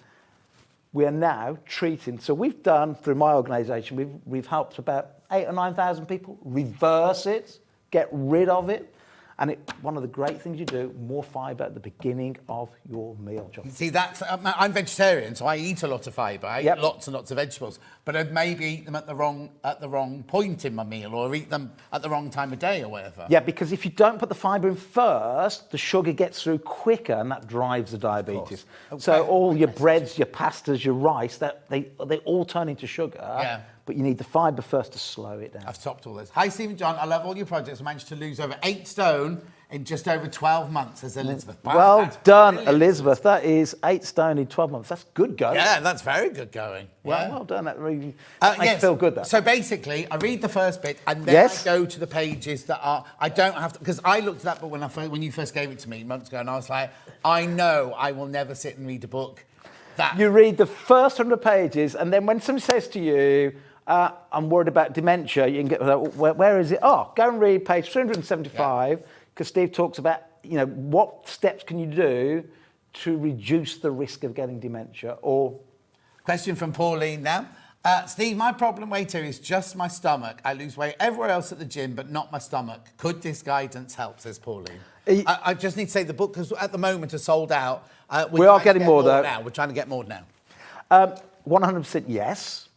We are now treating... So we've done, through my organisation, we've helped about 8,000 or 9,000 people reverse it, get rid of it. And one of the great things you do, more fibre at the beginning of your meal, John. See, I'm vegetarian, so I eat a lot of fibre. I eat lots and lots of vegetables, but I'd maybe eat them at the wrong point in my meal, or eat them at the wrong time of day, or whatever. Yeah, because if you don't put the fibre in first, the sugar gets through quicker, and that drives the diabetes. Okay. So all your breads, your pastas, your rice, they all turn into sugar. Yeah. But you need the fibre first to slow it down. I've topped all this. Hi, Steve and John. I love all your projects. I managed to lose over 8 stone in just over 12 months, as Elizabeth. Wow, well done, brilliant. Elizabeth. That is 8 stone in 12 months. That's good going. Yeah, that's very good going. Well done. That really makes you feel good, that. So basically, I read the first bit, and then I go to the pages that are... I don't have to... Because I looked at that book when you first gave it to me months ago, and I was like, I know I will never sit and read a book that... You read the first 100 pages, and then when somebody says to you... I'm worried about dementia. You can get, where is it? Oh, go and read page 375, because Steve talks about, what steps can you do to reduce the risk of getting dementia? Or question from Pauline now. Steve, my problem weight here is just my stomach. I lose weight everywhere else at the gym, but not my stomach. Could this guidance help, says Pauline? I just need to say the book, because at the moment, is sold out. We are getting more, though. Now. We're trying to get more now. 100% yes.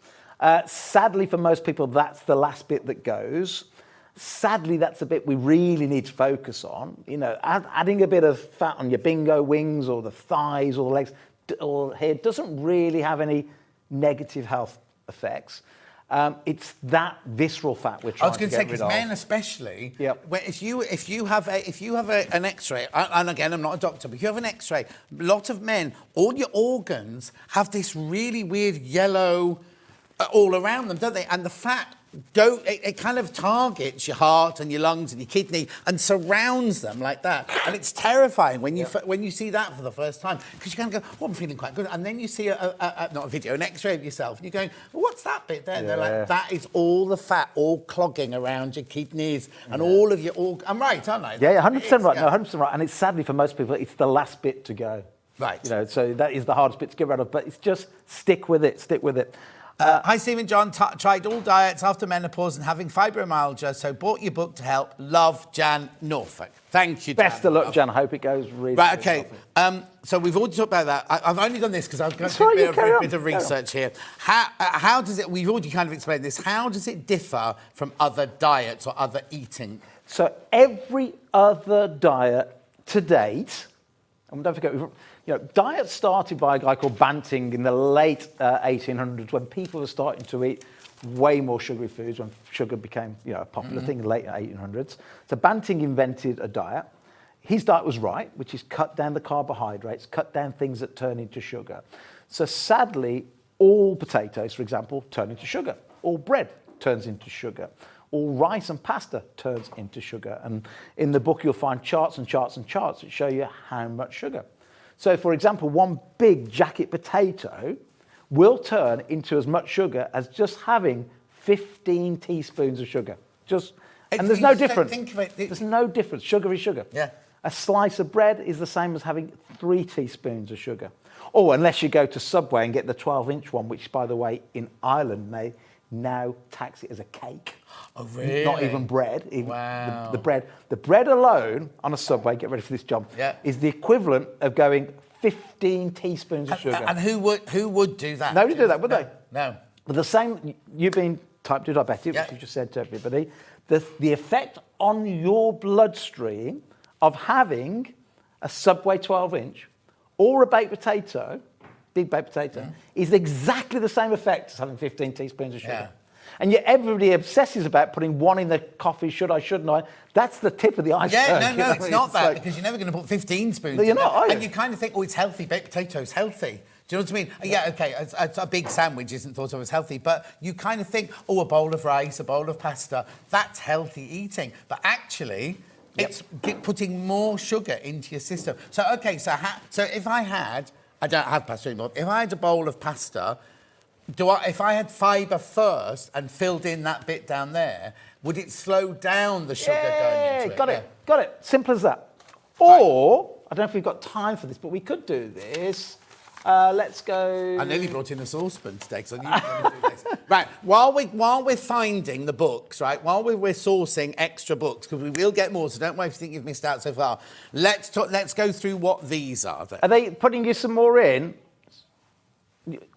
Sadly, for most people, that's the last bit that goes. Sadly, that's the bit we really need to focus on. Adding a bit of fat on your bingo wings or the thighs or the legs or here doesn't really have any negative health effects. It's that visceral fat we're trying to get rid of. I was going to say, because men especially, if you have an X-ray, and again, I'm not a doctor, but if you have an X-ray, a lot of men, all your organs have this really weird yellow all around them, don't they? And the fat it kind of targets your heart and your lungs and your kidney and surrounds them like that. And it's terrifying when you see that for the first time, because you kind of go, oh, I'm feeling quite good. And then you see not a video, an X-ray of yourself, and you're going, well, what's that bit there? And they're like, that is all the fat all clogging around your kidneys and all of your organs. I'm right, aren't I? Yeah, 100% right. No, 100% right. And it's sadly for most people, it's the last bit to go. Right. So that is the hardest bit to get rid of. But it's just stick with it. Stick with it. Hi, Steve and John. Tried all diets after menopause and having fibromyalgia, so bought your book to help. Love, Jan, Norfolk. Thank you, Jan. Best of luck, Jan. I hope it goes really right, okay. So we've already talked about that. I've only done this because I've got a bit of research here. How does it... We've already kind of explained this. How does it differ from other diets or other eating? So every other diet to date... And don't forget, diet started by a guy called Banting in the late 1800s, when people were starting to eat way more sugary foods, when sugar became a popular thing in the late 1800s. So Banting invented a diet. His diet was right, which is cut down the carbohydrates, cut down things that turn into sugar. So sadly, all potatoes, for example, turn into sugar. All bread turns into sugar. All rice and pasta turns into sugar. And in the book, you'll find charts and charts and charts that show you how much sugar. So, for example, one big jacket potato will turn into as much sugar as just having 15 teaspoons of sugar. And there's no difference. Think of it. There's no difference. Sugar is sugar. Yeah. A slice of bread is the same as having 3 teaspoons of sugar. Or unless you go to Subway and get the 12-inch one, which, by the way, in Ireland, they now tax it as a cake. Oh, really? Not even bread. Wow. The bread alone on a Subway, get ready for this, John, is the equivalent of going 15 teaspoons of sugar. And who would do that? Nobody do that, would they? No. But the same, you've been type 2 diabetic, which you just said to everybody, the effect on your bloodstream of having a Subway 12-inch or a baked potato, big baked potato, is exactly the same effect as having 15 teaspoons of sugar. Yeah. And yet everybody obsesses about putting 1 in the coffee, shouldn't I? That's the tip of the iceberg. Yeah, no, it's not that, because you're never going to put 15 spoons in. You're not, are you? And you kind of think, oh, it's healthy, baked potato's healthy. Do you know what I mean? Yeah, okay, a big sandwich isn't thought of as healthy, but you kind of think, oh, a bowl of rice, a bowl of pasta, that's healthy eating. But actually, it's putting more sugar into your system. So, okay, so if I don't have pasta anymore, if I had a bowl of pasta, if I had fibre first and filled in that bit down there, would it slow down the sugar going into it? Got it. Simple as that. Or, I don't know if we've got time for this, but we could do this. Let's go. I nearly brought in a saucepan today because I knew you were going to do this. Right, while we're finding the books, right, while we're sourcing extra books, because we will get more, so don't worry if you think you've missed out so far. Let's go through what these are then. Are they putting you some more in?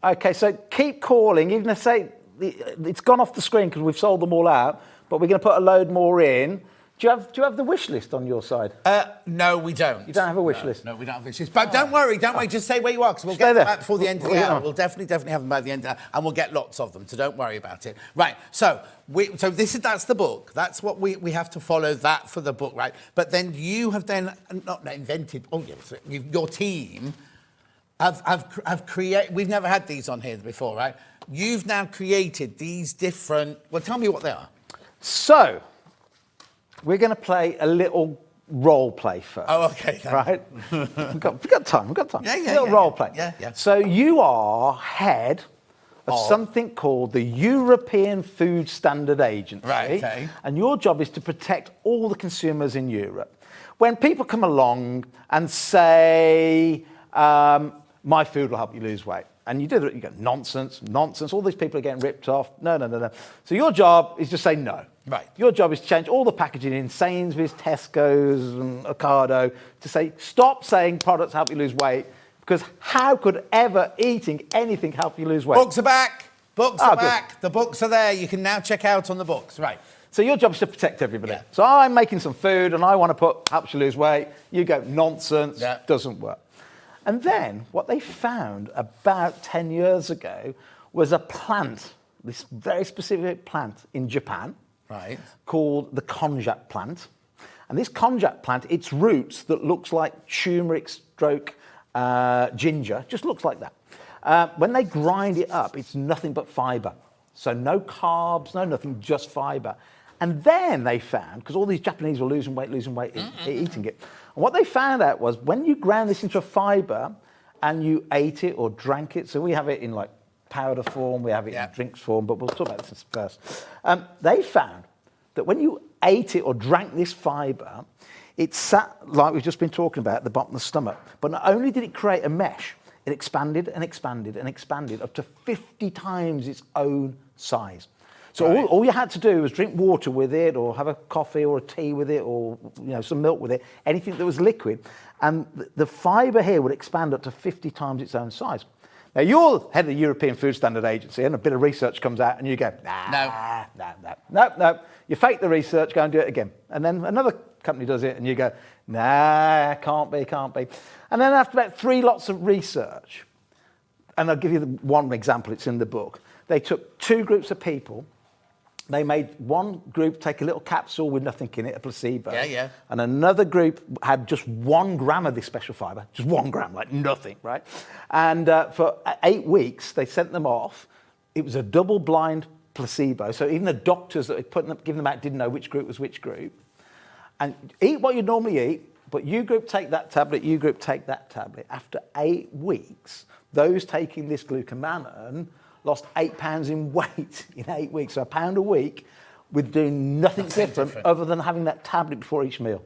Okay, so keep calling, even if say it's gone off the screen because we've sold them all out, but we're going to put a load more in. Do you have the wish list on your side? No, we don't. You don't have a wish list? No, we don't have a wish list. But don't worry, just say where you are, because we'll get them back before the end of the hour. We'll definitely have them by the end of the hour, and we'll get lots of them, so don't worry about it. Right, so that's the book. That's what we have to follow that for the book, right? But then you have not invented, your team have created, we've never had these on here before, right? You've now created these different, well, tell me what they are. So, we're going to play a little role play first. Oh, okay. Right? we've got time. Yeah. Role play. Yeah. So you are head of something called the European Food Standard Agency. Right, okay. And your job is to protect all the consumers in Europe. When people come along and say, my food will help you lose weight. And you go, nonsense, all these people are getting ripped off. No. So your job is to say no. Right. Your job is to change all the packaging in Sainsbury's, Tesco's, and Ocado to say, stop saying products help you lose weight, because how could ever eating anything help you lose weight? Books are back. Back. The books are there. You can now check out on the books. Right. So your job is to protect everybody. Yeah. So I'm making some food and I want to put helps you lose weight. You go, nonsense, doesn't work. And then what they found about 10 years ago was a plant, this very specific plant in Japan, right, called the konjac plant. And this konjac plant, its roots that looks like turmeric stroke ginger, just looks like that. When they grind it up, it's nothing but fibre. So no carbs, no nothing, just fibre. And then they found, because all these Japanese were losing weight, eating it. And what they found out was when you ground this into a fibre and you ate it or drank it, so we have it in like powder form, we have it in drinks form, but we'll talk about this first. They found that when you ate it or drank this fibre, it sat, like we've just been talking about, at the bottom of the stomach. But not only did it create a mesh, it expanded and expanded and expanded up to 50 times its own size. So all you had to do was drink water with it, or have a coffee or a tea with it, or some milk with it, anything that was liquid, and the fibre here would expand up to 50 times its own size. Now you're head of the European Food Standard Agency, and a bit of research comes out, and you go, no. You fake the research, go and do it again, and then another company does it, and you go, nah, can't be. And then after about 3 lots of research, and I'll give you one example, it's in the book. They took 2 groups of people. They made one group take a little capsule with nothing in it, a placebo. Yeah. And another group had just 1 gram of this special fibre, just 1 gram, like nothing, right? And for 8 weeks, they sent them off. It was a double-blind placebo, so even the doctors that had given them out didn't know which group was which group. And eat what you normally eat, but you group take that tablet, you group take that tablet. After 8 weeks, those taking this glucomannan lost 8 pounds in weight in 8 weeks. So a pound a week with doing nothing different other than having that tablet before each meal.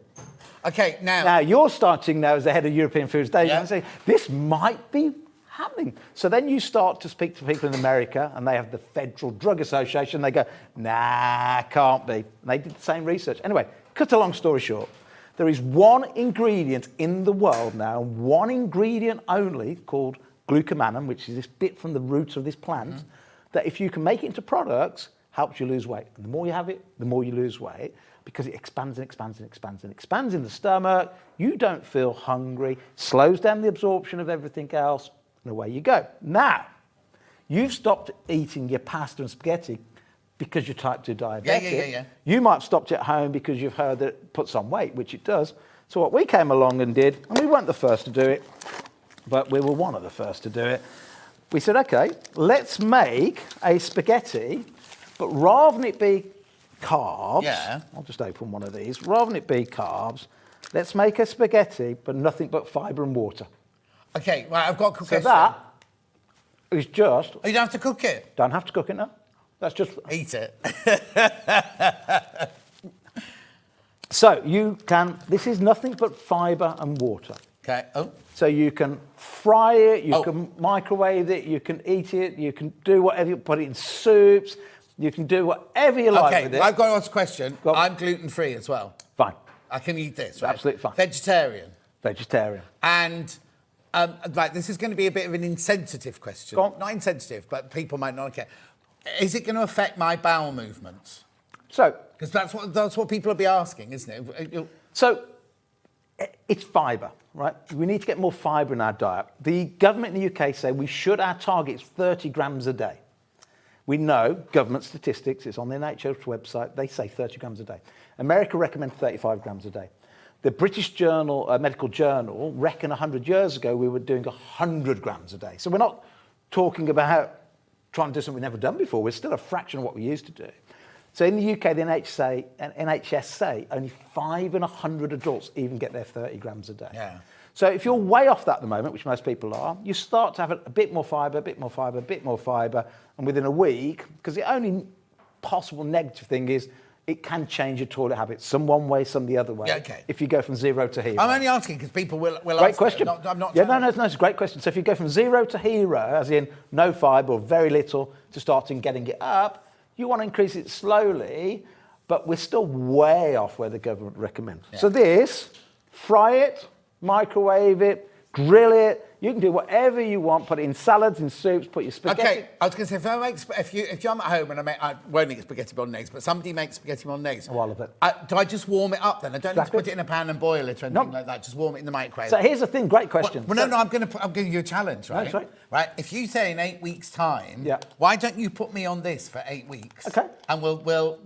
Okay, Now you're starting now as the head of European Food Standard and say, this might be happening. So then you start to speak to people in America, and they have the Federal Drug Association. They go, nah, can't be. And they did the same research. Anyway, cut a long story short, there is one ingredient in the world now, one ingredient only, called glucomannan, which is this bit from the roots of this plant, that if you can make it into products, helps you lose weight. And the more you have it, the more you lose weight, because it expands and expands and expands and expands in the stomach. You don't feel hungry, slows down the absorption of everything else, and away you go. Now, you've stopped eating your pasta and spaghetti because you're type 2 diabetic. Yeah. You might have stopped it at home because you've heard that it puts on weight, which it does. So what we came along and did, and we weren't the first to do it, but we were one of the first to do it. We said, okay, let's make a spaghetti, but rather than it be carbs, I'll just open one of these, rather than it be carbs, let's make a spaghetti, but nothing but fibre and water. Okay, right, I've got a question. So that is just... Oh, you don't have to cook it? Don't have to cook it now. That's just... Eat it. So you can... This is nothing but fibre and water. Okay. Oh. So you can fry it, you can microwave it, you can eat it, you can do whatever you put it in soups, you can do whatever you like with it. I've got to ask a question. I'm gluten-free as well. Fine. I can eat this, right? Absolutely fine. Vegetarian. Vegetarian. And right, this is going to be a bit of an insensitive question. Go on. Not insensitive, but people might not care. Is it going to affect my bowel movements? So, because that's what people will be asking, isn't it? So, it's fibre, right? We need to get more fibre in our diet. The government in the UK say our target is 30 grams a day. We know, government statistics, it's on the NHS website, they say 30 grams a day. America recommends 35 grams a day. The British Medical Journal reckon 100 years ago we were doing 100 grams a day. So we're not talking about trying to do something we've never done before. We're still a fraction of what we used to do. So in the UK, the NHS say only 5 in 100 adults even get their 30 grams a day. Yeah. So if you're way off that at the moment, which most people are, you start to have a bit more fibre, a bit more fibre, a bit more fibre, and within a week, because the only possible negative thing is it can change your toilet habits, some one way, some the other way. Yeah, okay. If you go from 0 to hero. I'm only asking because people will Great ask. question. I'm not yeah, no, it's a great question. So if you go from 0 to hero, as in no fibre or very little, to starting getting it up, you want to increase it slowly, but we're still way off where the government recommends. Yeah. So this, fry it, microwave it, grill it. You can do whatever you want. Put it in salads, in soups. Put your spaghetti. Okay, I was going to say if I'm at home and I won't eat spaghetti bolognese, but somebody makes spaghetti bolognese. Oh, I love it. Do I just warm it up then? I don't need to put it in a pan and boil it or anything like that. Just warm it in the microwave. So here's the thing. Great question. Well, no, I'm giving you a challenge, right? No, that's right. Right. If you say in 8 weeks' time, yeah. Why don't you put me on this for 8 weeks? Okay. And we'll.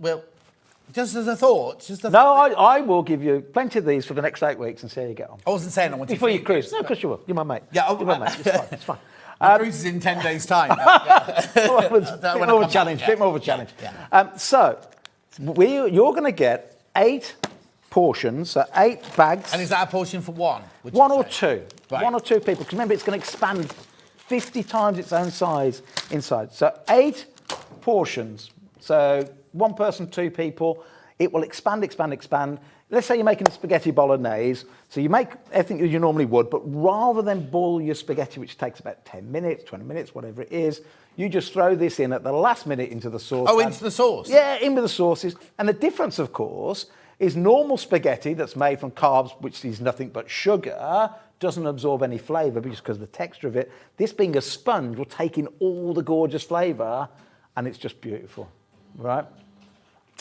Just as a thought, I will give you plenty of these for the next 8 weeks and see how you get on. I wasn't saying I wanted before you cruise. No, of course you will. You're my mate. Yeah, you're my mate. It's fine. It's fine. Cruise is in 10 days' time. Bit more of a challenge. Bit more of a challenge. So you're going to get 8 portions, so 8 bags. And is that a portion for one? One or two. Right. 1 or 2 people. Because remember, it's going to expand 50 times its own size inside. So 8 portions. So 1 person, 2 people. It will expand. Let's say you're making a spaghetti bolognese. So you make everything you normally would, but rather than boil your spaghetti, which takes about 10 minutes, 20 minutes, whatever it is, you just throw this in at the last minute into the sauce. Oh, into the sauce? Yeah, in with the sauces. And the difference, of course, is normal spaghetti that's made from carbs, which is nothing but sugar, doesn't absorb any flavour just because of the texture of it. This being a sponge will take in all the gorgeous flavour, and it's just beautiful, right?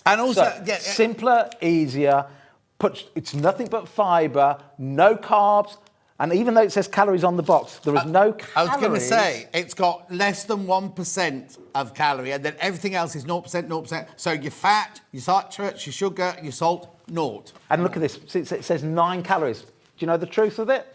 And also, so, simpler, easier. It's nothing but fibre, no carbs, and even though it says calories on the box, there is no calories. I was going to say, it's got less than 1% of calorie, and then everything else is 0%. So your fat, your saturates, your sugar, your salt, 0. And look at this. It says 9 calories. Do you know the truth of it?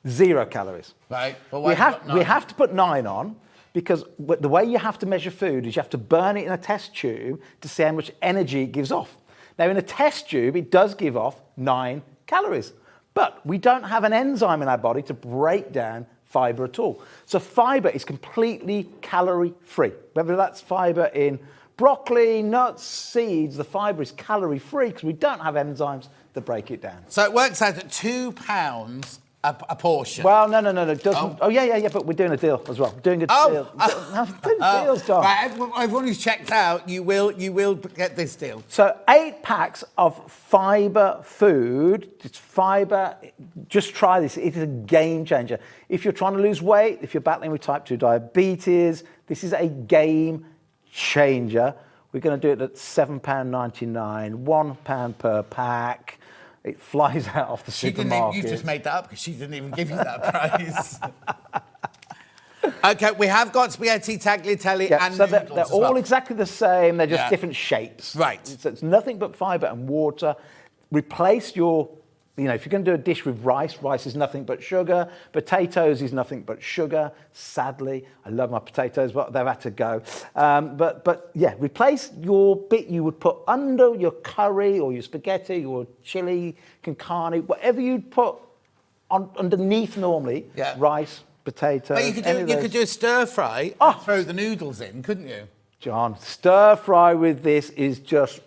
0 calories. Right. Well, we have to put 9 on. Because the way you have to measure food is you have to burn it in a test tube to see how much energy it gives off. Now, in a test tube, it does give off 9 calories. But we don't have an enzyme in our body to break down fibre at all. So fibre is completely calorie-free. Whether that's fibre in broccoli, nuts, seeds, the fibre is calorie-free because we don't have enzymes to break it down. So it works out at £2 a portion. Well, no, it doesn't. Oh, yeah, but we're doing a deal as well. Doing a deal. Deals, John. Right, everyone who's checked out, you will get this deal. So 8 packs of fibre food. It's fibre. Just try this. It is a game changer. If you're trying to lose weight, if you're battling with type 2 diabetes, this is a game changer. We're going to do it at £7.99, £1 per pack. It flies out off the supermarket. You just made that up because she didn't even give you that price. OK, we have got spaghetti, tagliatelle and so noodles they're all exactly the same. They're just different shapes. Right. So it's nothing but fibre and water. Replace your... if you're going to do a dish with rice is nothing but sugar. Potatoes is nothing but sugar. Sadly, I love my potatoes, but they've had to go. But replace your bit you would put under your curry or your spaghetti or chili con carne, whatever you'd put underneath normally. Yeah. Rice, potatoes. But you could do a stir fry and throw the noodles in, couldn't you? John, stir fry with this is just...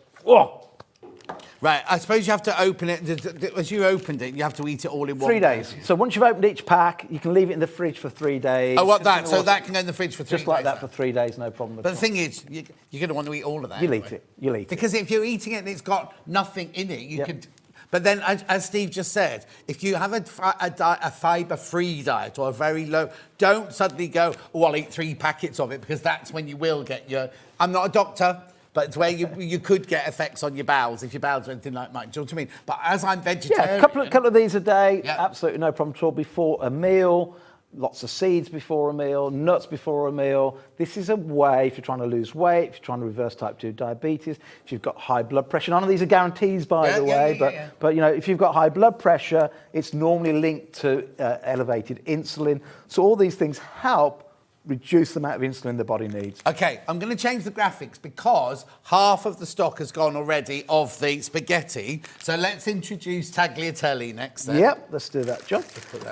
Right, I suppose you have to open it. As you opened it, you have to eat it all in one 3 days. So once you've opened each pack, you can leave it in the fridge for 3 days. Oh, what that? So that can go in the fridge for 3 days? Just like that for 3 days, no problem at all. But the thing is, you're going to want to eat all of that. You'll eat it. You'll eat it. Because if you're eating it and it's got nothing in it, you could... But then, as Steve just said, if you have a fibre-free diet or a very low... Don't suddenly go, oh, I'll eat 3 packets of it, because that's when you will get your... I'm not a doctor, but it's where you could get effects on your bowels if your bowels are anything like mine. Do you know what I mean? But as I'm vegetarian... Yeah, a couple of these a day, absolutely no problem at all. Before a meal, lots of seeds before a meal, nuts before a meal. This is a way, if you're trying to lose weight, if you're trying to reverse type 2 diabetes, if you've got high blood pressure. None of these are guarantees, by the way, but you know, if you've got high blood pressure, it's normally linked to elevated insulin. So all these things help reduce the amount of insulin the body needs. OK, I'm going to change the graphics because half of the stock has gone already of the spaghetti. So let's introduce tagliatelle next then. Yep, let's do that, John.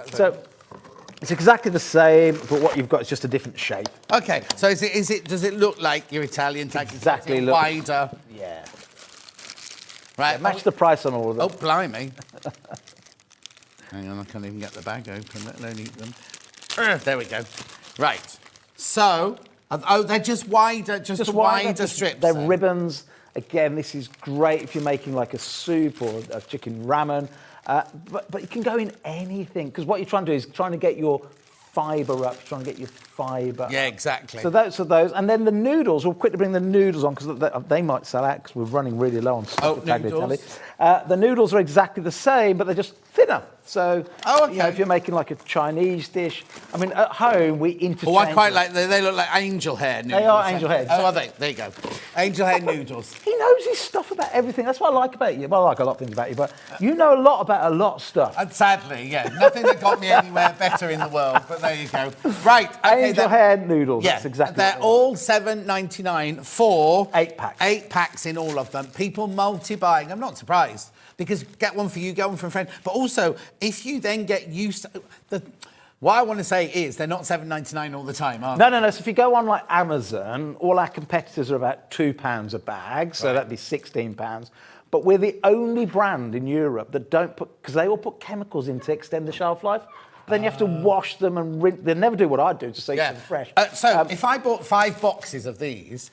So it's exactly the same, but what you've got is just a different shape. OK, so does it look like your Italian tagliatelle? Exactly. Wider? Yeah. Right. Yeah, match the price on all of them. Oh, blimey. Hang on, I can't even get the bag open, let alone eat them. There we go. Right. So, they're just wider, just wider strips. They're ribbons. Again, this is great if you're making like a soup or a chicken ramen. But you can go in anything, because what you're trying to do is trying to get your fibre up, trying to get your fibre. Yeah, exactly. So those are those. And then the noodles, we'll quickly bring the noodles on, because they might sell out, because we're running really low on stock. Noodles. The noodles are exactly the same, but they're just thinner. So, okay. You know, if you're making like a Chinese dish, I mean, at home, we interchange. Oh, I quite like they look like angel hair noodles. They are angel hair. Oh, are they? There you go. Angel hair noodles. He knows his stuff about everything. That's what I like about you. Well, I like a lot of things about you, but you know a lot about a lot of stuff. And sadly, yeah. Nothing that got me anywhere better in the world, but there you go. Right. Okay, angel hair noodles. Yeah, that's exactly they're all $7.99 for 8 packs. 8 packs in all of them. People multi-buying. I'm not surprised. Because get one for you, get one for a friend. But also, if you then get used to... What I want to say is they're not $7.99 all the time, are they? No. So if you go on like Amazon, all our competitors are about £2 a bag, so that'd be £16. But we're the only brand in Europe that don't put... Because they all put chemicals in to extend the shelf life. Then you have to wash them and rinse. They never do what I do to say them fresh. So if I bought 5 boxes of these,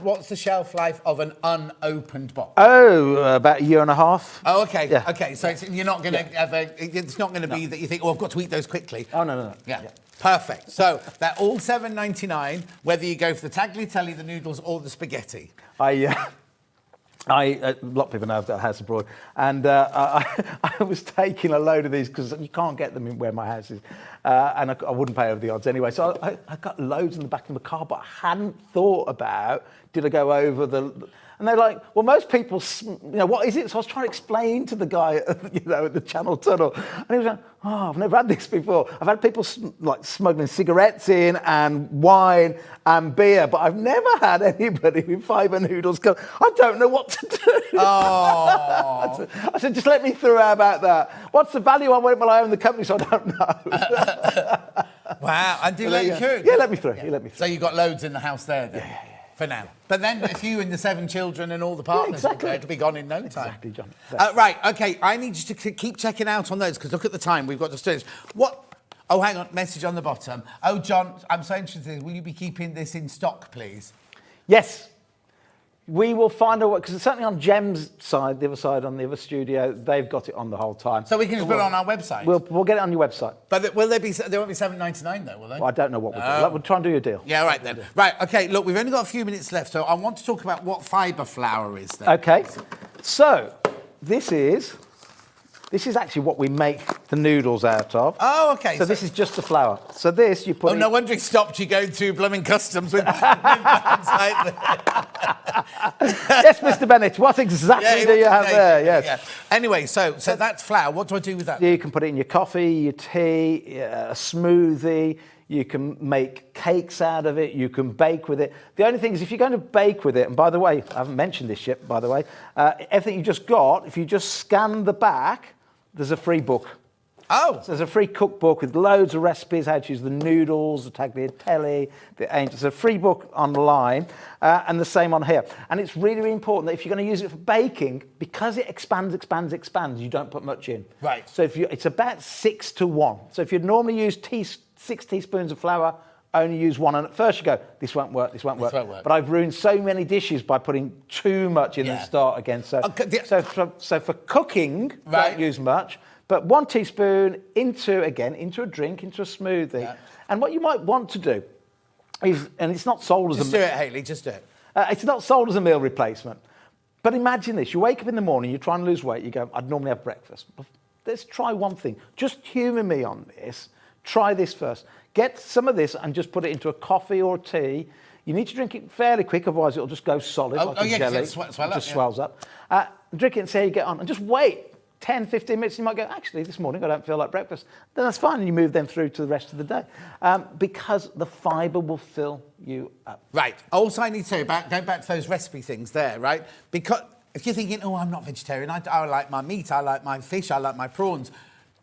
what's the shelf life of an unopened box? Oh, about a year and a half. Oh, okay. Yeah. Okay, so you're not going to ever... It's not going to be that you think, oh, I've got to eat those quickly. Oh, no. Yeah. Perfect. So they're all $7.99, whether you go for the tagliatelle, the noodles, or the spaghetti. A lot of people know I've got a house abroad, and I was taking a load of these because you can't get them in where my house is, and I wouldn't pay over the odds anyway. So I got loads in the back of the car, but I hadn't thought about, did I go over the... And they're like, well, most people, what is it? So I was trying to explain to the guy, at the Channel Tunnel. And he was like, oh, I've never had this before. I've had people smuggling cigarettes in and wine and beer, but I've never had anybody with fibre noodles go, I don't know what to do. Oh. I said, just let me through. How about that? What's the value on it? Well, I own the company, so I don't know. Wow. And do you let you through? Yeah, let me through. You let me through. So you've got loads in the house there then? Yeah. For now. But then if you and the 7 children and all the partners are there, it'll be gone in no time. Exactly, John. Right, OK, I need you to keep checking out on those, because look at the time, we've got to do this. What? Oh, hang on, message on the bottom. Oh, John, I'm so interested. Will you be keeping this in stock, please? Yes. We will find a way, because certainly on Gem's side, the other side, on the other studio, they've got it on the whole time. So we can just put it on our website? We'll get it on your website. But there won't be $7.99 though, will they? Well, I don't know what we'll do. We'll try and do a deal. Yeah, all right then. Right, OK, look, we've only got a few minutes left, so I want to talk about what fibre flour is then. OK, so this is actually what we make the noodles out of. Oh, OK. So this is just the flour. So this you put... Oh, no wonder it stopped you going through blooming customs with bags like that. Yes, Mr. Bennett, what exactly do you have there? Yes. Yeah. Anyway, so that's flour. What do I do with that? You can put it in your coffee, your tea, a smoothie. You can make cakes out of it. You can bake with it. The only thing is, if you're going to bake with it, and by the way, I haven't mentioned this yet, by the way, everything you just got, if you just scan the back, there's a free book. Oh. So there's a free cookbook with loads of recipes, how to use the noodles, the tagliatelle, the angels. It's a free book online, and the same on here. And it's really, really important that if you're going to use it for baking, because it expands, you don't put much in. Right. So it's about 6 to 1. So if you'd normally use 6 teaspoons of flour, only use 1, and at first you go, this won't work. But I've ruined so many dishes by putting too much in the start again. So, so for cooking, don't use much, but 1 teaspoon into a drink, into a smoothie. Yeah. And what you might want to do is, and it's not sold as just do it, Hayley, just do it. It's not sold as a meal replacement. But imagine this, you wake up in the morning, you're trying to lose weight, you go, I'd normally have breakfast. Let's try one thing. Just humour me on this. Try this first. Get some of this and just put it into a coffee or tea. You need to drink it fairly quick, otherwise it'll just go solid like a jelly. It just swells up. Drink it and see how you get on. And just wait 10, 15 minutes. You might go, actually, this morning I don't feel like breakfast. Then that's fine, and you move them through to the rest of the day. Because the fibre will fill you up. Right. Also, I need to say, going back to those recipe things there, right? Because if you're thinking, oh, I'm not vegetarian, I like my meat, I like my fish, I like my prawns.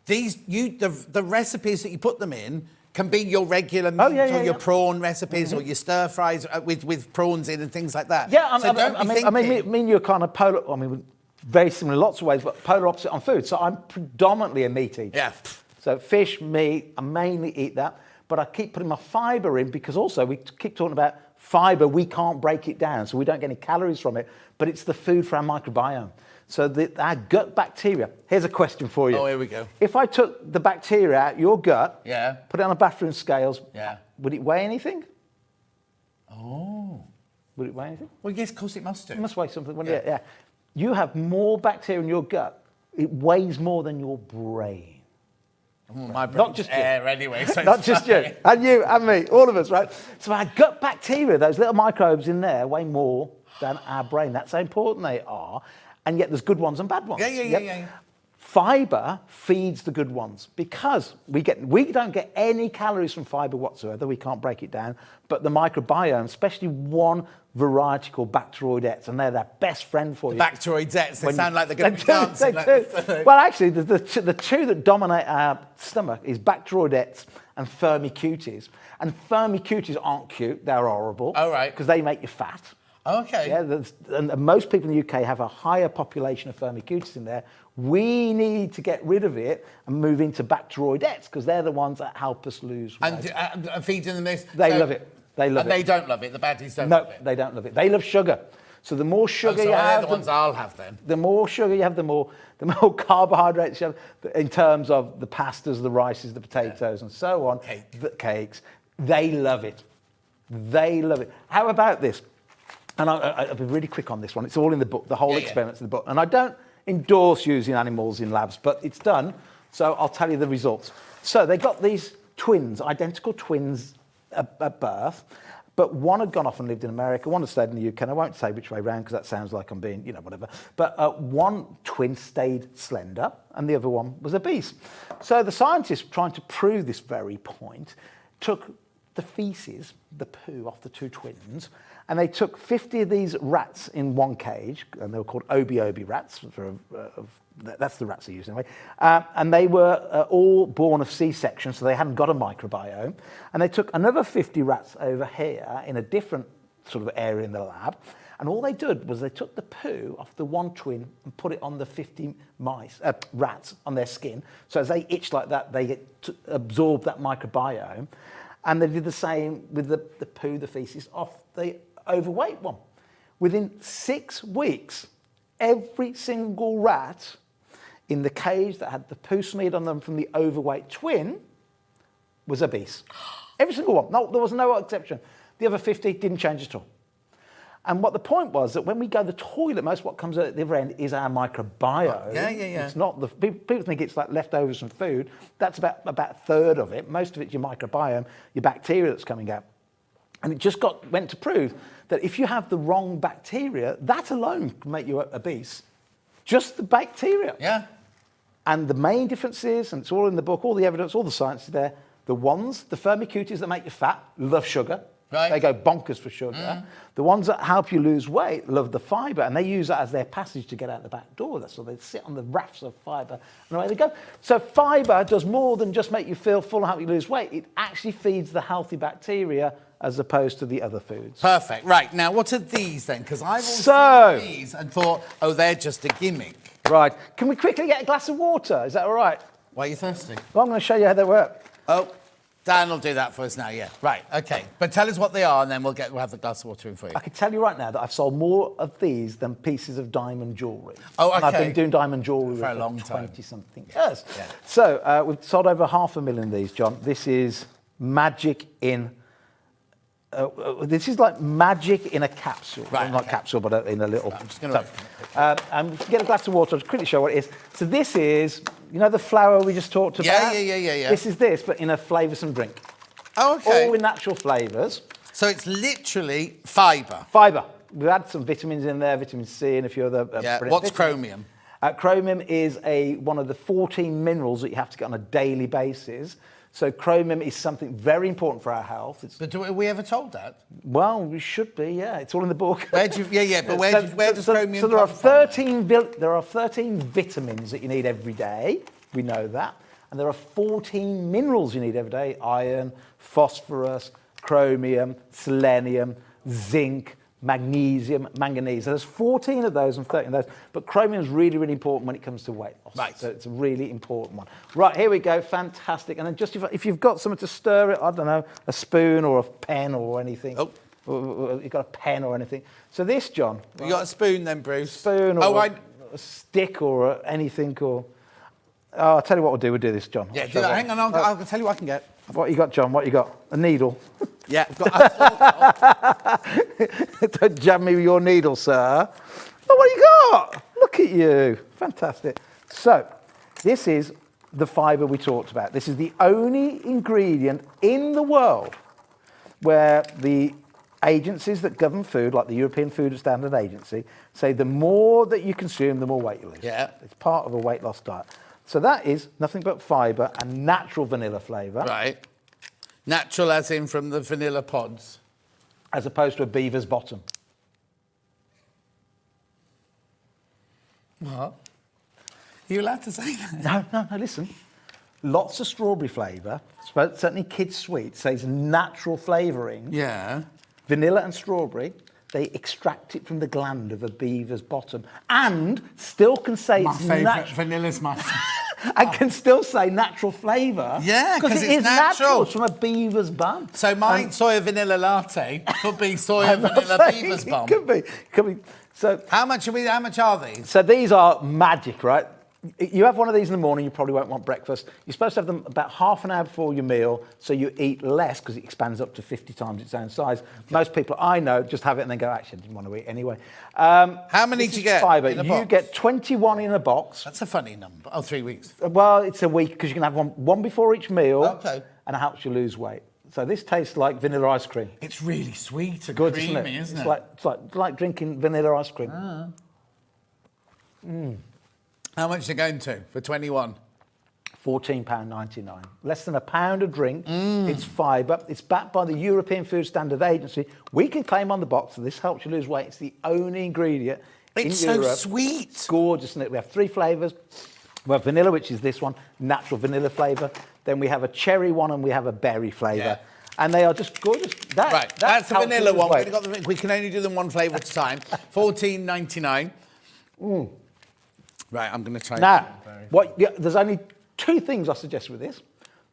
The recipes that you put them in can be your regular meat or your prawn recipes or your stir fries with prawns in and things like that. Yeah, I mean, you're kind of polar. I mean, very similar in lots of ways, but polar opposite on food. So I'm predominantly a meat eater. Yeah. So fish, meat, I mainly eat that, but I keep putting my fibre in because also we keep talking about fibre. We can't break it down, so we don't get any calories from it. But it's the food for our microbiome. So our gut bacteria. Here's a question for you. Oh, here we go. If I took the bacteria out your gut, put it on a bathroom scales, would it weigh anything? Oh. Would it weigh anything? Well, yes, of course it must do. It must weigh something. Yeah. You have more bacteria in your gut. It weighs more than your brain. My brain's not just air anyway. So not just you. And you and me, all of us, right? So our gut bacteria, those little microbes in there, weigh more than our brain. That's how important they are. And yet there's good ones and bad ones. Yeah. Fibre feeds the good ones because we don't get any calories from fibre whatsoever. We can't break it down. But the microbiome, especially one variety called Bacteroidetes, and they're their best friend for you. Bacteroidetes, they sound like they're going to be dancing. Well, actually, the two that dominate our stomach is Bacteroidetes and Firmicutes. And Firmicutes aren't cute, they're horrible. Oh, right. Because they make you fat. Okay. Yeah, and most people in the UK have a higher population of Firmicutes in there. We need to get rid of it and move into Bacteroidetes because they're the ones that help us lose weight. And feeding them this? They love it. They love it. And they don't love it? The baddies don't love it? No, they don't love it. They love sugar. So the more sugar you have... they're the ones I'll have then. The more sugar you have, the more carbohydrates you have in terms of the pastas, the rices, the potatoes and so on. The cakes. They love it. They love it. How about this? And I'll be really quick on this one. It's all in the book, the whole experiment's in the book. And I don't endorse using animals in labs, but it's done. So I'll tell you the results. So they got these twins, identical twins at birth, but one had gone off and lived in America, one had stayed in the UK, and I won't say which way round because that sounds like I'm being, whatever. But one twin stayed slender and the other one was obese. So the scientists, trying to prove this very point, took the feces, the poo, off the two twins, and they took 50 of these rats in one cage, and they were called obi rats. That's the rats they used anyway. And they were all born of C-section, so they hadn't got a microbiome. And they took another 50 rats over here in a different sort of area in the lab. And all they did was they took the poo off the one twin and put it on the 50 rats on their skin. So as they itched like that, they absorbed that microbiome. And they did the same with the poo, the feces, off the overweight one. Within 6 weeks, every single rat in the cage that had the poo smeared on them from the overweight twin was obese. Every single one. No, there was no exception. The other 50 didn't change at all. And what the point was that when we go to the toilet, most what comes out at the other end is our microbiome. Yeah. It's not the people think it's like leftovers from food. That's about a third of it. Most of it's your microbiome, your bacteria that's coming out. And it just went to prove that if you have the wrong bacteria, that alone can make you obese. Just the bacteria. Yeah. And the main difference is, and it's all in the book, all the evidence, all the science is there, the Firmicutes that make you fat love sugar. Right. They go bonkers for sugar. The ones that help you lose weight love the fibre, and they use that as their passage to get out the back door. So they sit on the rafts of fibre, and away they go. So fibre does more than just make you feel full and help you lose weight. It actually feeds the healthy bacteria as opposed to the other foods. Perfect. Right, now what are these then? Because I've always seen these and thought, oh, they're just a gimmick. Right. Can we quickly get a glass of water? Is that all right? Why are you thirsty? Well, I'm going to show you how they work. Oh, Dan will do that for us now, yeah. Right, OK. But tell us what they are and then we'll have the glass of water in for you. I can tell you right now that I've sold more of these than pieces of diamond jewellery. Oh, OK. And I've been doing diamond jewellery for a long time. 20-something years. Yeah. So we've sold over 500,000 of these, John. This is magic in... this is like magic in a capsule. Right, Well, not okay. capsule, but in a little... I'm just going to... and if you get a glass of water, I'll quickly show what it is. So this is, you know the flour we just talked about? Yeah. This is this, but in a flavoursome drink. Oh, OK. All with natural flavours. So it's literally fibre. Fibre. We've had some vitamins in there, vitamin C and a few other... Yeah, brilliant what's vitamins. chromium? Chromium is one of the 14 minerals that you have to get on a daily basis. So chromium is something very important for our health. But are we ever told that? Well, we should be, yeah. It's all in the book. But where does chromium So there come from? there are 13 vitamins that you need every day. We know that. And there are 14 minerals you need every day. Iron, phosphorus, chromium, selenium, zinc, magnesium, manganese. So there's 14 of those and 13 of those. But chromium is really, really important when it comes to weight loss. Right. So it's a really important one. Right, here we go. Fantastic. And then just if you've got something to stir it, I don't know, a spoon or a pen or anything. Oh. Or you've got a pen or anything. So this, John. You got a spoon then, Bruce? Spoon or a stick or anything or... Oh, I'll tell you what we'll do. We'll do this, John. Yeah, do that. Hang on, I'll tell you what I can get. What you got, John? What you got? A needle. Yeah, I've got Don't jab me with your needle, sir. Oh, what you got? Look at you. Fantastic. So, this is the fibre we talked about. This is the only ingredient in the world where the agencies that govern food, like the European Food Standard Agency, say the more that you consume, the more weight you lose. Yeah. It's part of a weight loss diet. So that is nothing but fibre and natural vanilla flavour. Right. Natural as in from the vanilla pods. As opposed to a beaver's bottom. What? Are you allowed to say that? No, listen. Lots of strawberry flavour, certainly kids' sweets, says natural flavouring. Yeah. Vanilla and strawberry, they extract it from the gland of a beaver's bottom and still can say My it's favourite. natural. Vanilla's my favourite. And can still say natural flavour. Yeah, 'cause it it's is natural. It's from a beaver's bum. So my soya vanilla latte could be soya I'm not vanilla saying beaver's it bomb. Could be. So How much are these? So these are magic, right? You have one of these in the morning, you probably won't want breakfast. You're supposed to have them about half an hour before your meal, so you eat less because it expands up to 50 times its own size. Okay. Most people I know just have it and then go, actually, I didn't want to eat anyway. How many do you get? Fibre. In a you box? get 21 in a box. That's a funny number. Oh, 3 weeks. Well, it's a week because you can have one before each meal. Okay. And it helps you lose weight. So this tastes like vanilla ice cream. It's really sweet and Good, creamy, isn't it? It's like drinking vanilla ice cream. How much is it going to for 21? £14.99. Less than £1 a drink. It's fibre. It's backed by the European Food Standard Agency. We can claim on the box that this helps you lose weight. It's the only ingredient in Europe. It's so sweet. It's gorgeous, isn't it? We have 3 flavours. We have vanilla, which is this one, natural vanilla flavour. Then we have a cherry one and we have a berry flavour. Yeah. And they are just gorgeous. That's the helps you vanilla lose one. weight. We can only do them one flavour at a time. $14.99. Right, I'm going to try. Now, there's only 2 things I suggest with this.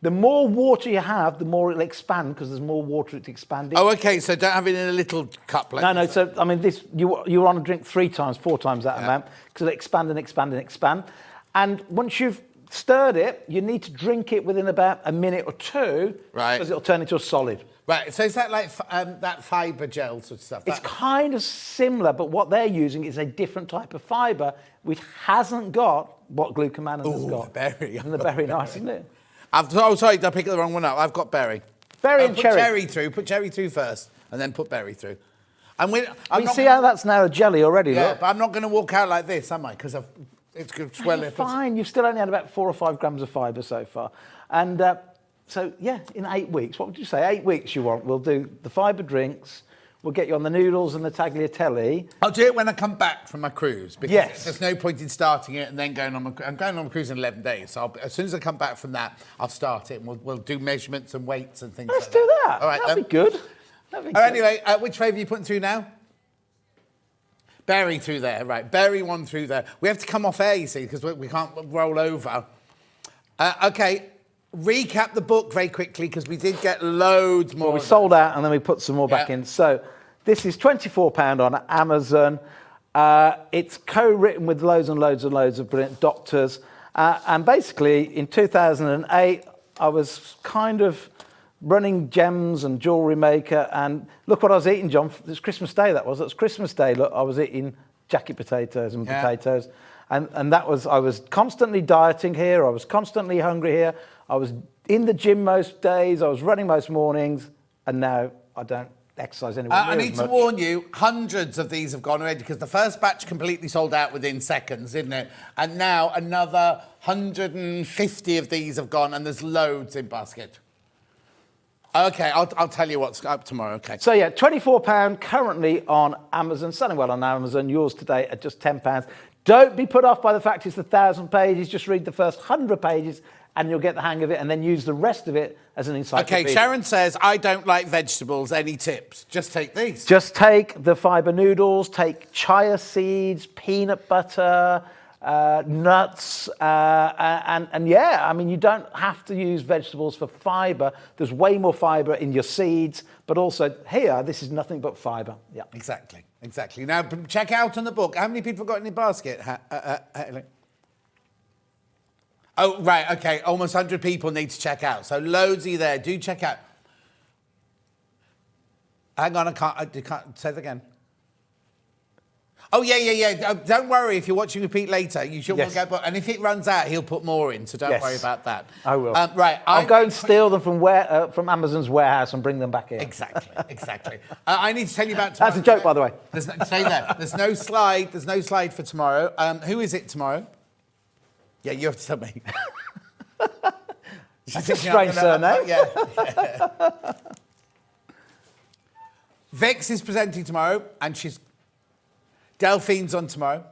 The more water you have, the more it'll expand because there's more water it's expanding. Oh, okay. So don't have it in a little cup. Like No. So I mean, this you want to drink 3 times, 4 times that amount because it'll expand and expand and expand. And once you've stirred it, you need to drink it within about a minute or 2, right? Because it'll turn into a solid. Right. So is that like that fibre gel sort of stuff? It's kind of similar, but what they're using is a different type of fibre which hasn't got what glucomannan has got. The berry. Isn't the berry nice, isn't it? Sorry, did I pick the wrong one up? I've got berry. Berry and cherry. Put cherry through first, and then put berry through. And you see how that's now a jelly already, yeah, look? but I'm not going to walk out like this, am I? Because it's going to swell it. Fine, you've still only had about 4 or 5 grams of fibre so far. And So, yeah, in 8 weeks, what would you say? 8 weeks you want? We'll do the Fibre drinks, we'll get you on the noodles and the tagliatelle. I'll do it when I come back from my cruise, because Yes. there's no point in starting it and then going on. I'm going on a cruise in 11 days, so as soon as I come back from that, I'll start it, and we'll do measurements and weights and things Let's like do that. All right, That'd be good. That'd be Oh, good. anyway, which flavour are you putting through now? Berry through there, right. Berry one through there. We have to come off air, you see, because we can't roll over. OK, recap the book very quickly, because we did get loads more. Well, we sold out and then we put some more back Yeah. in. So this is £24 on Amazon. It's co-written with loads and loads and loads of brilliant doctors. And basically, in 2008, I was kind of running Gems and Jewellery Maker. And look what I was eating, John. It's Christmas Day, that was. It was Christmas Day. Look, I was eating jacket potatoes and potatoes. And that was, I was constantly dieting here. I was constantly hungry here. I was in the gym most days. I was running most mornings. And now I don't exercise anymore. I need to warn you, hundreds of these have gone already, because the first batch completely sold out within seconds, didn't it? And now another 150 of these have gone, and there's loads in basket. OK, I'll tell you what's up tomorrow, OK. So, yeah, £24 currently on Amazon. Selling well on Amazon. Yours today at just £10. Don't be put off by the fact it's 1,000 pages. Just read the first 100 pages and you'll get the hang of it, and then use the rest of it as an encyclopedia. OK, Sharon says, I don't like vegetables. Any tips? Just take these. Just take the Fibre noodles, take chia seeds, peanut butter, nuts, and yeah, I mean, you don't have to use vegetables for fibre. There's way more fibre in your seeds, but also here, this is nothing but fibre. Yeah, exactly. Now, check out on the book. How many people have got in the basket? Oh, right, OK. Almost 100 people need to check out. So loads of you there. Do check out. Hang on, I can't say that again. Oh, yeah. Don't worry if you're watching repeat later. You should want to go. And if it runs out, he'll put more in, so don't worry about that. I will. Right. I'll go and steal them from Amazon's warehouse and bring them back here. Exactly. I need to tell you about tomorrow. That's a joke, by the way. Say that. There's no slide. There's no slide for tomorrow. Who is it tomorrow? Yeah, you have to tell me. That's a strange surname. Yeah. Vix is presenting tomorrow, and Delphine's on tomorrow,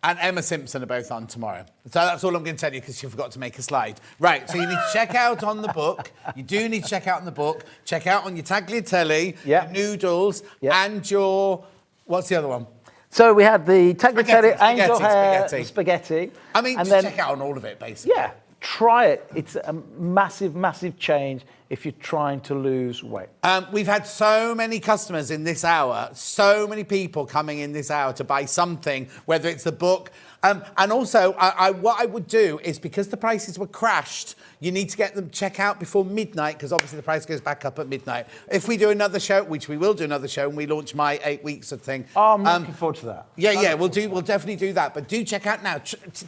and Emma Simpson are both on tomorrow. So that's all I'm going to tell you, because she forgot to make a slide. Right, so you need to check out on the book. You do need to check out on the book. Check out on your tagliatelle, your noodles, and your... What's the other one? So we had the tagliatelle, angel hair, spaghetti. I mean, just check out on all of it, basically. Yeah, try it. It's a massive, massive change if you're trying to lose weight. We've had so many customers in this hour, so many people coming in this hour to buy something, whether it's the book. And also, what I would do is, because the prices were crashed, you need to get them check out before midnight, because obviously the price goes back up at midnight. If we do another show, which we will do another show, and we launch my 8 weeks of thing. Oh, I'm looking forward to that. Yeah, we'll definitely do that. But do check out now.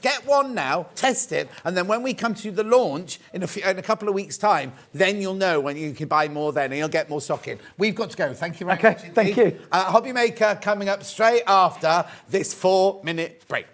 Get one now, test it, and then when we come to the launch in a couple of weeks' time, then you'll know when you can buy more then, and you'll get more stock in. We've got to go. Thank you very much. Okay, thank you. Hobby Maker coming up straight after this 4-minute break.